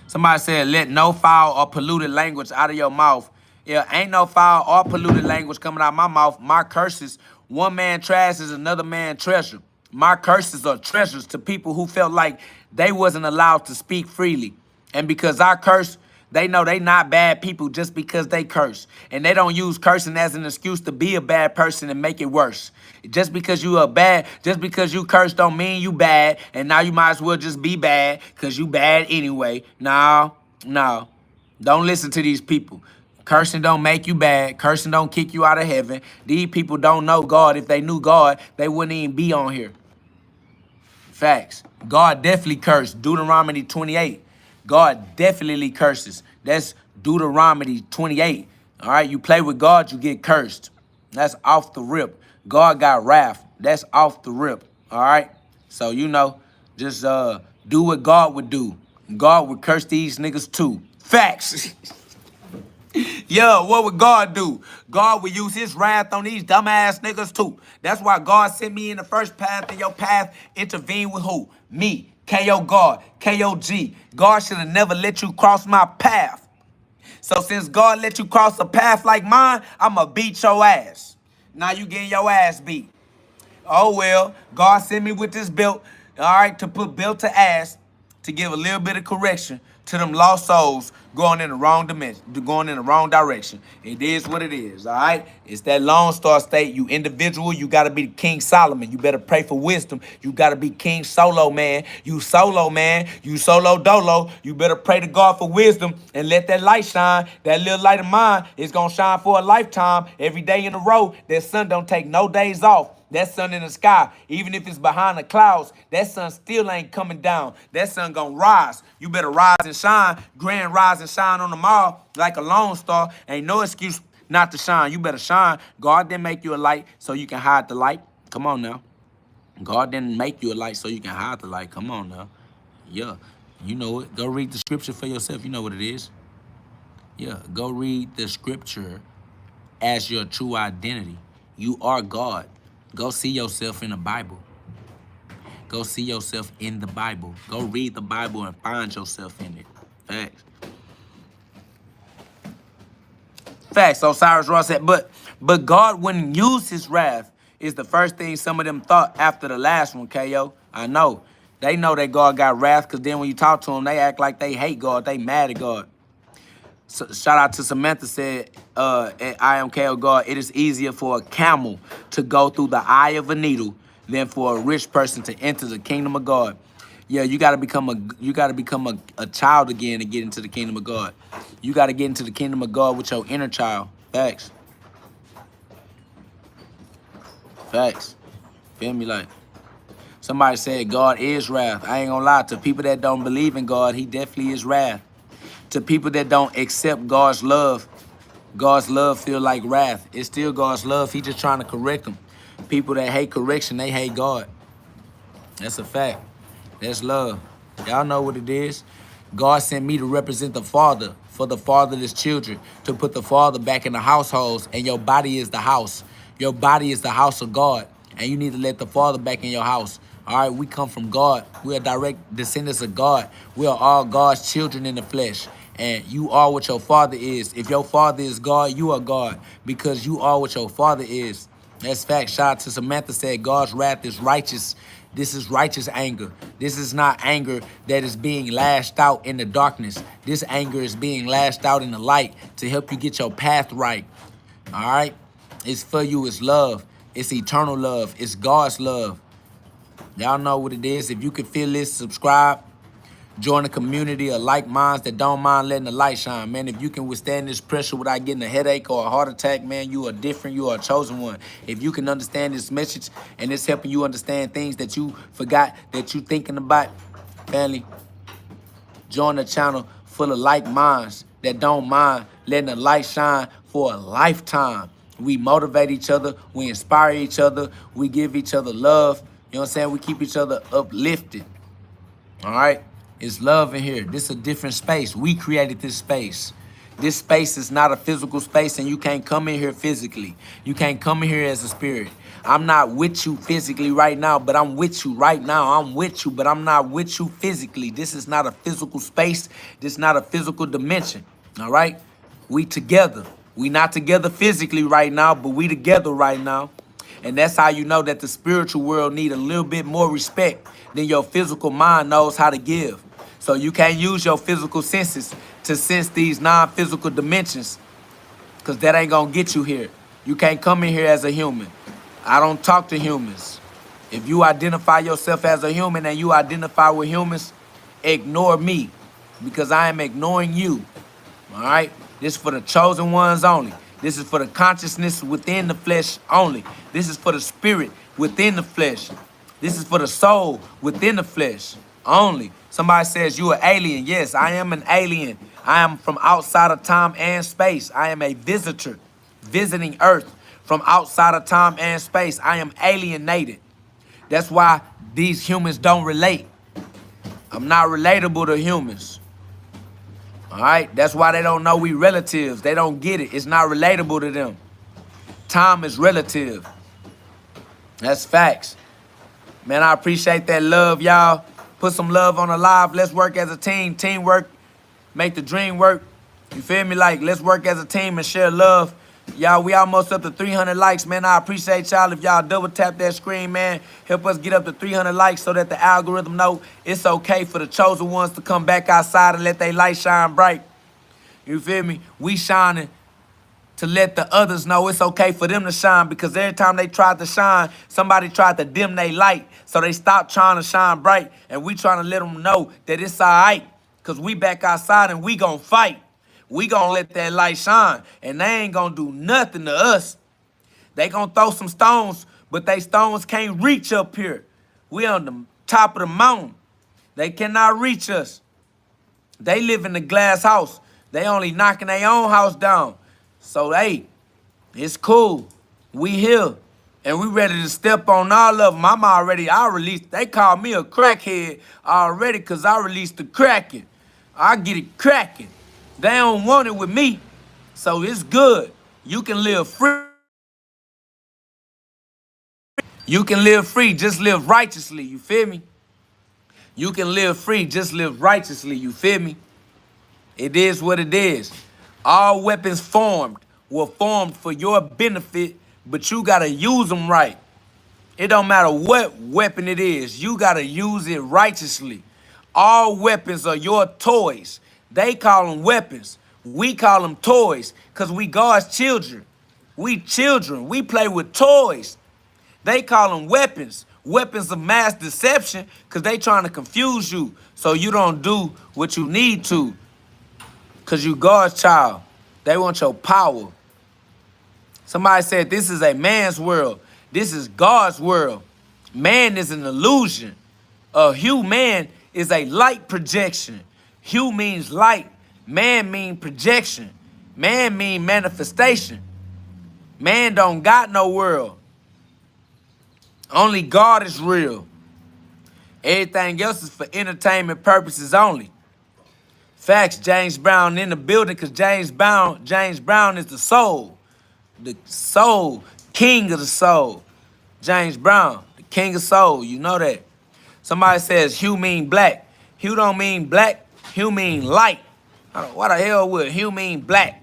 Somebody said, let no foul or polluted language out of your mouth. Yeah, ain't no foul or polluted language coming out of my mouth. My curses, one man trash is another man treasure. My curses are treasures to people who felt like they wasn't allowed to speak freely. And because I curse, they know they not bad people just because they curse. And they don't use cursing as an excuse to be a bad person and make it worse. Just because you curse don't mean you bad. And now you might as well just be bad because you bad anyway. No. Don't listen to these people. Cursing don't make you bad. Cursing don't kick you out of heaven. These people don't know God. If they knew God, they wouldn't even be on here. Facts. God definitely cursed. Deuteronomy 28. God definitely curses. That's Deuteronomy 28. All right, you play with God, you get cursed. That's off the rip. God got wrath. That's off the rip. All right? So, just do what God would do. God would curse these niggas too. Facts. Yeah, what would God do? God would use his wrath on these dumbass niggas too. That's why God sent me in the first path, and your path intervene with who? Me, KO God, KOG. God should have never let you cross my path. So since God let you cross a path like mine, I'ma beat your ass. Now you getting your ass beat. Oh well, God sent me with this belt, all right, to put belt to ass, to give a little bit of correction to them lost souls going in the wrong dimension, going in the wrong direction. It is what it is, all right? It's that Lone Star state. You individual, you got to be King Solomon. You better pray for wisdom. You got to be King Solo Man. You solo man. You solo dolo. You better pray to God for wisdom and let that light shine. That little light of mine is going to shine for a lifetime. Every day in a row, that sun don't take no days off. That sun in the sky, even if it's behind the clouds, that sun still ain't coming down. That sun gonna rise. You better rise and shine, grand rise and shine on the mall like a lone star. Ain't no excuse not to shine. You better shine. God didn't make you a light so you can hide the light. Come on now. God didn't make you a light so you can hide the light. Come on now. Yeah, you know it. Go read the scripture for yourself. You know what it is. Yeah, go read the scripture as your true identity. You are God. Go see yourself in the Bible. Go see yourself in the Bible. Go read the Bible and find yourself in it. Facts. Facts. Osiris Ross said, but God wouldn't use his wrath is the first thing some of them thought after the last one, KO. I know. They know that God got wrath because then when you talk to them, they act like they hate God. They mad at God. So, shout out to Samantha said, I am KO God. It is easier for a camel to go through the eye of a needle than for a rich person to enter the kingdom of God. Yeah, you gotta become a child again to get into the kingdom of God. You gotta get into the kingdom of God with your inner child. Facts. Facts. Feel me? Like somebody said God is wrath. I ain't gonna lie, to people that don't believe in God, he definitely is wrath. To people that don't accept God's love feel like wrath. It's still God's love. He just trying to correct them. People that hate correction, they hate God. That's a fact. That's love. Y'all know what it is. God sent me to represent the Father for the fatherless children, to put the Father back in the households, and your body is the house. Your body is the house of God, and you need to let the Father back in your house. All right, we come from God. We are direct descendants of God. We are all God's children in the flesh, and you are what your Father is. If your Father is God, you are God, because you are what your Father is. That's fact. Shout out to Samantha said, God's wrath is righteous. This is righteous anger. This is not anger that is being lashed out in the darkness. This anger is being lashed out in the light to help you get your path right. All right? It's for you. It's love. It's eternal love. It's God's love. Y'all know what it is. If you can feel this, subscribe. Join a community of like minds that don't mind letting the light shine, man. If you can withstand this pressure without getting a headache or a heart attack, man, you are different. You are a chosen one. If you can understand this message and it's helping you understand things that you forgot that you thinking about, family, join a channel full of like minds that don't mind letting the light shine for a lifetime. We motivate each other. We inspire each other. We give each other love. You know what I'm saying? We keep each other uplifted. All right? It's love in here. This is a different space. We created this space. This space is not a physical space, and you can't come in here physically. You can't come in here as a spirit. I'm not with you physically right now, but I'm with you right now. I'm with you, but I'm not with you physically. This is not a physical space. This is not a physical dimension. All right? We together. We not together physically right now, but we together right now. And that's how you know that the spiritual world need a little bit more respect than your physical mind knows how to give. So you can't use your physical senses to sense these non-physical dimensions, because that ain't going to get you here. You can't come in here as a human. I don't talk to humans. If you identify yourself as a human and you identify with humans, ignore me, because I am ignoring you. All right? This is for the chosen ones only. This is for the consciousness within the flesh only. This is for the spirit within the flesh. This is for the soul within the flesh only. Somebody says you an alien. Yes, I am an alien. I am from outside of time and space. I am a visitor visiting Earth from outside of time and space. I am alienated. That's why these humans don't relate. I'm not relatable to humans. All right? That's why they don't know we relatives. They don't get it. It's not relatable to them. Time is relative. That's facts. Man, I appreciate that love, y'all. Put some love on the live. Let's work as a team. Teamwork, make the dream work. You feel me? Like, let's work as a team and share love. Y'all, we almost up to 300 likes, man. I appreciate y'all. If y'all double tap that screen, man, help us get up to 300 likes so that the algorithm know it's okay for the chosen ones to come back outside and let their light shine bright. You feel me? We shining to let the others know it's okay for them to shine, because every time they tried to shine, somebody tried to dim their light. So they stopped trying to shine bright, and we trying to let them know that it's all right, because we back outside and we gonna fight. We gonna let that light shine, and they ain't gonna do nothing to us. They gonna throw some stones, but they stones can't reach up here. We on the top of the mountain. They cannot reach us. They live in the glass house. They only knocking their own house down. So, hey, it's cool. We here. And we ready to step on all of them. I released, they call me a crackhead already because I released the cracking. I get it cracking. They don't want it with me. So it's good. You can live free. You can live free. Just live righteously. You feel me? You can live free. Just live righteously. You feel me? It is what it is. All weapons formed were formed for your benefit, but you got to use them right. It don't matter what weapon it is. You got to use it righteously. All weapons are your toys. They call them weapons. We call them toys because we God's children. We children. We play with toys. They call them weapons. Weapons of mass deception because they trying to confuse you so you don't do what you need to because you God's child. They want your power. Somebody said this is a man's world. This is God's world. Man is an illusion. A human is a light projection. Hue means light. Man mean projection. Man mean manifestation. Man don't got no world. Only God is real. Everything else is for entertainment purposes only. Facts, James Brown in the building because James Brown is the soul. The soul, king of the soul. James Brown, the king of soul. You know that. Somebody says Hugh mean black. Hugh don't mean black. Hugh mean light. What the hell would Hugh mean black?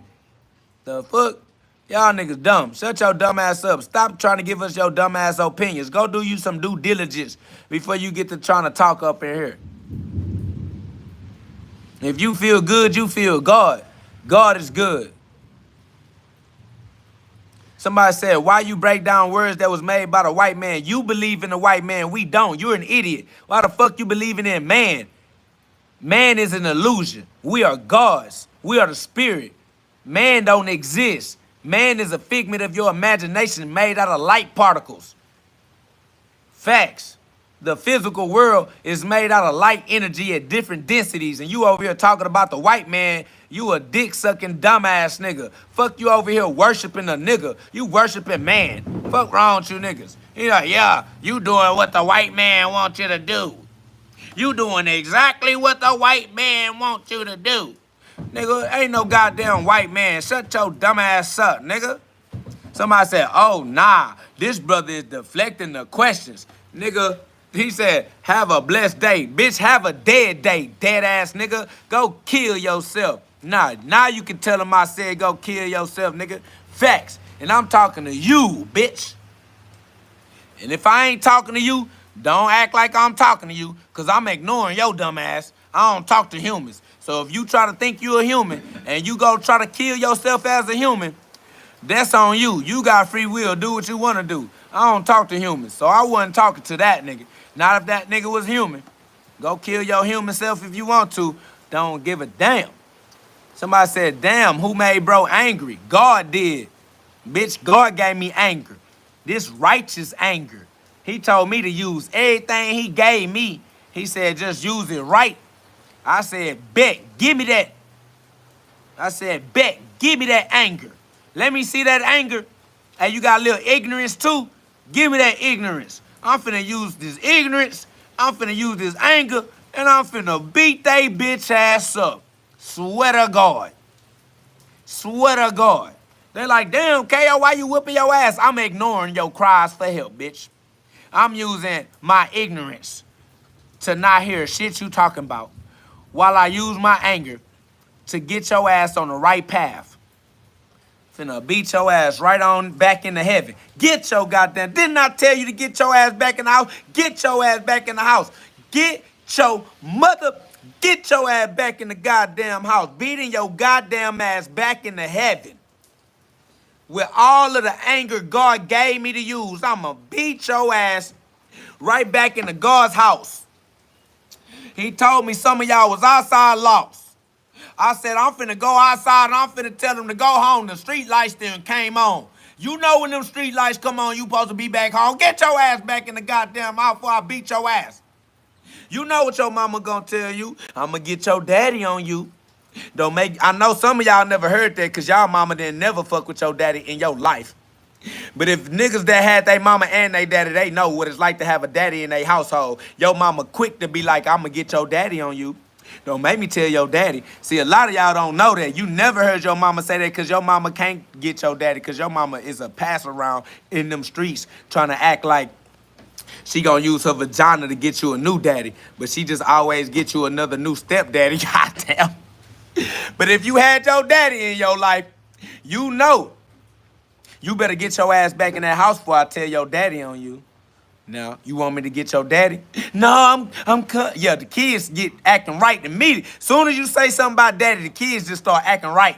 The fuck? Y'all niggas dumb. Shut your dumb ass up. Stop trying to give us your dumb ass opinions. Go do you some due diligence before you get to trying to talk up in here. If you feel good, you feel God. God is good. Somebody said, why you break down words that was made by the white man? You believe in the white man. We don't. You're an idiot. Why the fuck you believing in man? Man is an illusion. We are gods. We are the spirit. Man don't exist. Man is a figment of your imagination made out of light particles. Facts. The physical world is made out of light energy at different densities. And you over here talking about the white man, you a dick-sucking dumbass nigga. Fuck you over here worshiping a nigga. You worshiping man. Fuck wrong with you niggas. You like, yeah, you doing what the white man wants you to do. You doing exactly what the white man wants you to do. Nigga, ain't no goddamn white man. Shut your dumb ass up, nigga. Somebody said, oh, nah, this brother is deflecting the questions. Nigga, he said, have a blessed day. Bitch, have a dead day, dead ass nigga. Go kill yourself. Nah, now you can tell him I said go kill yourself, nigga. Facts. And I'm talking to you, bitch. And if I ain't talking to you, don't act like I'm talking to you, because I'm ignoring your dumb ass. I don't talk to humans. So if you try to think you a human and you go try to kill yourself as a human, that's on you. You got free will. Do what you want to do. I don't talk to humans, so I wasn't talking to that nigga. Not if that nigga was human. Go kill your human self if you want to. Don't give a damn. Somebody said, damn, who made bro angry? God did. Bitch, God gave me anger. This righteous anger. He told me to use everything he gave me. He said, just use it right. I said, bet, give me that. I said, bet, give me that anger. Let me see that anger. Hey, you got a little ignorance too? Give me that ignorance. I'm finna use this ignorance. I'm finna use this anger. And I'm finna beat they bitch ass up. Swear to God. Swear to God. They're like, damn, KO, why you whooping your ass? I'm ignoring your cries for help, bitch. I'm using my ignorance to not hear shit you talking about while I use my anger to get your ass on the right path. Finna beat your ass right on back into heaven. Get your goddamn, didn't I tell you to get your ass back in the house? Get your ass back in the house. Get your ass back in the goddamn house. Beating your goddamn ass back into heaven. With all of the anger God gave me to use, I'ma beat your ass right back into God's house. He told me some of y'all was outside lost. I said, I'm finna go outside and I'm finna tell them to go home. The street lights then came on. You know when them street lights come on, you supposed to be back home. Get your ass back in the goddamn house before I beat your ass. You know what your mama gonna tell you. I'ma get your daddy on you. I know some of y'all never heard that because y'all mama didn't never fuck with your daddy in your life. But if niggas that had their mama and their daddy, they know what it's like to have a daddy in their household. Your mama quick to be like, I'ma get your daddy on you. Don't make me tell your daddy. See, a lot of y'all don't know that. You never heard your mama say that because your mama can't get your daddy because your mama is a pass around in them streets trying to act like she gonna use her vagina to get you a new daddy, but she just always get you another new stepdaddy. Goddamn. But if you had your daddy in your life, you know you better get your ass back in that house before I tell your daddy on you. Now, you want me to get your daddy? No, yeah, the kids get acting right immediately. Soon as you say something about daddy, the kids just start acting right.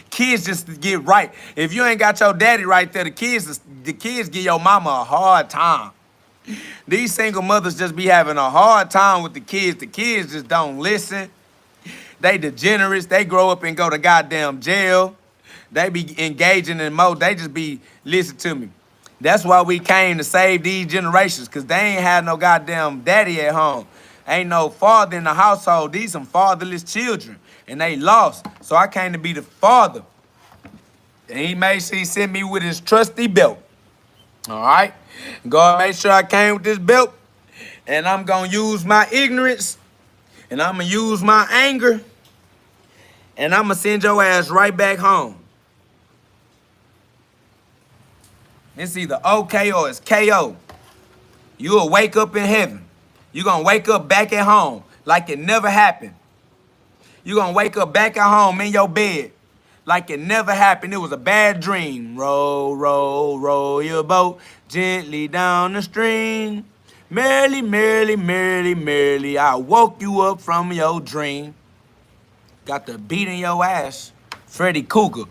Kids just get right. If you ain't got your daddy right there, the kids give your mama a hard time. These single mothers just be having a hard time with the kids. The kids just don't listen. They degenerates. They grow up and go to goddamn jail. They be engaging in they just be, listen to me. That's why we came to save these generations, because they ain't had no goddamn daddy at home. Ain't no father in the household. These some fatherless children, and they lost. So I came to be the father. And he made sure he sent me with his trusty belt. All right? God made sure I came with this belt, and I'm going to use my ignorance, and I'm going to use my anger, and I'm going to send your ass right back home. It's either OK or it's KO. You'll wake up in heaven. You're going to wake up back at home like it never happened. You're going to wake up back at home in your bed like it never happened. It was a bad dream. Roll, roll, roll your boat gently down the stream. Merrily, merrily, merrily, merrily, I woke you up from your dream. Got the beat in your ass. Freddy Cougar.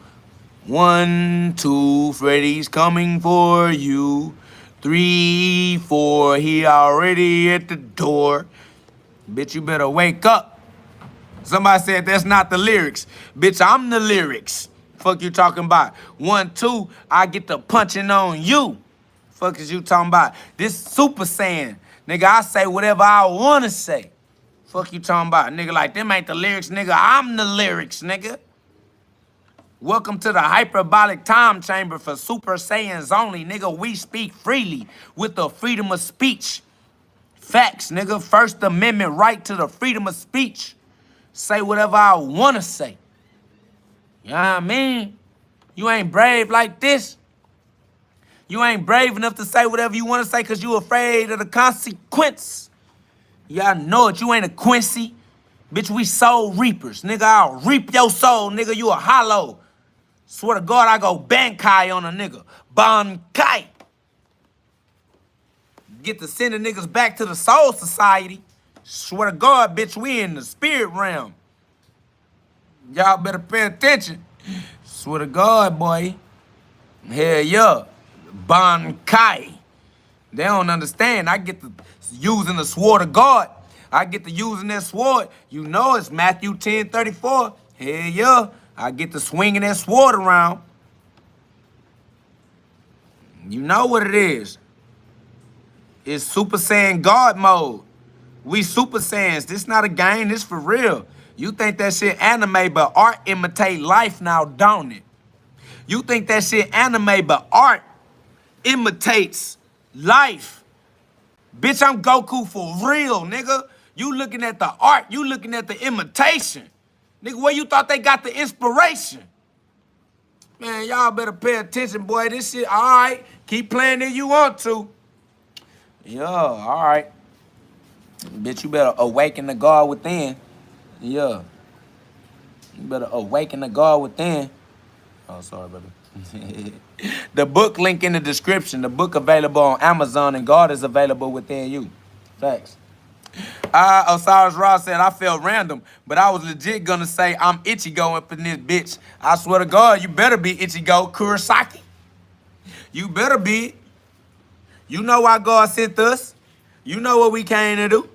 1, 2, Freddy's coming for you. 3, 4, he already at the door. Bitch, you better wake up. Somebody said that's not the lyrics. Bitch, I'm the lyrics. Fuck you talking about. 1, 2, I get the punching on you. Fuck is you talking about? This Super Saiyan. Nigga, I say whatever I wanna say. Fuck you talking about? Nigga, like, them ain't the lyrics, nigga. I'm the lyrics, nigga. Welcome to the hyperbolic time chamber for Super Saiyans only, nigga. We speak freely with the freedom of speech. Facts, nigga. First Amendment right to the freedom of speech. Say whatever I want to say. You know what I mean? You ain't brave like this. You ain't brave enough to say whatever you want to say because you afraid of the consequence. Y'all know it. You ain't a Quincy. Bitch, we soul reapers. Nigga, I'll reap your soul, nigga. You a hollow. Swear to God, I go Bankai on a nigga. Bankai. Get to sending niggas back to the soul society. Swear to God, bitch, we in the spirit realm. Y'all better pay attention. Swear to God, boy. Hell yeah. Bankai. They don't understand. I get to using the sword of God. I get to using that sword. You know it's Matthew 10:34. Hell yeah. I get to swinging that sword around. You know what it is. It's Super Saiyan God mode. We Super Saiyans. This not a game. This for real. You think that shit anime, but art imitate life now, don't it? You think that shit anime, but art imitates life. Bitch, I'm Goku for real, nigga. You looking at the art. You looking at the imitation. Nigga, where you thought they got the inspiration? Man, y'all better pay attention, boy. This shit, all right. Keep playing if you want to. Yeah, all right. Bitch, you better awaken the God within. Yeah. You better awaken the God within. Oh, sorry, brother. The book link in the description. The book available on Amazon, and God is available within you. Facts. Osiris Ross said, I felt random, but I was legit gonna say I'm Ichigo up in this bitch. I swear to God, you better be Ichigo Kurosaki. You better be. You know why God sent us. You know what we came to do.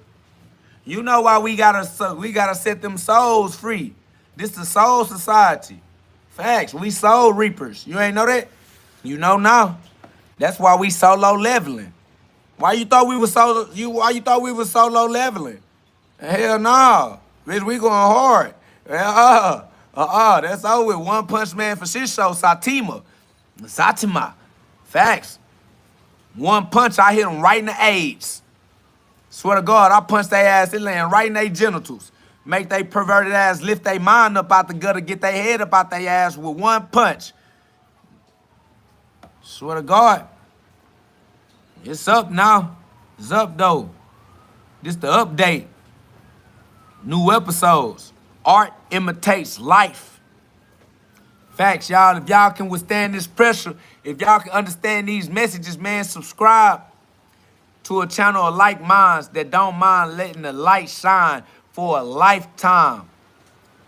You know why we gotta set them souls free. This the soul society. Facts. We soul reapers. You ain't know that? You know now. That's why we solo leveling. Why you thought we was solo leveling? Hell no. Bitch, we going hard. That's over with. One Punch Man for shit show. Satima. Facts. One punch, I hit him right in the AIDS. Swear to God, I punched their ass, it laying right in their genitals. make they perverted ass lift their mind up out the gutter, get their head up out their ass with one punch. Swear to God. It's up now. It's up though. This the update. New episodes. Art imitates life. Facts, y'all. If y'all can withstand this pressure, if y'all can understand these messages, man, subscribe to a channel of like minds that don't mind letting the light shine for a lifetime.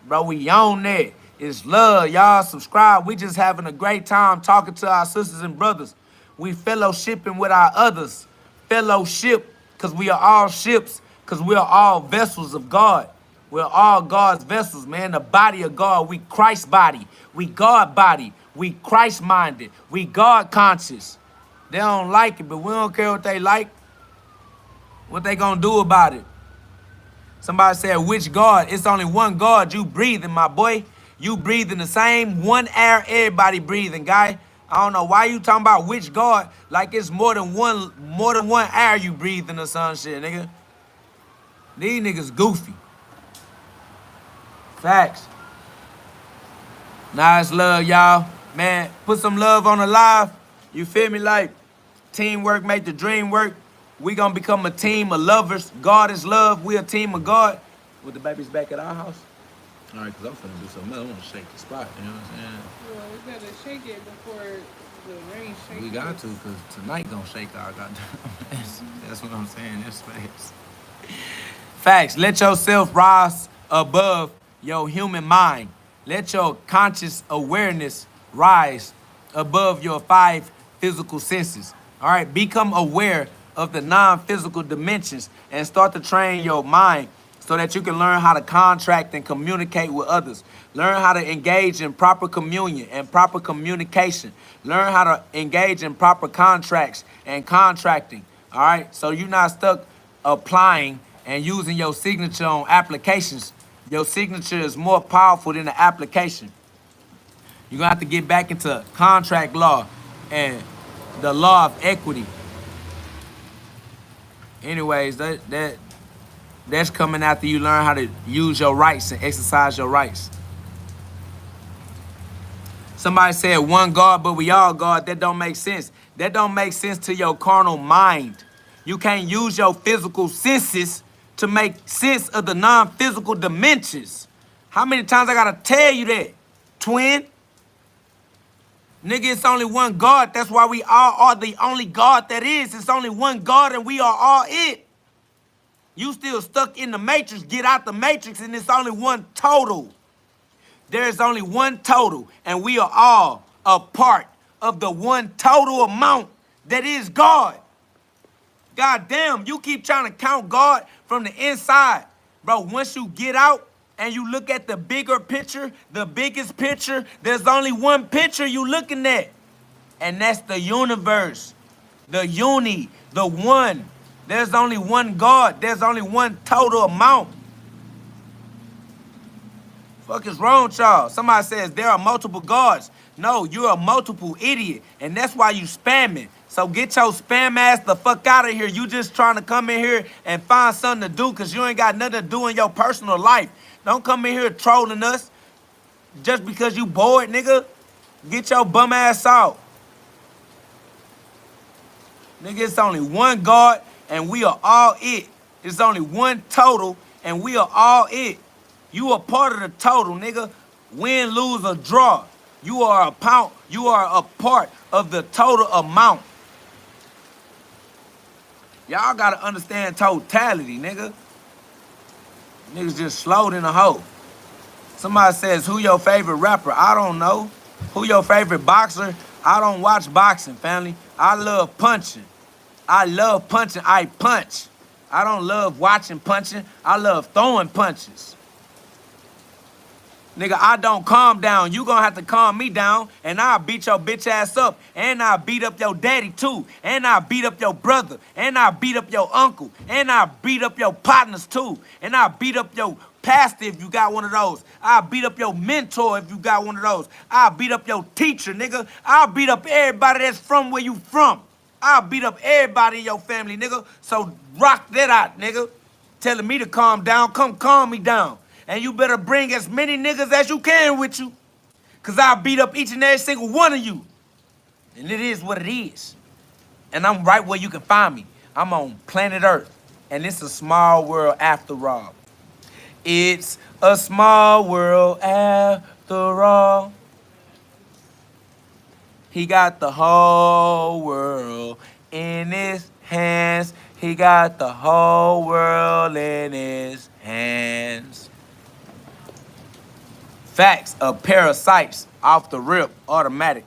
Bro, we on that. It's love, y'all. Subscribe. We just having a great time talking to our sisters and brothers. We fellowshipping with our others. Fellowship, because we are all ships, because we are all vessels of God. We're all God's vessels, man. The body of God. We Christ body. We God body. We Christ minded. We God conscious. They don't like it, but we don't care what they like. What they gonna do about it? Somebody said, which God? It's only one God you breathing, my boy. You breathing the same one air everybody breathing, guy. I don't know why you talking about which God like it's more than one air you breathing or some shit, nigga. These niggas goofy. Facts. Nice love, y'all. Man, put some love on the live. You feel me? Like, teamwork make the dream work. We gonna become a team of lovers. God is love. We a team of God. With the babies back at our house. All right, because I'm finna do something else. I want to shake the spot, you know what I'm saying? Well, we gotta shake it before the rain shakes. We got to, because tonight gonna shake our goddamn ass. That's what I'm saying. That's facts. Facts. Let yourself rise above your human mind. Let your conscious awareness rise above your 5 physical senses. All right, become aware of the non-physical dimensions and start to train your mind so that you can learn how to contract and communicate with others. Learn how to engage in proper communion and proper communication. Learn how to engage in proper contracts and contracting. All right, so you're not stuck applying and using your signature on applications. Your signature is more powerful than the application. You're gonna have to get back into contract law and the law of equity. Anyways, that's coming after you learn how to use your rights and exercise your rights. Somebody said one God, but we all God. That don't make sense. That don't make sense to your carnal mind. You can't use your physical senses to make sense of the non-physical dimensions. How many times I gotta tell you that, twin? Nigga, it's only one God. That's why we all are the only God that is. It's only one God and we are all it. You still stuck in the matrix. Get out the matrix and it's only one total. There's only one total and we are all a part of the one total amount that is God. God damn, you keep trying to count God from the inside. Bro, once you get out and you look at the bigger picture, the biggest picture, there's only one picture you looking at. And that's the universe, the uni, the one. There's only one God. There's only one total amount. Fuck is wrong with y'all? Somebody says there are multiple gods. No, you're a multiple idiot. And that's why you spamming. So get your spam ass the fuck out of here. You just trying to come in here and find something to do because you ain't got nothing to do in your personal life. Don't come in here trolling us just because you bored, nigga. Get your bum ass out. Nigga, it's only one God and we are all it. It's only one total and we are all it. You are part of the total, nigga. Win, lose, or draw. You are a part of the total amount. Y'all gotta understand totality, nigga. Niggas just slowed in a hole. Somebody says, who your favorite rapper? I don't know. Who your favorite boxer? I don't watch boxing, family. I love punching. I love punching. I punch. I don't love watching punching. I love throwing punches. Nigga, I don't calm down. You gonna have to calm me down, and I'll beat your bitch ass up, and I'll beat up your daddy too, and I'll beat up your brother, and I'll beat up your uncle, and I'll beat up your partners too, and I'll beat up your pastor if you got one of those. I'll beat up your mentor if you got one of those. I'll beat up your teacher, nigga. I'll beat up everybody that's from where you from. I'll beat up everybody in your family, nigga. So rock that out, nigga. Telling me to calm down, come calm me down. And you better bring as many niggas as you can with you. Cause I'll beat up each and every single one of you. And it is what it is. And I'm right where you can find me. I'm on planet Earth. And it's a small world after all. It's a small world after all. He got the whole world in his hands. He got the whole world in his hands. Facts of parasites off the rip, automatic.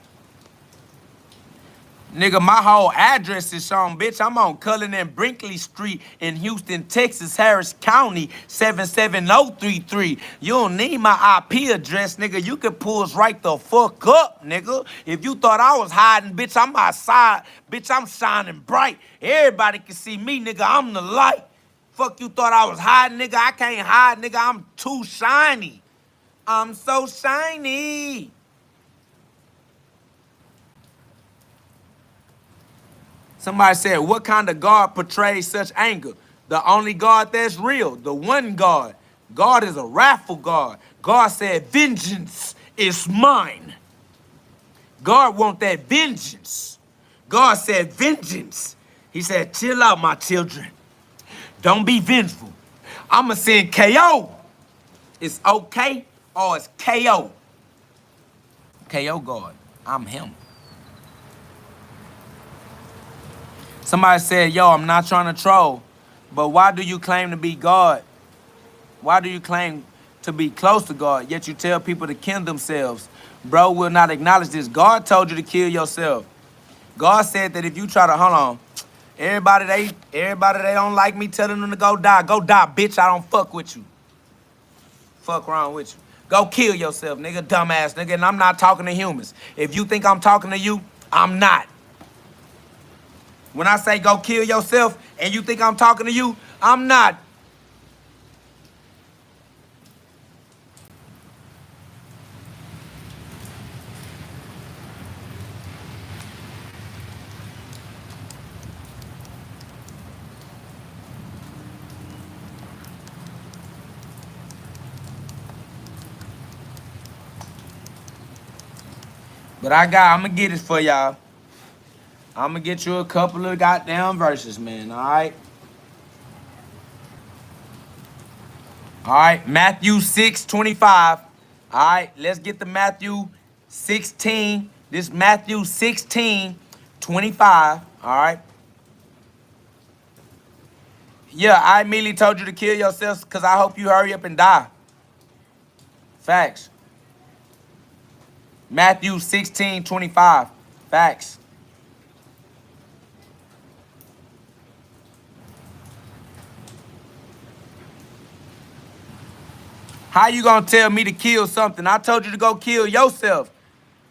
Nigga, my whole address is shown, bitch. I'm on Cullen and Brinkley Street in Houston, Texas, Harris County, 77033. You don't need my IP address, nigga. You can pull us right the fuck up, nigga. If you thought I was hiding, bitch, I'm outside. Bitch, I'm shining bright. Everybody can see me, nigga. I'm the light. Fuck you thought I was hiding, nigga. I can't hide, nigga. I'm too shiny. I'm so shiny. Somebody said, what kind of God portrays such anger? The only God that's real, the one God. God is a wrathful God. God said, vengeance is mine. God want that vengeance. God said, vengeance. He said, chill out, my children. Don't be vengeful. I'ma send KO. It's okay or it's KO. KO God. I'm him. Somebody said, yo, I'm not trying to troll, but why do you claim to be God? Why do you claim to be close to God, yet you tell people to kill themselves? Bro will not acknowledge this. God told you to kill yourself. God said that if you try to, hold on, everybody they don't like me telling them to go die, bitch, I don't fuck with you. Fuck wrong with you. Go kill yourself, nigga, dumbass nigga, and I'm not talking to humans. If you think I'm talking to you, I'm not. When I say go kill yourself and you think I'm talking to you, I'm not. But I'm gonna get it for y'all. I'm gonna get you a couple of goddamn verses, man, all right? All right, Matthew 6:25. All right, let's get to Matthew 16. This Matthew 16:25, all right? Yeah, I immediately told you to kill yourself because I hope you hurry up and die. Facts. Matthew 16:25. Facts. How you gonna tell me to kill something? I told you to go kill yourself.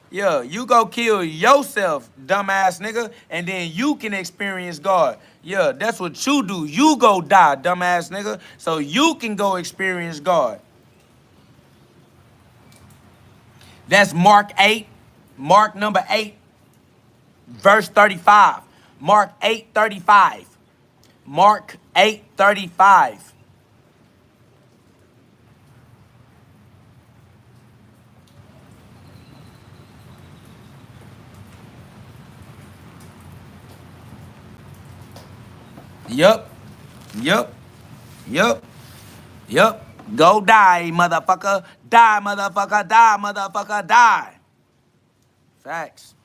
Yeah, you go kill yourself, dumbass nigga, and then you can experience God. Yeah, that's what you do. You go die, dumbass nigga, so you can go experience God. That's Mark 8, Mark number 8, verse 35. Mark 8:35. Mark 8:35. Yup. Go die, motherfucker. Die, motherfucker. Die, motherfucker. Die. Facts.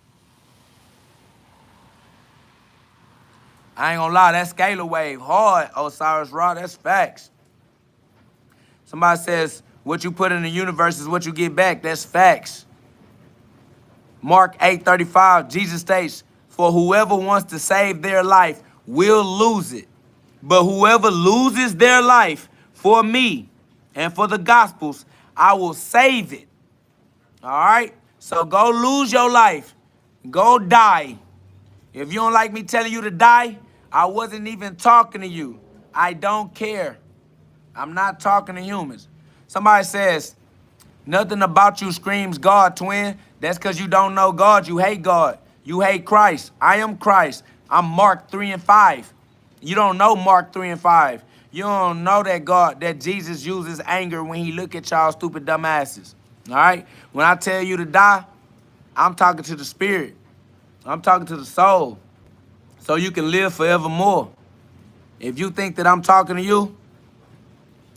I ain't gonna lie, that scalar wave hard, Osiris Raw. That's facts. Somebody says, what you put in the universe is what you get back. That's facts. Mark 8:35, Jesus states, for whoever wants to save their life will lose it. But whoever loses their life for me and for the gospels, I will save it. All right? So go lose your life. Go die. If you don't like me telling you to die, I wasn't even talking to you. I don't care. I'm not talking to humans. Somebody says, nothing about you screams God, twin. That's because you don't know God. You hate God. You hate Christ. I am Christ. I'm Mark 3 and 5. You don't know Mark 3 and 5. You don't know that that Jesus uses anger when he look at y'all stupid dumb asses. All right? When I tell you to die, I'm talking to the spirit. I'm talking to the soul. So you can live forevermore. If you think that I'm talking to you,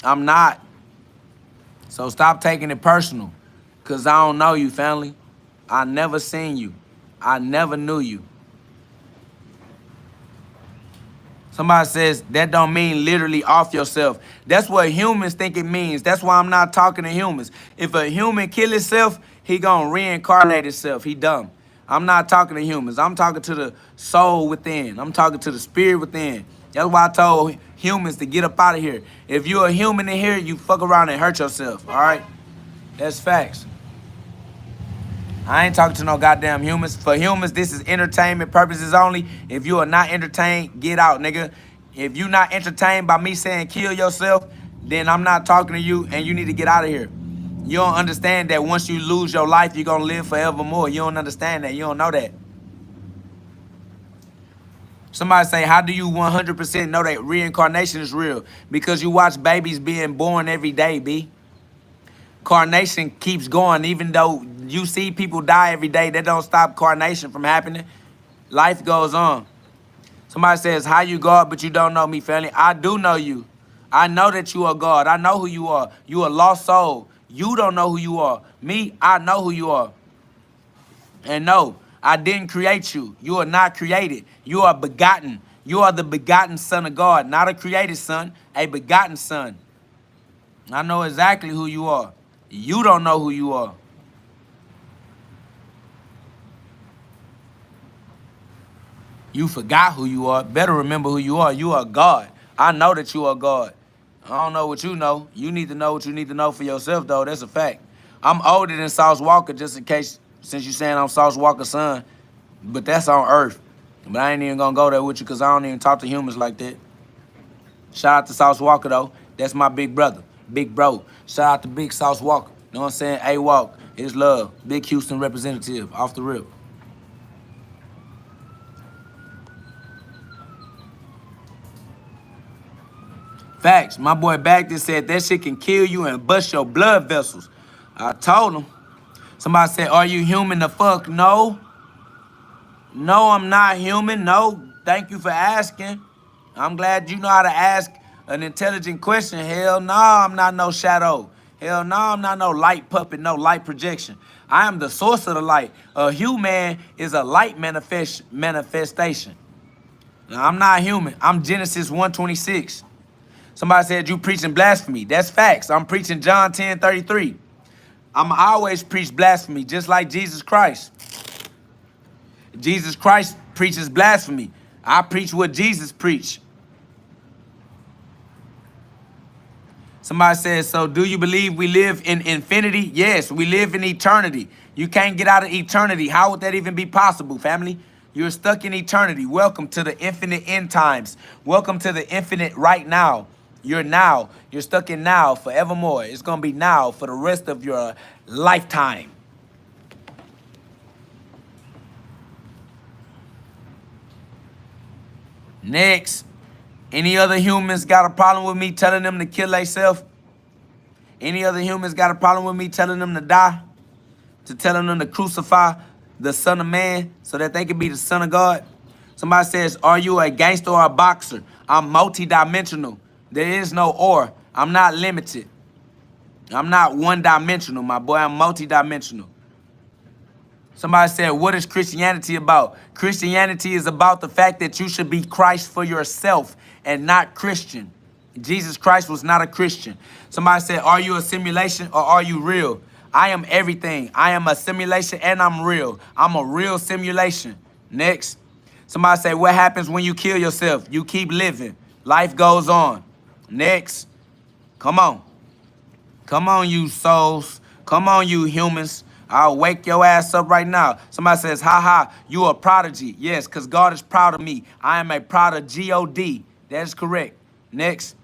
I'm not. So stop taking it personal. Because I don't know you, family. I never seen you. I never knew you. Somebody says, that don't mean literally off yourself. That's what humans think it means. That's why I'm not talking to humans. If a human kill himself, he gonna reincarnate himself. He dumb. I'm not talking to humans. I'm talking to the soul within. I'm talking to the spirit within. That's why I told humans to get up out of here. If you're a human in here, you fuck around and hurt yourself, all right? That's facts. I ain't talking to no goddamn humans. For humans, this is entertainment purposes only. If you are not entertained, get out, nigga. If you not entertained by me saying kill yourself, then I'm not talking to you and you need to get out of here. You don't understand that once you lose your life, you're going to live forevermore. You don't understand that. You don't know that. Somebody say, how do you 100% know that reincarnation is real? Because you watch babies being born every day, B. Carnation keeps going, even though you see people die every day. That don't stop carnation from happening. Life goes on. Somebody says, how you God, but you don't know me, family? I do know you. I know that you are God. I know who you are. You a lost soul. You don't know who you are. Me, I know who you are. And no, I didn't create you. You are not created. You are begotten. You are the begotten son of God, not a created son, a begotten son. I know exactly who you are. You don't know who you are. You forgot who you are. Better remember who you are. You are God. I know that you are God. I don't know what you know. You need to know what you need to know for yourself, though. That's a fact. I'm older than Sauce Walker, just in case, since you're saying I'm Sauce Walker's son. But that's on Earth. But I ain't even going to go there with you because I don't even talk to humans like that. Shout out to Sauce Walker, though. That's my big brother. Big bro. Shout out to Big Sauce Walker. You know what I'm saying? A-Walk. It's love. Big Houston representative. Off the rip. Facts. My boy Baghdad said that shit can kill you and bust your blood vessels. I told him. Somebody said, are you human the fuck? No. No, I'm not human. No. Thank you for asking. I'm glad you know how to ask an intelligent question. Hell no, I'm not no shadow. Hell no, I'm not no light puppet, no light projection. I am the source of the light. A human is a light manifestation. Now, I'm not human. I'm Genesis 1:26. Somebody said you preaching blasphemy. That's facts. I'm preaching John 10:33. I'm always preach blasphemy, just like Jesus Christ. Jesus Christ preaches blasphemy. I preach what Jesus preached. Somebody says, so do you believe we live in infinity? Yes, we live in eternity. You can't get out of eternity. How would that even be possible, family? You're stuck in eternity. Welcome to the infinite end times. Welcome to the infinite right now. You're now. You're stuck in now forevermore. It's going to be now for the rest of your lifetime. Next. Any other humans got a problem with me telling them to kill themselves? Any other humans got a problem with me telling them to die? To telling them to crucify the Son of Man so that they can be the Son of God? Somebody says, are you a gangster or a boxer? I'm multi-dimensional. There is no or. I'm not limited. I'm not one-dimensional, my boy. I'm multi-dimensional. Somebody said, what is Christianity about? Christianity is about the fact that you should be Christ for yourself and not Christian. Jesus Christ was not a Christian. Somebody said, are you a simulation or are you real? I am everything. I am a simulation and I'm real. I'm a real simulation. Next. Somebody say, what happens when you kill yourself? You keep living. Life goes on. Next. Come on. Come on, you souls. Come on, you humans. I'll wake your ass up right now. Somebody says, ha ha, you a prodigy. Yes, because God is proud of me. I am a prodigy, G-O-D. That is correct. Next.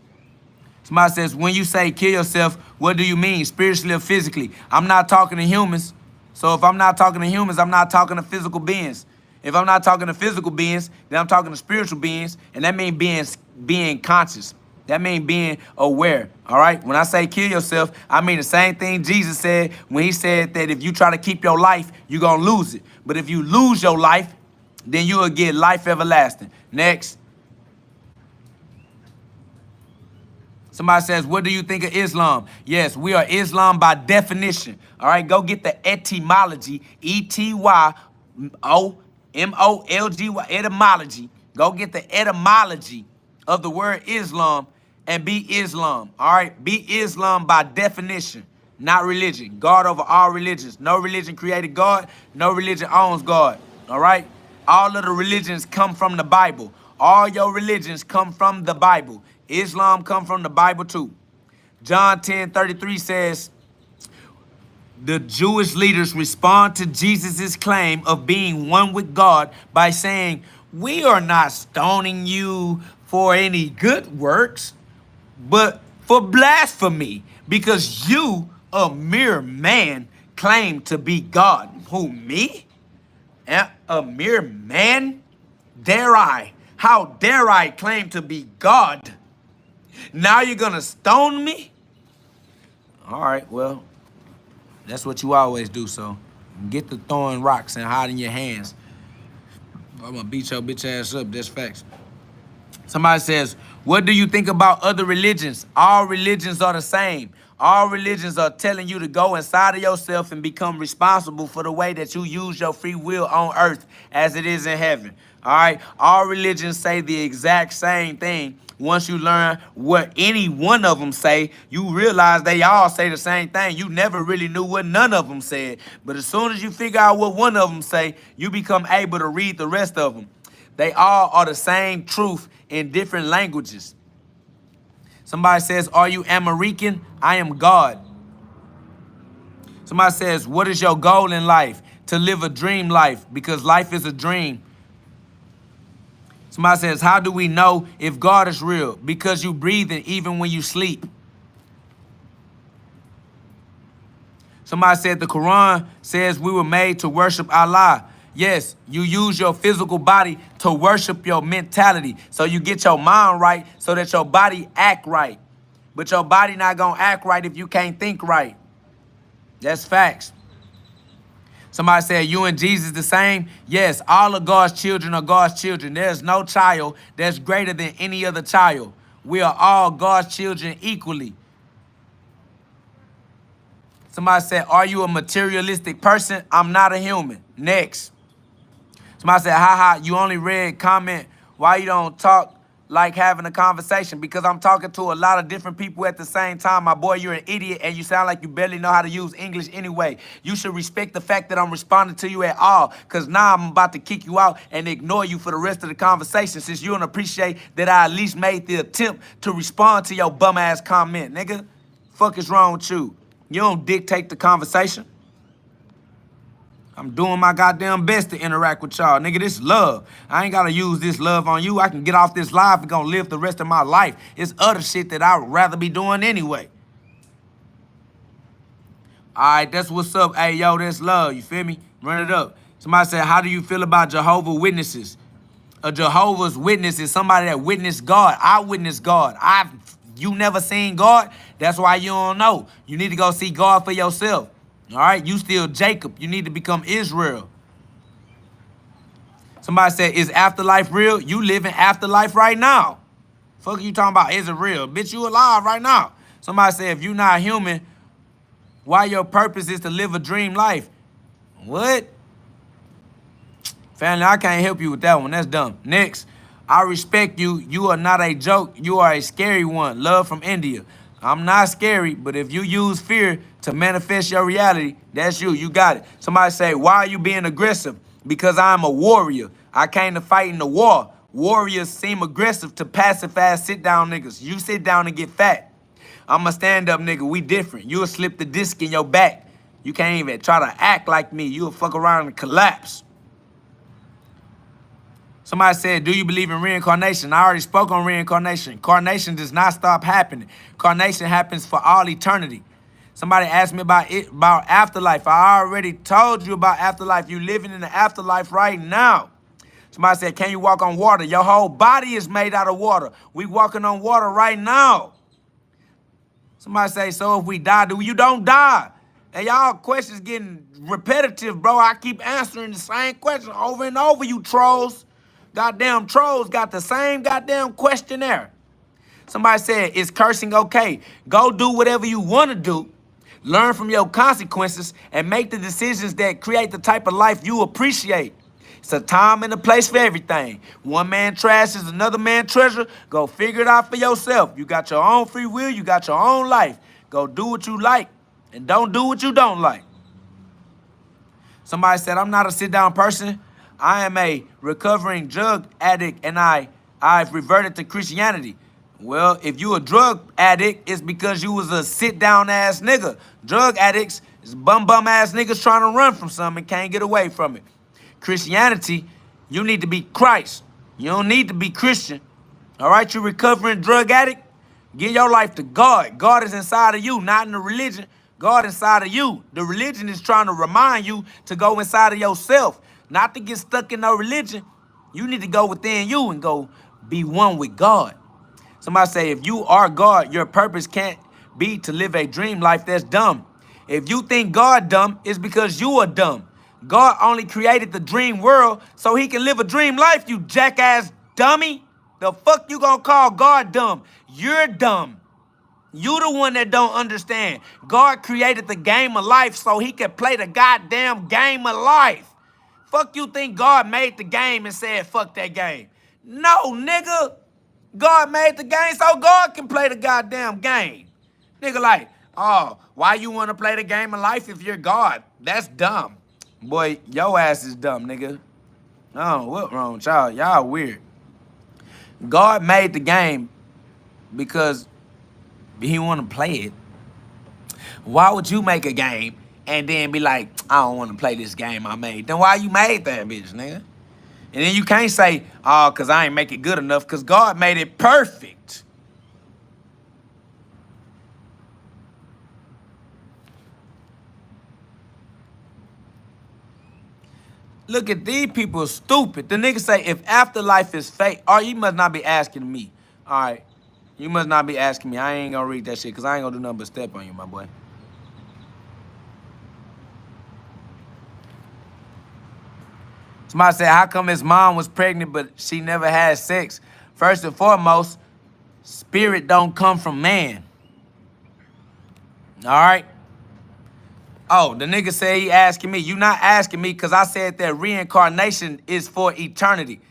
Somebody says, when you say kill yourself, what do you mean, spiritually or physically? I'm not talking to humans. So if I'm not talking to humans, I'm not talking to physical beings. If I'm not talking to physical beings, then I'm talking to spiritual beings, and that means being conscious. That means being aware, all right? When I say kill yourself, I mean the same thing Jesus said when he said that if you try to keep your life, you're going to lose it. But if you lose your life, then you will get life everlasting. Next. Somebody says, what do you think of Islam? Yes, we are Islam by definition. All right, go get the etymology, E-T-Y-O-M-O-L-G-Y, etymology. Go get the etymology of the word Islam and be Islam. All right, be Islam by definition, not religion. God over all religions. No religion created God. No religion owns God. All right, all of the religions come from the Bible. All your religions come from the Bible. Islam come from the Bible too. John 10:33 says, the Jewish leaders respond to Jesus' claim of being one with God by saying, we are not stoning you for any good works, but for blasphemy, because you, a mere man, claim to be God. Who, me? A mere man? Dare I? How dare I claim to be God? Now you're gonna stone me? All right, well, that's what you always do, so get the throwing rocks and hide in your hands. I'm gonna beat your bitch ass up, that's facts. Somebody says, what do you think about other religions? All religions are the same. All religions are telling you to go inside of yourself and become responsible for the way that you use your free will on earth as it is in heaven. All right? All religions say the exact same thing. Once you learn what any one of them say, you realize they all say the same thing. You never really knew what none of them said. But as soon as you figure out what one of them say, you become able to read the rest of them. They all are the same truth in different languages. Somebody says, are you American? I am God. Somebody says, what is your goal in life? To live a dream life, because life is a dream. Somebody says, how do we know if God is real? Because you breathing even when you sleep. Somebody said the Quran says we were made to worship Allah. Yes, you use your physical body to worship your mentality. So you get your mind right so that your body act right. But your body not gonna act right if you can't think right. That's facts. Somebody said, you and Jesus the same? Yes, all of God's children are God's children. There's no child that's greater than any other child. We are all God's children equally. Somebody said, are you a materialistic person? I'm not a human. Next. Somebody said, haha, you only read comment. Why you don't talk like having a conversation? Because I'm talking to a lot of different people at the same time. My boy, you're an idiot and you sound like you barely know how to use English anyway. You should respect the fact that I'm responding to you at all, because now I'm about to kick you out and ignore you for the rest of the conversation, since you don't appreciate that I at least made the attempt to respond to your bum ass comment, nigga. Fuck is wrong with you? You don't dictate the conversation. I'm doing my goddamn best to interact with y'all. Nigga, this love. I ain't got to use this love on you. I can get off this live and gonna live the rest of my life. It's other shit that I would rather be doing anyway. All right, that's what's up. Hey, yo, that's love. You feel me? Run it up. Somebody said, how do you feel about Jehovah's Witnesses? A Jehovah's Witness is somebody that witnessed God. I witnessed God. You never seen God? That's why you don't know. You need to go see God for yourself. All right, you still Jacob. You need to become Israel. Somebody said, is afterlife real? You live in afterlife right now. Fuck you talking about, is it real? Bitch, you alive right now. Somebody said, if you not human, why your purpose is to live a dream life? What? Family, I can't help you with that one. That's dumb. Next, I respect you. You are not a joke. You are a scary one. Love from India. I'm not scary, but if you use fear to manifest your reality, that's you. You got it. Somebody say, why are you being aggressive? Because I'm a warrior. I came to fight in the war. Warriors seem aggressive to pacify sit-down niggas. You sit down and get fat. I'm a stand-up nigga. We different. You'll slip the disc in your back. You can't even try to act like me. You'll fuck around and collapse. Somebody said, do you believe in reincarnation? I already spoke on reincarnation. Carnation does not stop happening. Carnation happens for all eternity. Somebody asked me about afterlife. I already told you about afterlife. You living in the afterlife right now. Somebody said, can you walk on water? Your whole body is made out of water. We walking on water right now. Somebody say, so if we die, you don't die? And y'all questions getting repetitive, bro. I keep answering the same question over and over, you trolls. Goddamn trolls got the same goddamn questionnaire. Somebody said, is cursing okay? Go do whatever you want to do. Learn from your consequences and make the decisions that create the type of life you appreciate. It's a time and a place for everything. One man trash is another man treasure. Go figure it out for yourself. You got your own free will. You got your own life. Go do what you like and don't do what you don't like. Somebody said, I'm not a sit-down person. I am a recovering drug addict and I've reverted to Christianity. Well, if you a drug addict, it's because you was a sit-down ass nigga. Drug addicts is bum ass niggas trying to run from something and can't get away from it. Christianity, you need to be Christ. You don't need to be Christian. All right, you recovering drug addict? Give your life to God. God is inside of you, not in the religion. God inside of you. The religion is trying to remind you to go inside of yourself, not to get stuck in no religion. You need to go within you and go be one with God. Somebody say, if you are God, your purpose can't be to live a dream life. That's dumb. If you think God dumb, it's because you are dumb. God only created the dream world so he can live a dream life, you jackass dummy. The fuck you gonna call God dumb? You're dumb. You the one that don't understand. God created the game of life so he could play the goddamn game of life. Fuck you think God made the game and said fuck that game? No, nigga. God made the game so God can play the goddamn game. Nigga like, oh, why you want to play the game of life if you're God? That's dumb. Boy, your ass is dumb, nigga. Oh, what wrong with y'all? Y'all weird. God made the game because he want to play it. Why would you make a game and then be like, I don't want to play this game I made? Then why you made that bitch, nigga? And then you can't say, oh, because I ain't make it good enough, because God made it perfect. Look at these people stupid. The nigga say, if afterlife is fake, oh, you must not be asking me. All right. You must not be asking me. I ain't going to read that shit because I ain't going to do nothing but step on you, my boy. Somebody said, how come his mom was pregnant but she never had sex? First and foremost, spirit don't come from man. All right? Oh, the nigga said he asking me. You not asking me because I said that reincarnation is for eternity.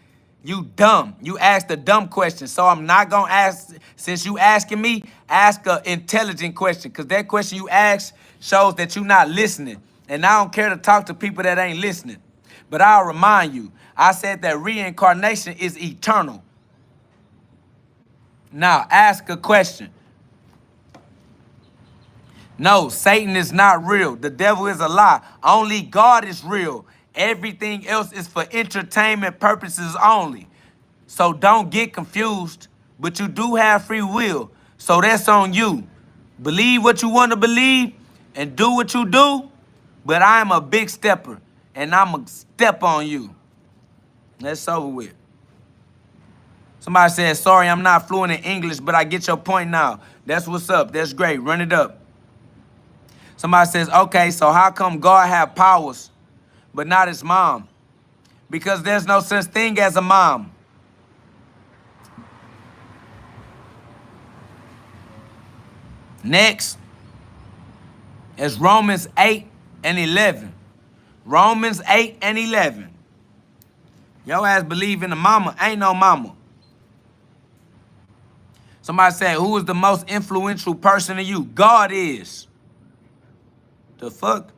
You dumb. You asked a dumb question. So I'm not going to ask, since you asking me, ask an intelligent question. Because that question you asked shows that you not listening. And I don't care to talk to people that ain't listening. But I'll remind you, I said that reincarnation is eternal. Now, ask a question. No, Satan is not real. The devil is a lie. Only God is real. Everything else is for entertainment purposes only. So don't get confused, but you do have free will. So that's on you. Believe what you want to believe and do what you do, but I am a big stepper, and I'm going to step on you. That's over with. Somebody said, sorry, I'm not fluent in English, but I get your point now. That's what's up. That's great. Run it up. Somebody says, okay, so how come God have powers, but not his mom? Because there's no such thing as a mom. Next is Romans 8 and 11. Romans 8 and 11. Your ass believe in the mama. Ain't no mama. Somebody said, who is the most influential person to you? God is. The fuck?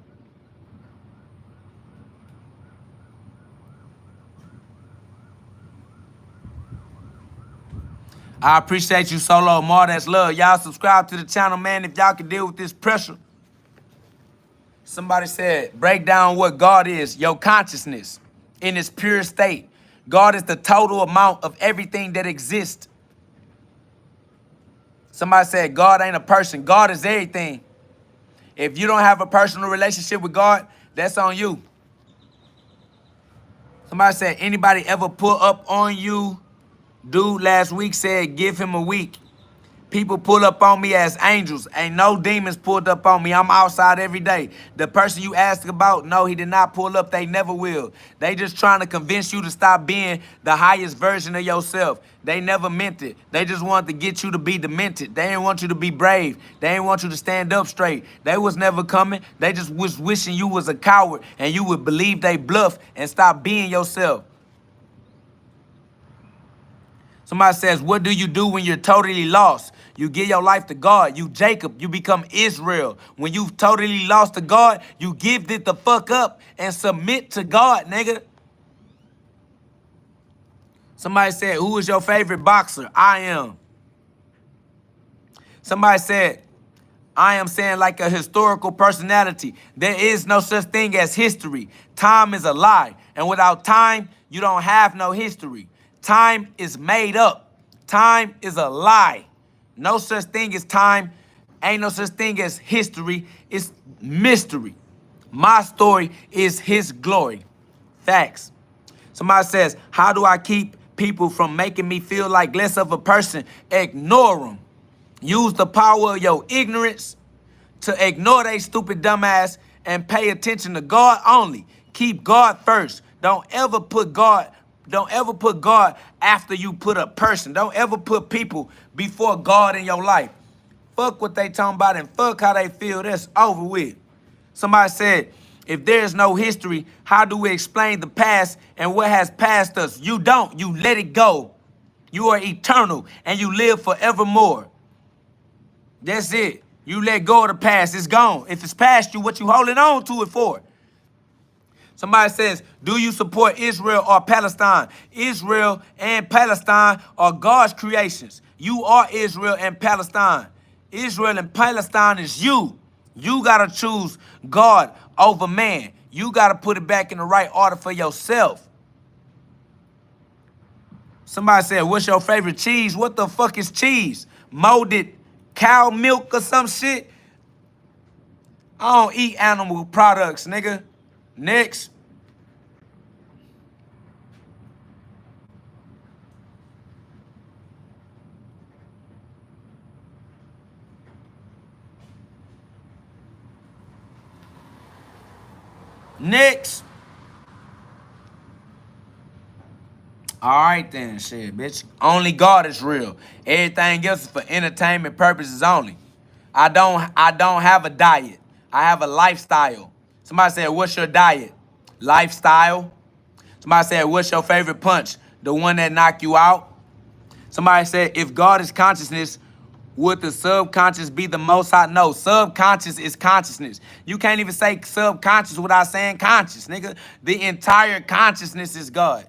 I appreciate you, Solo. More, that's love. Y'all subscribe to the channel, man, if y'all can deal with this pressure. Somebody said, break down what God is, your consciousness in its pure state. God is the total amount of everything that exists. Somebody said, God ain't a person. God is everything. If you don't have a personal relationship with God, that's on you. Somebody said, anybody ever pull up on you? Dude last week said, give him a week. People pull up on me as angels. Ain't no demons pulled up on me. I'm outside every day. The person you asked about, no, he did not pull up. They never will. They just trying to convince you to stop being the highest version of yourself. They never meant it. They just wanted to get you to be demented. They didn't want you to be brave. They didn't want you to stand up straight. They was never coming. They just was wishing you was a coward and you would believe they bluff and stop being yourself. Somebody says, what do you do when you're totally lost? You give your life to God. You Jacob. You become Israel. When you've totally lost to God, you give it the fuck up and submit to God, nigga. Somebody said, who is your favorite boxer? I am. Somebody said, I am saying like a historical personality. There is no such thing as history. Time is a lie. And without time, you don't have no history. Time is made up. Time is a lie. No such thing as time. Ain't no such thing as history. It's mystery. My story is his glory. Facts. Somebody says, how do I keep people from making me feel like less of a person? Ignore them. Use the power of your ignorance to ignore they stupid dumbass and pay attention to God only. Keep God first. Don't ever put God after you put a person. Don't ever put people before God in your life. Fuck what they talking about and fuck how they feel. That's over with. Somebody said, if there's no history, how do we explain the past and what has passed us? You don't. You let it go. You are eternal and you live forevermore. That's it. You let go of the past. It's gone. If it's past you, what you holding on to it for? Somebody says, do you support Israel or Palestine? Israel and Palestine are God's creations. You are Israel and Palestine. Israel and Palestine is you. You got to choose God over man. You got to put it back in the right order for yourself. Somebody said, what's your favorite cheese? What the fuck is cheese? Molded cow milk or some shit? I don't eat animal products, nigga. Next. Next. All right then, shit, bitch. Only God is real. Everything else is for entertainment purposes only. I don't have a diet. I have a lifestyle. Somebody said, what's your diet? Lifestyle. Somebody said, what's your favorite punch? The one that knocked you out? Somebody said, if God is consciousness, would the subconscious be the most high? No, subconscious is consciousness. You can't even say subconscious without saying conscious, nigga. The entire consciousness is God.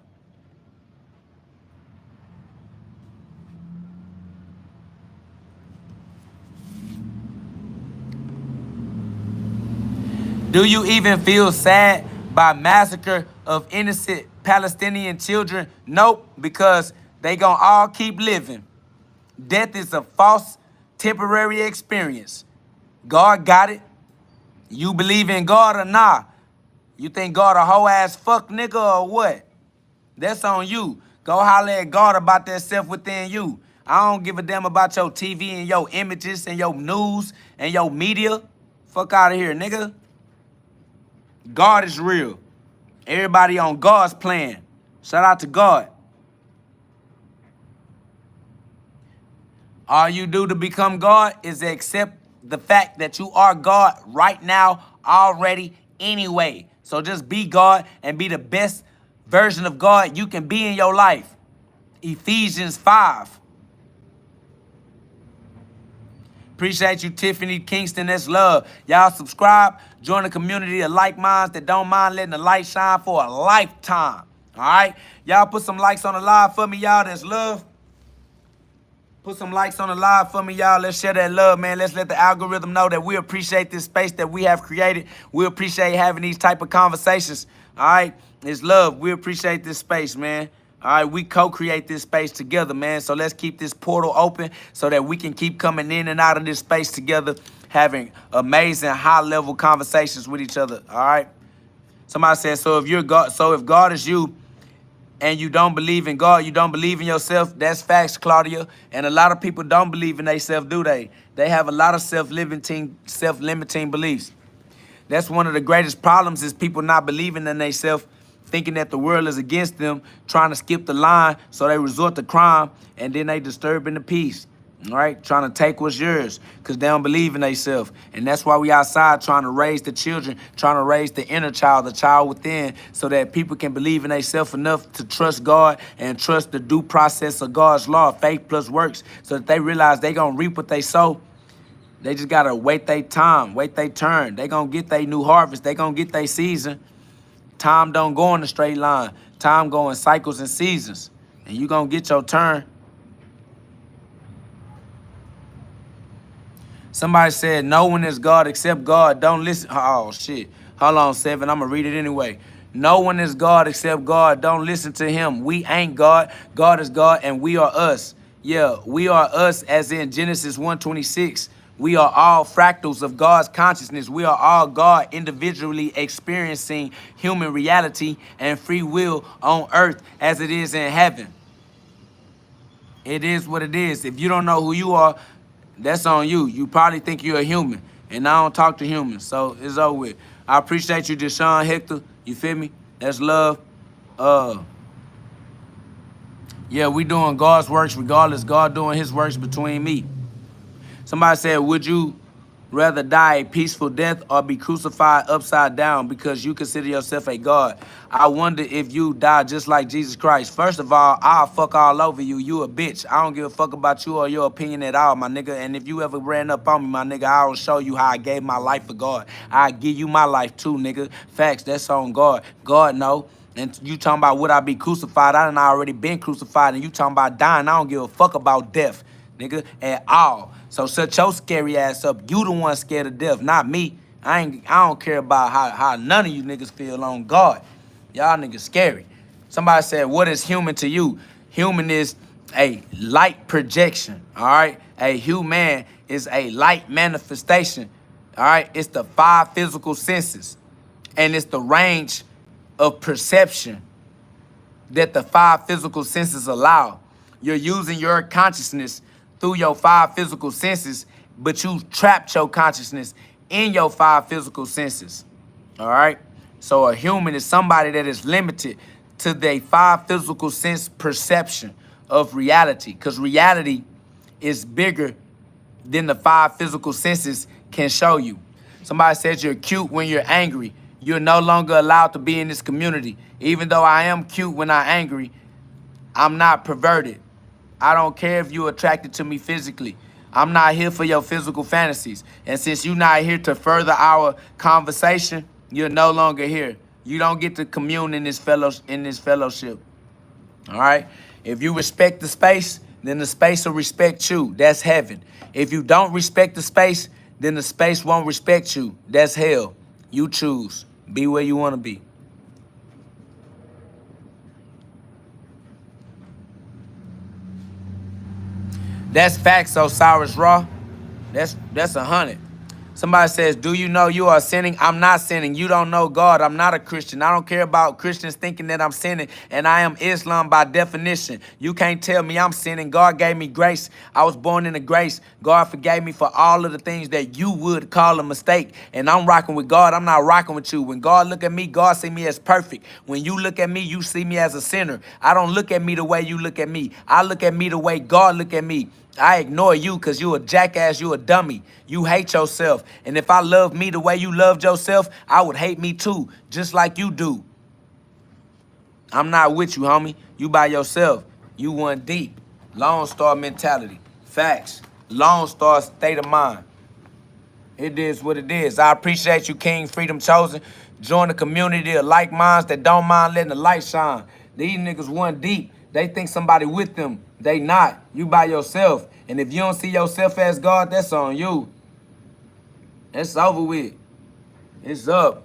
Do you even feel sad by massacre of innocent Palestinian children? Nope, because they gonna all keep living. Death is a false, temporary experience. God got it. You believe in God or nah? You think God a whole ass fuck nigga or what? That's on you. Go holler at God about that self within you. I don't give a damn about your TV and your images and your news and your media. Fuck out of here, nigga. God is real. Everybody on God's plan. Shout out to God. All you do to become God is accept the fact that you are God right now already anyway. So just be God and be the best version of God you can be in your life. Ephesians 5. Appreciate you, Tiffany Kingston. That's love. Y'all subscribe. Join the community of like minds that don't mind letting the light shine for a lifetime. All right? Y'all put some likes on the live for me, y'all. That's love. Put some likes on the live for me, y'all. Let's share that love, man. Let's let the algorithm know that we appreciate this space that we have created. We appreciate having these type of conversations. All right? It's love. We appreciate this space, man. All right, we co-create this space together, man. So let's keep this portal open so that we can keep coming in and out of this space together, having amazing high-level conversations with each other. All right. Somebody said, so if God is you, and you don't believe in God, you don't believe in yourself, that's facts, Claudia. And a lot of people don't believe in themselves, do they? They have a lot of self-limiting beliefs. That's one of the greatest problems is people not believing in themselves, thinking that the world is against them, trying to skip the line, so they resort to crime, and then they disturbing the peace. All right, trying to take what's yours because they don't believe in themselves. And that's why we outside trying to raise the children, trying to raise the inner child, the child within, so that people can believe in themselves enough to trust God and trust the due process of God's law, faith plus works, so that they realize they going to reap what they sow. They just got to wait their time, wait their turn. They going to get their new harvest. They going to get their season. Time don't go in a straight line. Time go in cycles and seasons. And you going to get your turn. Somebody said, no one is God except God. Don't listen. Oh, shit. Hold on, 7. I'm going to read it anyway. No one is God except God. Don't listen to him. We ain't God. God is God, and we are us. Yeah, we are us, as in Genesis 1:26. We are all fractals of God's consciousness. We are all God individually experiencing human reality and free will on earth as it is in heaven. It is what it is. If you don't know who you are, that's on you. You probably think you're a human, and I don't talk to humans, so it's over with. I appreciate you, Deshaun Hector. You feel me? That's love. Yeah, we doing God's works regardless. God doing his works between me. Somebody said, would you rather die a peaceful death or be crucified upside down because you consider yourself a God? I wonder if you die just like Jesus Christ. First of all, I'll fuck all over you. You a bitch. I don't give a fuck about you or your opinion at all, my nigga. And if you ever ran up on me, my nigga, I'll show you how I gave my life for God. I give you my life too, nigga. Facts, that's on God. God know. And you talking about would I be crucified? I done already been crucified. And you talking about dying. I don't give a fuck about death, nigga, at all. So shut your scary ass up. You the one scared of death, not me. I don't care about how none of you niggas feel on God. Y'all niggas scary. Somebody said, what is human to you? Human is a light projection, all right? A human is a light manifestation, all right? It's the 5 physical senses, and it's the range of perception that the 5 physical senses allow. You're using your consciousness through your 5 physical senses, but you trapped your consciousness in your 5 physical senses. All right? So a human is somebody that is limited to their 5 physical sense perception of reality, because reality is bigger than the 5 physical senses can show you. Somebody says you're cute when you're angry. You're no longer allowed to be in this community. Even though I am cute when I'm angry, I'm not perverted. I don't care if you're attracted to me physically. I'm not here for your physical fantasies. And since you're not here to further our conversation, you're no longer here. You don't get to commune in this fellowship. All right? If you respect the space, then the space will respect you. That's heaven. If you don't respect the space, then the space won't respect you. That's hell. You choose. Be where you want to be. That's facts, Osiris Raw. That's 100. Somebody says, do you know you are sinning? I'm not sinning. You don't know God. I'm not a Christian. I don't care about Christians thinking that I'm sinning, and I am Islam by definition. You can't tell me I'm sinning. God gave me grace. I was born in a grace. God forgave me for all of the things that you would call a mistake, and I'm rocking with God. I'm not rocking with you. When God look at me, God see me as perfect. When you look at me, you see me as a sinner. I don't look at me the way you look at me. I look at me the way God look at me. I ignore you because you a jackass, you a dummy. You hate yourself. And if I love me the way you loved yourself, I would hate me too, just like you do. I'm not with you, homie. You by yourself. You one deep. Lone Star mentality. Facts. Lone Star state of mind. It is what it is. I appreciate you, King Freedom Chosen. Join the community of like minds that don't mind letting the light shine. These niggas one deep. They think somebody with them. They not. You by yourself. And if you don't see yourself as God, that's on you. It's over with. It's up.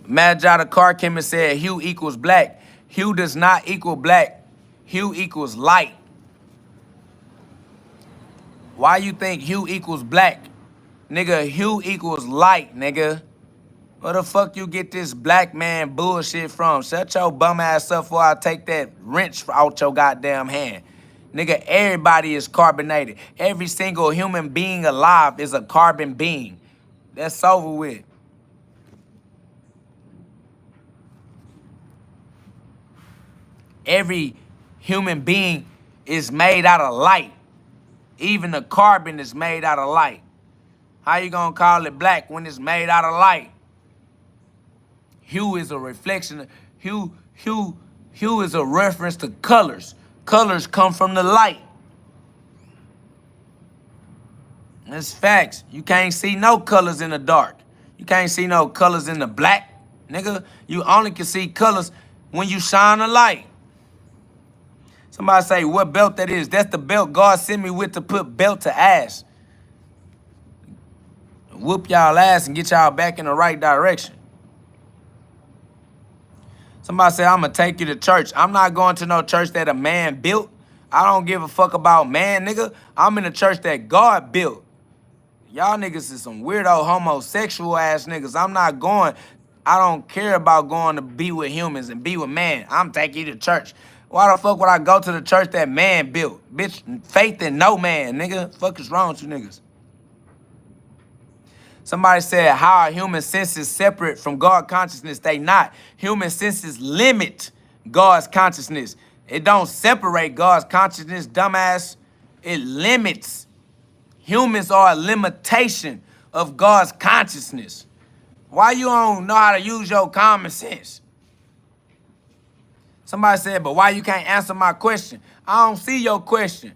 Magi the car came and said hue equals black. Hue does not equal black. Hue equals light. Why you think hue equals black? Nigga, hue equals light, nigga. Where the fuck you get this black man bullshit from? Shut your bum ass up before I take that wrench out your goddamn hand. Nigga, everybody is carbonated. Every single human being alive is a carbon being. That's over with. Every human being is made out of light. Even the carbon is made out of light. How you gonna call it black when it's made out of light? Hue is a reflection. Hue is a reference to colors. Colors come from the light. That's facts. You can't see no colors in the dark. You can't see no colors in the black, nigga. You only can see colors when you shine a light. Somebody say, what belt that is? That's the belt God sent me with to put belt to ass. Whoop y'all ass and get y'all back in the right direction. Somebody said, I'm going to take you to church. I'm not going to no church that a man built. I don't give a fuck about man, nigga. I'm in a church that God built. Y'all niggas is some weirdo homosexual ass niggas. I'm not going. I don't care about going to be with humans and be with man. I'm taking you to church. Why the fuck would I go to the church that man built? Bitch, faith in no man, nigga. Fuck is wrong with you niggas? Somebody said, how are human senses separate from God consciousness? They not. Human senses limit God's consciousness. It don't separate God's consciousness, dumbass. It limits. Humans are a limitation of God's consciousness. Why you don't know how to use your common sense? Somebody said, but why you can't answer my question? I don't see your question.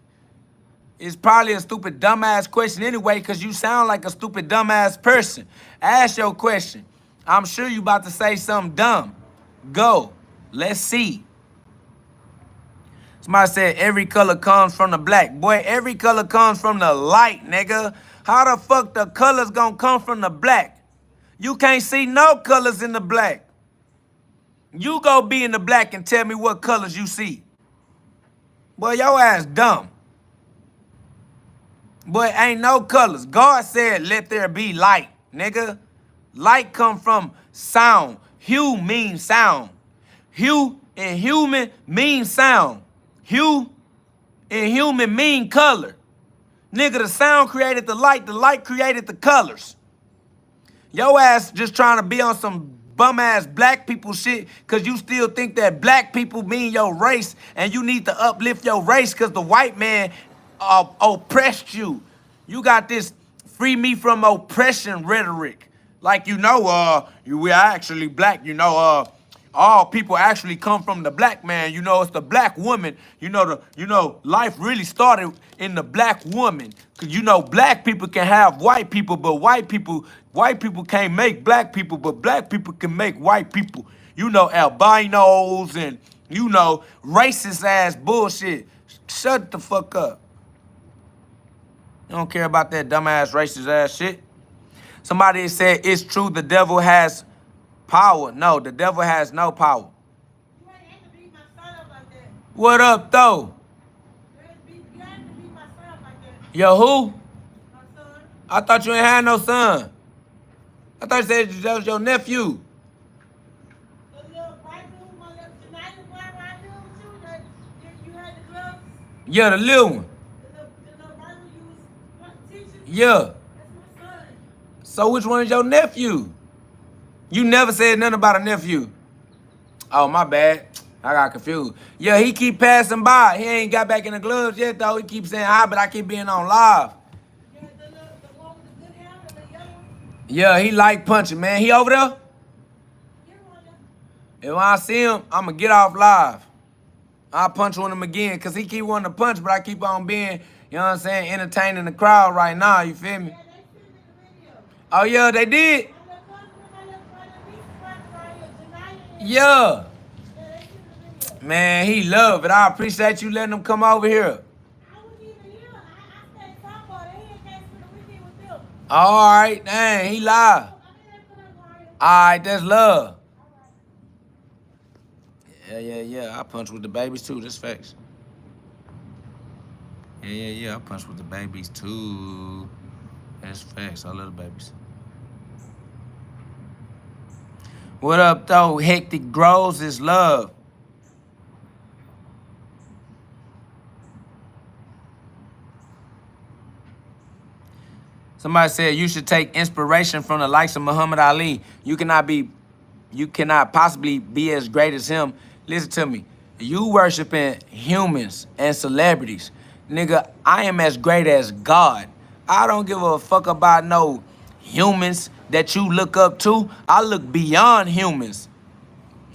It's probably a stupid, dumbass question anyway, because you sound like a stupid, dumbass person. Ask your question. I'm sure you about to say something dumb. Go. Let's see. Somebody said every color comes from the black. Boy, every color comes from the light, nigga. How the fuck the colors gonna come from the black? You can't see no colors in the black. You go be in the black and tell me what colors you see. Boy, your ass dumb. Boy, ain't no colors. God said, let there be light, nigga. Light come from sound. Hue means sound. Hue in human means sound. Hue in human mean color. Nigga, the sound created the light created the colors. Your ass just trying to be on some bum-ass black people shit because you still think that black people mean your race and you need to uplift your race because the white man oppressed you. You got this free me from oppression rhetoric. Like, we are actually black, all people actually come from the black man. It's the black woman. Life really started in the black woman. Cause black people can have white people, but white people can't make black people, but black people can make white people. Albinos and, racist ass bullshit. Shut the fuck up. You don't care about that dumbass racist ass shit. Somebody said it's true the devil has power. No, the devil has no power. You ain't had to beat my son up like that. What up, though? You had to beat my son up like that. Yo, who? My son. I thought you ain't had no son. I thought you said that was your nephew. The little white dude, my little United boy right here with you, that you had the gloves. Yeah, the little one. The little white one you was teaching. Yeah. That's my son. So which one is your nephew? You never said nothing about a nephew. Oh, my bad. I got confused. Yeah, he keep passing by. He ain't got back in the gloves yet, though. He keep saying hi, but I keep being on live. Yeah, the one with the good hair and the yellow one. Yeah, he like punching, man. He over there? Yeah, one of them. And when I see him, I'm going to get off live. I'll punch on him again, because he keep wanting to punch, but I keep on being, entertaining the crowd right now. You feel me? Yeah, they sent me the video. Oh, yeah, they did? Yeah. Man, he love it. I appreciate you letting him come over here. All right, dang, he live. All right, that's love. Yeah. I punch with the babies too. That's facts. Yeah. I punch with the babies too. That's facts. I love the babies. What up, though? Hectic grows is love. Somebody said you should take inspiration from the likes of Muhammad Ali. You cannot possibly be as great as him. Listen to me. You worshiping humans and celebrities. Nigga, I am as great as God. I don't give a fuck about no humans that you look up to. I look beyond humans.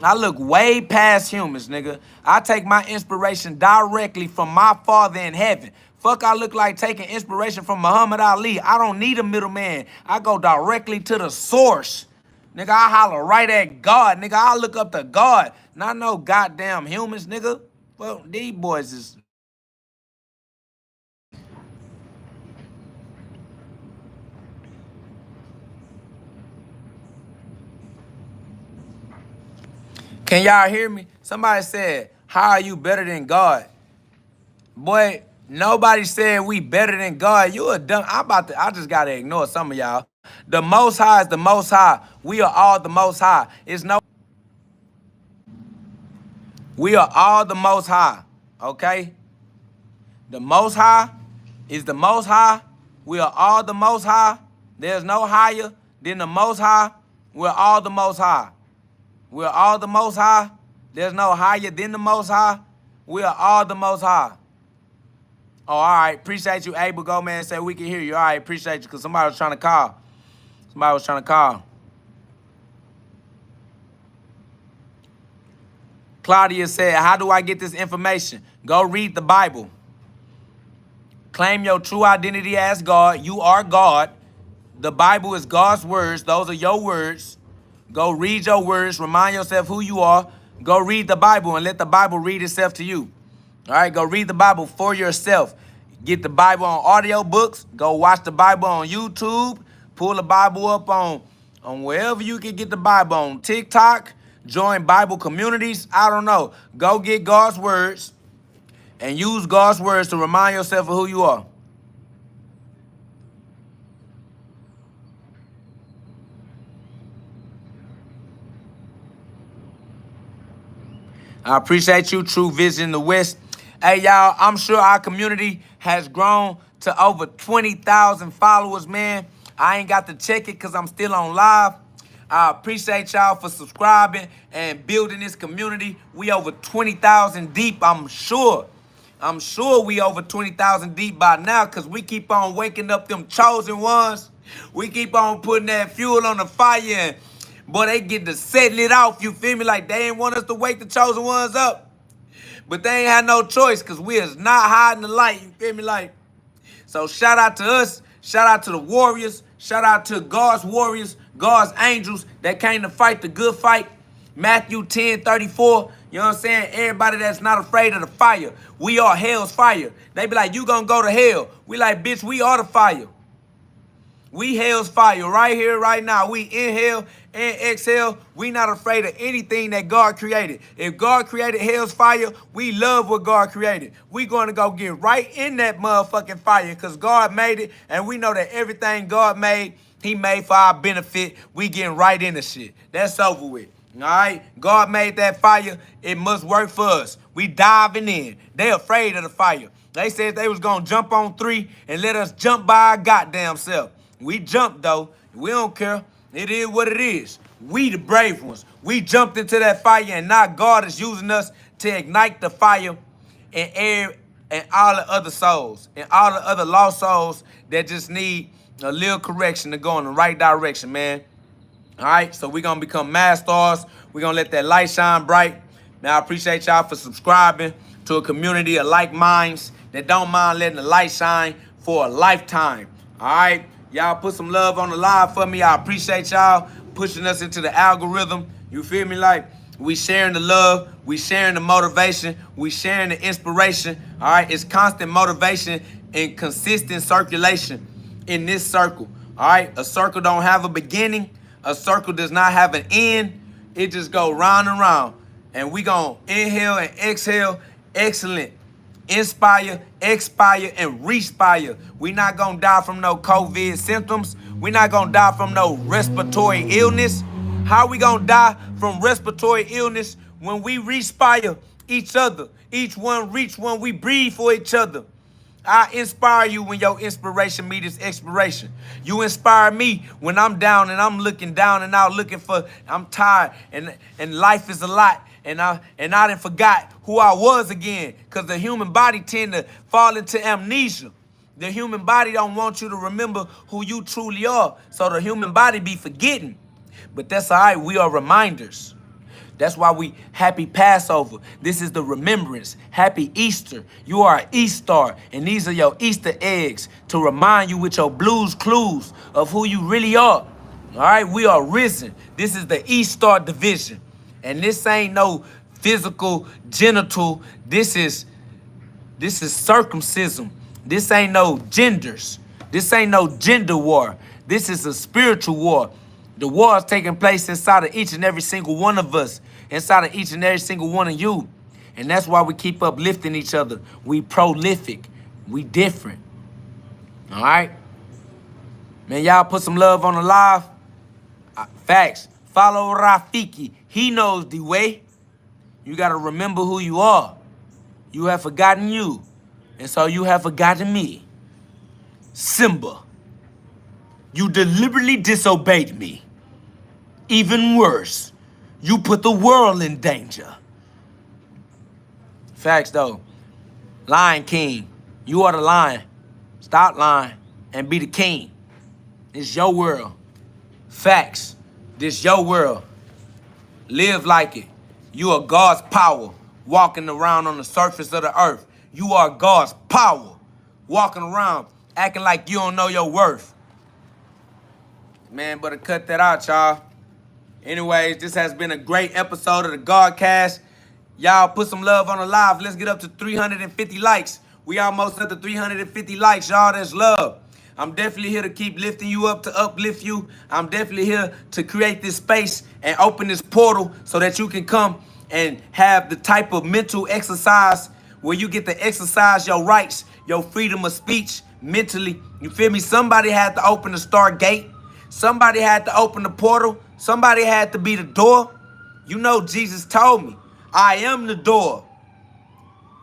I look way past humans, nigga. I take my inspiration directly from my Father in heaven. Fuck, I look like taking inspiration from Muhammad Ali. I don't need a middleman. I go directly to the source. Nigga, I holler right at God. Nigga, I look up to God. Not no goddamn humans, nigga. Well, these boys is... Can y'all hear me? Somebody said, how are you better than God? Boy, nobody said we better than God. You a dumb. I just gotta ignore some of y'all. The Most High is the Most High. We are all the Most High. We are all the Most High, okay? The Most High is the Most High. We are all the Most High. There's no higher than the Most High. We're all the Most High. We're all the Most High. There's no higher than the Most High. We are all the Most High. Oh, all right. Appreciate you, Abel. Go, man. Say we can hear you. All right. Appreciate you, because somebody was trying to call. Claudia said, how do I get this information? Go read the Bible. Claim your true identity as God. You are God. The Bible is God's words. Those are your words. Go read your words. Remind yourself who you are. Go read the Bible and let the Bible read itself to you. All right, go read the Bible for yourself. Get the Bible on audio books. Go watch the Bible on YouTube. Pull the Bible up on wherever you can get the Bible, on TikTok. Join Bible communities. I don't know. Go get God's words and use God's words to remind yourself of who you are. I appreciate you, True Vision in the West. Hey, y'all, I'm sure our community has grown to over 20,000 followers, man. I ain't got to check it because I'm still on live. I appreciate y'all for subscribing and building this community. We over 20,000 deep, I'm sure. I'm sure we over 20,000 deep by now because we keep on waking up them chosen ones. We keep on putting that fuel on the fire and boy, they get to setting it off, you feel me? Like they ain't want us to wake the chosen ones up. But they ain't had no choice because we is not hiding the light, you feel me? Like, so shout out to us. Shout out to the warriors. Shout out to God's warriors, God's angels that came to fight the good fight. Matthew 10:34. You know what I'm saying? Everybody that's not afraid of the fire. We are hell's fire. They be like, you gonna go to hell. We like, bitch, we are the fire. We hell's fire right here, right now. We inhale and exhale. We not afraid of anything that God created. If God created hell's fire, we love what God created. We going to go get right in that motherfucking fire because God made it, and we know that everything God made, he made for our benefit. We getting right in the shit. That's over with. All right? God made that fire. It must work for us. We diving in. They afraid of the fire. They said they was going to jump on 3 and let us jump by our goddamn self. We jumped, though. We don't care. It is what it is. We the brave ones. We jumped into that fire, and now God is using us to ignite the fire and all the other souls and all the other lost souls that just need a little correction to go in the right direction, man. All right, so we're going to become mass stars. We're going to let that light shine bright. Now, I appreciate y'all for subscribing to a community of like minds that don't mind letting the light shine for a lifetime. All right? Y'all put some love on the live for me. I appreciate y'all pushing us into the algorithm. You feel me? Like, we sharing the love. We sharing the motivation. We sharing the inspiration. All right? It's constant motivation and consistent circulation in this circle. All right? A circle don't have a beginning. A circle does not have an end. It just go round and round. And we gonna inhale and exhale. Excellent. Inspire, expire, and respire. We not gonna die from no COVID symptoms. We not gonna die from no respiratory illness. How we gonna die from respiratory illness when we respire each other? Each one reach one, we breathe for each other. I inspire you when your inspiration meets expiration. You inspire me when I'm down and I'm looking down and out looking for, I'm tired and life is a lot. And I done forgot who I was again, because the human body tend to fall into amnesia. The human body don't want you to remember who you truly are. So the human body be forgetting. But that's all right. We are reminders. That's why we happy Passover. This is the remembrance. Happy Easter. You are an Easter, and these are your Easter eggs to remind you with your blues clues of who you really are. All right, we are risen. This is the Easter division, and this ain't no physical genital. This is circumcision. This ain't no genders. This ain't no gender war. This is a spiritual war. The war is taking place inside of each and every single one of us, inside of each and every single one of you. And that's why we keep uplifting each other. We prolific. We different. All right? Man, y'all put some love on the live. Facts. Follow Rafiki. He knows the way. You got to remember who you are. You have forgotten you. And so you have forgotten me. Simba. You deliberately disobeyed me. Even worse, you put the world in danger. Facts though. Lion King, you are the lion. Stop lying and be the king. It's your world. Facts. This your world. Live like it. You are God's power walking around on the surface of the earth. You are God's power walking around acting like you don't know your worth. Man, better cut that out, y'all. Anyways, this has been a great episode of the GhODCast. Y'all put some love on the live. Let's get up to 350 likes. We almost at the 350 likes, y'all. That's love. I'm definitely here to keep lifting you up, to uplift you. I'm definitely here to create this space and open this portal so that you can come and have the type of mental exercise where you get to exercise your rights, your freedom of speech mentally. You feel me? Somebody had to open the stargate. Somebody had to open the portal. Somebody had to be the door. You know, Jesus told me, I am the door.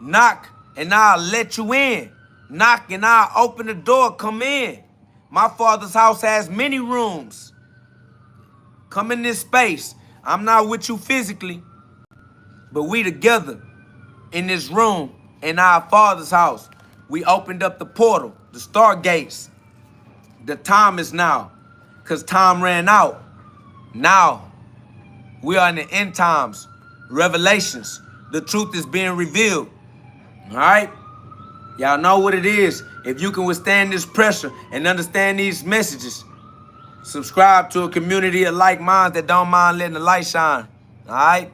Knock and I'll let you in. Knock and I'll open the door. Come in. My Father's house has many rooms. Come in this space. I'm not with you physically, but we together in this room in our Father's house. We opened up the portal, the stargates. The time is now, because time ran out. Now, we are in the end times. Revelations. The truth is being revealed. All right? Y'all know what it is. If you can withstand this pressure and understand these messages, subscribe to a community of like minds that don't mind letting the light shine. All right?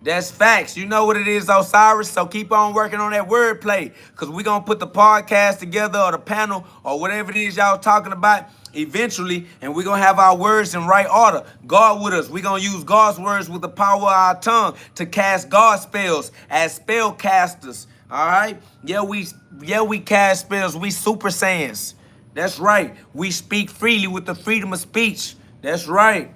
That's facts. You know what it is, Osiris. So keep on working on that wordplay, because we're going to put the podcast together or the panel or whatever it is y'all talking about eventually, and we're going to have our words in right order. God with us. We're going to use God's words with the power of our tongue to cast God's spells as spell casters. All right? Yeah, we cast spells. We super saiyans. That's right. We speak freely with the freedom of speech. That's right.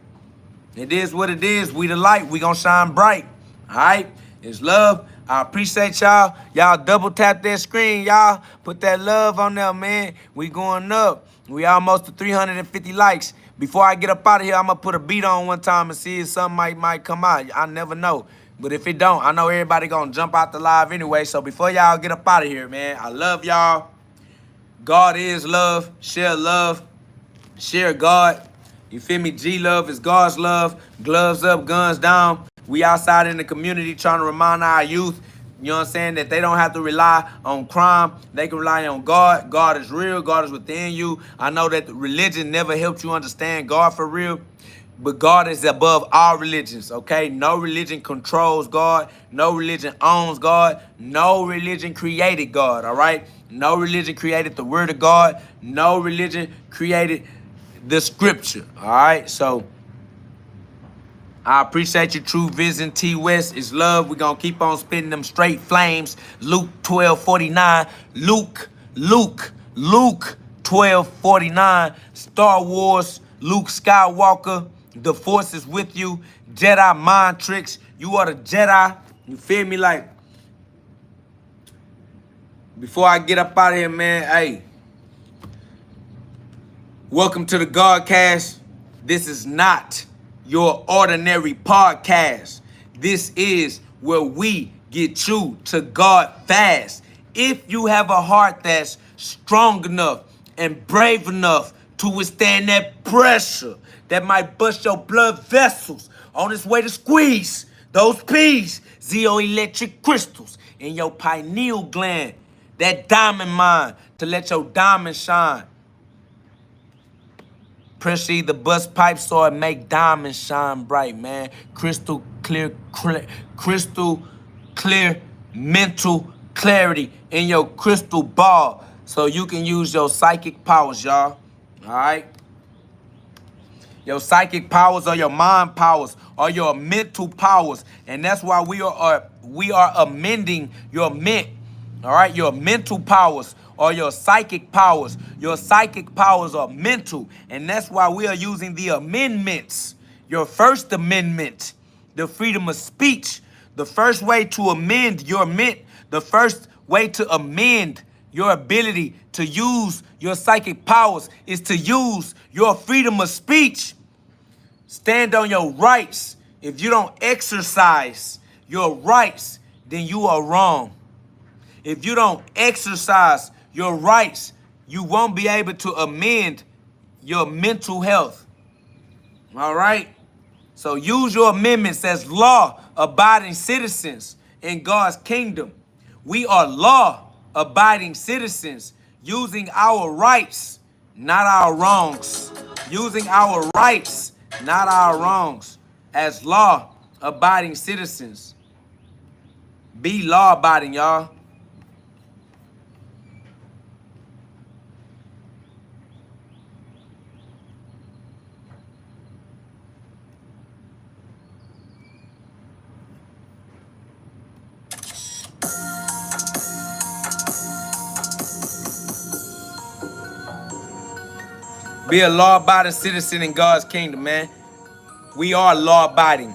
It is what it is. We the light. We going to shine bright. All right? It's love. I appreciate y'all. Y'all double tap that screen, y'all. Put that love on there, man. We going up. We almost to 350 likes. Before I get up out of here, I'm going to put a beat on one time and see if something might come out. I never know. But if it don't, I know everybody going to jump out the live anyway. So before y'all get up out of here, man, I love y'all. God is love. Share love. Share God. You feel me? G-love is God's love. Gloves up, guns down. We outside in the community trying to remind our youth, you know what I'm saying, that they don't have to rely on crime. They can rely on God. God is real. God is within you. I know that religion never helped you understand God for real, but God is above all religions, okay? No religion controls God. No religion owns God. No religion created God, all right? No religion created the word of God. No religion created the scripture, all right? So I appreciate your true vision. T West is love. We're going to keep on spitting them straight flames. Luke 12:49. Luke 1249, Star Wars, Luke Skywalker, the Force is with you, Jedi mind tricks, you are the Jedi, you feel me? Like, before I get up out of here, man, hey, welcome to the GhODCast. This is not your ordinary podcast. This is where we get you to God fast. If you have a heart that's strong enough and brave enough to withstand that pressure that might bust your blood vessels on its way to squeeze those P's, zeoelectric crystals in your pineal gland, that diamond mine to let your diamond shine. Pressure either bust pipes or make diamonds shine bright, man. Crystal clear mental clarity in your crystal ball so you can use your psychic powers, y'all. All right? Your psychic powers or your mind powers or your mental powers. And that's why we are amending your ment. All right? Your mental powers or your psychic powers. Your psychic powers are mental. And that's why we are using the amendments. Your first amendment, the freedom of speech. The first way to amend your ment, the first way to amend your ability to use your psychic powers is to use your freedom of speech. Stand on your rights. If you don't exercise your rights, then you are wrong. If you don't exercise your rights, you won't be able to amend your mental health. All right? So use your amendments as law-abiding citizens in God's kingdom. We are law-abiding citizens using our rights, not our wrongs. Using our rights, not our wrongs, as law-abiding citizens. Be law-abiding, y'all. Be a law-abiding citizen in God's kingdom, man. We are law-abiding.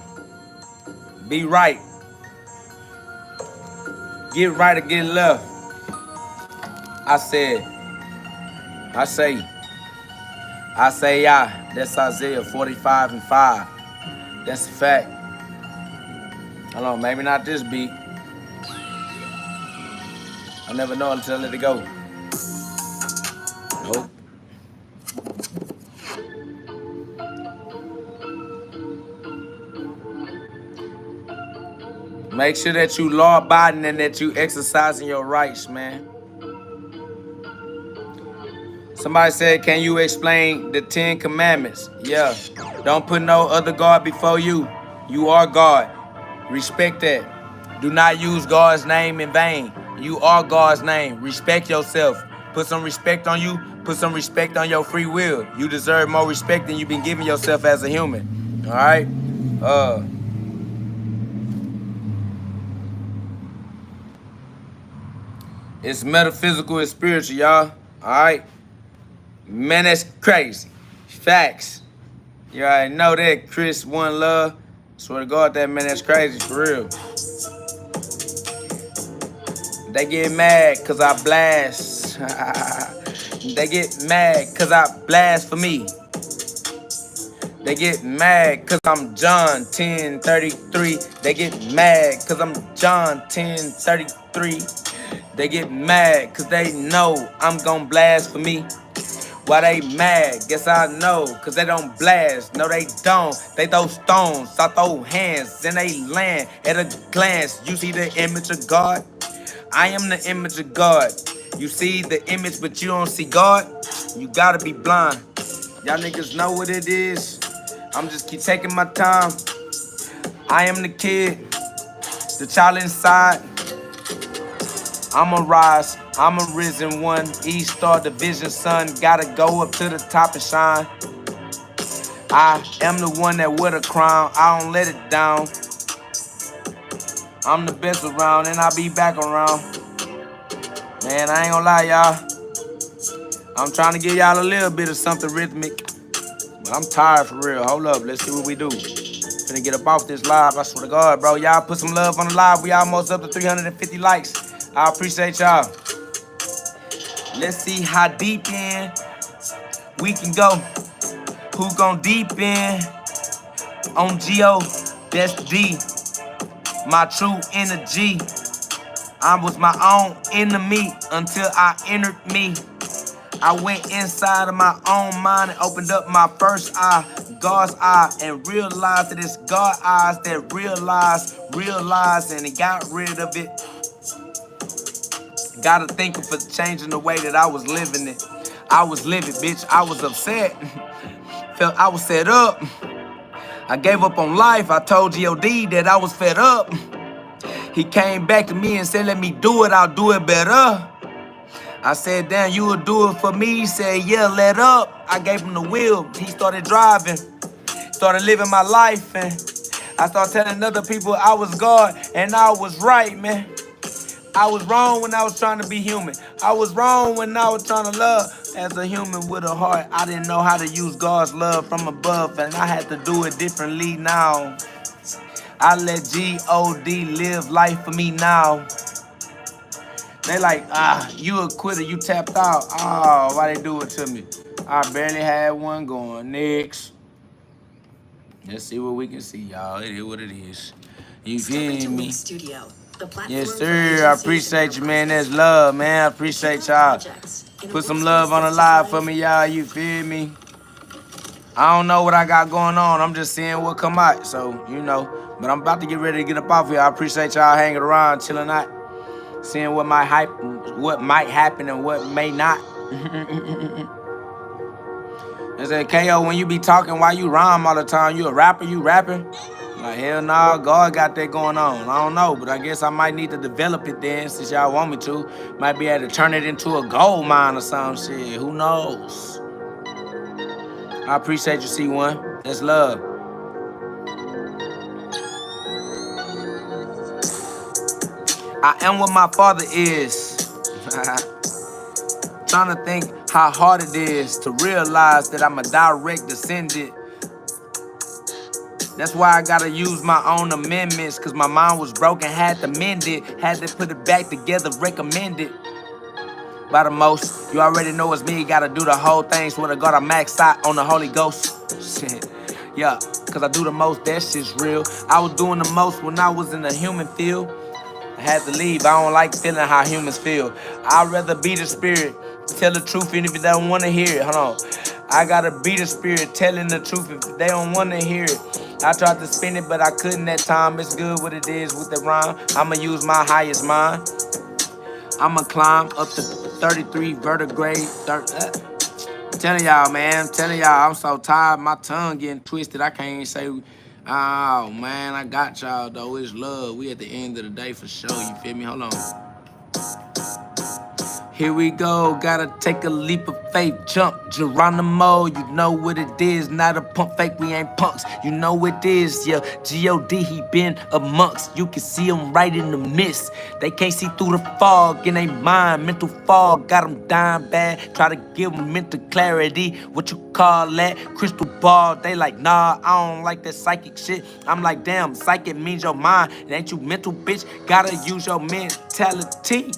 Be right. Get right or get left. I say, yeah. That's Isaiah 45:5. That's a fact. Hold on, maybe not this beat. I never know until I let it go. Nope. Make sure that you law-abiding and that you exercising your rights, man. Somebody said, can you explain the 10 commandments? Yeah. Don't put no other God before you. You are God. Respect that. Do not use God's name in vain. You are God's name. Respect yourself. Put some respect on you. Put some respect on your free will. You deserve more respect than you've been giving yourself as a human. All right? It's metaphysical and spiritual, y'all. All right? Man, that's crazy. Facts. You already know that. Chris, one love. Swear to God, that man, that's crazy for real. They get mad because I blast. They get mad because I blasphemy. They get mad because I'm John 10:33. They get mad because I'm John 10:33. They get mad because they know I'm gonna blaspheme. Why they mad? Guess I know, cause they don't blast. No, they don't. They throw stones, I throw hands, and they land at a glance. You see the image of God? I am the image of God. You see the image, but you don't see God? You gotta be blind. Y'all niggas know what it is. I'm just keep taking my time. I am the kid, the child inside. I'm a rise, I'm a risen one. East Star Division son, gotta go up to the top and shine. I am the one that wear the crown, I don't let it down. I'm the best around and I'll be back around. Man, I ain't gonna lie, y'all. I'm trying to give y'all a little bit of something rhythmic. But I'm tired for real. Hold up, let's see what we do. Finna get up off this live, I swear to God, bro. Y'all put some love on the live. We almost up to 350 likes. I appreciate y'all. Let's see how deep in we can go. Who gon' deep in? On G.O., that's D. My true energy. I was my own enemy until I entered me. I went inside of my own mind and opened up my first eye, God's eye, and realized that it's God's eyes that realized, and it got rid of it. Gotta thank him for changing the way that I was living it. I was living, bitch. I was upset. Felt I was fed up. I gave up on life. I told GhOD that I was fed up. He came back to me and said, let me do it. I'll do it better. I said, damn, you will do it for me? He said, yeah, let up. I gave him the wheel. He started driving, started living my life, and I started telling other people I was God, and I was right, man. I was wrong when I was trying to be human. I was wrong when I was trying to love. As a human with a heart, I didn't know how to use God's love from above, and I had to do it differently now. I let GhOD live life for me now. They like, you a quitter, you tapped out. Oh, why they do it to me? I barely had one going. Next. Let's see what we can see, y'all. It is what it is. You feel me? Studio, yes, sir. I appreciate you, man. That's love, man. I appreciate y'all. Put some love on the live for me, y'all. You feel me? I don't know what I got going on. I'm just seeing what come out. So, you know. But I'm about to get ready to get up off here. I appreciate y'all hanging around, chilling out. Seeing what might happen and what may not. I said, KO, when you be talking, why you rhyme all the time? You a rapper? You rapping? Like, hell nah, God got that going on. I don't know, but I guess I might need to develop it then, since y'all want me to. Might be able to turn it into a gold mine or some shit. Who knows? I appreciate you, C1. That's love. I am what my father is. Trying to think how hard it is to realize that I'm a direct descendant. That's why I gotta use my own amendments, cause my mind was broken, had to mend it, had to put it back together, recommend it. By the most, you already know it's me, gotta do the whole thing, swear to God I max out on the Holy Ghost. Shit. Yeah, cause I do the most, that shit's real. I was doing the most when I was in the human field. I had to leave. I don't like feeling how humans feel. I'd rather be the spirit, tell the truth even if they don't want to hear it. Hold on. I gotta be the spirit, telling the truth if they don't want to hear it. I tried to spin it, but I couldn't that time. It's good what it is with the rhyme. I'ma use my highest mind. I'ma climb up to 33 vertebrae. I'm telling y'all, man. I'm telling y'all, I'm so tired. My tongue getting twisted. I can't even say. Oh, man, I got y'all, though. It's love. We at the end of the day for sure. You feel me? Hold on. Here we go, gotta take a leap of faith, jump, Geronimo, you know what it is, not a pump fake, we ain't punks, you know it is, yeah, GhOD, he been amongst, you can see him right in the mist, they can't see through the fog in their mind, mental fog, got them dying bad, try to give them mental clarity, what you call that, crystal ball, they like, nah, I don't like that psychic shit, I'm like, damn, psychic means your mind, it ain't you mental, bitch, gotta use your mentality.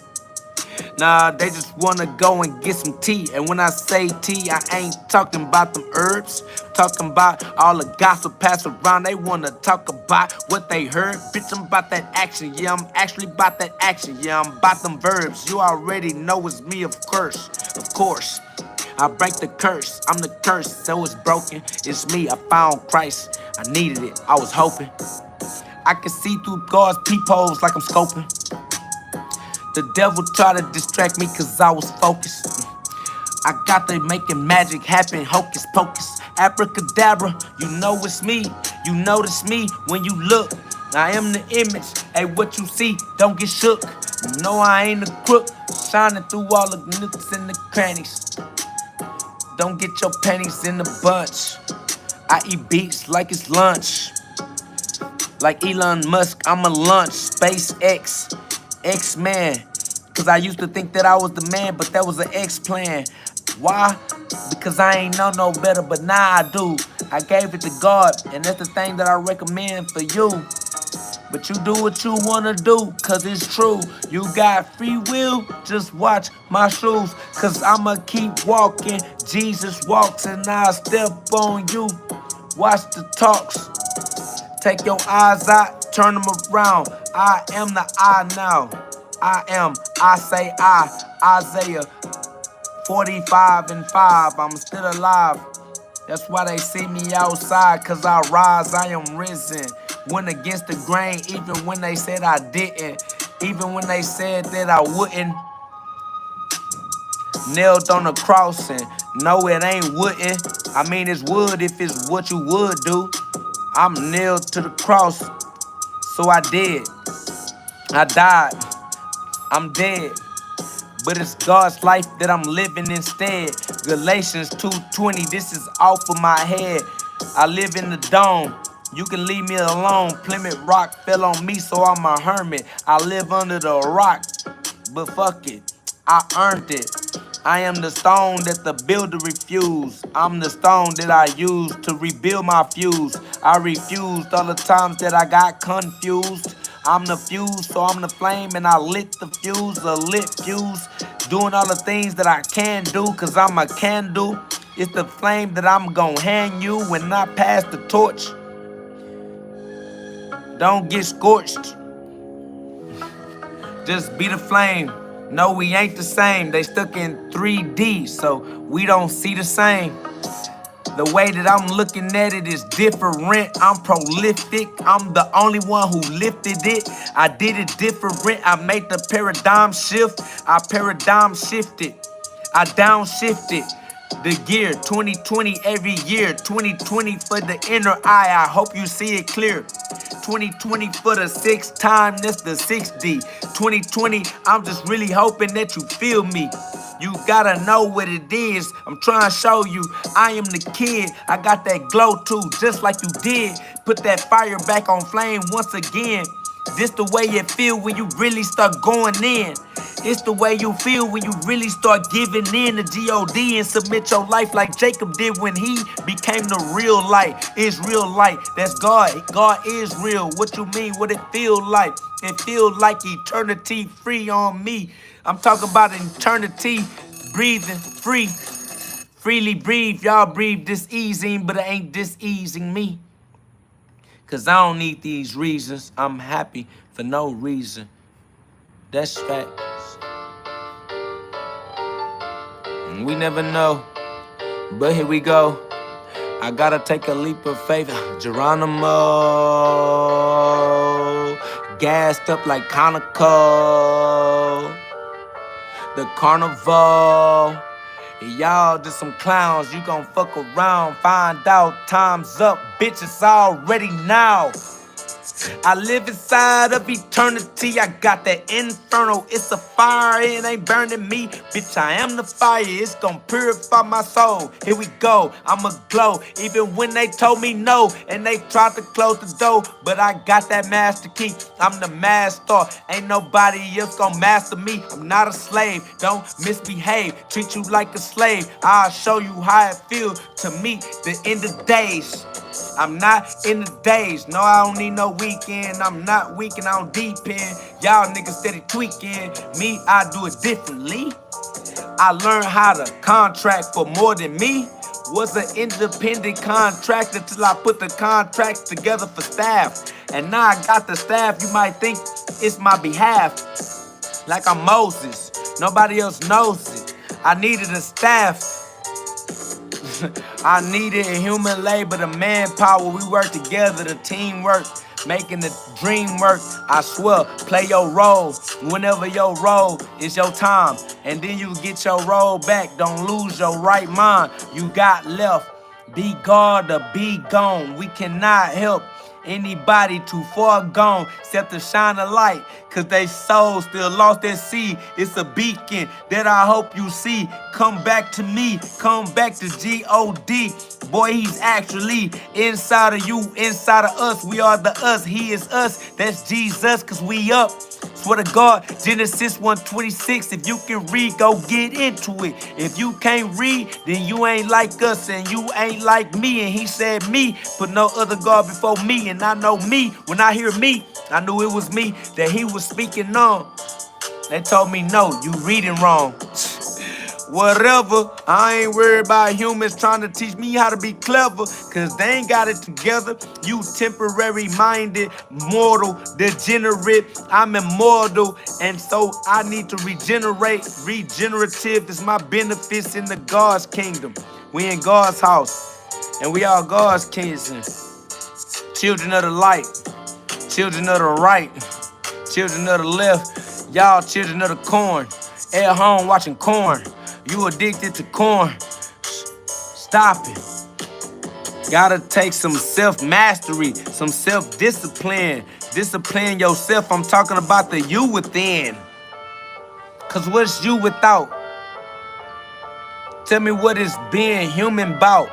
Nah, they just wanna go and get some tea. And when I say tea, I ain't talking about them herbs. Talking about all the gossip passed around. They wanna talk about what they heard. Bitch, I'm about that action. Yeah, I'm actually about that action. Yeah, I'm about them verbs. You already know it's me, of course. Of course. I break the curse. I'm the curse, so it's broken. It's me. I found Christ. I needed it. I was hoping. I can see through God's peepholes like I'm scoping. The devil tried to distract me cause I was focused. I got to making magic happen, hocus pocus. Abracadabra, you know it's me. You notice me when you look. I am the image, hey, what you see, don't get shook. You know I ain't a crook, shining through all the nooks and the crannies. Don't get your panties in the bunch. I eat beats like it's lunch. Like Elon Musk, I'm a lunch. SpaceX, X-Man. Cause I used to think that I was the man, but that was an X plan. Why? Because I ain't know no better, but now I do. I gave it to God, and that's the thing that I recommend for you. But you do what you wanna do, cause it's true. You got free will, just watch my shoes. Cause I'ma keep walking, Jesus walks and I'll step on you. Watch the talks, take your eyes out, turn them around. I am the I now. I say I, Isaiah 45:5, I'm still alive. That's why they see me outside, cause I rise, I am risen. Went against the grain, even when they said I didn't. Even when they said that I wouldn't. Nailed on the cross, and no, it ain't wooden. I mean, it's wood if it's what you would do. I'm nailed to the cross, so I did. I died, I'm dead. But it's God's life that I'm living instead. Galatians 2:20, this is off of my head. I live in the dome. You can leave me alone. Plymouth Rock fell on me, so I'm a hermit. I live under the rock, but fuck it, I earned it. I am the stone that the builder refused. I'm the stone that I used to rebuild my fuse. I refused all the times that I got confused. I'm the fuse, so I'm the flame, and I lit the fuse, a lit fuse. Doing all the things that I can do, cause I'm a candle. It's the flame that I'm gonna hand you when I pass the torch. Don't get scorched. Just be the flame. No, we ain't the same. They stuck in 3D, so we don't see the same. The way that I'm looking at it is different. I'm prolific. I'm the only one who lifted it. I did it different. I made the paradigm shift. I paradigm shifted. I downshifted the gear. 2020 every year. 2020 for the inner eye. I hope you see it clear. 2020 for the sixth time. That's the 6D. 2020, I'm just really hoping that you feel me. You gotta know what it is. I'm trying to show you I am the kid. I got that glow too, just like you did. Put that fire back on flame once again. This the way it feel when you really start going in. It's the way you feel when you really start giving in to GhOD and submit your life like Jacob did when he became the real light. It's real light. That's God. God is real. What you mean? What it feel like? It feel like eternity free on me. I'm talking about eternity, breathing free. Freely breathe. Y'all breathe this easing, but it ain't this easing me. Cause I don't need these reasons. I'm happy for no reason. That's facts. We never know. But here we go. I gotta take a leap of faith. Geronimo. Gassed up like Conoco. The carnival. Y'all just some clowns. You gon' fuck around. Find out time's up. Bitch, it's already now. I live inside of eternity. I got that inferno. It's a fire. It ain't burning me. Bitch, I am the fire. It's gonna purify my soul. Here we go. I'ma glow. Even when they told me no and they tried to close the door. But I got that master key. I'm the master. Ain't nobody else gonna master me. I'm not a slave. Don't misbehave. Treat you like a slave. I'll show you how it feels to meet the end of days. I'm not in the days. No, I don't need no weekend. I'm not weak and I don't deep in. Y'all niggas steady tweaking. Me, I do it differently. I learned how to contract for more than me. Was an independent contractor till I put the contracts together for staff. And now I got the staff. You might think it's my behalf. Like I'm Moses. Nobody else knows it. I needed a staff. I needed a human labor, the manpower. We work together, the teamwork, making the dream work. I swear, play your role. Whenever your role is your time, and then you get your role back. Don't lose your right mind. You got left. Be God or be gone. We cannot help anybody too far gone except to shine a light. cause they souls still lost at sea. It's a beacon that I hope you see. Come back to me, come back to G-O-D. Boy, he's actually inside of you, inside of us. We are the us, he is us. That's Jesus, cause we up. Swear to God, Genesis 1:26. If you can read, go get into it. If you can't read, then you ain't like us and you ain't like me. And he said me, put no other God before me. And I know me, when I hear me, I knew it was me that he was speaking on. They told me, no, you reading wrong. Whatever, I ain't worried about humans trying to teach me how to be clever, cause they ain't got it together. You temporary minded, mortal, degenerate, I'm immortal, and so I need to regenerate. Regenerative is my benefits in the God's kingdom. We in God's house, and we are God's kids, and children of the light, children of the right, children of the left, y'all children of the corn, at home watching corn. You addicted to corn. Stop it. Gotta take some self-mastery, some self-discipline. Discipline yourself. I'm talking about the you within. Cause what's you without? Tell me what is being human about.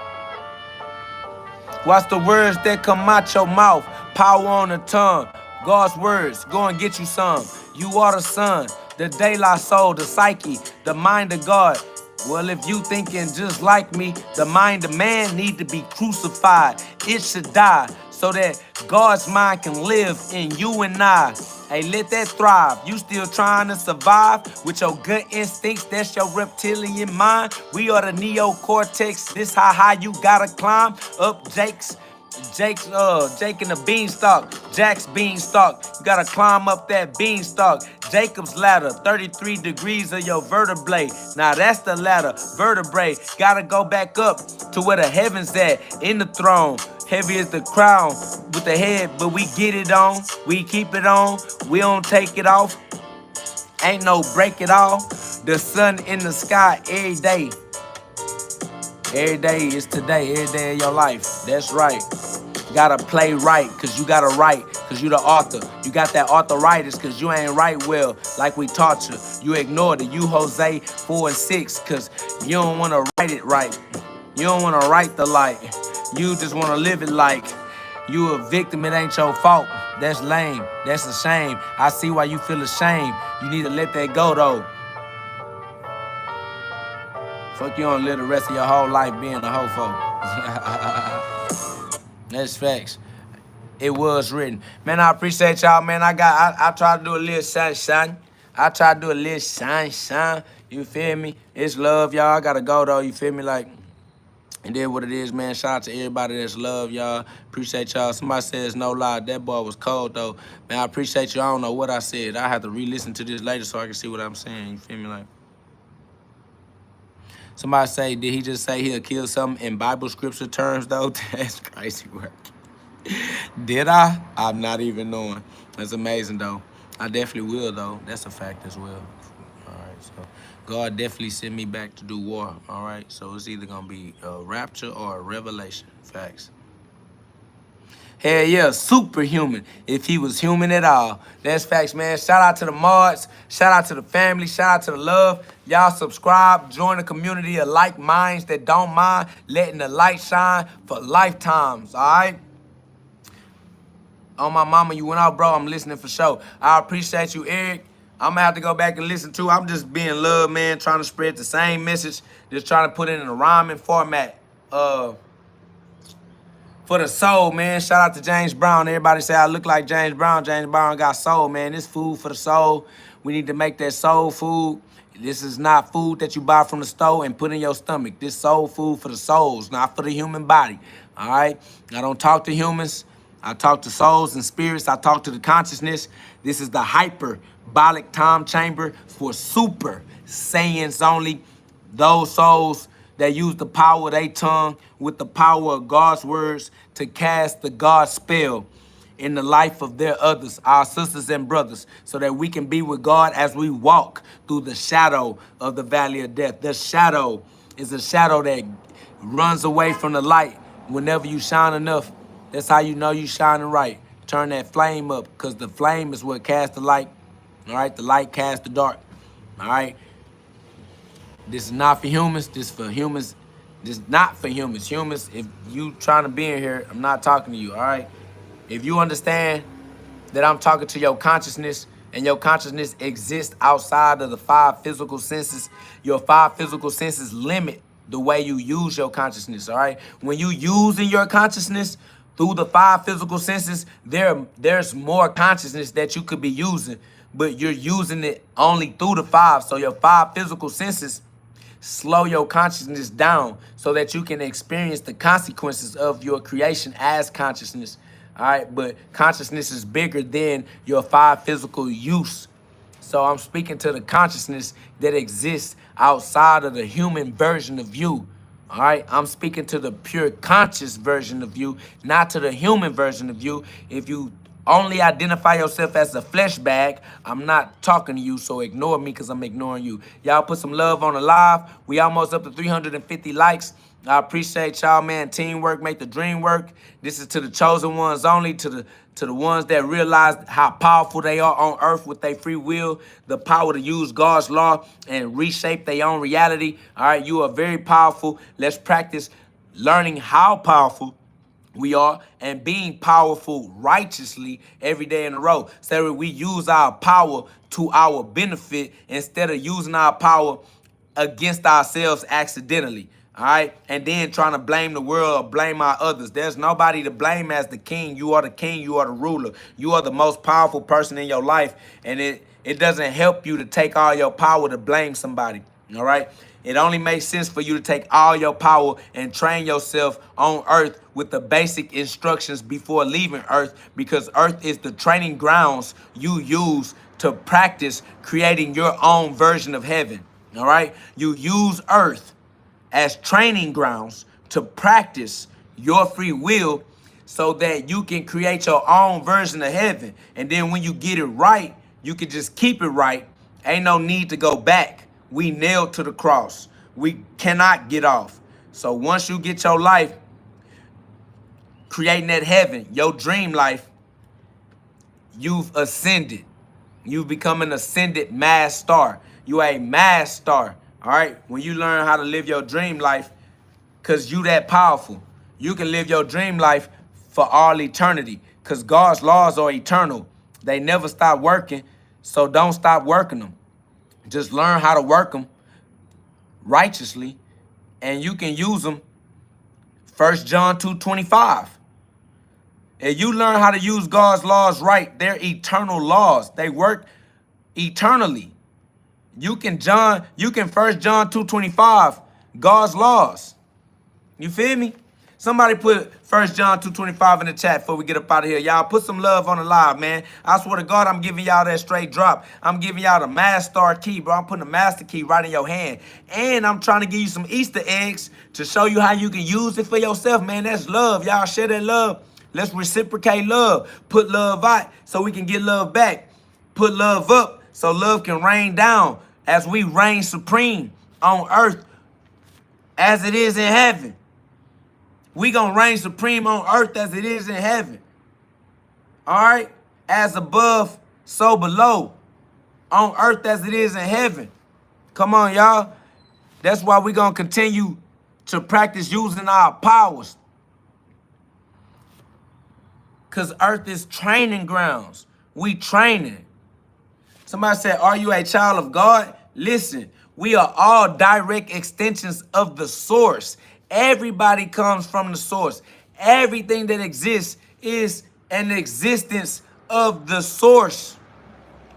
Watch the words that come out your mouth. Power on the tongue. God's words, go and get you some. You are the sun, the daylight soul, the psyche, the mind of God. Well, if you thinking just like me, the mind of man need to be crucified. It should die so that God's mind can live in you and I. Hey, let that thrive. You still trying to survive with your gut instincts. That's your reptilian mind. We are the neocortex. This how high you gotta climb up Jake and the beanstalk, Jack's beanstalk. You gotta climb up that beanstalk. Jacob's ladder, 33 degrees of your vertebrae. Now that's the ladder, vertebrae. Gotta go back up to where the heavens at, in the throne. Heavy is the crown with the head, but we get it on. We keep it on. We don't take it off. Ain't no break it off. The sun in the sky every day. Every day is today, every day of your life. That's right. You gotta play right, cause you gotta write, cause you the author. You got that arthritis, cause you ain't write well, like we taught you. You ignored it. You Hosea 4 and 6, cause you don't wanna write it right. You don't wanna write the light. You just wanna live it like you a victim, it ain't your fault. That's lame, that's a shame. I see why you feel ashamed. You need to let that go though. Fuck, you don't live the rest of your whole life being a hofo. That's facts. It was written. Man, I appreciate y'all, man. I try to do a little shine. I try to do a little shine. You feel me? It's love, y'all. I gotta go though, you feel me? Like, it is what it is, man. Shout out to everybody that's love, y'all. Appreciate y'all. Somebody says no lie. That boy was cold though. Man, I appreciate you. I don't know what I said. I have to re-listen to this later so I can see what I'm saying. You feel me? Like, somebody say, did he just say he'll kill something in Bible scripture terms, though? That's crazy work. Did I? I'm not even knowing. That's amazing, though. I definitely will, though. That's a fact as well. All right, so God definitely sent me back to do war, all right? So it's either going to be a rapture or a revelation. Facts. Hell yeah, superhuman, if he was human at all. That's facts, man. Shout out to the mods. Shout out to the family. Shout out to the love. Y'all subscribe. Join the community of like minds that don't mind letting the light shine for lifetimes, all right? On my mama, you went out, bro. I'm listening for sure. I appreciate you, Eric. I'm going to have to go back and listen to. I'm just being love, man, trying to spread the same message, just trying to put it in a rhyming format. For the soul, man. Shout out to James Brown. Everybody say I look like James Brown. James Brown got soul, man. This food for the soul. We need to make that soul food. This is not food that you buy from the store and put in your stomach. This soul food for the souls, not for the human body. All right? I don't talk to humans. I talk to souls and spirits. I talk to the consciousness. This is the hyperbolic time chamber for super saiyans only. Those souls that use the power of their tongue with the power of God's words to cast the God spell in the life of their others, our sisters and brothers, so that we can be with God as we walk through the shadow of the valley of death. The shadow is a shadow that runs away from the light whenever you shine enough. That's how you know you shining right. Turn that flame up, because the flame is what casts the light All right, the light casts the dark. All right, this is not for humans. This is for humans. This is not for humans. Humans, if you trying to be in here, I'm not talking to you. All right, if you understand that I'm talking to your consciousness, and your consciousness exists outside of the 5 physical senses, your 5 physical senses limit the way you use your consciousness, all right? When you using your consciousness through the 5 physical senses, there's more consciousness that you could be using, but you're using it only through the 5. So your 5 physical senses slow your consciousness down so that you can experience the consequences of your creation as consciousness. All right, but consciousness is bigger than your 5 physical use. So I'm speaking to the consciousness that exists outside of the human version of you. All right, I'm speaking to the pure conscious version of you, not to the human version of you. If you only identify yourself as a flesh bag, I'm not talking to you, so ignore me because I'm ignoring you. Y'all put some love on the live. We almost up to 350 likes. I appreciate y'all, man. Teamwork make the dream work. This is to the chosen ones only, to the ones that realize how powerful they are on earth with their free will, the power to use God's law and reshape their own reality. All right, you are very powerful. Let's practice learning how powerful we are and being powerful righteously every day in a row. So we use our power to our benefit instead of using our power against ourselves accidentally. All right, and then trying to blame the world or blame our others. There's nobody to blame as the king. You are the king. You are the ruler. You are the most powerful person in your life, and it doesn't help you to take all your power to blame somebody. All right, it only makes sense for you to take all your power and train yourself on earth with the basic instructions before leaving earth, because earth is the training grounds you use to practice creating your own version of heaven. All right, you use earth as training grounds to practice your free will so that you can create your own version of heaven. And then when you get it right, you can just keep it right. Ain't no need to go back. We nailed to the cross. We cannot get off. So once you get your life creating that heaven, your dream life, you've ascended. You've become an ascended mass star. You a mass star. All right, when you learn how to live your dream life, because you that powerful, you can live your dream life for all eternity, because God's laws are eternal. They never stop working, so don't stop working them. Just learn how to work them righteously, and you can use them. 1 John 2:25. If you learn how to use God's laws right, they're eternal laws. They work eternally. You can 1 John 2:25, God's laws. You feel me? Somebody put 1 John 2:25 in the chat before we get up out of here. Y'all put some love on the live, man. I swear to God, I'm giving y'all that straight drop. I'm giving y'all the master key, bro. I'm putting the master key right in your hand. And I'm trying to give you some Easter eggs to show you how you can use it for yourself, man. That's love. Y'all share that love. Let's reciprocate love. Put love out so we can get love back. Put love up so love can rain down as we reign supreme on earth as it is in heaven. We gonna reign supreme on earth as it is in heaven. All right? As above, so below. On earth as it is in heaven. Come on, y'all. That's why we gonna continue to practice using our powers. Because earth is training grounds. We training. Somebody said, are you a child of God? Listen, we are all direct extensions of the source. Everybody comes from the source. Everything that exists is an existence of the source.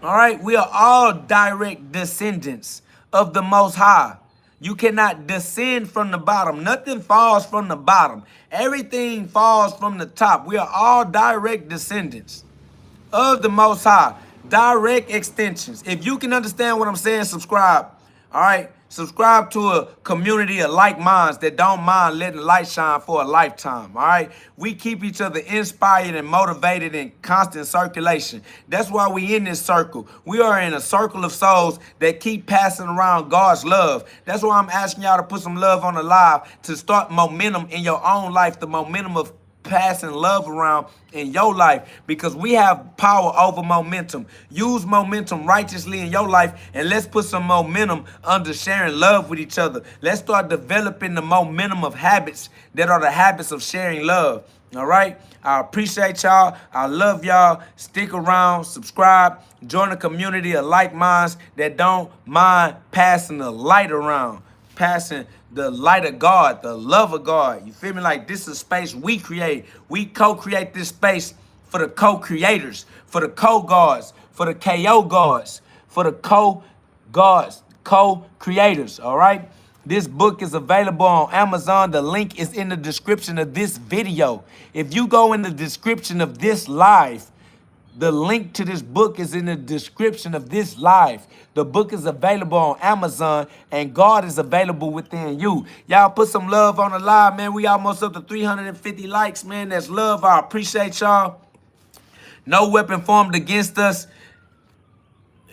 All right? We are all direct descendants of the Most High. You cannot descend from the bottom. Nothing falls from the bottom. Everything falls from the top. We are all direct descendants of the Most High. Direct extensions. If you can understand what I'm saying, subscribe. All right? Subscribe to a community of like minds that don't mind letting light shine for a lifetime. All right? We keep each other inspired and motivated in constant circulation. That's why we in this circle. We are in a circle of souls that keep passing around God's love. That's why I'm asking y'all to put some love on the live to start momentum in your own life, the momentum of passing love around in your life, because we have power over momentum. Use momentum righteously in your life, and let's put some momentum under sharing love with each other. Let's start developing the momentum of habits that are the habits of sharing love. All right? I appreciate y'all. I love y'all. Stick around, subscribe, join a community of like minds that don't mind passing the light around, passing the light of God, the love of God. You feel me? Like, this is a space we create. We co-create this space for the co-creators, for the co-gods, for the KO gods, for the co-gods, co-creators, all right? This book is available on Amazon. The link is in the description of this video. If you go in the description of this live, the link to this book is in the description of this live. The book is available on Amazon, and God is available within you. Y'all put some love on the live, man. We almost up to 350 likes, man. That's love. I appreciate y'all. No weapon formed against us.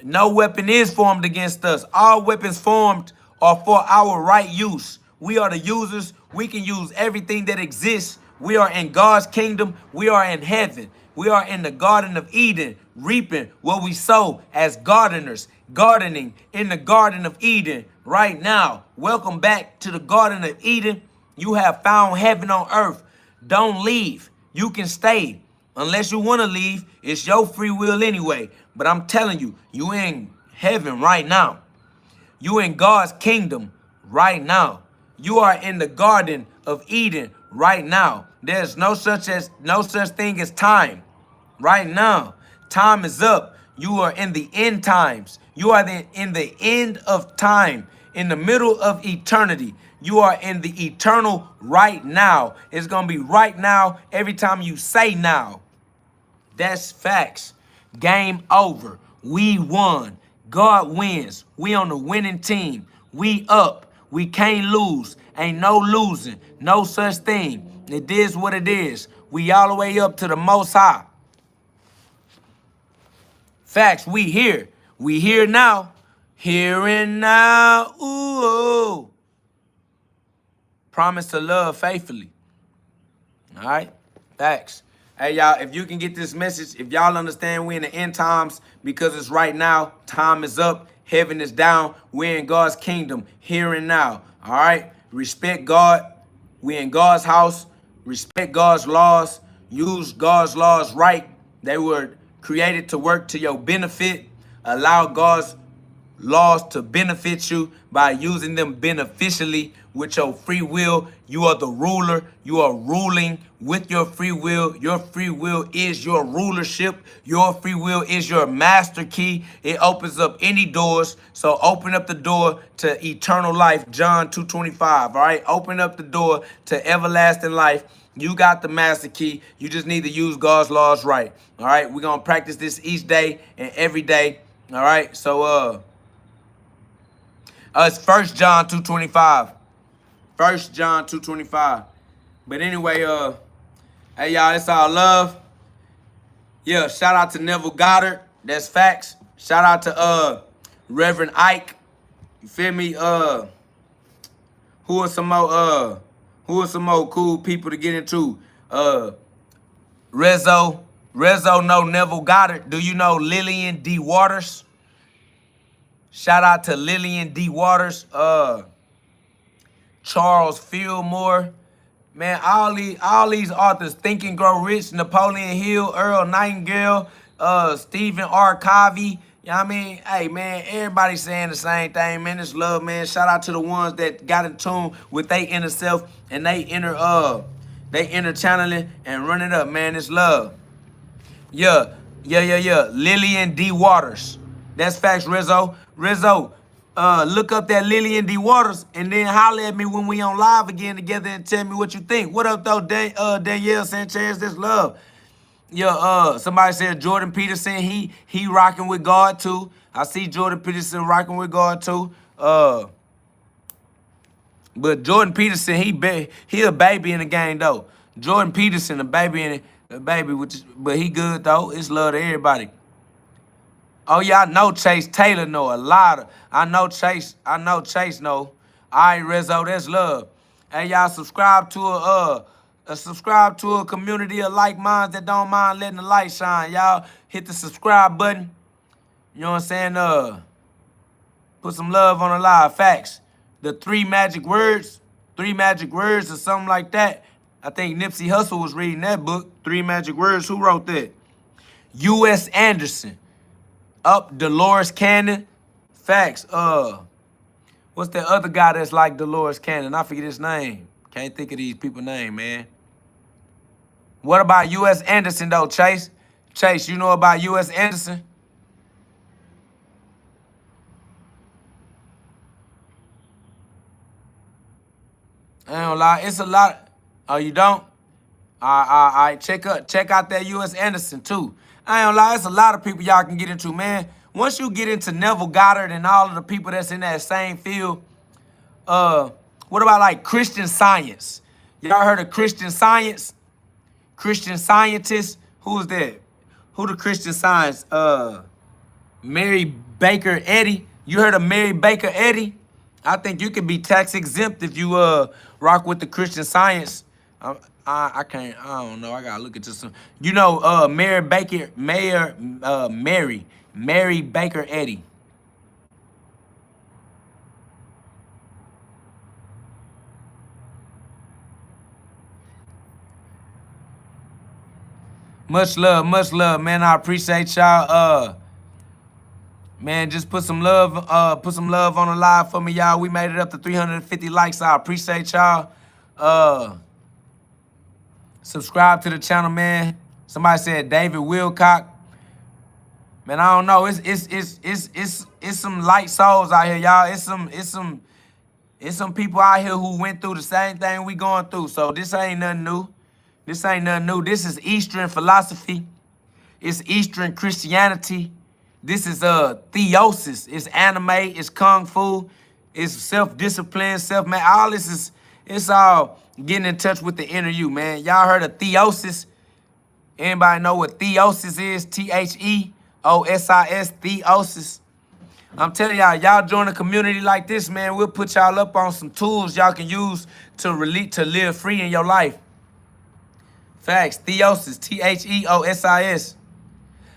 No weapon is formed against us. All weapons formed are for our right use. We are the users. We can use everything that exists. We are in God's kingdom. We are in heaven. We are in the Garden of Eden, reaping what we sow as gardeners, gardening in the Garden of Eden right now. Welcome back to the Garden of Eden. You have found heaven on earth. Don't leave. You can stay. Unless you want to leave, it's your free will anyway. But I'm telling you, you in heaven right now. You in God's kingdom right now. You are in the Garden of Eden right now. There's no such thing as time. Right now, time is up. You are in the end times. You are in the end of time, in the middle of eternity. You are in the eternal right now. It's going to be right now every time you say now. That's facts. Game over. We won. God wins. We on the winning team. We up. We can't lose. Ain't no losing. No such thing. It is what it is. We all the way up to the Most High. Facts. We here. We here now. Here and now. Ooh. Promise to love faithfully. All right? Facts. Hey, y'all, if you can get this message, if y'all understand we in the end times, because it's right now, time is up, heaven is down, we're in God's kingdom, here and now. All right? Respect God. We in God's house. Respect God's laws. Use God's laws right. They were created to work to your benefit. Allow God's laws to benefit you by using them beneficially with your free will. You are the ruler. You are ruling with your free will. Your free will is your rulership. Your free will is your master key. It opens up any doors. So open up the door to eternal life. John 2:25. All right. Open up the door to everlasting life. You got the master key. You just need to use God's laws right. All right. We're going to practice this each day and every day. All right. So, it's 1 John 2:25. 1 John 2:25. But anyway, hey, y'all, it's all love. Yeah, shout out to Neville Goddard. That's facts. Shout out to Reverend Ike. You feel me? Who are some more cool people to get into? Rezo know Neville Goddard. Do you know Lillian D. Waters? Shout out to Lillian D. Waters. Charles Fillmore. Man, all these authors, Think and Grow Rich, Napoleon Hill, Earl Nightingale, Stephen R. Covey. You know what I mean? Hey, man, everybody saying the same thing, man. It's love, man. Shout out to the ones that got in tune with their inner self and they inner channeling and run it up, man. It's love. Yeah. Lillian D. Waters. That's facts, Rizzo. Look up that Lillian D. Waters and then holler at me when we on live again together and tell me what you think. What up, though, Danielle Sanchez? That's love. Yeah, somebody said Jordan Peterson, he rocking with God, too. I see Jordan Peterson rocking with God, too. But Jordan Peterson, he a baby in the game, though. Jordan Peterson, a baby, but he good, though. It's love to everybody. Oh, yeah, I know Chase Taylor know a lot of. I know Chase know. All right, Rizzo, that's love. Hey, y'all, subscribe to Subscribe to a community of like minds that don't mind letting the light shine. Y'all hit the subscribe button. You know what I'm saying? Put some love on the live. Facts. The three magic words or something like that. I think Nipsey Hussle was reading that book, Three Magic Words. Who wrote that? U.S. Anderson. Up Dolores Cannon. Facts. What's that other guy that's like Dolores Cannon? I forget his name. Can't think of these people's name, man. What about U.S. Anderson, though, Chase? Chase, you know about U.S. Anderson? I ain't gonna lie, it's a lot. Oh, you don't? All right. Check out that U.S. Anderson, too. I ain't gonna lie, it's a lot of people y'all can get into, man. Once you get into Neville Goddard and all of the people that's in that same field, what about, like, Christian Science? Y'all heard of Christian Science? Christian Scientists? Who's that? Who the Christian Science? Mary Baker Eddy. You heard of Mary Baker Eddy? I think you can be tax exempt if you rock with the Christian Science. I can't. I don't know. I gotta look into some. You know, Mary Baker Eddy. Much love, man. I appreciate y'all. Man, just put some love on the live for me, y'all. We made it up to 350 likes. I appreciate y'all. Subscribe to the channel, man. Somebody said David Wilcock. Man, I don't know. It's some light souls out here, y'all. It's some people out here who went through the same thing we going through. So this ain't nothing new. This is Eastern philosophy. It's Eastern Christianity. This is Theosis. It's anime. It's kung fu. It's self-discipline, self-made. All this is, it's all getting in touch with the inner you, man. Y'all heard of Theosis? Anybody know what Theosis is? Theosis, Theosis. I'm telling y'all join a community like this, man. We'll put y'all up on some tools y'all can use to live free in your life. Facts. Theosis, Theosis.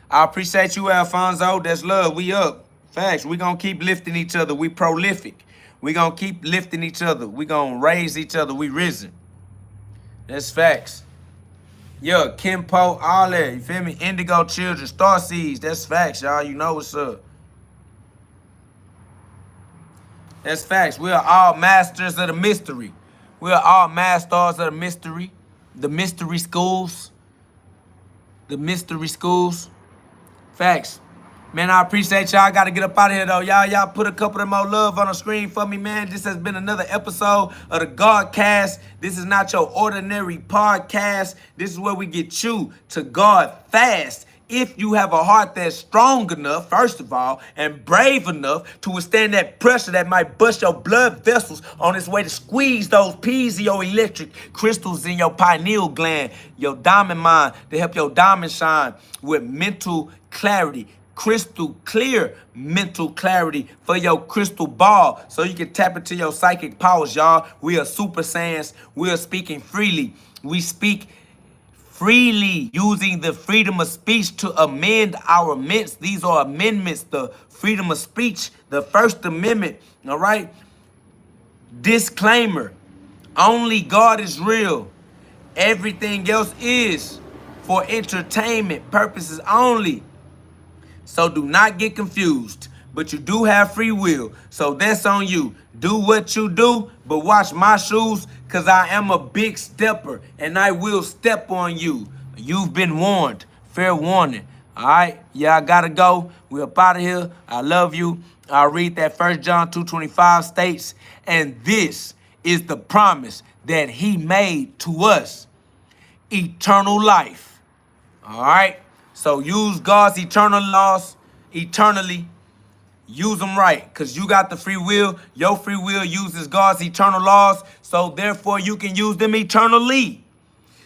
I appreciate you, Alfonso. That's love. We up. Facts. We gonna keep lifting each other. We prolific. We gonna keep lifting each other. We gonna raise each other. We risen. That's facts. Yeah, Kimpo, all that. You feel me? Indigo Children, Star Seeds. That's facts, y'all. You know what's up. That's facts. We are all masters of the mystery. We are all masters of the mystery. The mystery schools. The mystery schools. Facts. Man, I appreciate y'all. I got to get up out of here, though. Y'all put a couple of more love on the screen for me, man. This has been another episode of the GhODCast. This is not your ordinary podcast. This is where we get you to God fast. If you have a heart that's strong enough, first of all, and brave enough to withstand that pressure that might bust your blood vessels on its way to squeeze those piezoelectric crystals in your pineal gland, your diamond mind, to help your diamond shine with mental clarity, crystal clear mental clarity for your crystal ball so you can tap into your psychic powers, y'all. We are super saiyans. We are speaking freely. We speak freely using the freedom of speech to amend our ments. These are amendments, the freedom of speech, the First Amendment, all right? Disclaimer, only God is real. Everything else is for entertainment purposes only. So do not get confused, but you do have free will. So that's on you. Do what you do, but watch my shoes, because I am a big stepper, and I will step on you. You've been warned. Fair warning. All right? Yeah, I got to go. We're up out of here. I love you. I'll read that 1 John 2:25 states, and this is the promise that he made to us, eternal life. All right? So use God's eternal laws eternally. Use them right, because you got the free will. Your free will uses God's eternal laws, so therefore you can use them eternally.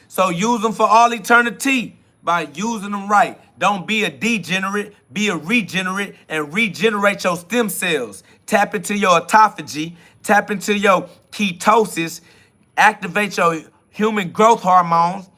So use them for all eternity by using them right. Don't be a degenerate, be a regenerate, and regenerate your stem cells. Tap into your autophagy, tap into your ketosis, activate your human growth hormones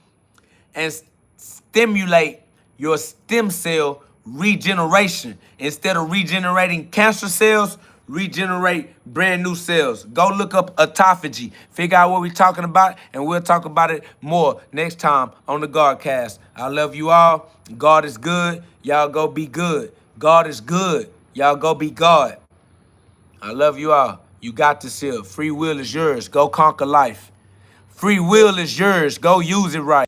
and stimulate your stem cell regeneration. Instead of regenerating cancer cells, regenerate brand new cells. Go look up autophagy. Figure out what we're talking about, and we'll talk about it more next time on the GhODCast. I love you all. God is good. Y'all go be good. God is good. Y'all go be God. I love you all. You got this here. Free will is yours. Go conquer life. Free will is yours. Go use it right.